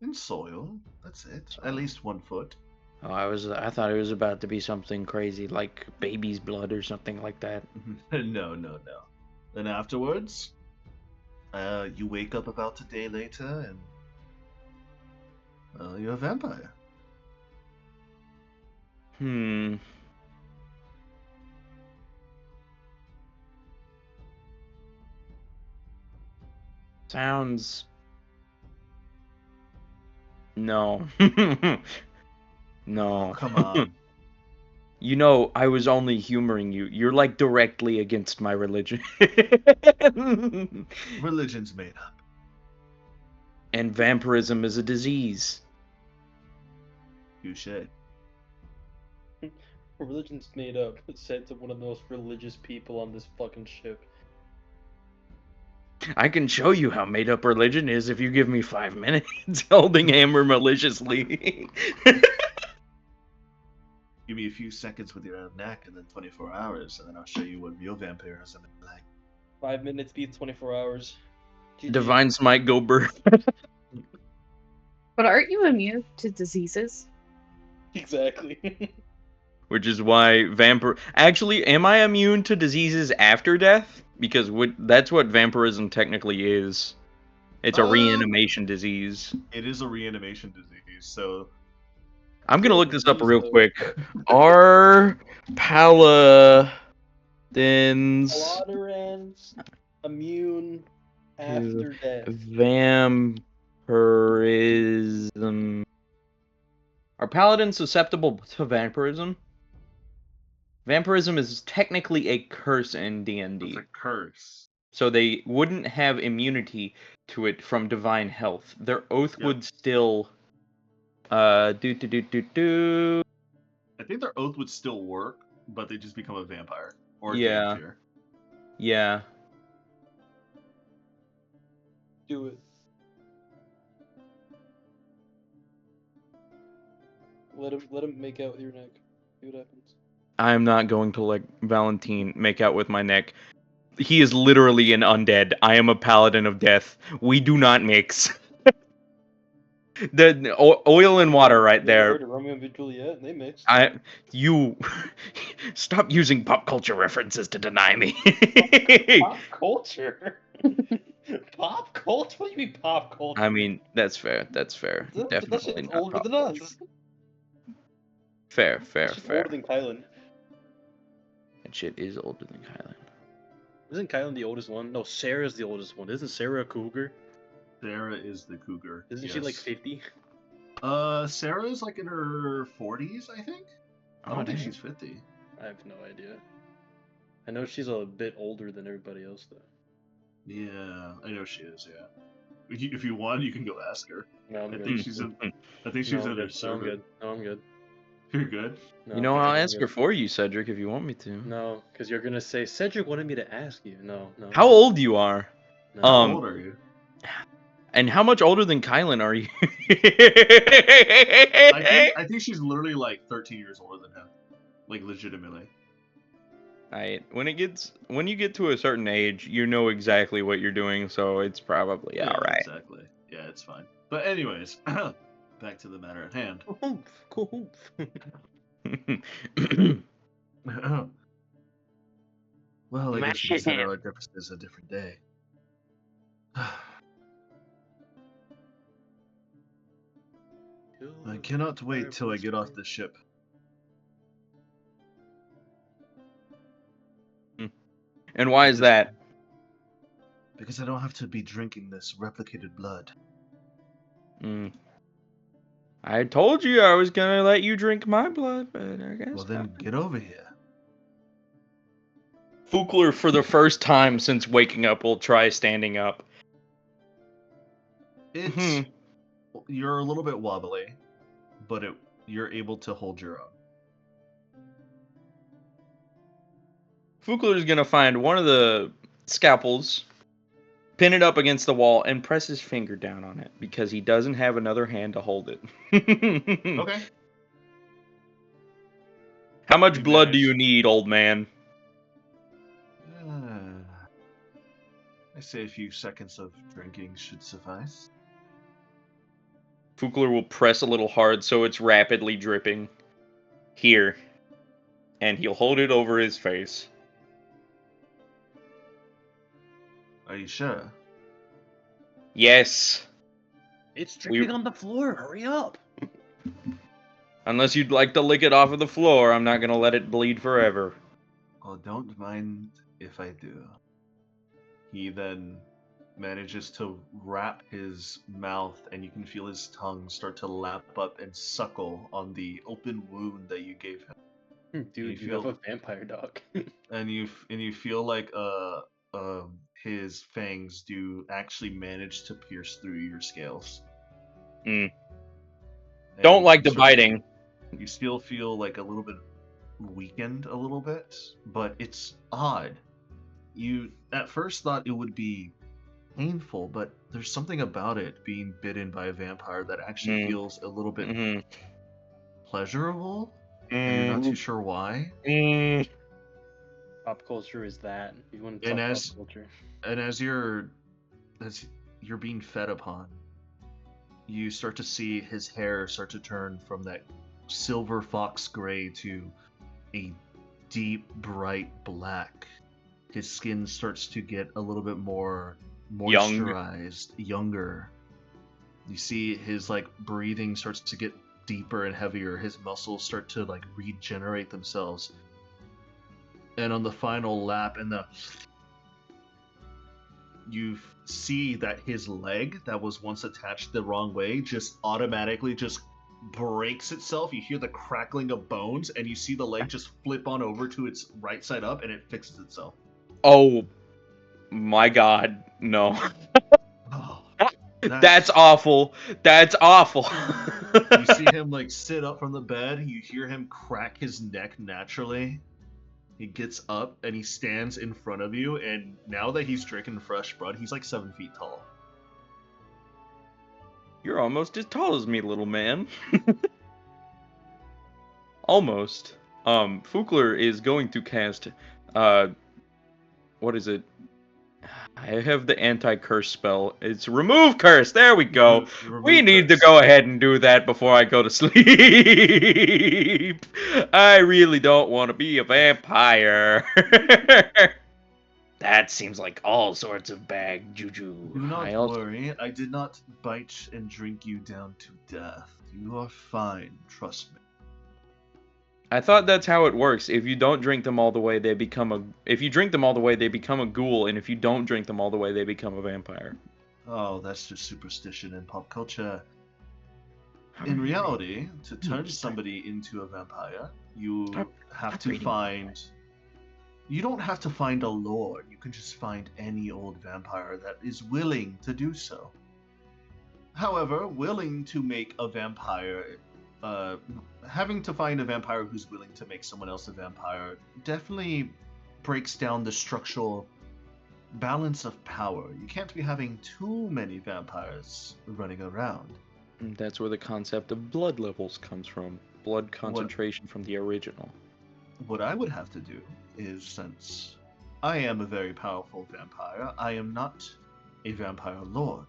In soil, that's it. At least 1 foot. Oh, I thought it was about to be something crazy like baby's blood or something like that. No. Then afterwards, you wake up about a day later and you're a vampire. Sounds... No. No. Come on. You know, I was only humoring you. You're like directly against my religion. Religion's made up. And vampirism is a disease. Touche. Religion's made up, said to one of the most religious people on this fucking ship. I can show you how made up religion is if you give me 5 minutes holding hammer maliciously. Give me a few seconds with your neck and then 24 hours, and then I'll show you what real vampirism is like. 5 minutes beats 24 hours. GG. Divine Smite go burn. But aren't you immune to diseases? Exactly. Which is why Actually, am I immune to diseases after death? Because that's what vampirism technically is. It's a reanimation disease. It is a reanimation disease, so... I'm gonna look this up real quick. Are paladins Paladins immune after death. vampirism? Are paladins susceptible to vampirism? Vampirism is technically a curse in D&D. It's a curse. So they wouldn't have immunity to it from divine health. Their oath would still I think their oath would still work, but they just become a vampire. Or a vampire. Yeah. Do it. Let him make out with your neck. See what happens. I'm not going to let Valentine make out with my neck. He is literally an undead. I am a paladin of death. We do not mix. The oil and water right You ever there. heard of Romeo and Juliet? They mixed. You stop using pop culture references to deny me. Pop culture. Pop culture? What do you mean pop culture? I mean, that's fair. That's fair. That Definitely shit's not older pop than culture. us. Fair. That shit's older than Kylan. That shit is older than Kylan. Isn't Kylan the oldest one? No, Sarah's the oldest one. Isn't Sarah a cougar? Sarah is the cougar. Isn't she like 50? Sarah's like in her 40s, I think. I don't think dang. she's 50. I have no idea. I know she's a bit older than everybody else, though. Yeah, I know she is. Yeah. If you want, you can go ask her. No, I'm I good. think she's in. I think she's No, in I'm her good. No, I'm server. good. No, I'm good. You're good. No, You know, I'm I'll good, I'm ask her good. for you, Cedric, if you want me to. No, because you're gonna say Cedric wanted me to ask you. No. How old you are? No. How old are you? And how much older than Kylan are you? I think she's literally like 13 years older than him. Like legitimately. When you get to a certain age, you know exactly what you're doing, so it's probably Yeah, all right. exactly. Yeah, it's fine. But anyways, back to the matter at hand. Cool. Well, I guess we can settle our differences a different day. I cannot wait till I get off the ship. And why is that? Because I don't have to be drinking this replicated blood. I told you I was gonna let you drink my blood, but I guess Well, then get over here. Fukler, for the first time since waking up, will try standing up. It's you're a little bit wobbly, but you're able to hold your own. Fukler's gonna find one of the scalpels, pin it up against the wall, and press his finger down on it because he doesn't have another hand to hold it. Okay. How much You blood do manage. you need, old man? I say a few seconds of drinking should suffice. Fukler will press a little hard so it's rapidly dripping. Here. And he'll hold it over his face. Are you sure? Yes. It's dripping on the floor. Hurry up. Unless you'd like to lick it off of the floor, I'm not gonna let it bleed forever. Oh, don't mind if I do. He then manages to wrap his mouth, and you can feel his tongue start to lap up and suckle on the open wound that you gave him. Dude, you have a vampire dog. and you feel like his fangs do actually manage to pierce through your scales. Don't And like the you biting. You still feel like a little bit weakened, a little bit, but it's odd. You at first thought it would be painful, but there's something about it being bitten by a vampire that actually feels a little bit pleasurable, and you're not too sure why. Pop culture is that. You want to And talk as pop culture? and as you're being fed upon, you start to see his hair start to turn from that silver fox gray to a deep bright black. His skin starts to get a little bit more moisturized, younger. You see his breathing starts to get deeper and heavier. His muscles start to regenerate themselves. And on the final lap, you see that his leg that was once attached the wrong way just automatically just breaks itself. You hear the crackling of bones, and you see the leg just flip on over to its right side up, and it fixes itself. Oh my god, no. Oh, that's awful. That's awful. You see him sit up from the bed. You hear him crack his neck naturally. He gets up and he stands in front of you, and now that he's drinking fresh blood, he's 7 feet tall. You're almost as tall as me, little man. Almost. Fukler is going to cast, what is it? I have the anti-curse spell. It's remove curse. There we go. We need to go ahead and do that before I go to sleep. I really don't want to be a vampire. That seems like all sorts of bag juju. Do not worry. I did not bite and drink you down to death. You are fine. Trust me. I thought that's how it works. If you don't drink them all the way, they become a. If you drink them all the way, they become a ghoul, and if you don't drink them all the way, they become a vampire. Oh, that's just superstition and pop culture. In reality, to turn somebody into a vampire, you have to find. You don't have to find a lord. You can just find any old vampire that is willing to do so. However, willing to make a vampire. Having to find a vampire who's willing to make someone else a vampire definitely breaks down the structural balance of power. You can't be having too many vampires running around. That's where the concept of blood levels comes from. Blood concentration from the original. what I would have to do is, since I am a very powerful vampire, I am not a vampire lord.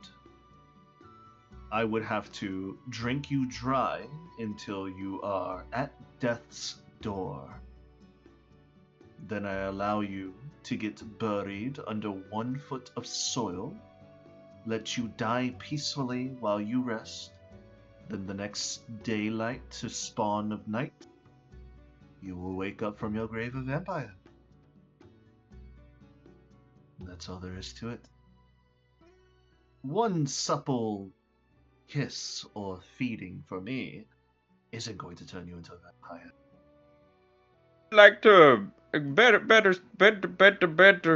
I would have to drink you dry until you are at death's door. Then I allow you to get buried under 1 foot of soil, let you die peacefully while you rest. Then the next daylight to spawn of night, you will wake up from your grave a vampire. That's all there is to it. One supple kiss or feeding for me isn't going to turn you into a vampire. Like to better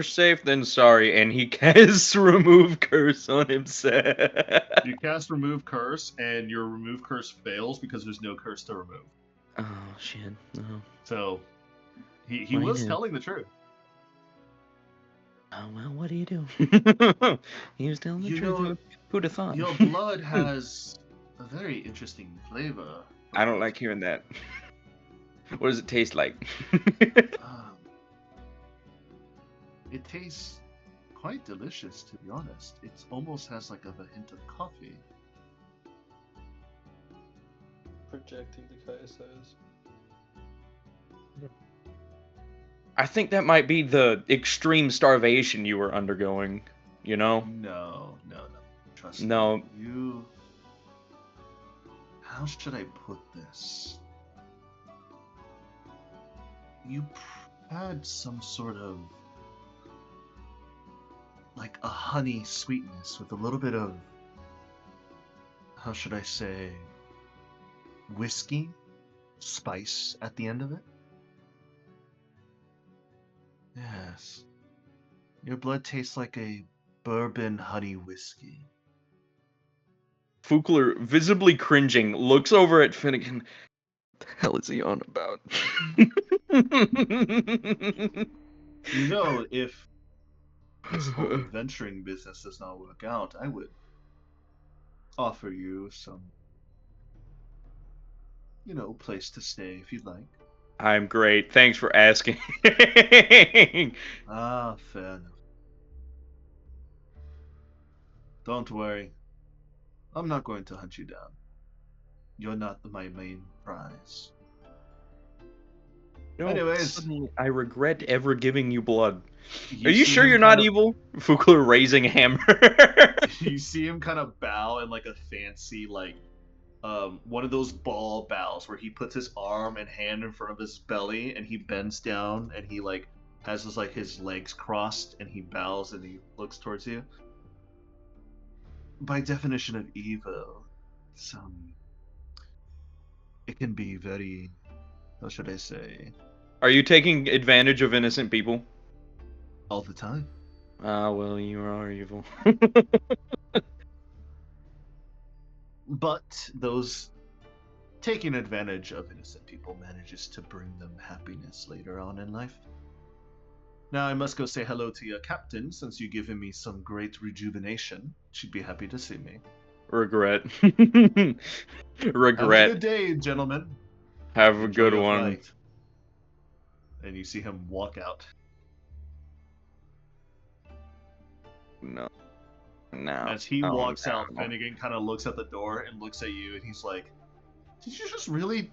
safe than sorry, and he casts remove curse on himself. You cast remove curse, and your remove curse fails because there's no curse to remove. Oh shit! No. So he Well, was yeah. telling the truth. Oh well, what do you do? He was telling the You truth. know, Who'd have thought? your blood has a very interesting flavor. I don't like hearing that. What does it taste like? Um, it tastes quite delicious, to be honest. It almost has like a hint of coffee. Projecting the Kaya says. I think that might be the extreme starvation you were undergoing. You know? No. Trust No. me. You. How should I put this? You had some sort of like a honey sweetness with a little bit of, how should I say, whiskey spice at the end of it. Yes. Your blood tastes like a bourbon honey whiskey. Fukler, visibly cringing, looks over at Finnegan. What the hell is he on about? You know, if this whole adventuring business does not work out, I would offer you some, place to stay if you'd like. I'm great. Thanks for asking. Ah, fair enough. Don't worry. I'm not going to hunt you down. You're not my main prize. No, Anyways. suddenly I regret ever giving you blood. Are You you see sure him you're not kind of- evil? Fukler raising hammer. You see him kind of bow in like a fancy, like, one of those ball bows where he puts his arm and hand in front of his belly and he bends down and he like has his legs crossed and he bows and he looks towards you. By definition of evil, it can be very, how should I say, Are you taking advantage of innocent people? all the time. Ah, well, you are evil. But those taking advantage of innocent people manages to bring them happiness later on in life. Now I must go say hello to your captain, since you've given me some great rejuvenation. She'd be happy to see me. Regret. Have a Regret. good day, gentlemen. Have a Enjoy good your one. flight. And you see him walk out. No. No. As he Oh, walks no. out, Finnegan kind of looks at the door and looks at you, and he's like, "Did you just really?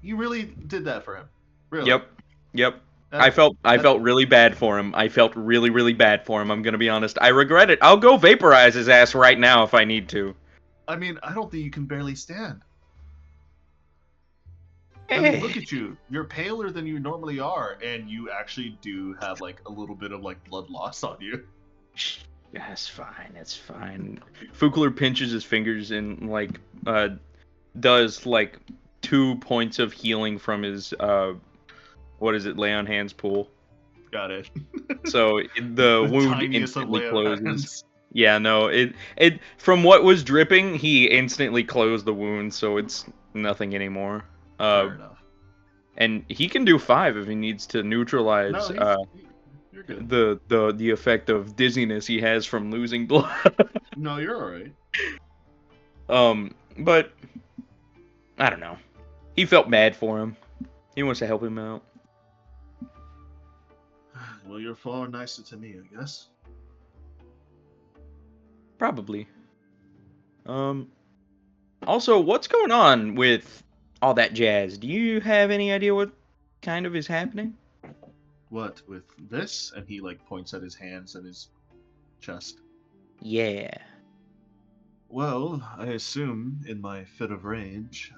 You really did that for him? Really?" Yep. That- I felt that- really bad for him. I felt really, really bad for him. I'm gonna be honest. I regret it. I'll go vaporize his ass right now if I need to. I mean, I don't think you can barely stand. I mean, look at you. You're paler than you normally are, and you actually do have like a little bit of like blood loss on you. That's fine. It's fine. Fukler pinches his fingers and like does like 2 points of healing from his what is it, lay on hands pool. Got it. So the wound tiniest of instantly lay on closes. hands. Yeah, no, it from what was dripping, he instantly closed the wound, so it's nothing anymore. Fair enough. And he can do 5 if he needs to neutralize No, you're good. the effect of dizziness he has from losing blood. No, you're alright. But I don't know. He felt bad for him. He wants to help him out. Well, you're far nicer to me, I guess. Probably. Also, what's going on with all that jazz? Do you have any idea what kind of is happening? What, with this? And he, like, points at his hands and his chest. Yeah. Well, I assume, in my fit of rage,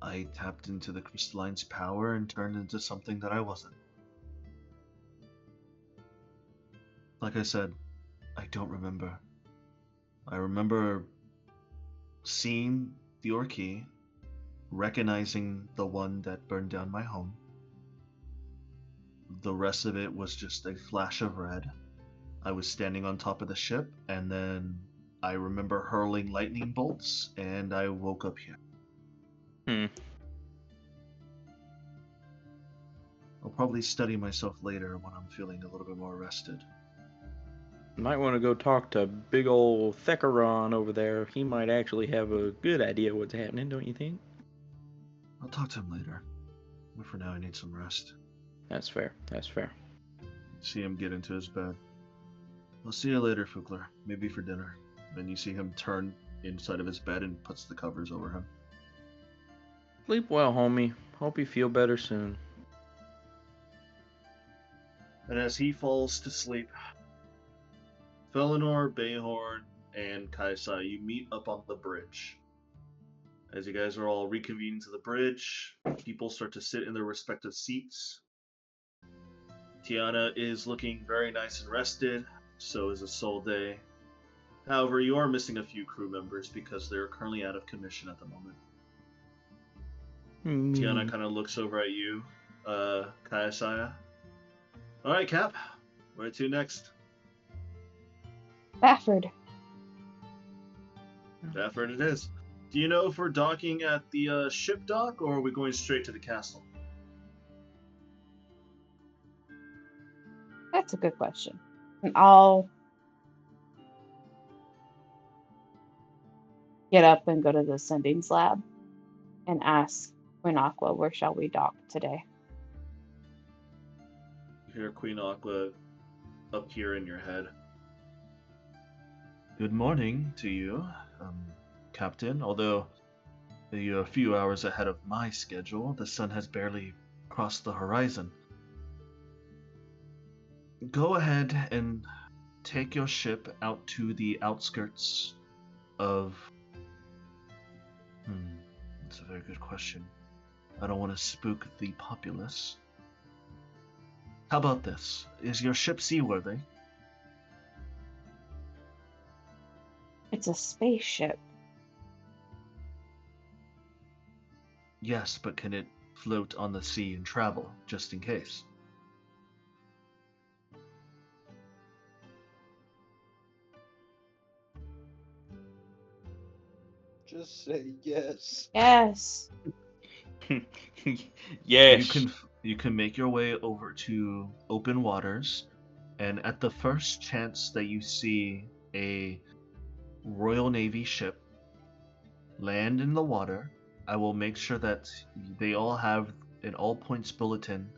I tapped into the crystalline's power and turned into something that I wasn't. Like I said, I don't remember. I remember seeing the Orky, recognizing the one that burned down my home. The rest of it was just a flash of red. I was standing on top of the ship, and then I remember hurling lightning bolts, and I woke up here. I'll probably study myself later when I'm feeling a little bit more rested. Might want to go talk to big ol' Thecaron over there. He might actually have a good idea what's happening, don't you think? I'll talk to him later. But for now, I need some rest. That's fair. That's fair. See him get into his bed. I'll see you later, Fugler. Maybe for dinner. Then you see him turn inside of his bed and puts the covers over him. Sleep well, homie. Hope you feel better soon. And as he falls to sleep, Felinor, Bayhorn, and Kaisai, you meet up on the bridge. As you guys are all reconvening to the bridge, people start to sit in their respective seats. Tiana is looking very nice and rested, so is Isolde. However, you are missing a few crew members because they're currently out of commission at the moment. Tiana kind of looks over at you, Kayasaya. Alright, Cap, where to next? Bafford. Bafford it is. Do you know if we're docking at the ship dock, or are we going straight to the castle? That's a good question. And I'll get up and go to the sendings lab and ask Queen Aqua, where shall we dock today? You hear Queen Aqua up here in your head. Good morning to you, Captain. Although you're a few hours ahead of my schedule, the sun has barely crossed the horizon. Go ahead and take your ship out to the outskirts of... That's a very good question. I don't want to spook the populace. How about this? Is your ship seaworthy? It's a spaceship. Yes, but can it float on the sea and travel, just in case? Just say yes. Yes. Yes. You can make your way over to open waters, and at the first chance that you see a Royal Navy ship land in the water, I will make sure that they all have an all points bulletin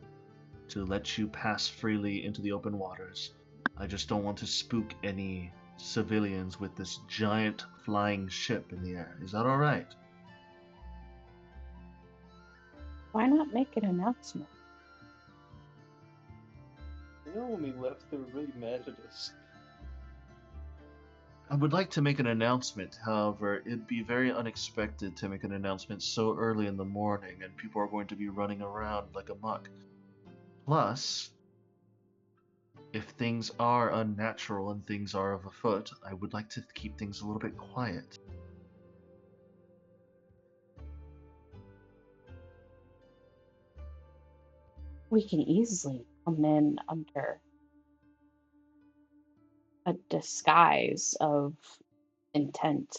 to let you pass freely into the open waters. I just don't want to spook any civilians with this giant flying ship in the air. Is that alright? Why not make an announcement? You know, when we left, they were really mad at us. I would like to make an announcement, however, it'd be very unexpected to make an announcement so early in the morning, and people are going to be running around like a muck. Plus, if things are unnatural and things are of afoot, I would like to keep things a little bit quiet. We can easily come in under a disguise of intent.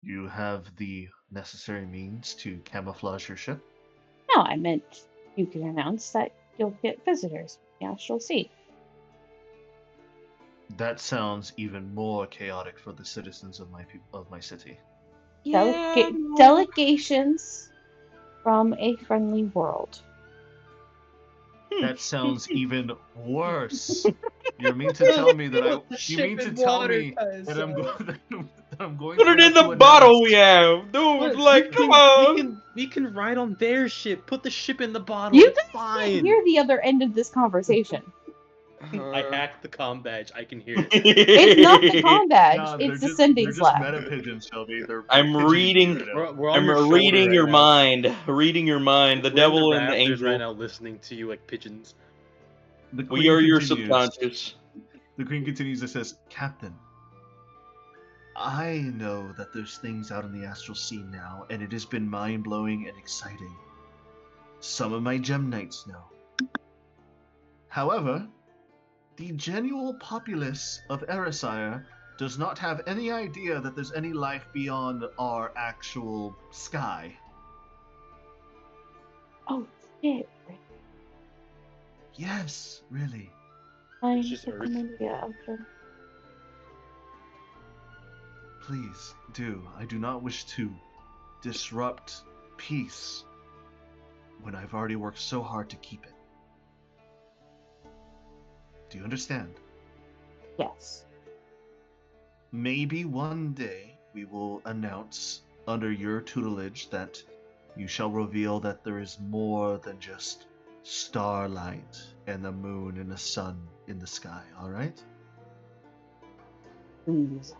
You have the necessary means to camouflage your ship? No, I meant you can announce that you'll get visitors from the astral sea. That sounds even more chaotic for the citizens of my city. Yeah. No. Delegations from a friendly world. That sounds even worse. You mean to tell me that Put the you ship mean to in tell water, me that I'm Kaizo. that I'm going Put to it in have the to bottle announce we have, dude. What? Like, come on. We can ride on their ship. Put the ship in the bottle. You It's guys can't fine. hear the other end of this conversation. I hacked the comm badge. I can hear it. It's not the comm badge, Nah, it's the they're sending just slab. meta pigeons, Shelby. They're I'm pigeoning you reading. right now. We're on I'm your shoulder reading right your now. mind. Reading your mind. The We're in the devil and the rafters right angel. now, listening to you like pigeons. The We queen are your continues. subconscious. The queen continues and says, Captain, I know that there's things out in the astral sea now, and it has been mind-blowing and exciting. Some of my gem knights know. However, the genuine populace of Erisire does not have any idea that there's any life beyond our actual sky. Oh shit. Yes, really. I'm just Earth. coming to get after. Please, do. I do not wish to disrupt peace when I've already worked so hard to keep it. Do you understand? Yes. Maybe one day we will announce under your tutelage that you shall reveal that there is more than just starlight and the moon and the sun in the sky, alright? Please.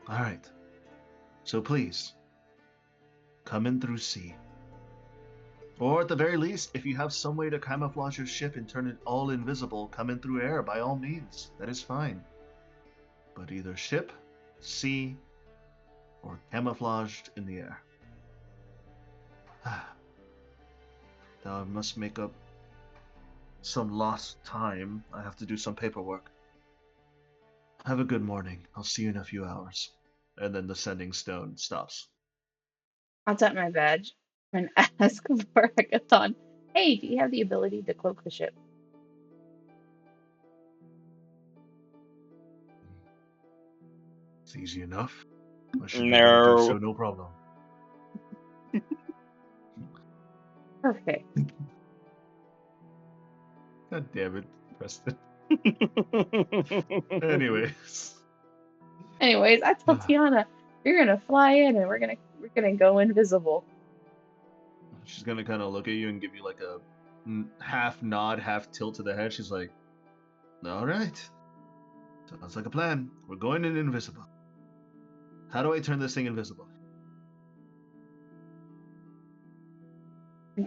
Alright. So please, come in through sea. Or at the very least, if you have some way to camouflage your ship and turn it all invisible, come in through air by all means. That is fine. But either ship, sea, or camouflaged in the air. Now I must make up some lost time. I have to do some paperwork. Have a good morning. I'll see you in a few hours. And then the sending stone stops. I'll tap my badge and ask for Hackathon. Hey, do you have the ability to cloak the ship? It's easy enough. I should be able to do No. so, no problem. Perfect. God damn it, Preston. Anyways. Anyways, I told Tiana, you're gonna fly in and we're gonna go invisible. She's gonna kind of look at you and give you like a half nod, half tilt to the head. She's like, alright. Sounds like a plan. We're going in invisible. How do I turn this thing invisible?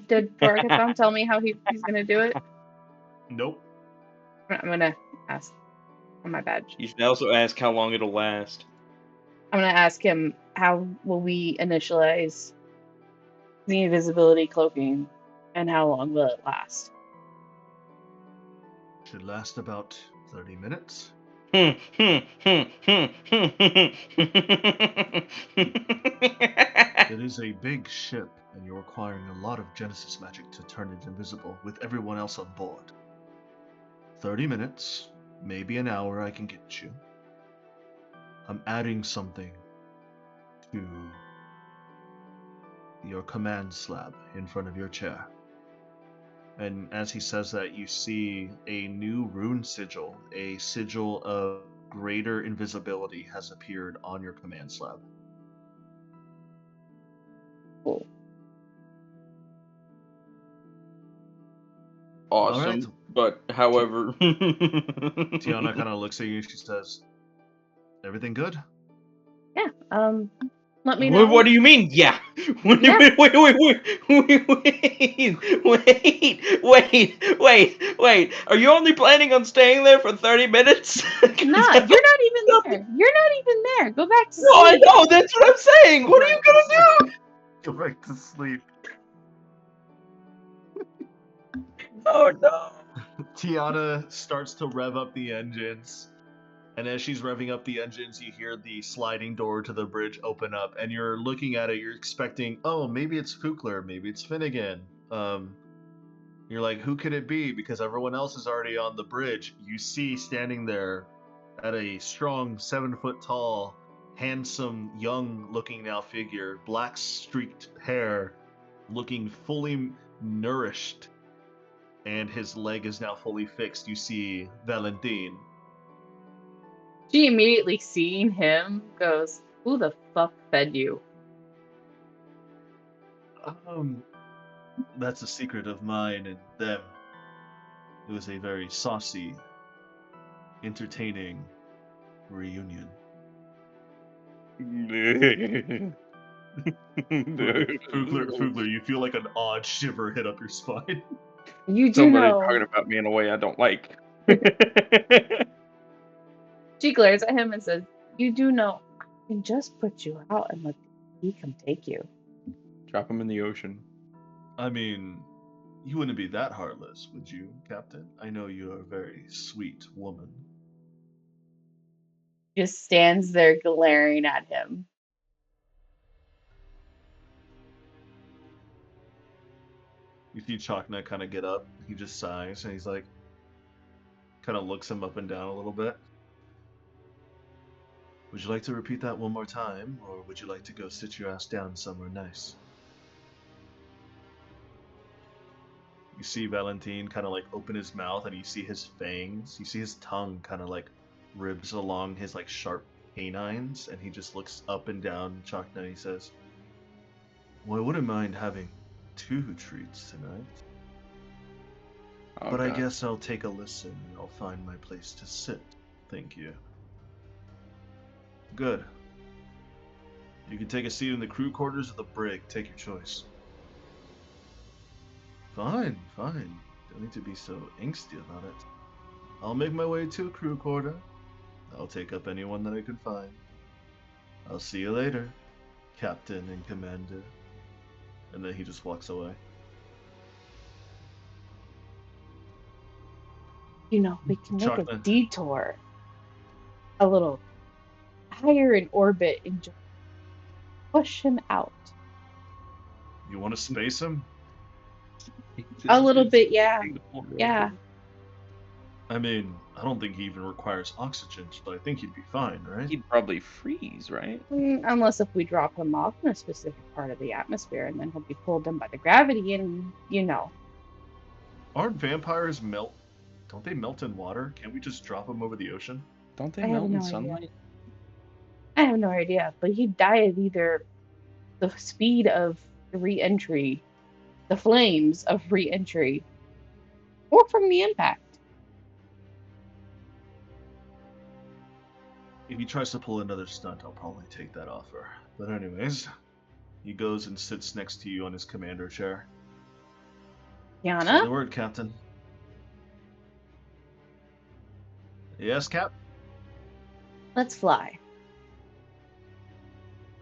Did Hackathon tell me how he's gonna do it? Nope. I'm gonna ask on my badge. You should also ask how long it'll last. I'm gonna ask him how will we initialize the invisibility cloaking and how long will it last? Should last about 30 minutes. It is a big ship, and you're requiring a lot of Genesis magic to turn it invisible with everyone else on board. 30 minutes, maybe an hour I can get you. I'm adding something to your command slab in front of your chair. And as he says that, you see a new rune sigil. A sigil of greater invisibility has appeared on your command slab. Cool. Awesome. Alright. But however Tiana kind of looks at you and she says, everything good? Yeah. Let me know. What do you mean? Yeah. Wait. Are you only planning on staying there for 30 minutes? Nah, you're not even there. You're not even there. Go back to No, I sleep. know. That's what I'm saying. What are you gonna do? Go back to sleep. Oh no. Tiana starts to rev up the engines. And as she's revving up the engines, you hear the sliding door to the bridge open up, and you're looking at it, you're expecting, oh, maybe it's Fukler, maybe it's Finnegan. You're like, who could it be? Because everyone else is already on the bridge. You see standing there at a strong 7 foot tall, handsome, young looking now figure, black streaked hair, looking fully nourished, and his leg is now fully fixed. You see Valentine. She immediately seeing him goes, "Who the fuck fed you?" That's a secret of mine and them. It was a very saucy, entertaining reunion. Fugler, you feel like an odd shiver hit up your spine. You do Somebody know. talking about me in a way I don't like. She glares at him and says, "You do know I can just put you out and let he come take you." Drop him in the ocean. I mean, you wouldn't be that heartless, would you, Captain? I know you're a very sweet woman. Just stands there glaring at him. You see Chakna kind of get up. He just sighs and he's like, kind of looks him up and down a little bit. Would you like to repeat that one more time, or would you like to go sit your ass down somewhere nice? You see Valentine kind of like open his mouth and you see his fangs. You see his tongue kind of like ribs along his like sharp canines, and he just looks up and down Chakna and he says, well, I wouldn't mind having 2 treats tonight. Oh, But I God. guess I'll take a listen and I'll find my place to sit. Thank you. Good. You can take a seat in the crew quarters of the brig. Take your choice. Fine. Don't need to be so angsty about it. I'll make my way to a crew quarter. I'll take up anyone that I can find. I'll see you later, Captain and Commander. And then he just walks away. You know, we can make a Chakna. detour a little higher in orbit and just push him out. You want to space him? A little bit, yeah. Yeah. I mean, I don't think he even requires oxygen, so I think he'd be fine, right? He'd probably freeze, right? Unless if we drop him off in a specific part of the atmosphere, and then he'll be pulled in by the gravity, and you know. Aren't vampires melt? Don't they melt in water? Can't we just drop them over the ocean? Don't they I have melt no in idea. sunlight? I have no idea, but he'd die at either the speed of re-entry, the flames of re-entry, or from the impact. If he tries to pull another stunt, I'll probably take that offer. But anyways, he goes and sits next to you on his commander chair. Say the Yana, word, Captain. Yes, Cap? let's fly.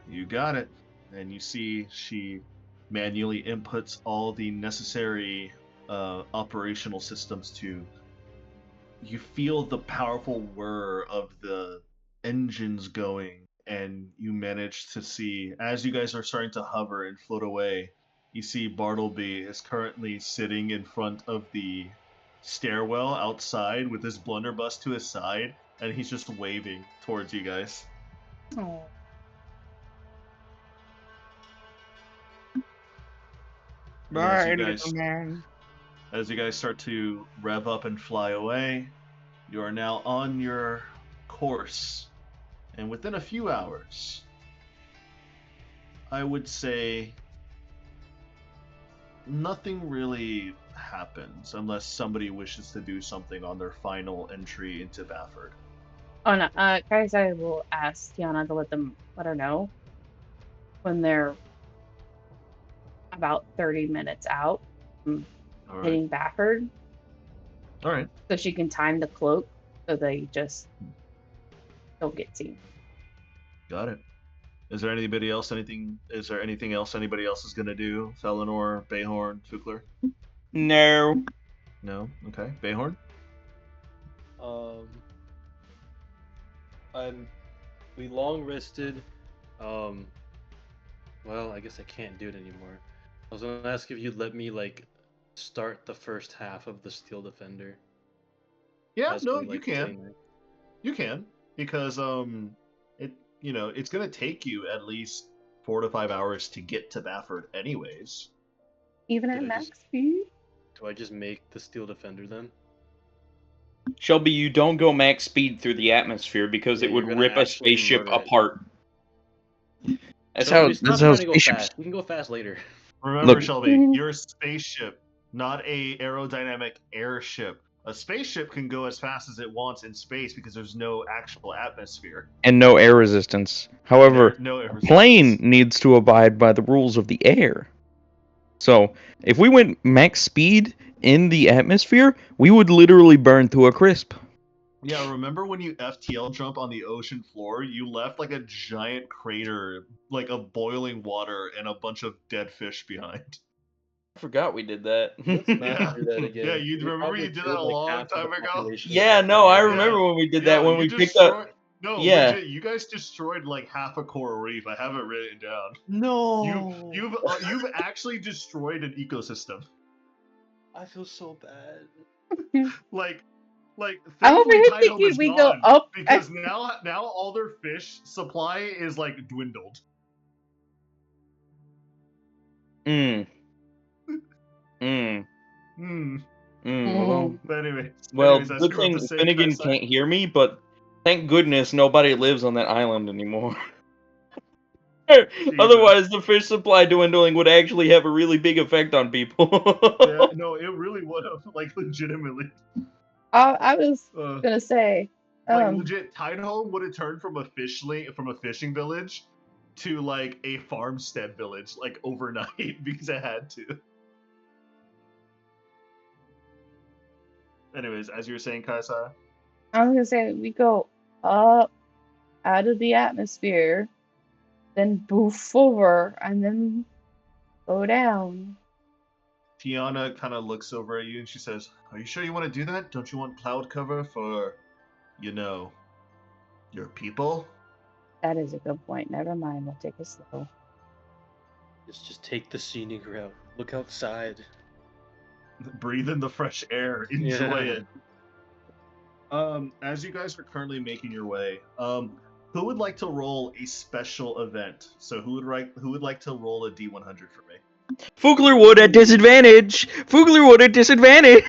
You got it. And you see she manually inputs all the necessary operational systems to. You feel the powerful whir of the engines going, and you manage to see, as you guys are starting to hover and float away, you see Bartleby is currently sitting in front of the stairwell outside with his blunderbuss to his side, and he's just waving towards you guys. Oh. And as you Bye, guys- little man. As you guys start to rev up and fly away, you are now on your course. And within a few hours, I would say nothing really happens unless somebody wishes to do something on their final entry into Bafford. Oh no, guys, I will ask Tiana to let her know when they're about 30 minutes out from All right. hitting Bafford, All right. so she can time the cloak so they just don't get seen. Got it. Is there anybody else? Is there anything else anybody else is gonna do? Felinor, Bayhorn, Fugler? No. No. Okay. Bayhorn. We long rested. Well, I guess I can't do it anymore. I was gonna ask if you'd let me like start the first half of the Steel Defender. Yeah. As No, we're, you like, can. sitting there. You can, because it's gonna take you at least 4 to 5 hours to get to Bafford, anyways. Even Did at I max just- speed? Do I just make the Steel Defender then? Shelby, you don't go max speed through the atmosphere because Yeah, it would you're gonna rip a actually spaceship murder it. apart. That's Shelby, how stop trying to go spaceships. fast. We can go fast later. Remember, Look, Shelby, you're a spaceship, not a aerodynamic airship. A spaceship can go as fast as it wants in space because there's no actual atmosphere. And no air resistance. However, No air a resistance. plane needs to abide by the rules of the air. So, if we went max speed in the atmosphere, we would literally burn to a crisp. Yeah, remember when you FTL jump on the ocean floor? You left like a giant crater, like of boiling water and a bunch of dead fish behind. I forgot we did that. Let's not Yeah. do that again. Yeah, you We remember probably you did that killed, a like, long half of the time ago? population of Yeah, that no, I area. remember when we did that, when you we picked up... destroyed- No, Yeah. legit, you guys destroyed like half a coral reef. I have it written down. No! You've actually destroyed an ecosystem. I feel so bad. Like I'm over thankfully here Tide Home thinking is we go gone up. because now all their fish supply is like dwindled. Mm. Mm. Hmm. Mm. But anyways, Well, as good you're about to thing say, Finnegan Kaisai- can't hear me, but thank goodness nobody lives on that island anymore. Otherwise, the fish supply dwindling would actually have a really big effect on people. Yeah, no, it really would have, like, legitimately. I was Uh, gonna say, like legit, Tide Home would have turned from a fishing village to like a farmstead village, like overnight, because it had to. Anyways, as you were saying, Kaisa, I was gonna say we go up out of the atmosphere, then boof over, and then go down. Tiana kind of looks over at you and she says, "Are you sure you want to do that? Don't you want cloud cover for, your people?" That is a good point. Never mind. We'll take it slow. Just take the scenic route. Look outside. Breathe in the fresh air. Enjoy Yeah. it. As you guys are currently making your way, who would like to roll a special event? So who would like to roll a D100 for me? Fugler would at disadvantage! Fugler would at disadvantage!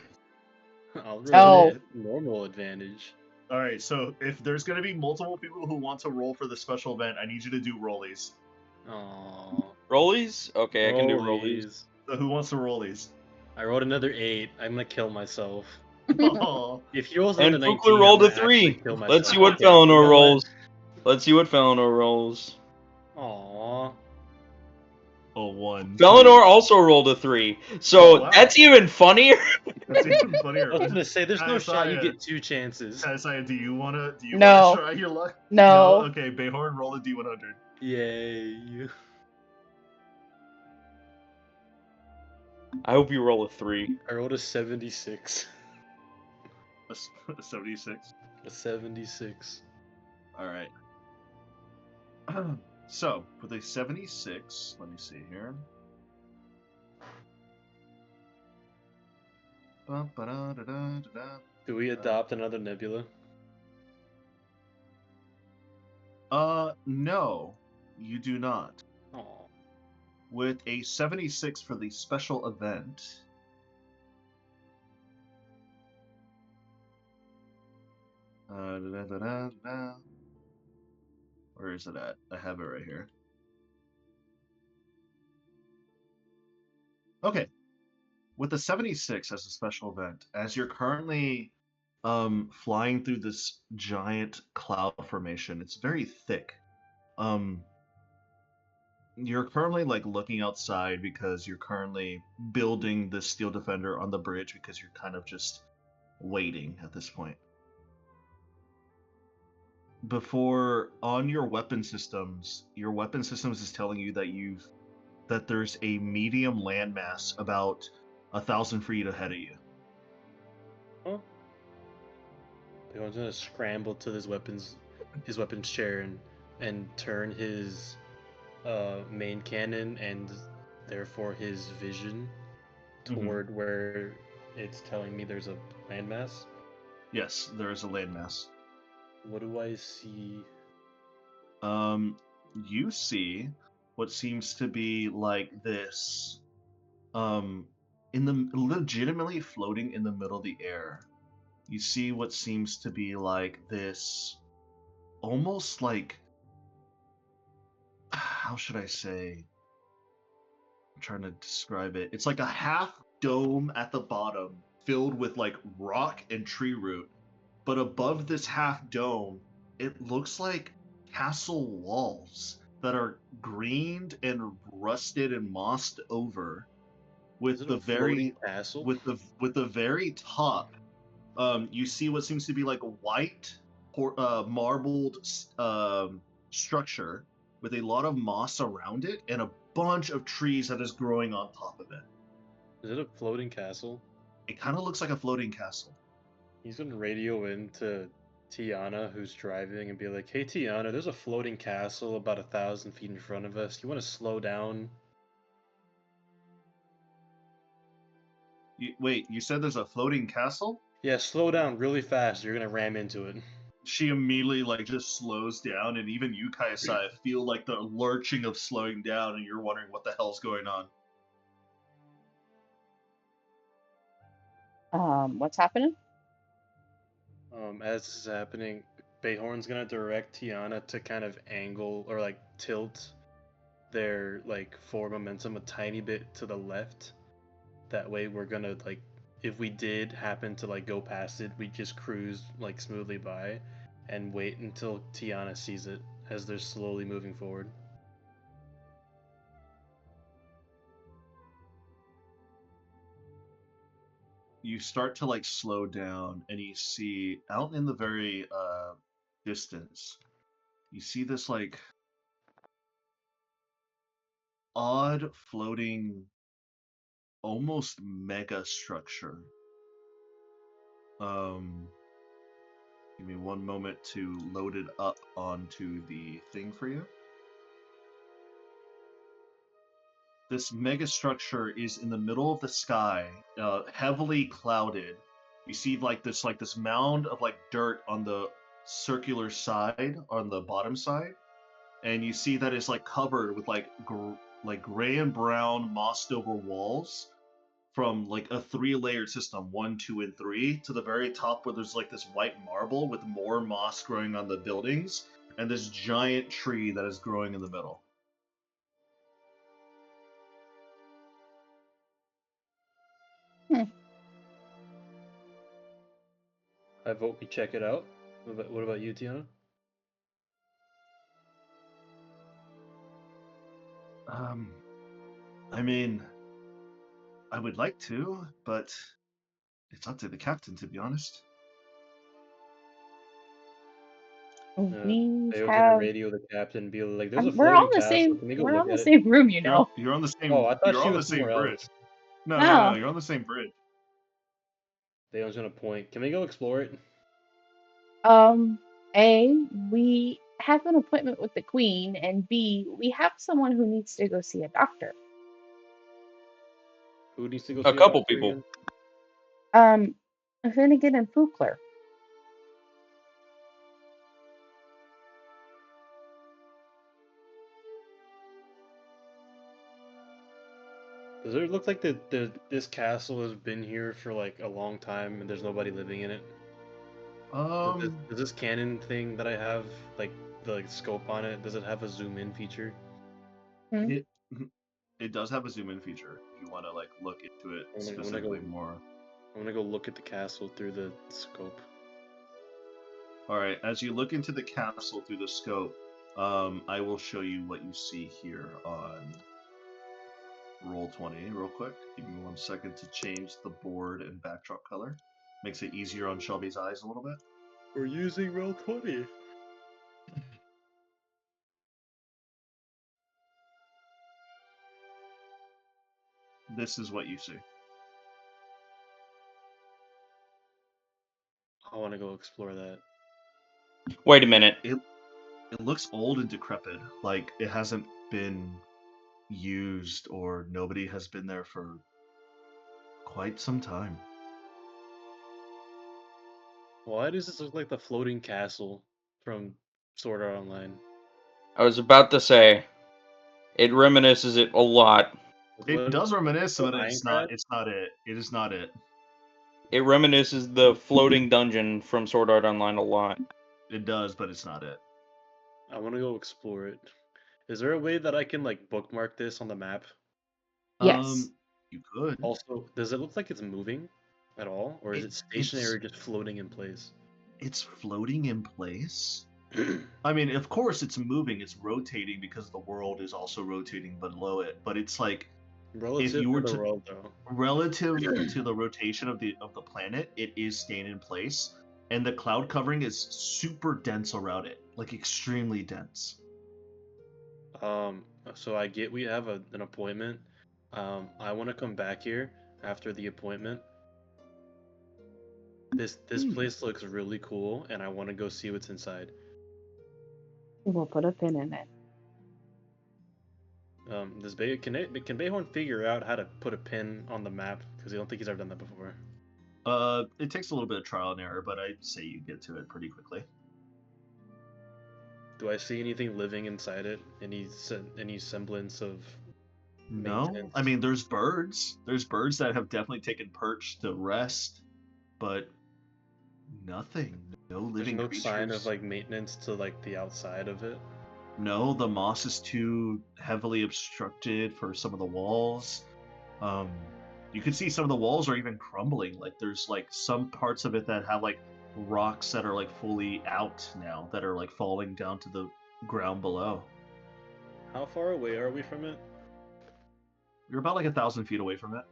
I'll Oh. roll a normal advantage. All right, so if there's going to be multiple people who want to roll for the special event, I need you to do rollies. Aww. Rollies? Okay, I can do rollies. So who wants to roll these? I rolled another 8. I'm gonna kill myself. Oh, If he rolls And another 19, Fugler rolled I'm a gonna actually 3. kill myself. Let's see what Okay, Felinor you know what? rolls. Let's see what Felinor rolls. Aww. oh, 1. Felinor also rolled a 3. So Oh, wow. that's even funnier. That's even I funnier. was gonna say, there's no shot you Isaiah. get 2 chances. Isaiah, do you wanna No. try your luck? No. Okay, Behorn, roll a D100. Yay. I hope you roll a 3. I rolled a 76. A 76. A 76. All right. So, for the 76, let me see here. Do we adopt another nebula? No, you do not. Aw. With a 76 for the special event. Where is it at? I have it right here. Okay. With the 76 as a special event, as you're currently flying through this giant cloud formation, it's very thick. You're currently like looking outside because you're currently building the steel defender on the bridge because you're kind of just waiting at this point. Before on your weapon systems is telling you that there's a medium landmass about 1,000 feet ahead of you. Oh. He's gonna scramble to his weapons chair and turn his main cannon and therefore his vision toward where it's telling me there's a landmass. Yes, there is a landmass. What do I see? You see what seems to be like this, in the legitimately floating in the middle of the air. You see what seems to be like this, almost like, how should I say? I'm trying to describe it. It's like a half dome at the bottom, filled with like rock and tree root. But above this half dome, it looks like castle walls that are greened and rusted and mossed over, Is with it the a floating very castle? with the very top. You see what seems to be like a white marbled structure with a lot of moss around it and a bunch of trees that is growing on top of it. Is it a floating castle? It kind of looks like a floating castle. He's gonna radio into Tiana, who's driving, and be like, "Hey, Tiana, there's a floating castle about 1,000 feet in front of us. You want to slow down?" Wait, you said there's a floating castle? Yeah, slow down really fast. You're gonna ram into it. She immediately like just slows down, and even you, Kaisai, feel like the lurching of slowing down, and you're wondering what the hell's going on. What's happening? As this is happening, Bayhorn's gonna direct Tiana to kind of angle or like tilt their like forward momentum a tiny bit to the left. That way, we're gonna like, if we did happen to like go past it, we just cruise like smoothly by, and wait until Tiana sees it as they're slowly moving forward. You start to like slow down, and you see out in the very distance, you see this like odd floating, almost mega structure. Give me one moment to load it up onto the thing for you. This mega structure is in the middle of the sky, heavily clouded. You see like this mound of like dirt on the circular side, on the bottom side, and you see that it's like covered with like gray and brown mossed over walls, from like a 3-layered system, 1, 2, and 3, to the very top where there's like this white marble with more moss growing on the buildings, and this giant tree that is growing in the middle. I vote we check it out. What about you, Tiana? I mean, I would like to, but it's up to the captain, to be honest. We Bayo's gonna have. radio the captain and be like, "There's a We're on floating the castle. same. Can we go We're look on the at it?" same room, you know. You're on the same. Oh, I thought you're she on the was same somewhere bridge. else. No. Oh. You're on the same bridge. Bayon's gonna point. Can we go explore it? We have an appointment with the queen, and B, we have someone who needs to go see a doctor. Who needs to go A see a couple doctor people. again? Finnegan and Fukler. Does it look like this castle has been here for like a long time and there's nobody living in it? Does this cannon thing that I have, like the scope on it, does it have a zoom in feature? It it does have a zoom in feature if you want to like look into it specifically more. I'm gonna go look at the castle through the scope. All right, as you look into the castle through the scope, I will show you what you see here on Roll20 real quick. Give me 1 second to change the board and backdrop color. Makes it easier on Shelby's eyes a little bit. We're using Roll20. This is what you see. I want to go explore that. Wait a minute. It looks old and decrepit, like it hasn't been used or nobody has been there for quite some time. Why does this look like the floating castle from Sword Art Online. I was about to say, it reminisces it a lot. It does reminisce, but Ironclad? It's not it. It is not it. It reminisces the floating dungeon from Sword Art Online a lot. It does, but it's not it. I want to go explore it. Is there a way that I can like bookmark this on the map? Yes. You could. Also, does it look like it's moving at all, or is it stationary, just floating in place? It's floating in place. I mean, of course, it's moving. It's rotating because the world is also rotating below it. But it's like Relative you were to the to- world, though. relative to the rotation of the planet, it is staying in place, and the cloud covering is super dense around it, like extremely dense. So I get we have an appointment. I want to come back here after the appointment. This place looks really cool, and I want to go see what's inside. We'll put a pin in it. Can Bayhorn figure out how to put a pin on the map? Because I don't think he's ever done that before. It takes a little bit of trial and error, but I'd say you get to it pretty quickly. Do I see anything living inside it? Any semblance of No, maintenance? I mean there's birds. There's birds that have definitely taken perch to rest, but nothing. No There's living no creatures. sign of like maintenance to like the outside of it. No, the moss is too heavily obstructed for some of the walls. You can see some of the walls are even crumbling. Like there's like some parts of it that have like rocks that are like fully out now that are like falling down to the ground below. How far away are we from it? You're about like 1,000 feet away from it.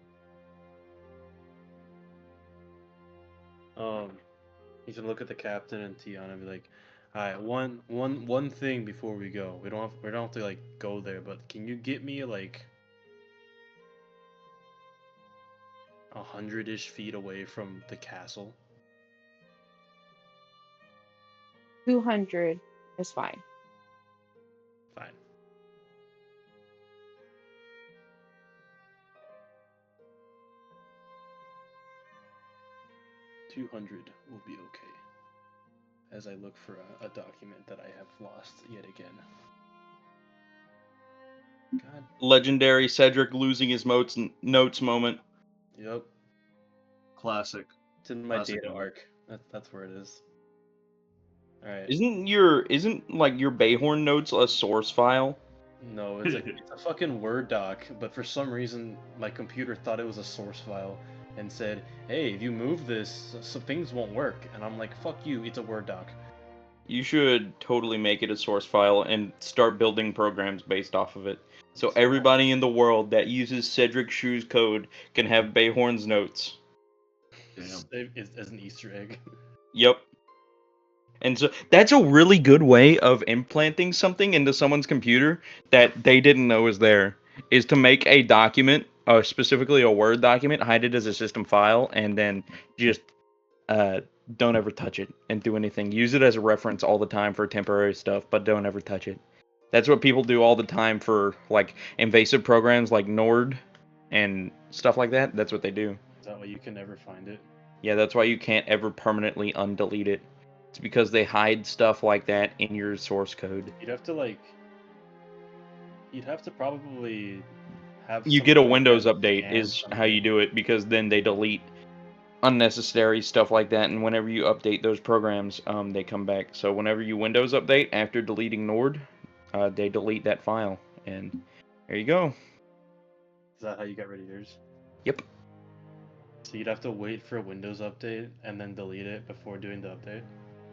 You can look at the captain and Tiana and be like, "All right, one thing before we go. We don't have to like go there, but can you get me like 100-ish feet away from the castle?" 200 is fine. Fine. $200 will be okay. As I look for a document that I have lost yet again. God. Legendary Cedric losing his notes moment. Yep. Classic. It's in my Classic data moment. arc. That's where it is. All right. Isn't like your Bayhorn notes a source file? No, it's a fucking Word doc, but for some reason my computer thought it was a source file and said, "Hey, if you move this, so things won't work." And I'm like, "Fuck you, it's a Word doc." You should totally make it a source file and start building programs based off of it. So everybody in the world that uses Cedric Shoe's code can have Bayhorn's notes. As an Easter egg. Yep. And so that's a really good way of implanting something into someone's computer that they didn't know was there, is to make a document, specifically a Word document, hide it as a system file, and then just don't ever touch it and do anything. Use it as a reference all the time for temporary stuff, but don't ever touch it. That's what people do all the time for like invasive programs like Nord and stuff like that. That's what they do. Is that why you can never find it? Yeah, that's why you can't ever permanently undelete it. It's because they hide stuff like that in your source code. You'd have to probably have You some get a program Windows to update scan is how something. you do it, because then they delete unnecessary stuff like that, and whenever you update those programs, they come back. So whenever you Windows update after deleting Nord, they delete that file, and there you go. Is that how you got rid of yours? Yep. So you'd have to wait for a Windows update and then delete it before doing the update?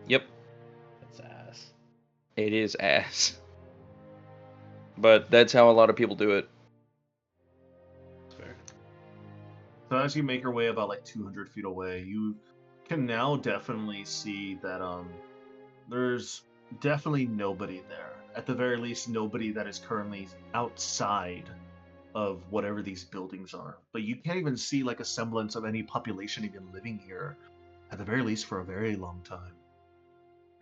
Yep. That's ass. It is ass. But that's how a lot of people do it. That's fair. So as you make your way about like 200 feet away, you can now definitely see that there's definitely nobody there. At the very least, nobody that is currently outside of whatever these buildings are. But you can't even see like a semblance of any population even living here, at the very least for a very long time.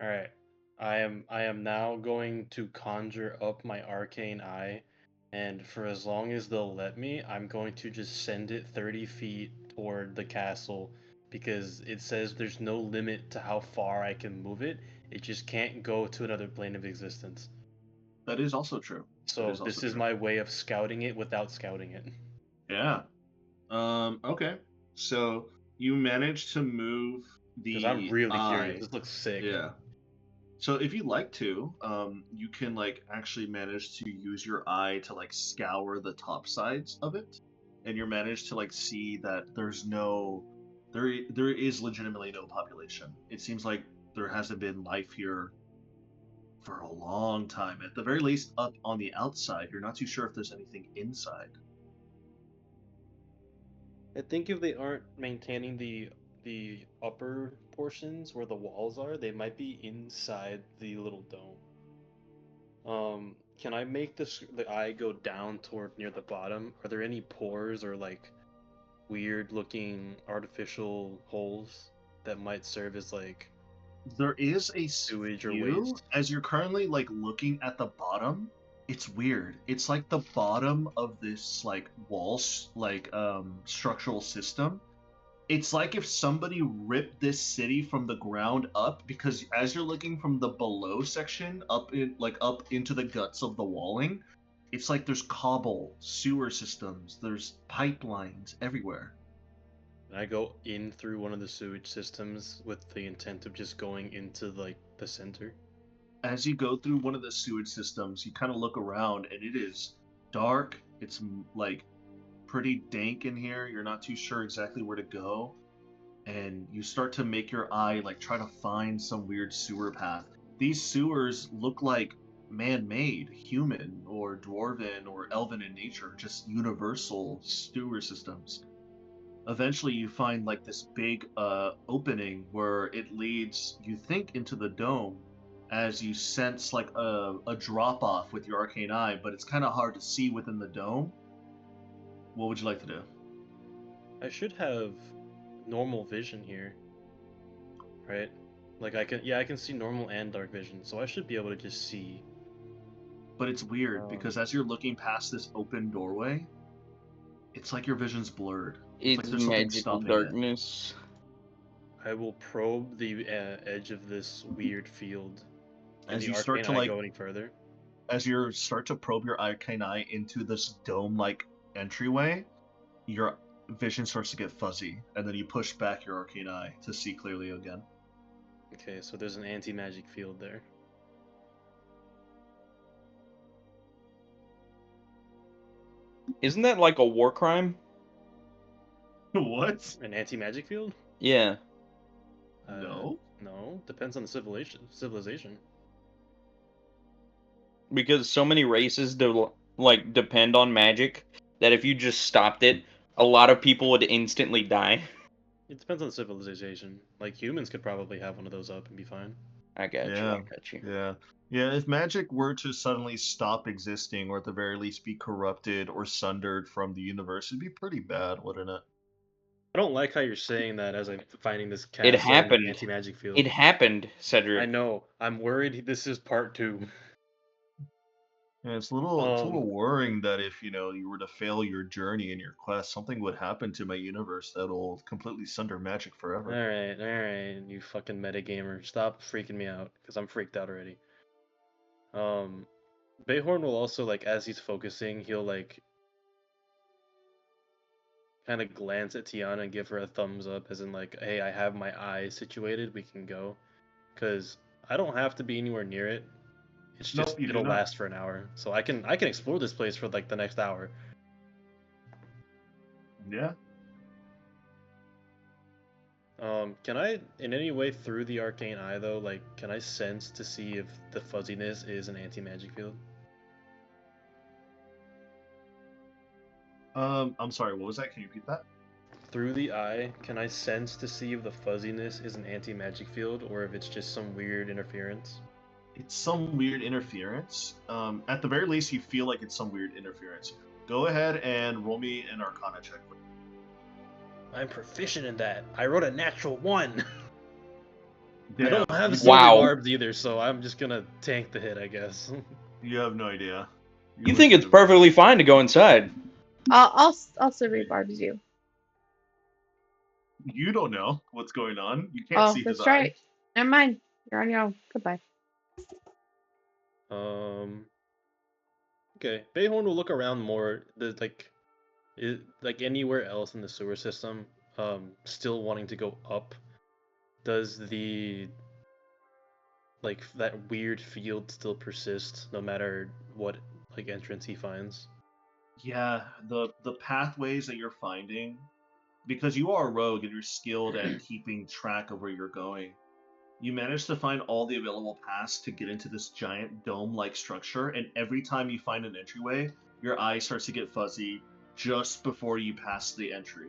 All right. I am now going to conjure up my arcane eye, and for as long as they'll let me, I'm going to just send it 30 feet toward the castle, because it says there's no limit to how far I can move it, It just can't go to another plane of existence. That is also true. So this is my way of scouting it without scouting it. Yeah. Okay. So you managed to move Because I'm the really eye. curious. This looks sick. Yeah. So if you'd like to, you can like actually manage to use your eye to like scour the top sides of it, and you manage to like see that there is legitimately no population. It seems like there hasn't been life here for a long time. At the very least, up on the outside, you're not too sure if there's anything inside. I think if they aren't maintaining the upper portions where the walls are, they might be inside the little dome. Can I make the eye go down toward near the bottom? Are there any pores or like weird looking artificial holes that might serve as like There is a sewage or few. waste? As you're currently like looking at the bottom, it's weird. It's like the bottom of this like structural system. It's like if somebody ripped this city from the ground up, because as you're looking from the below section up into the guts of the walling, it's like there's cobble, sewer systems, there's pipelines everywhere. And I go in through one of the sewage systems with the intent of just going into like the center. As you go through one of the sewage systems, you kind of look around and it is dark. It's like pretty dank in here. You're not too sure exactly where to go. And you start to make your eye like try to find some weird sewer path. These sewers look like man-made, human or dwarven or elven in nature, just universal sewer systems. Eventually you find like this big opening where it leads, you think, into the dome, as you sense like a drop off with your arcane eye, but it's kind of hard to see within the dome. What would you like to do? I should have normal vision here, right? Like I can see normal and dark vision, so I should be able to just see. But it's weird because as you're looking past this open doorway, it's like your vision's blurred. It's like It's there's something magical stopping darkness. I will probe the edge of this weird field. As the you start to arcane eye like go any further. As you start to probe your arcane eye into this dome-like entryway, your vision starts to get fuzzy, and then you push back your arcane eye to see clearly again. Okay, so there's an anti-magic field there. Isn't that like a war crime? What? An anti-magic field? Yeah. No. No, depends on the civilization. Because so many races depend on magic that if you just stopped it, a lot of people would instantly die. It depends on the civilization. Like humans could probably have one of those up and be fine. I got you. Yeah. I got you. Yeah. Yeah, if magic were to suddenly stop existing, or at the very least be corrupted or sundered from the universe, it'd be pretty bad, wouldn't it? I don't like how you're saying that as I'm finding this cat It in the happened. anti-magic field. It happened, Cedric. I know. I'm worried this is part 2. Yeah, it's a little worrying that if you were to fail your journey and your quest, something would happen to my universe that'll completely sunder magic forever. Alright, you fucking metagamer. Stop freaking me out, because I'm freaked out already. Bayhorn will also, like, as he's focusing, he'll, like, kind of glance at Tiana and give her a thumbs up, as in, like, hey, I have my eyes situated, we can go. Because I don't have to be anywhere near it. It's just, Nope, you do it'll not. last for an hour. So I can explore this place for, like, the next hour. Yeah. Can I, in any way through the arcane eye, though, like, can I sense to see if the fuzziness is an anti-magic field? I'm sorry, what was that? Can you repeat that? Through the eye, can I sense to see if the fuzziness is an anti-magic field or if it's just some weird interference? It's some weird interference. At the very least, you feel like it's some weird interference. Go ahead and roll me an Arcana check. I'm proficient in that. I wrote a natural 1. Damn, I don't have you- silver Wow. barbs either, so I'm just gonna tank the hit, I guess. You have no idea. You think it's perfectly fine to go inside. I'll silver barbs you. You don't know what's going on. You can't see his That's eye. right. Never mind. You're on your own. Goodbye. Okay. Bayhorn will look around more. Like anywhere else in the sewer system, still wanting to go up. Does the like that weird field still persist no matter what like entrance he finds? Yeah, the pathways that you're finding, because you are a rogue and you're skilled at keeping track of where you're going. You manage to find all the available paths to get into this giant dome-like structure, and every time you find an entryway, your eye starts to get fuzzy just before you pass the entry.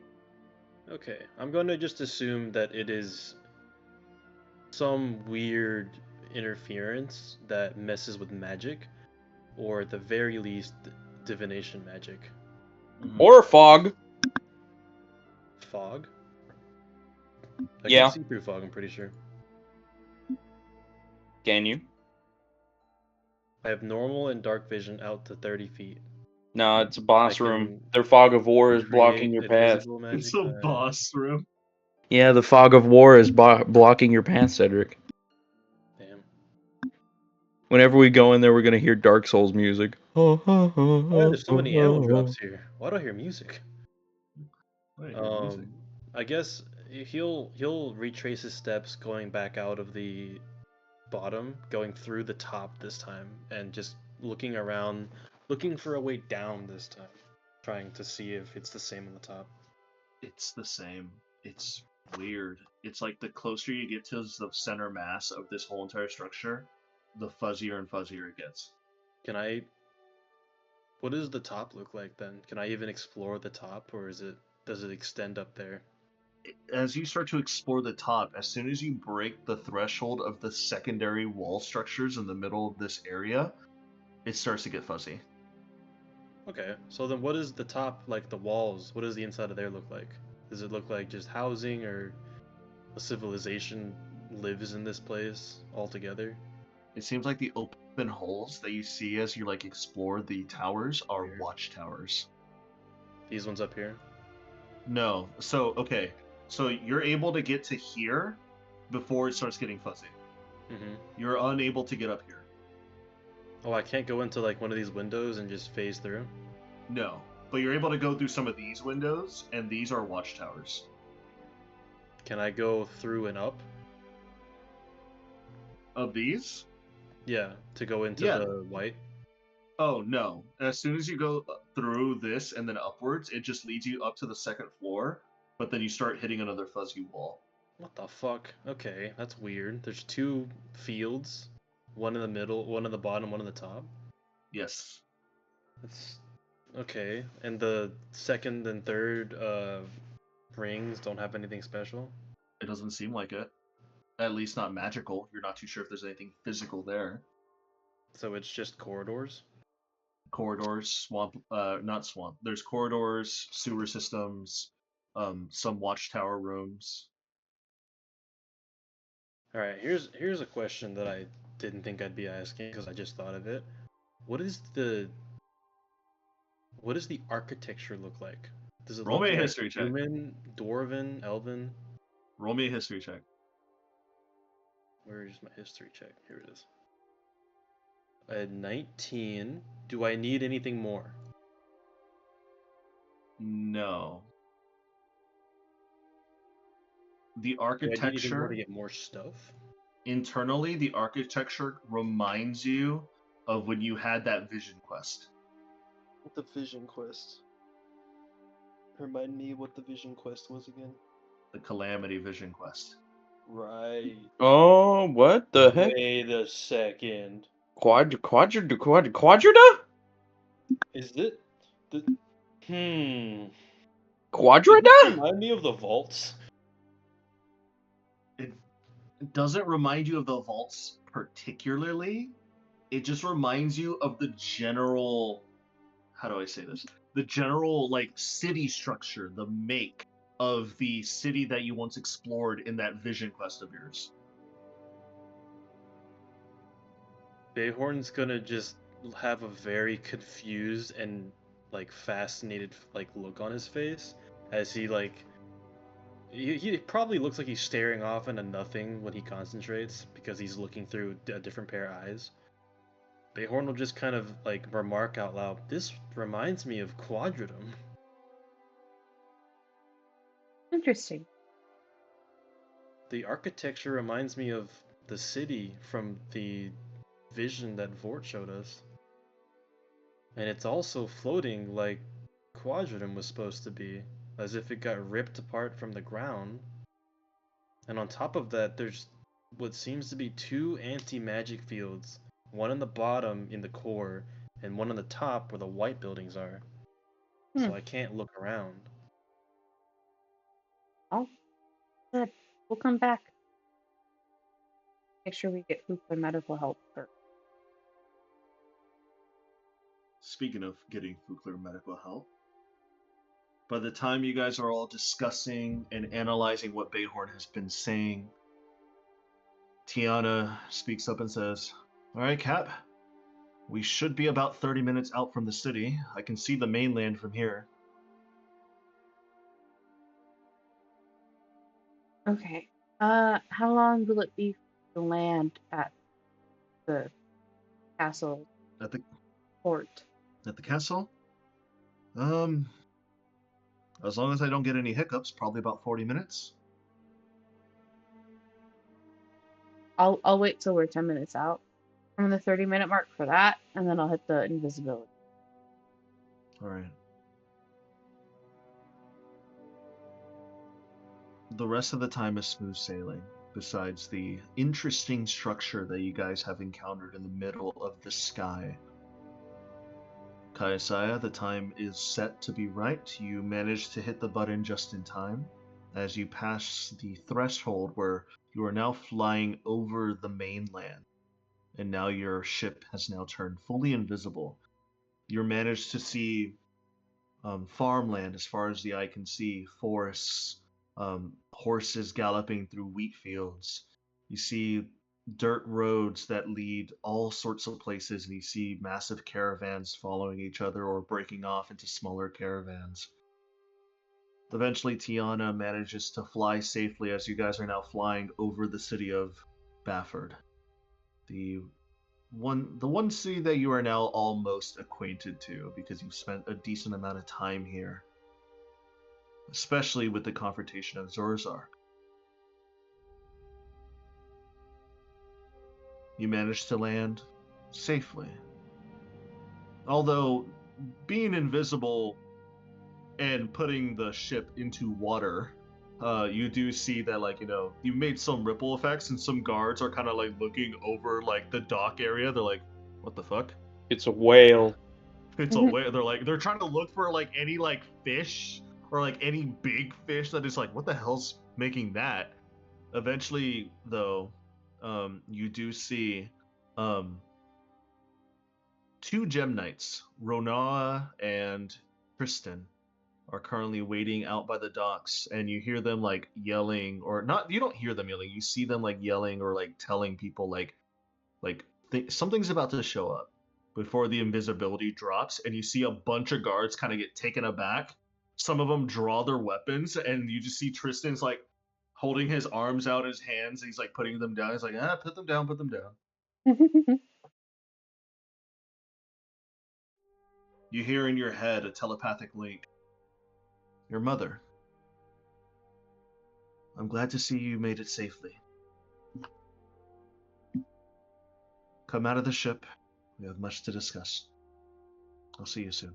Okay, I'm going to just assume that it is some weird interference that messes with magic, or at the very least, divination magic. Or fog. Fog? I Yeah. can see through fog, I'm pretty sure. Can you? I have normal and dark vision out to 30 feet. No, it's a boss I room. can Their fog of war is blocking create your path. invisible magic. It's a boss room. Yeah, the fog of war is blocking your path, Cedric. Damn. Whenever we go in there, we're gonna hear Dark Souls music. Why are there so many ammo drops here? Why do I hear music? I guess he'll retrace his steps going back out of the bottom, going through the top this time, and just looking around, looking for a way down this time, trying to see if it's the same on the top. It's the same. It's weird. It's like the closer you get to the center mass of this whole entire structure, the fuzzier and fuzzier it gets. What does the top look like then? Can I even explore the top, or does it extend up there? As you start to explore the top, as soon as you break the threshold of the secondary wall structures in the middle of this area, it starts to get fuzzy. Okay, so then what is the top, like the walls, what does the inside of there look like? Does it look like just housing, or a civilization lives in this place altogether? It seems like the open holes that you see as you like explore the towers are Here. watchtowers. These ones up here? No. So, okay. So you're able to get to here before it starts getting fuzzy. Mm-hmm. You're unable to get up here. Oh, I can't go into like one of these windows and just phase through? No. But you're able to go through some of these windows, and these are watchtowers. Can I go through and up? Of these? Yeah, to go into Yeah. the white? Oh, no. As soon as you go through this and then upwards, it just leads you up to the second floor, but then you start hitting another fuzzy wall. What the fuck? Okay, that's weird. There's two fields, one in the middle, one in the bottom, one in the top. Yes. That's okay. And the second and third rings don't have anything special? It doesn't seem like it. At least not magical. You're not too sure if there's anything physical there. So it's just corridors? Corridors, swamp, not swamp. There's corridors, sewer systems, some watchtower rooms. Alright, here's a question that I didn't think I'd be asking because I just thought of it. What does the architecture look like? Does it Roll look me a like history check. human, dwarven, elven? Roll me a history check. Where is my history check? Here it is. I had 19. Do I need anything more? No. The Do I need anything more architecture to get more stuff? internally, the architecture reminds you of when you had that vision quest. What the vision quest? Remind me what the vision quest was again. The Calamity Vision quest. Right. Oh, what the heck? Wait a second. Quadrada? Is it the Does Quadrada? this remind me of the vaults? It doesn't remind you of the vaults particularly. It just reminds you of the general, how do I say this? The general like city structure, the make of the city that you once explored in that vision quest of yours. Bayhorn's gonna just have a very confused and like fascinated like look on his face as he like He probably looks like he's staring off into nothing when he concentrates because he's looking through a different pair of eyes. Bayhorn will just kind of like remark out loud, "This reminds me of Quadridum." Interesting. The architecture reminds me of the city from the vision that Vort showed us. And it's also floating like Quadridum was supposed to be, as if it got ripped apart from the ground. And on top of that, there's what seems to be two anti-magic fields, one in the bottom in the core, and one on the top where the white buildings are. Hmm. So I can't look around. Oh, good. We'll come back. Make sure we get food for medical help first. Speaking of getting Fukler medical help, by the time you guys are all discussing and analyzing what Bayhorn has been saying, Tiana speaks up and says, "All right, Cap. We should be about 30 minutes out from the city. I can see the mainland from here." Okay. How long will it be to land at the castle At the port? at the castle? Um, as long as I don't get any hiccups, probably about 40 minutes. I'll wait till we're 10 minutes out from the 30-minute mark for that, and then I'll hit the invisibility. All right. The rest of the time is smooth sailing, besides the interesting structure that you guys have encountered in the middle of the sky. Kayasaya, the time is set to be right. You manage to hit the button just in time as you pass the threshold where you are now flying over the mainland. And now your ship has now turned fully invisible. You're managed to see farmland as far as the eye can see, forests, horses galloping through wheat fields. You see dirt roads that lead all sorts of places, and you see massive caravans following each other or breaking off into smaller caravans. Eventually, Tiana manages to fly safely as you guys are now flying over the city of Bafford. The one city that you are now almost acquainted to because you've spent a decent amount of time here, especially with the confrontation of Zorzar. You managed to land safely. Although being invisible and putting the ship into water, you do see that, like, you made some ripple effects and some guards are kind of like looking over like the dock area. They're like, what the fuck? It's a whale. It's a whale. They're trying to look for like any like fish or like any big fish that is like, what the hell's making that? Eventually, though, you do see two gem knights, Ronawa and Tristan, are currently waiting out by the docks, and you hear them like yelling, or not. You don't hear them yelling. You see them like yelling or like telling people something's about to show up before the invisibility drops, and you see a bunch of guards kind of get taken aback. Some of them draw their weapons, and you just see Tristan's like holding his arms out, his hands. He's like putting them down. He's like, put them down, put them down. You hear in your head a telepathic link. Your mother. I'm glad to see you made it safely. Come out of the ship. We have much to discuss. I'll see you soon.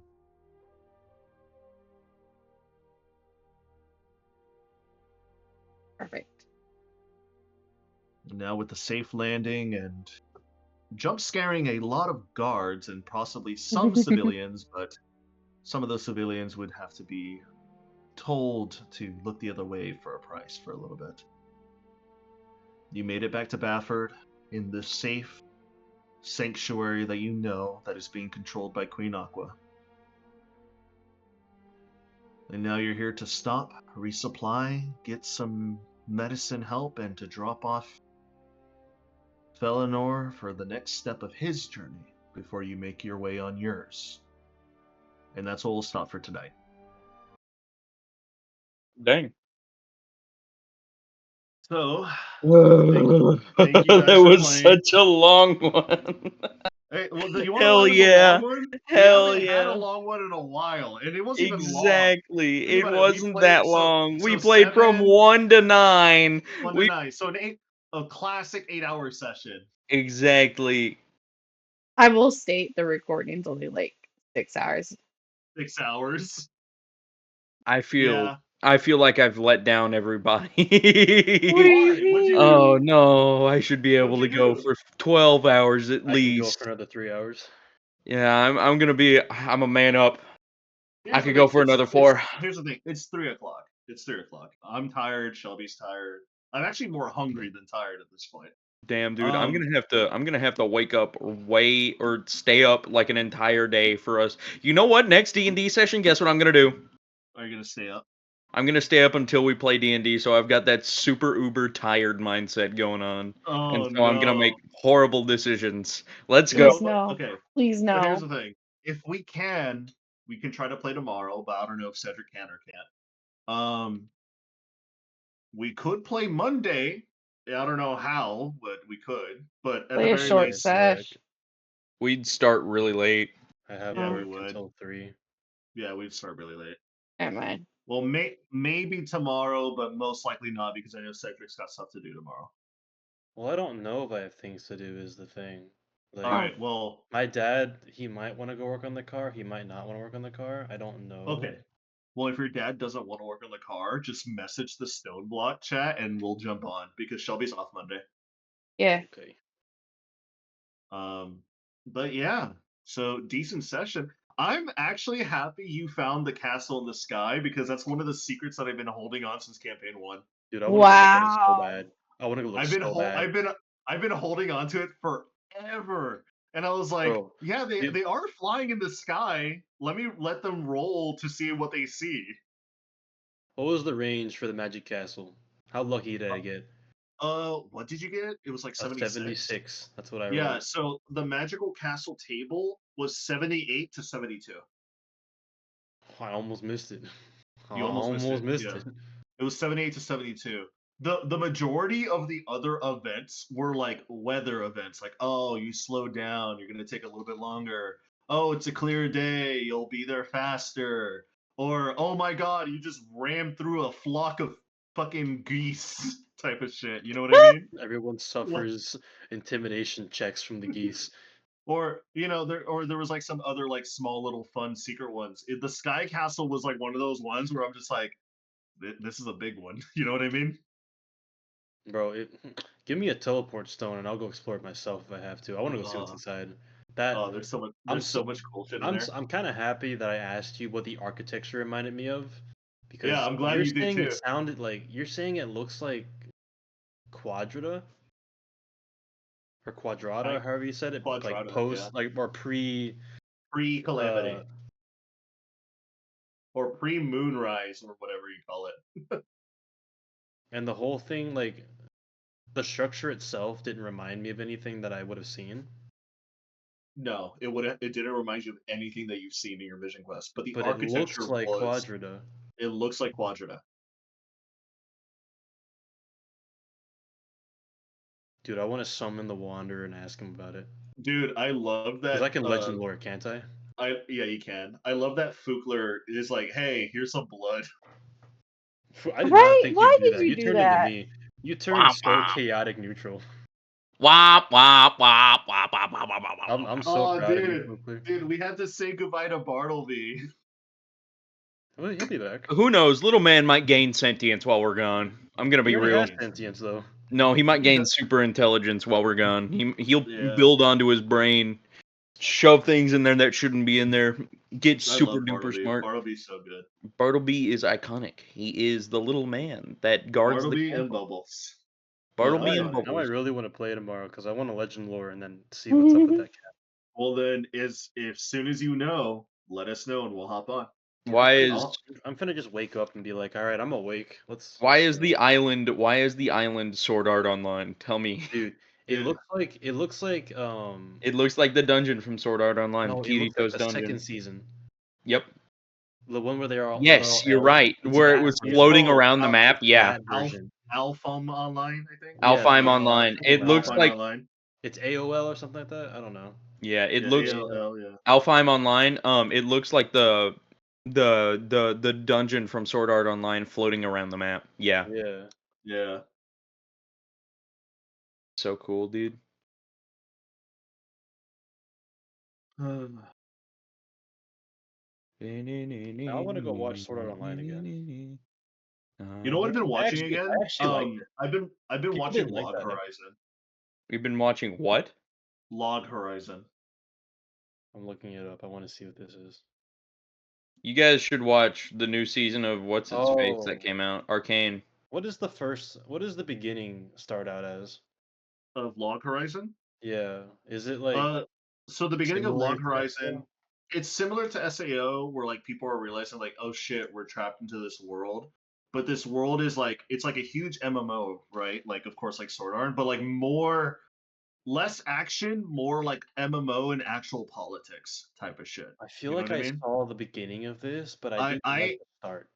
Perfect. Now with the safe landing and jump scaring a lot of guards and possibly some civilians, but some of those civilians would have to be told to look the other way for a price for a little bit. You made it back to Bafford in the safe sanctuary that you know that is being controlled by Queen Aqua. And now you're here to stop, resupply, get some medicine help, and to drop off Felinor for the next step of his journey before you make your way on yours. And that's where we'll stop for tonight. Dang. So, thank you guys That for was playing. such a long one. Hey, well, do you want to know Hell why it was a yeah. long one? We Hell haven't had a yeah. long one in a while, and it wasn't even long. Exactly. Think It about it. We wasn't played that long. We so played from 7, 1 to 9. 1 to We 9. So a classic 8-hour session. exactly. I will state the recording's only like 6 hours. 6 hours. I feel Yeah. I feel like I've let down everybody. What do you Why? What'd you mean? Oh do? no, I should be able What'd to you go do? for 12 hours at I can go least. for another 3 hours. Yeah, I'm a man up. I Here's the could thing. go for another 4. Here's the thing. It's 3 o'clock. It's 3 o'clock. I'm tired. Shelby's tired. I'm actually more hungry than tired at this point. Damn, dude, Um, I'm gonna have to wake up way or stay up like an entire day for us. You know what? Next D&D session, guess what I'm gonna do? are you gonna stay up? I'm gonna stay up until we play D&D, so I've got that super uber tired mindset going on, and Oh so I'm gonna make no. horrible decisions. Let's go. Please no. Okay. Please But here's no. the thing. If we can try to play tomorrow, but I don't know if Cedric can or can't. We could play Monday. I don't know how, but we could. But at the Play a very short least, sesh. We'd start really late. I have yeah, we Oh, work would. until 3. Yeah, we'd start really late. never mind. Well, maybe tomorrow, but most likely not because I know Cedric's got stuff to do tomorrow. Well, I don't know if I have things to do is the thing. All Like, Oh, right. Well, my dad, he might want to go work on the car. He might not want to work on the car. I don't know. okay. Well, if your dad doesn't want to work on the car, just message the Stone Block chat and we'll jump on because Shelby's off Monday. yeah. Okay. But yeah, so decent session. I'm actually happy you found the castle in the sky because that's one of the secrets that I've been holding on since campaign 1. Dude, I want to go look at it so Wow. bad. I want to go look I've been so bad. I've been holding on to it forever. And I was like, Bro, yeah, dude, they are flying in the sky. Let them roll to see what they see. what was the range for the Magic Castle? How lucky did I get? What did you get? It was like A 76. 76. That's what I Yeah, rolled. so the magical castle table was 78 to 72. I almost missed it. I You almost missed almost it. missed Yeah. it. It was 78 to 72. The majority of the other events were like weather events, like, oh, you slow down, you're gonna take a little bit longer. Oh, it's a clear day, you'll be there faster. Or oh my god, you just rammed through a flock of fucking geese type of shit. You know what I mean? Everyone What? suffers intimidation checks from the geese. Or there was like some other like small little fun secret ones. The Sky Castle was like one of those ones where I'm just like, this is a big one. You know what I mean? Bro, give me a teleport stone and I'll go explore it myself if I have to. I want to go see what's Uh, inside. That there's so much. I'm There's so so much cool shit in there. I'm kind of happy that I asked you what the architecture reminded me of, Yeah, because I'm glad you did too. you're saying it looks like Quadrata or Quadrata, I however you said it, like Quadrata, yeah. post like or pre Pre uh calamity or pre moonrise or whatever you call it. and the whole thing, like the structure itself didn't remind me of anything that I would have seen, No, it didn't remind you of anything that you've seen in your Vision Quest, but the but it looks architecture like was. Quadrata. It looks like Quadrata. Dude, I want to summon the Wanderer and ask him about it. Dude, I love Because I that. can legend lore, can't I? Yeah, you can. I love that Fukler is like, hey, here's some blood. I did not Right? think Why you'd do did that. you You do turned into that? me. You turned Womp so womp. chaotic neutral. Womp womp womp womp womp womp womp womp womp. I'm so Oh, proud of you, dude, Fookler. we had to say goodbye to Bartleby. Well, he'll be back. Who knows? Little man might gain sentience while we're gone. I'm gonna He be already real. has sentience, though. No, he might He gain does- super intelligence while we're gone. He'll Yeah, build onto his brain, shove things in there that shouldn't be in there, get I super love duper Bartleby. smart. Bartleby's so good. Bartleby is iconic. He is the little man that guards the Bartleby and castle. Bubbles. Both Bartleby Now and I, iconic. now I Bubbles. really want to play tomorrow because I want to legend lore and then see what's up with that cat. Well, then, if soon as you know, let us know and we'll hop on. Dude, I'm Why finna is just, I'm finna just wake up and be like, all right, I'm awake. Let's why is stream. the island Sword Art Online? Tell me. Dude, Dude, it looks like It looks like the dungeon from Sword Art Online, no, it looks like Kirito's the dungeon. second season. Yep. The one where they're all Yes, you're elves. right. It's Where it that was version. floating oh, around the map. It's Yeah. that version. Alfam Online, I think. Alfheim Yeah, Online. It something like looks Alfheim that. like Online. It's AOL or something like that. I don't know. yeah. It Yeah, looks ALL. Yeah. Alfheim Online. It looks like the dungeon from Sword Art Online floating around the map. Yeah, Yeah. Yeah. so cool, dude. Now I want to go watch Sword Art Online again. You know what I've been watching I again? actually liked it. I've been People watching didn't like Log that. Horizon. We've been watching what? Log Horizon. I'm looking it up. I want to see what this is. You guys should watch the new season of What's Its Face that Oh, came out. Arcane. what does the beginning start out as? Of Log Horizon. Yeah, is it like So the beginning of similar Log to Horizon, SAO? it's similar to SAO, where like people are realizing like, oh shit, we're trapped into this world. But this world is like it's like a huge MMO, right? Like of course like Sword Art, but like less action, more like MMO and actual politics type of shit. I feel You know like what I I mean? saw the beginning of this, but I I didn't like I the start.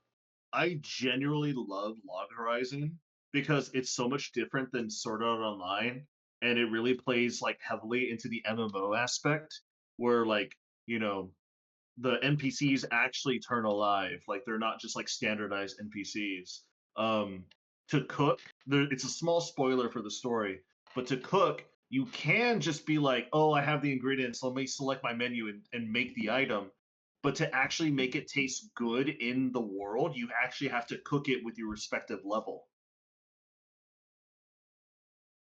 I genuinely love Log Horizon because it's so much different than Sword Art Online, and it really plays like heavily into the MMO aspect, where like you know the NPCs actually turn alive, like they're not just like standardized NPCs. Um, to cook, it's a small spoiler for the story, but to cook, you can just be like, oh, I have the ingredients, let me select my menu and make the item. But to actually make it taste good in the world, you actually have to cook it with your respective level.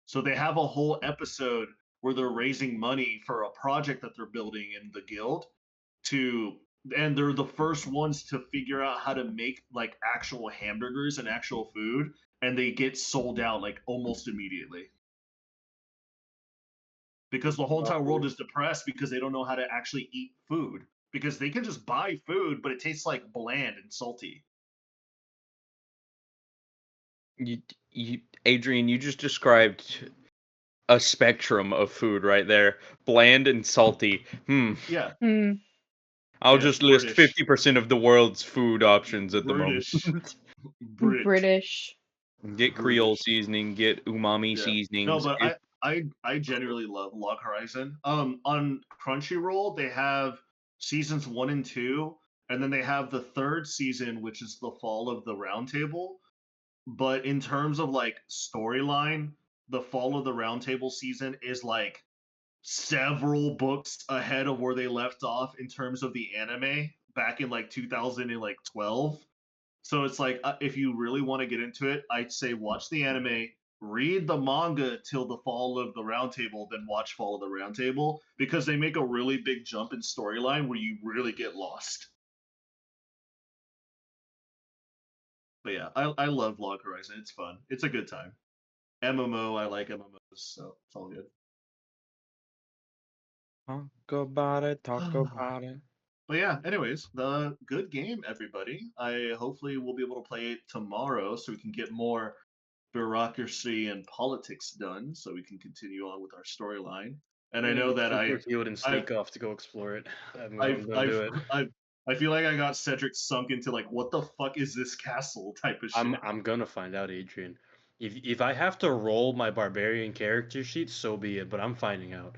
So they have a whole episode where they're raising money for a project that they're building in the guild to and they're the first ones to figure out how to make like actual hamburgers and actual food, and they get sold out like almost immediately because the whole entire world is depressed because they don't know how to actually eat food because they can just buy food but it tastes like bland and salty. Adrian, you just described a spectrum of food right there. Bland and salty. Yeah. Hmm. I'll Yeah, just list British. 50% of the world's food options at the moment. British. Get Creole British. seasoning, get umami Yeah. No, seasonings. but I genuinely love Log Horizon. On Crunchyroll they have seasons 1 and 2, and then they have the third season, which is the Fall of the Round Table. But in terms of like storyline, the Fall of the Round Table season is like several books ahead of where they left off in terms of the anime back in like 2012. So it's like if you really want to get into it, I'd say watch the anime, read the manga till the Fall of the Round Table, then watch Fall of the Round Table because they make a really big jump in storyline where you really get lost. But yeah, I love Log Horizon. It's fun. It's a good time. MMO, I like MMOs, so it's all good. Talk about it, talk about it. But yeah, anyways, the good game, everybody. I hopefully will be able to play it tomorrow so we can get more bureaucracy and politics done so we can continue on with our storyline. And I know that super healed and I've sneak off to go explore it. I'm I've gonna do I've it. I feel like I got Cedric sunk into like what the fuck is this castle type of shit. I'm gonna find out, Adrian. If I have to roll my barbarian character sheet, so be it. But I'm finding out.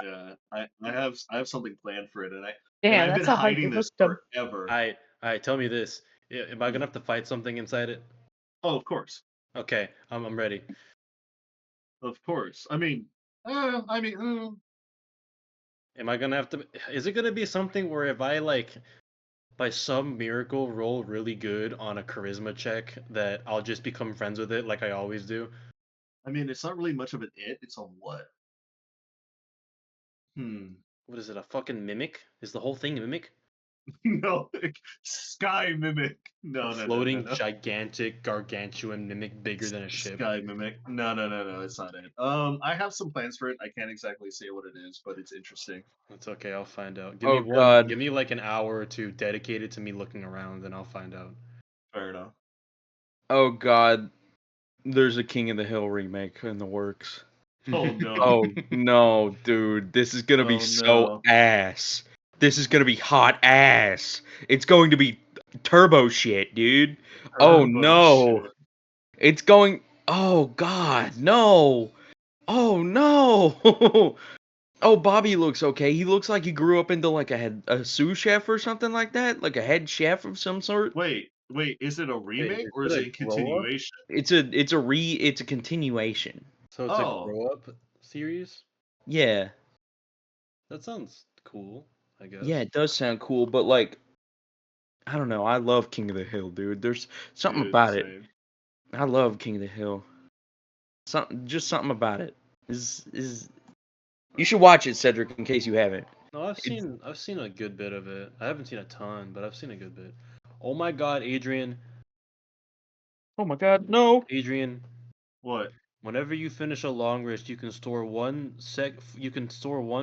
Yeah, I have something planned for it, and Damn, I've been that's how hard you hiding this hooked him. forever. Alright, tell me this. Am I gonna have to fight something inside it? Oh, of course, Okay, I'm ready. of course. I mean, Am I gonna have to? Is it gonna be something where if I like by some miracle roll really good on a charisma check that I'll just become friends with it like I always do? I mean, it's not really much of an it. It's a what? Hmm. What is it? A fucking mimic? Is the whole thing a mimic? No, Sky Mimic. A No, no, no, no, floating, no. gigantic, gargantuan mimic bigger than a ship. Sky Mimic. No, no, no, no. It's not it. I have some plans for it. I can't exactly say what it is, but it's interesting. That's okay. I'll find out. Oh God. Give me like an hour or two dedicated to me looking around, and I'll find out. Fair enough. Oh God. There's a King of the Hill remake in the works. Oh no. Oh no, dude. This is gonna be Oh so no. ass. This is gonna be hot ass. It's going to be turbo shit, dude. Oh Turbo no. shit. It's going. Oh God, no! Oh no! Oh, Bobby looks okay. He looks like he grew up into like a sous chef or something like that, like a head chef of some sort. Wait, is it a Wait, remake is or it is a it a grow up? continuation? It's a continuation. So it's a Oh, grow up series? Yeah, That sounds cool, I yeah, guess. it does sound cool, but like I don't know. I love King of the Hill, dude. There's something dude, about it. same. I love King of the Hill. Something about it is. You should watch it, Cedric, in case you haven't. No, It's I've seen a good bit of it. I haven't seen a ton, but I've seen a good bit. Oh my god, Adrian. oh my God, no. Adrian, What? whenever you finish a long rest, you can store one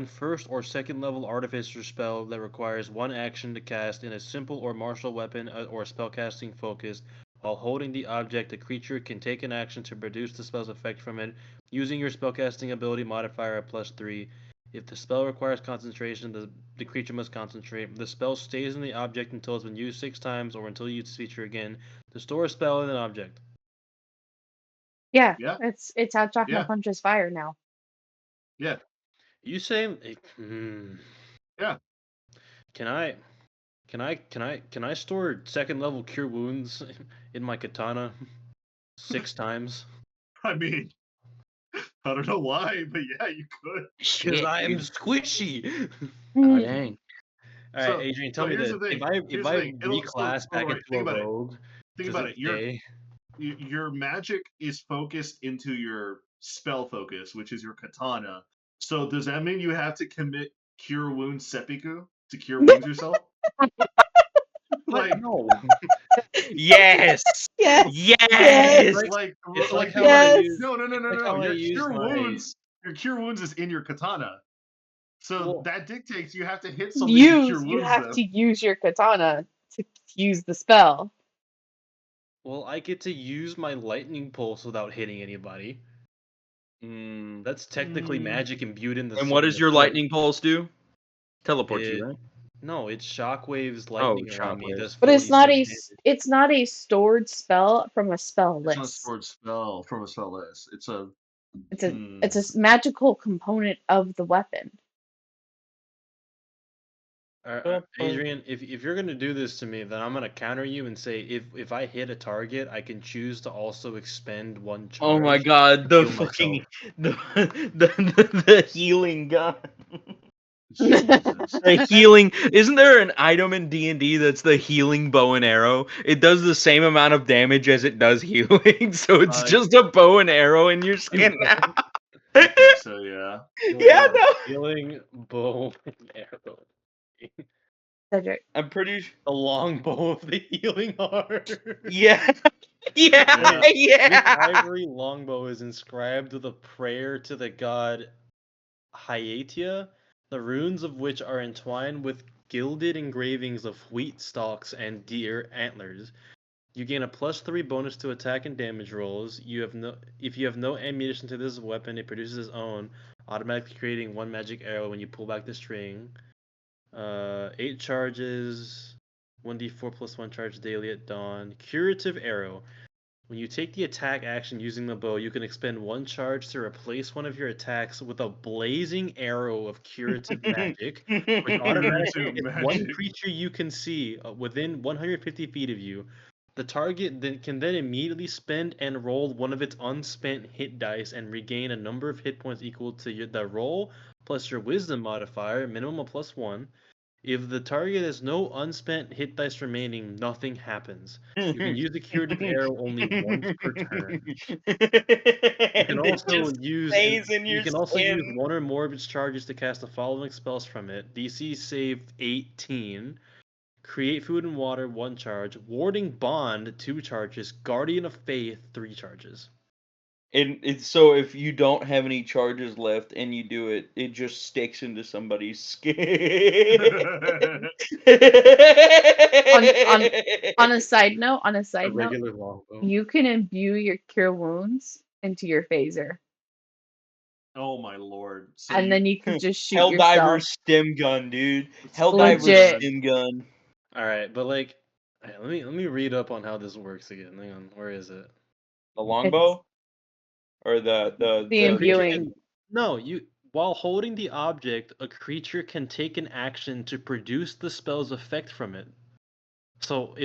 first or second level artificer spell that requires one action to cast in a simple or martial weapon or spellcasting focus. While holding the object, the creature can take an action to produce the spell's effect from it, using your spellcasting ability modifier at +3. If the spell requires concentration, the creature must concentrate. The spell stays in the object until it's been used 6 times or until you use this feature again. To store a spell in an object. Yeah, Yeah, it's how Chakma yeah, punches fire now. yeah, You say, yeah. can I can I store second level cure wounds in my katana 6 times? I mean, I don't know why, but yeah, you could. Because Shit, I am dude. squishy. Ah, Mhm. dang. All right, So, Adrian, tell so me here's this: the thing. if Here's the I thing. reclass All back right, into think a about it. rogue, Think does about it it. stay? Your magic is focused into your spell focus, which is your katana. So does that mean you have to commit cure wounds seppuku to cure wounds yourself? What? like, No. Yes. Yes, It's yes, Yes. like it's like like how I your yes. use no no no it's no like no. how I use my Your cure wounds is in your katana. So well that dictates you have to hit something to cure You wounds have to them. use your katana to use the spell. well I get to use my lightning pulse without hitting anybody. Mm, That's technically mm. magic imbued in And what in does the your spell. lightning pulse do? Teleport you, It right? no, it shockwaves Oh, lightning around me. It shockwaves. does But 46 damage. it's not a stored spell from a spell It's not a list. sword spell from a spell list. It's a It's a magical component of the weapon. Adrian, if you're gonna do this to me, then I'm gonna counter you and say if I hit a target, I can choose to also expend one Oh my charge God, to the heal myself. fucking the healing gun. Jesus. The healing, isn't there an item in D&D that's the healing bow and arrow? It does the same amount of damage as it does healing, so it's I just a bow and arrow in your skin. I think so. Yeah. Yeah, Hold on. no. Healing bow and arrow. Cedric. I'm pretty The long bow of the healing heart. yeah. Yeah, Yeah. Wait, this yeah. ivory longbow is inscribed with a prayer to the god Hyatia, the runes of which are entwined with gilded engravings of wheat stalks and deer antlers. You gain a +3 bonus to attack and damage rolls. If you have no ammunition to this weapon, it produces its own, automatically creating one magic arrow when you pull back the string. 8 charges, 1d4 plus 1 charge daily at dawn. Curative arrow. When you take the attack action using the bow, you can expend one charge to replace one of your attacks with a blazing arrow of curative magic, which automatically Curative hits one magic. creature you can see within 150 feet of you. The target can then immediately spend and roll one of its unspent hit dice and regain a number of hit points equal to the roll plus your wisdom modifier, minimum of +1. If the target has no unspent hit dice remaining, nothing happens. You can use the curative arrow only once per turn. You can And it also just use stays in your skin. one or more of its charges to cast the following spells from it. DC save 18. Create food and water 1 charge. Warding bond 2 charges. Guardian of Faith 3 charges. And it's so if you don't have any charges left and you do it, it just sticks into somebody's skin. On a side note, A regular longbow. you can imbue your cure wounds into your phaser, Oh my lord. So and you then you can just shoot Helldiver yourself. stem gun, dude. it's Helldiver Legit. stem gun. All right, but like, let me read up on how this works again. Hang on, where is it? The It's longbow or the The creature imbuing. can no, you while holding the object, a creature can take an action to produce the spell's effect from it. So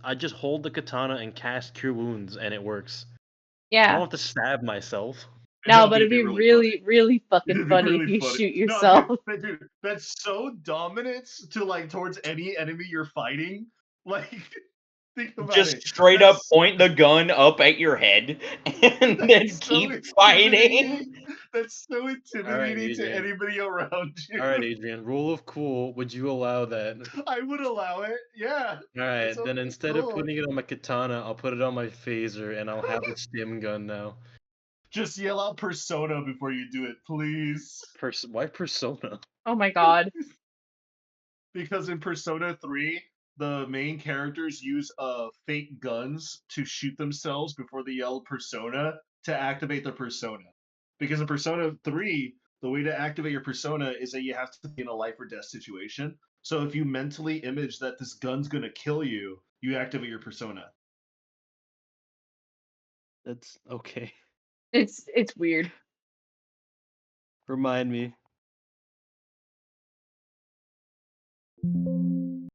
I just hold the katana and cast Cure Wounds, and it works. I don't Yeah. have to stab myself. No, No, but it'd be really funny. really, really fucking It'd be funny if really you funny. shoot No, yourself. dude, that's so dominant to like towards any enemy you're fighting. Like, think about Just it. straight up That's point the gun up at your head and then that's so keep fighting. intimidating. That's so All right, intimidating to Adrian. anybody around you. All right, Adrian. Rule of cool. Would you allow that? I would allow it. Yeah. All right, That's then okay, instead of cool. putting it on my katana, I'll put it on my phaser, and I'll have a stim gun now. Just yell out persona before you do it, please. Why persona? Oh my god. Because in Persona 3, the main characters use fake guns to shoot themselves before they yell persona to activate the persona. Because in Persona 3, the way to activate your persona is that you have to be in a life or death situation. So if you mentally image that this gun's gonna kill you, you activate your persona. That's okay. It's weird. Remind me.